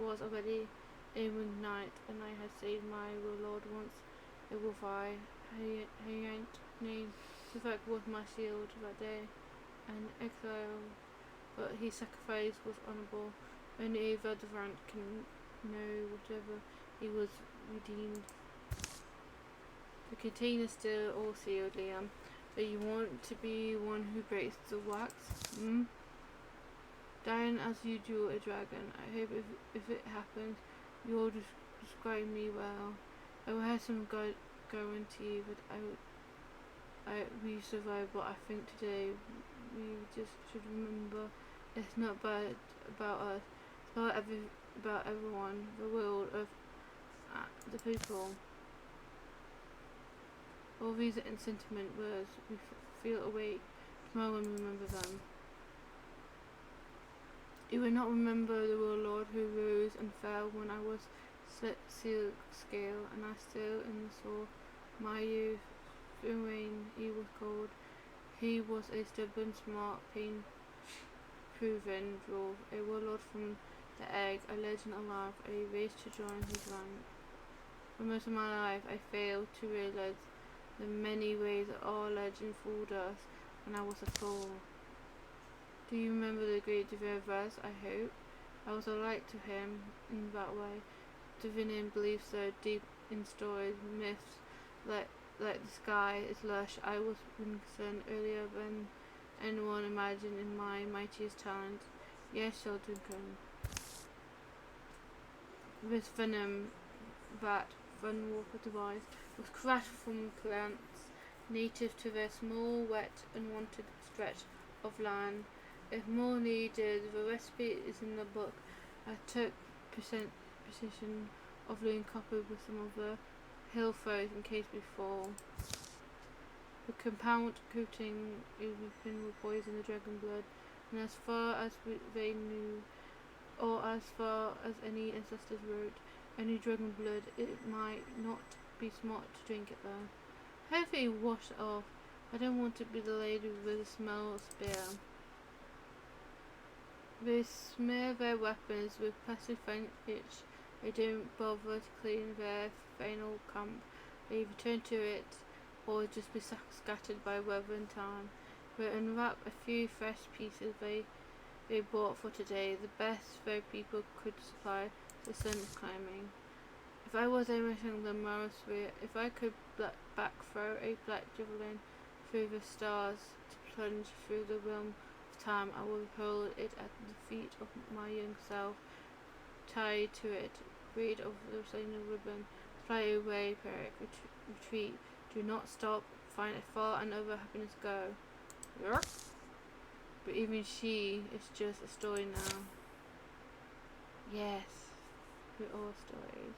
was already a winged knight, and I had saved my warlord once. A wolf eye, Hayant name. The fact was my shield that day, an exile, but his sacrifice was honourable. Only a Wildermyth can know whatever he was redeemed. The container still all sealed, Liam. But you want to be one who breaks the wax, Dying as you do a dragon. I hope if it happens, you'll describe me well. I will have some guarantee that we survive, but I think today we just should remember it's not about us. It's about everyone, the world, of the people. All these sentiment words, we feel awake tomorrow when we remember them. You will not remember the warlord who rose and fell when I was silk scale, and I still in the saw my youth. Through rain he was cold. He was a stubborn, smart, pain-proven dwarf, a warlord from the egg, a legend alive, a race to join his rank. For most of my life I failed to realize the many ways that our legend fooled us when I was a fool. Do you remember the great Divinus? I hope. I was alike to him in that way. Divinian believes so deep in stories, myths, like the sky is lush. I was concerned earlier than anyone imagined in my mightiest talent. Yes, Sheldon. This venom that Runwalker devised was crafted from plants native to their small, wet, unwanted stretch of land. If more needed, the recipe is in the book. I took possession of the copy with some of the hill foes in case before. The compound coating everything will poison the dragon blood, and as far as they knew, or as far as any ancestors wrote, any dragon blood, it might not be smart to drink it though. Hopefully wash it off. I don't want to be the lady with the smell of spear. They smear their weapons with passive itch. They don't bother to clean their final camp. They return to it or just be scattered by weather and time. They unwrap a few fresh pieces they bought for today, the best their people could supply. The sun is climbing. If I was aiming the Mara sphere, if I could back throw a black javelin through the stars to plunge through the realm of time, I would hurl it at the feet of my young self, tied to it, braid of the signal ribbon. Fly away, Peric, retreat, do not stop, find a far and other happiness go. Yerk. But even she is just a story now. Yes, we're all stories.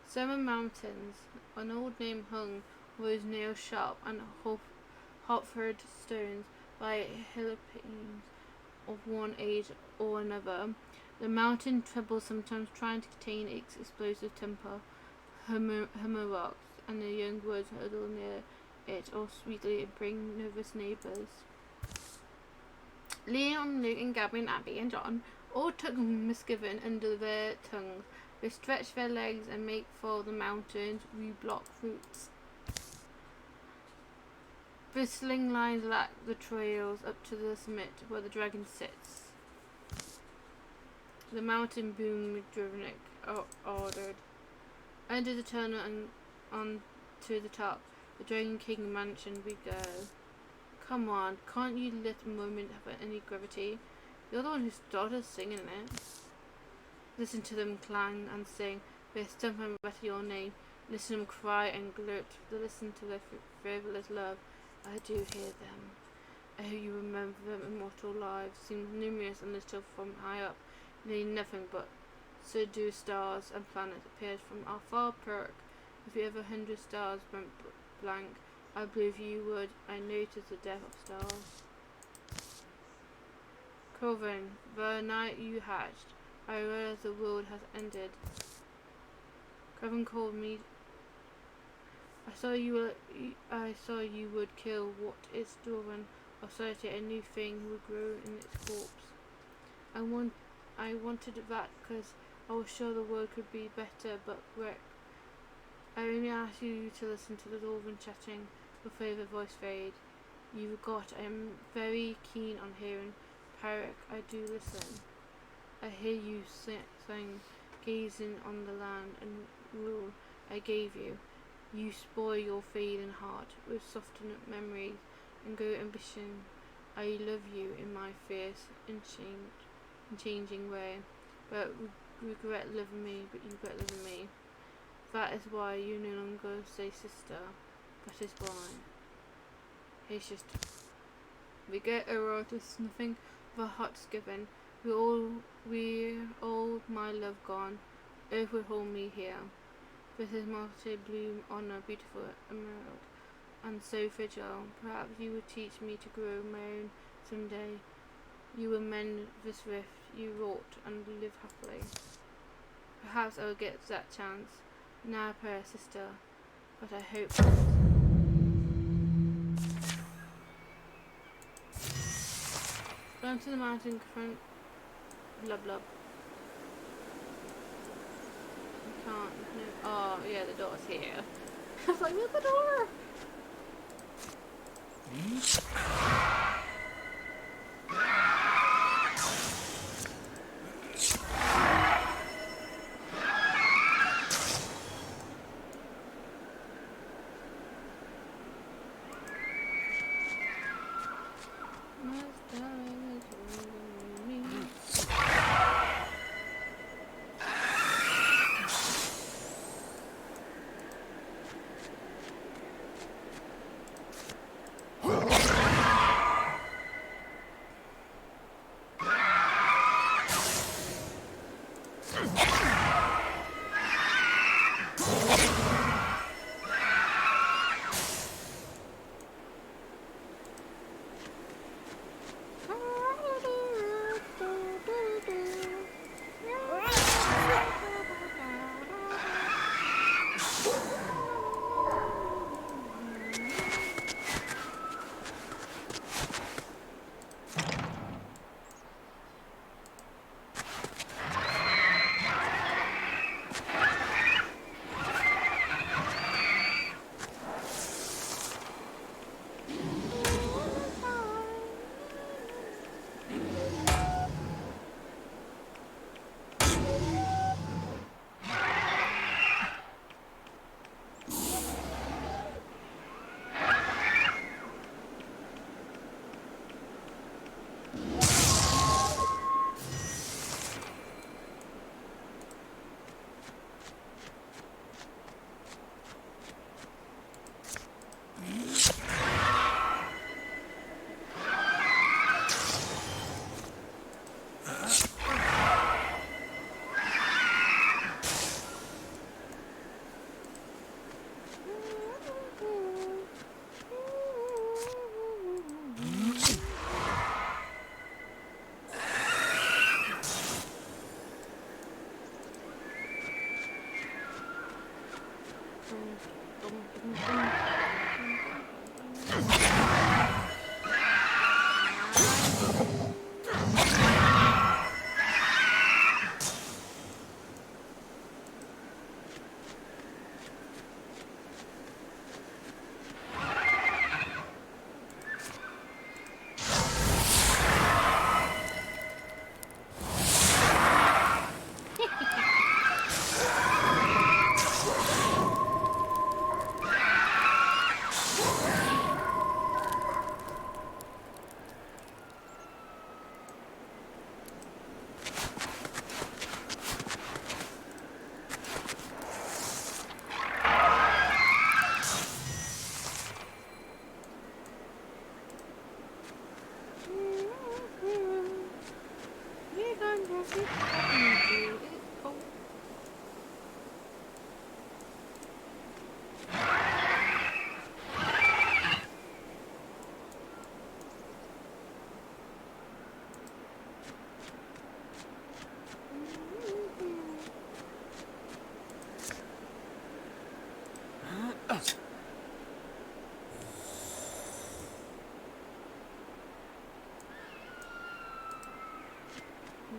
Seven mountains, an old name hung with those nails sharp and hot-furred stones by Philippines of one age or another. The mountain trembles sometimes, trying to contain its explosive temper. Hummer rocks, and the young woods huddle near it, or sweetly bring nervous neighbours. Leon, Luke, and Gabby, and Abby, and John all took misgiving under their tongues. They stretch their legs and make for the mountains, re-block routes. Bristling lines lack the trails up to the summit where the dragon sits. The mountain boom Drivnik ordered. Under the tunnel and on to the top, the Dragon King mansion we go. Come on, can't you let a moment have any gravity? You're the one who started singing it. Listen to them clang and sing. They stump and rattle your name. Listen to them cry and gloat. Listen to their frivolous love. I do hear them. I hope you remember them immortal lives. Seemed numerous and little from high up. Nearly nothing but subdued stars and planets appeared from our far perk. If you ever 100 stars went blank, I believe you would. I noticed the death of stars. Coven, the night you hatched, I realize the world has ended. Coven called me. I saw you would kill what is stolen of society. A new thing would grow in its corpse. I wanted that because I was sure the world could be better, but wrecked. I only asked you to listen to the dwarven chatting. Your favourite voice fade. You forgot. I am very keen on hearing. Peric, I do listen. I hear you sing, gazing on the land and rule I gave you. You spoil your fading heart with softened memories and great ambition. I love you in my fierce and changing way, but regret loving me, but you regret loving me. That is why you no longer say sister. That is why. Hey sister. We get a rotus, nothing of our hearts given. We're all my love gone. Earth will hold me here. This is multi bloom on a beautiful emerald, and so fragile. Perhaps you will teach me to grow my own someday. You will mend this rift you wrought and live happily. Perhaps I will get that chance. Now, prayer, sister, but I hope not. Down to the mountain front, blub blub. can't. No. Oh, yeah, the door's here. I was like, look at the door!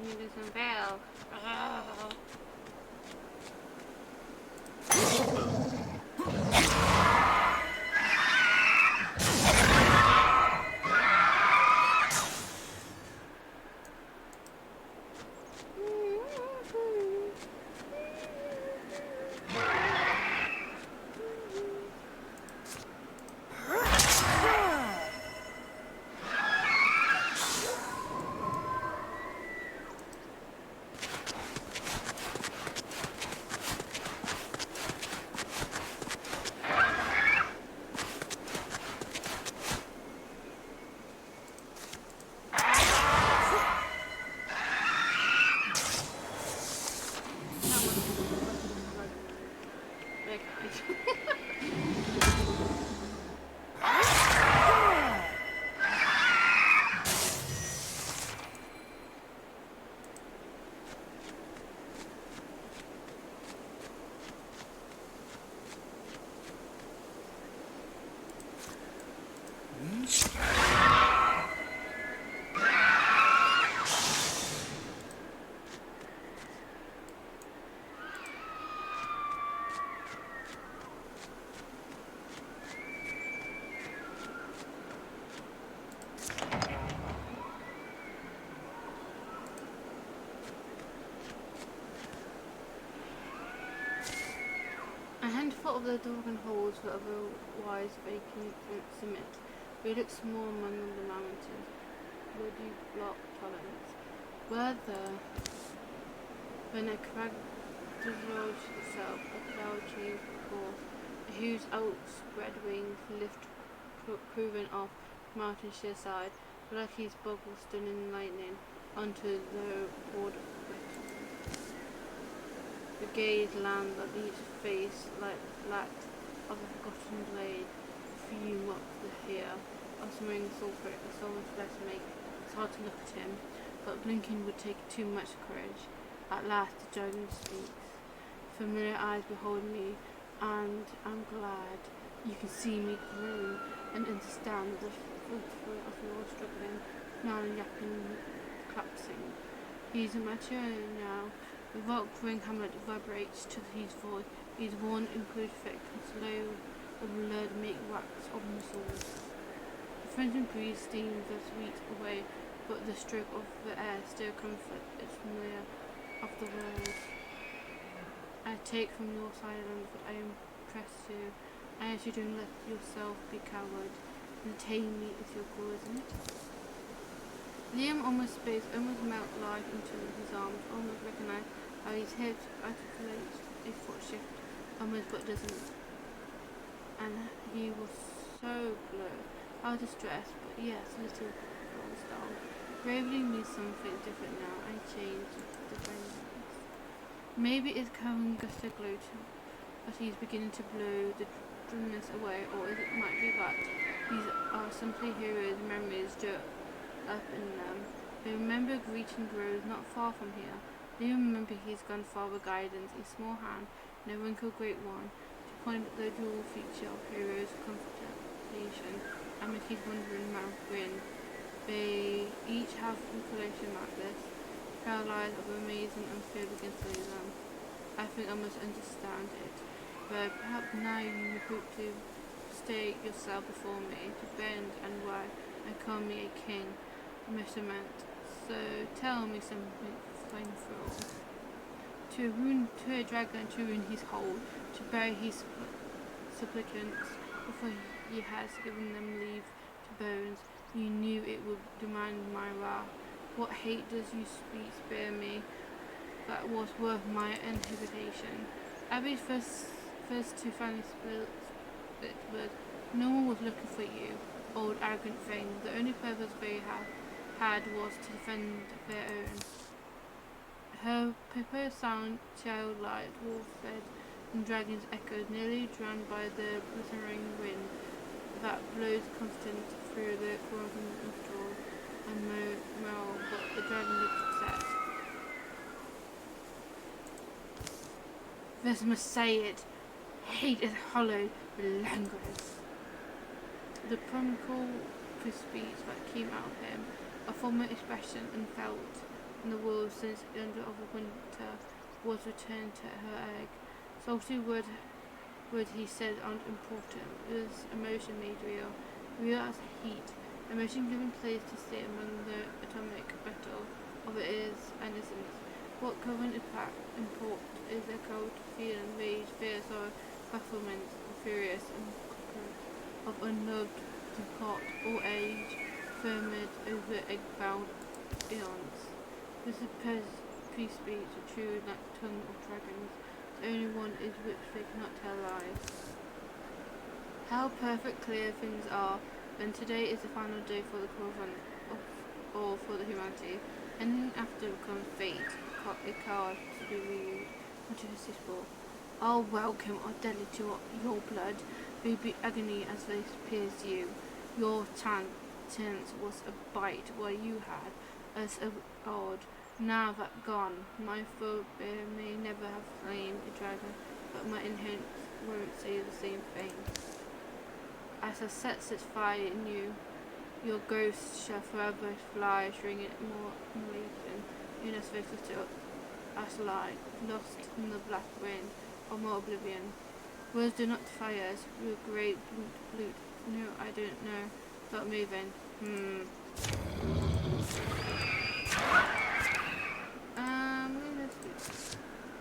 Need some bell. the dwarven halls were otherwise vacant and cement. We looked small among the mountains, bloody block tolerance. When a crag dislodged itself, a cloud changed course, a huge outspread wings lift proving off mountain sheer side, like his bubble stunning lightning onto the board. The gaze land on each face like flat of a forgotten blade, fume up the hair of something sulphuric, a soul's flesh make. It's hard to look at him, but blinking would take too much courage. At last the dragon speaks. Familiar eyes behold me, and I'm glad you can see me groan and understand the throat of your struggling, now yapping, collapsing. He's mature now. The rock ring hamlet vibrates to his voice. His worn imperfect and slow, the blood make wax of muscles. The frozen breeze steams the sweet away, but the stroke of the air still comforts its familiar of the world. I take from your silence what I impress you. I ask you to let yourself be coward, and tame me is your goal, isn't it? Liam almost melt life into his arms, almost recognise how his head articulates a foot shift, almost but doesn't. And he was so blurred. I was distressed, but yes, a little down. Bravely means something different now. I changed the friends. Maybe it's Cohen Gusta glowed, but he's beginning to blow the drumness away, or it might be that these are simply heroes' memories stirred up in them. They remember Greeting grows not far from here. They remember he's gone far with guidance, a small hand, and a wrinkled great one, to point at the dual feature of heroes' contemplation, and make his wondering mouth grin. They each have inclination like this. Paralyzed of amazing and fear begins to leave them. I think I must understand it. But perhaps now you hope to stake yourself before me, to bend and wag, and call me a king, a measurement. So tell me something painful. To a dragon, to ruin his hold, to bury his supplicants before he has given them leave to bones. You knew it would demand my wrath. What hate does you spare me that was worth my inhibition? Abby's first to finally split, but no one was looking for you, old arrogant thing. The only purpose they had was to defend their own. Her pippa sound childlike, wolf-fed, and dragons echoed, nearly drowned by the blistering wind that blows constant through the cornfield and straw and mow, but the dragon looked upset. This must say it. Hate is hollow, but languorous. The primical speech that came out of him, a former expression unfelt in the world since the end of the winter, was returned to her egg. Salty word he said unimportant. It was emotion made real. Real as heat. Emotion given place to stay among the atomic battle of it is and isn't. What current import is a cold feeling, rage, fear, sorrow, bafflement, furious, and of unloved depart or age, ferment over egg-bound eons. This is pre-speech, a true like tongue of dragons. The only one is which they cannot tell lies. How perfect clear things are. Then today is the final day for the Corvan, or for the humanity. Anything after becomes fate, a card to be reviewed, not irresistible. I'll welcome or deadly to your blood, will be agony as they pierce you. Your chance was a bite while you had us a odd. Now that gone, my foe may never have slain a dragon, but my inherent won't say the same thing. As I set such fire in you, your ghost shall forever fly, shrinking more amazing, in a space as light, lost in the black wind of more oblivion. Words do not defy us, your great flute. No, I don't know. Stop moving.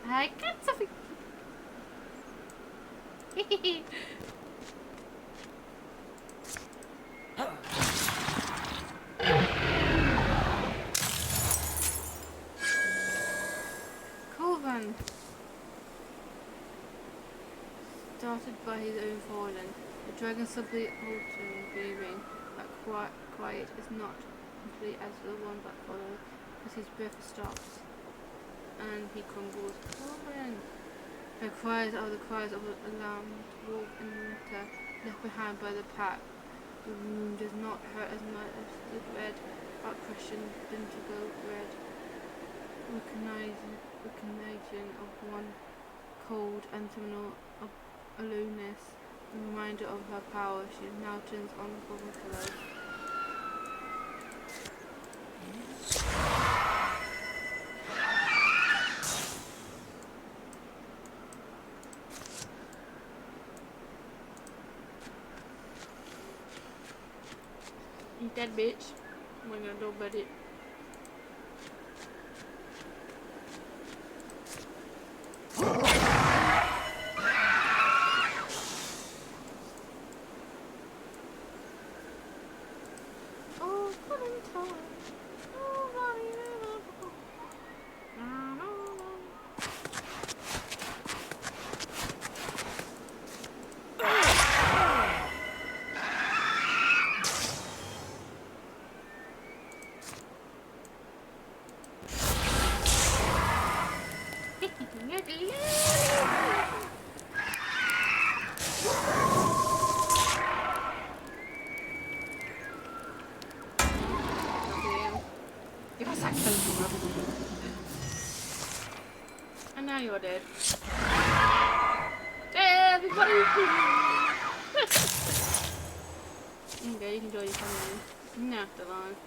I got something. Colvan! Started by his own falling, the dragon suddenly halting, breathing. That quiet is not complete as the one that follows, because his breath stops, and he crumbles. Colvan! The cries are the cries of a alarmed wolf in winter, left behind by the pack. The wound does not hurt as much as the red outcrushing indigo red. Recognition of one cold and terminal of aloneness, a reminder of her power. She now turns on the golden pillow. You dead bitch. Oh my god, don't bet it. Oh, Clementine. Oh, Bonnie. Yes, I killed you. And now you're dead. Everybody! Okay, you can join your family in the afterlife.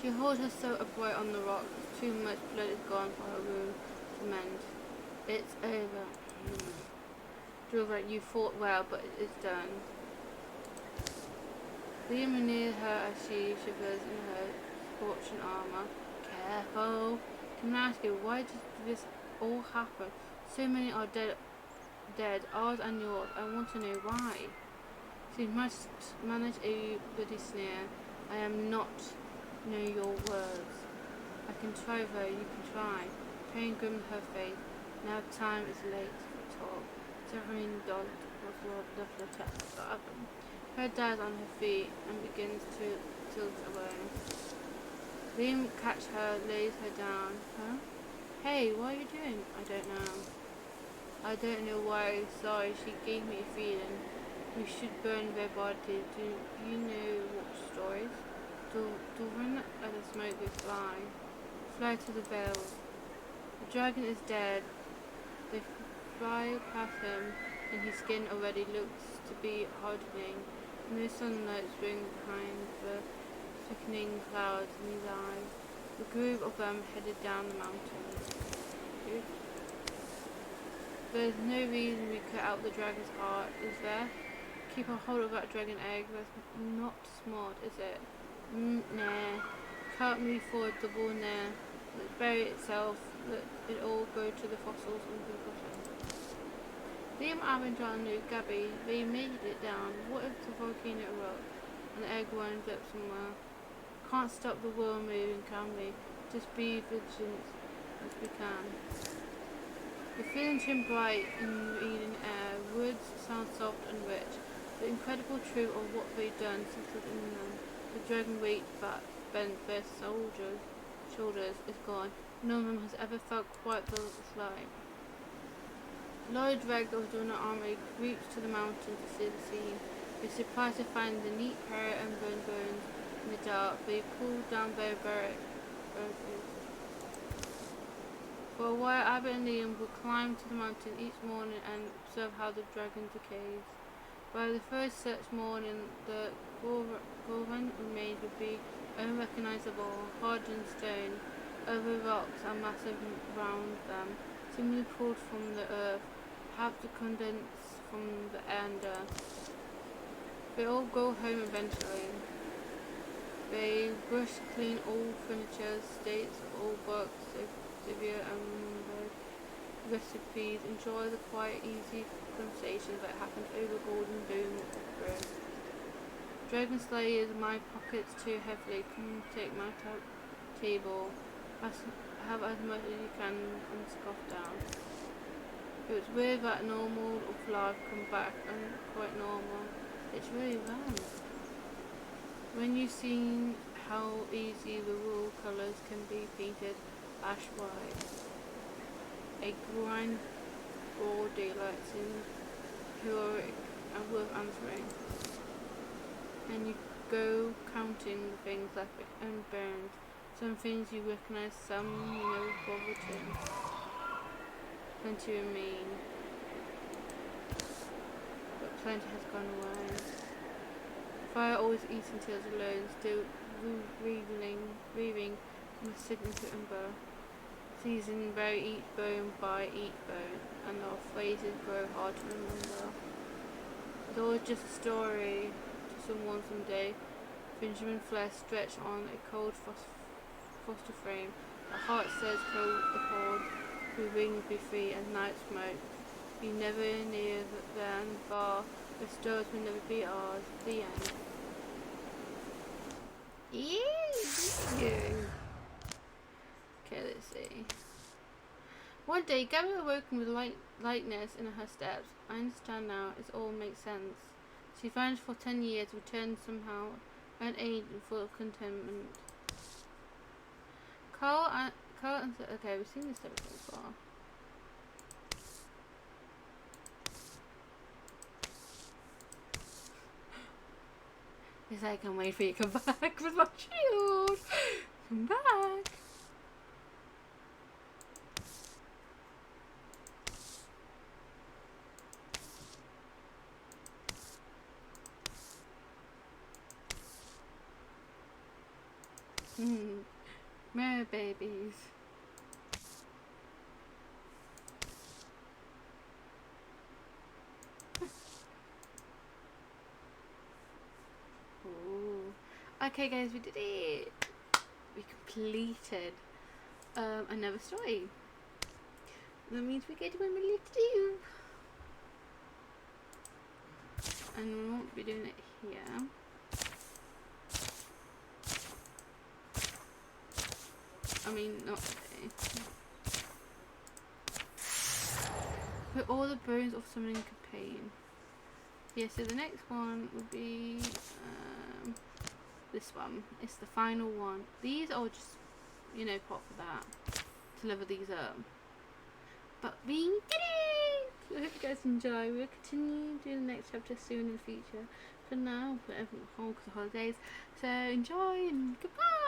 She holds herself upright on the rock. Too much blood is gone for her wound to mend. It's over. Feels like you fought well, but it's done. Liam near her as she shivers in her scorching armor. Careful. Can I ask you, why did this all happen? So many are dead, ours and yours. I want to know why. She must manage a bloody sneer. I am not know your words. I can try though, you can try. Pain grimmed her face. Now time is late for talk. Serene Dodd was Lord the test that happened. Her dies on her feet and begins to tilt away. Liam catches her, lays her down. Huh? Hey, what are you doing? I don't know. I don't know why. Sorry, she gave me a feeling. We should burn their body. Do you know what stories? To run at the smoke they fly. Fly to the veil. The dragon is dead. They fly past him, and his skin already looks to be hardening. No sunlight swings behind the thickening clouds in his eyes. The group of them headed down the mountain. There's no reason we cut out the dragon's heart, is there? Keep a hold of that dragon egg. That's not smart, is it? Nah. Can't move forward the wall now. Let's bury itself. Let it all go to the fossils and the bottom. Liam, Aaron, John, and Gabby, they made it down. What if the volcano erupts and the egg winds up somewhere? Can't stop the world moving, can we? Just be vigilant as we can. The feeling turned bright in the evening air. Words sound soft and rich. The incredible truth of what they'd done settled in them. The dragon weight that bent their shoulders is gone. No one has ever felt quite the like. Laurie dragged of the army creeps to the mountain to see the scene. They're surprised to find the neat hair and burned bones in the dark. They pulled down their barracks. For a while, Abbott and Liam would climb to the mountain each morning and observe how the dragon decays. By the first such morning, the Gorgon remained would be unrecognizable, hardened stone. Other rocks are massive around them, seemingly pulled from the earth, perhaps the condensed from the air and earth. They all go home eventually. They brush clean all furniture, states, all books, severe and recipes. Enjoy the quiet, easy conversations that happen over golden boom of bread. Dragon Slayers, my pockets too heavily. Come take my table. Have as much as you can and scoff down. It was weird that normal of life come back and quite normal. It's really bad. When you've seen how easy the raw colours can be painted ash white, a grind broad daylight seems heroic and worth answering. And you go counting the things left unburned. Some things you recognise, some you never bothered to. Plenty remain, but plenty has gone away. Fire always eats until it's alone, still weaving from a signature ember. Season bury each bone by each bone, and our phrases grow hard to remember. It's always just a story to someone someday. Benjamin flesh stretched on a cold foster frame. The heart says cold accord, we wings be free and night smoke. Be never near than far, the stars will never be ours. The end. Yeah. Okay, let's see. One day, Gabby awoken with lightness in her steps. I understand now, it all makes sense. She vanished for 10 years, returned somehow, unaided and full of contentment. Carl answered, okay, we've seen this so far. It's like, I can't wait for you to come back with my shield. Come back. Mere babies. Ooh. Okay guys, we did it. We completed another story. That means we get what we need to do. And we won't be doing it here. I mean, not today. Put all the bones of something in pain. Yeah, so the next one would be this one. It's the final one. These are just, you know, pot for that. To level these up. But we did it! I hope you guys enjoy. We'll continue doing the next chapter soon in the future. For now, put everything on hold because of holidays. So enjoy and goodbye!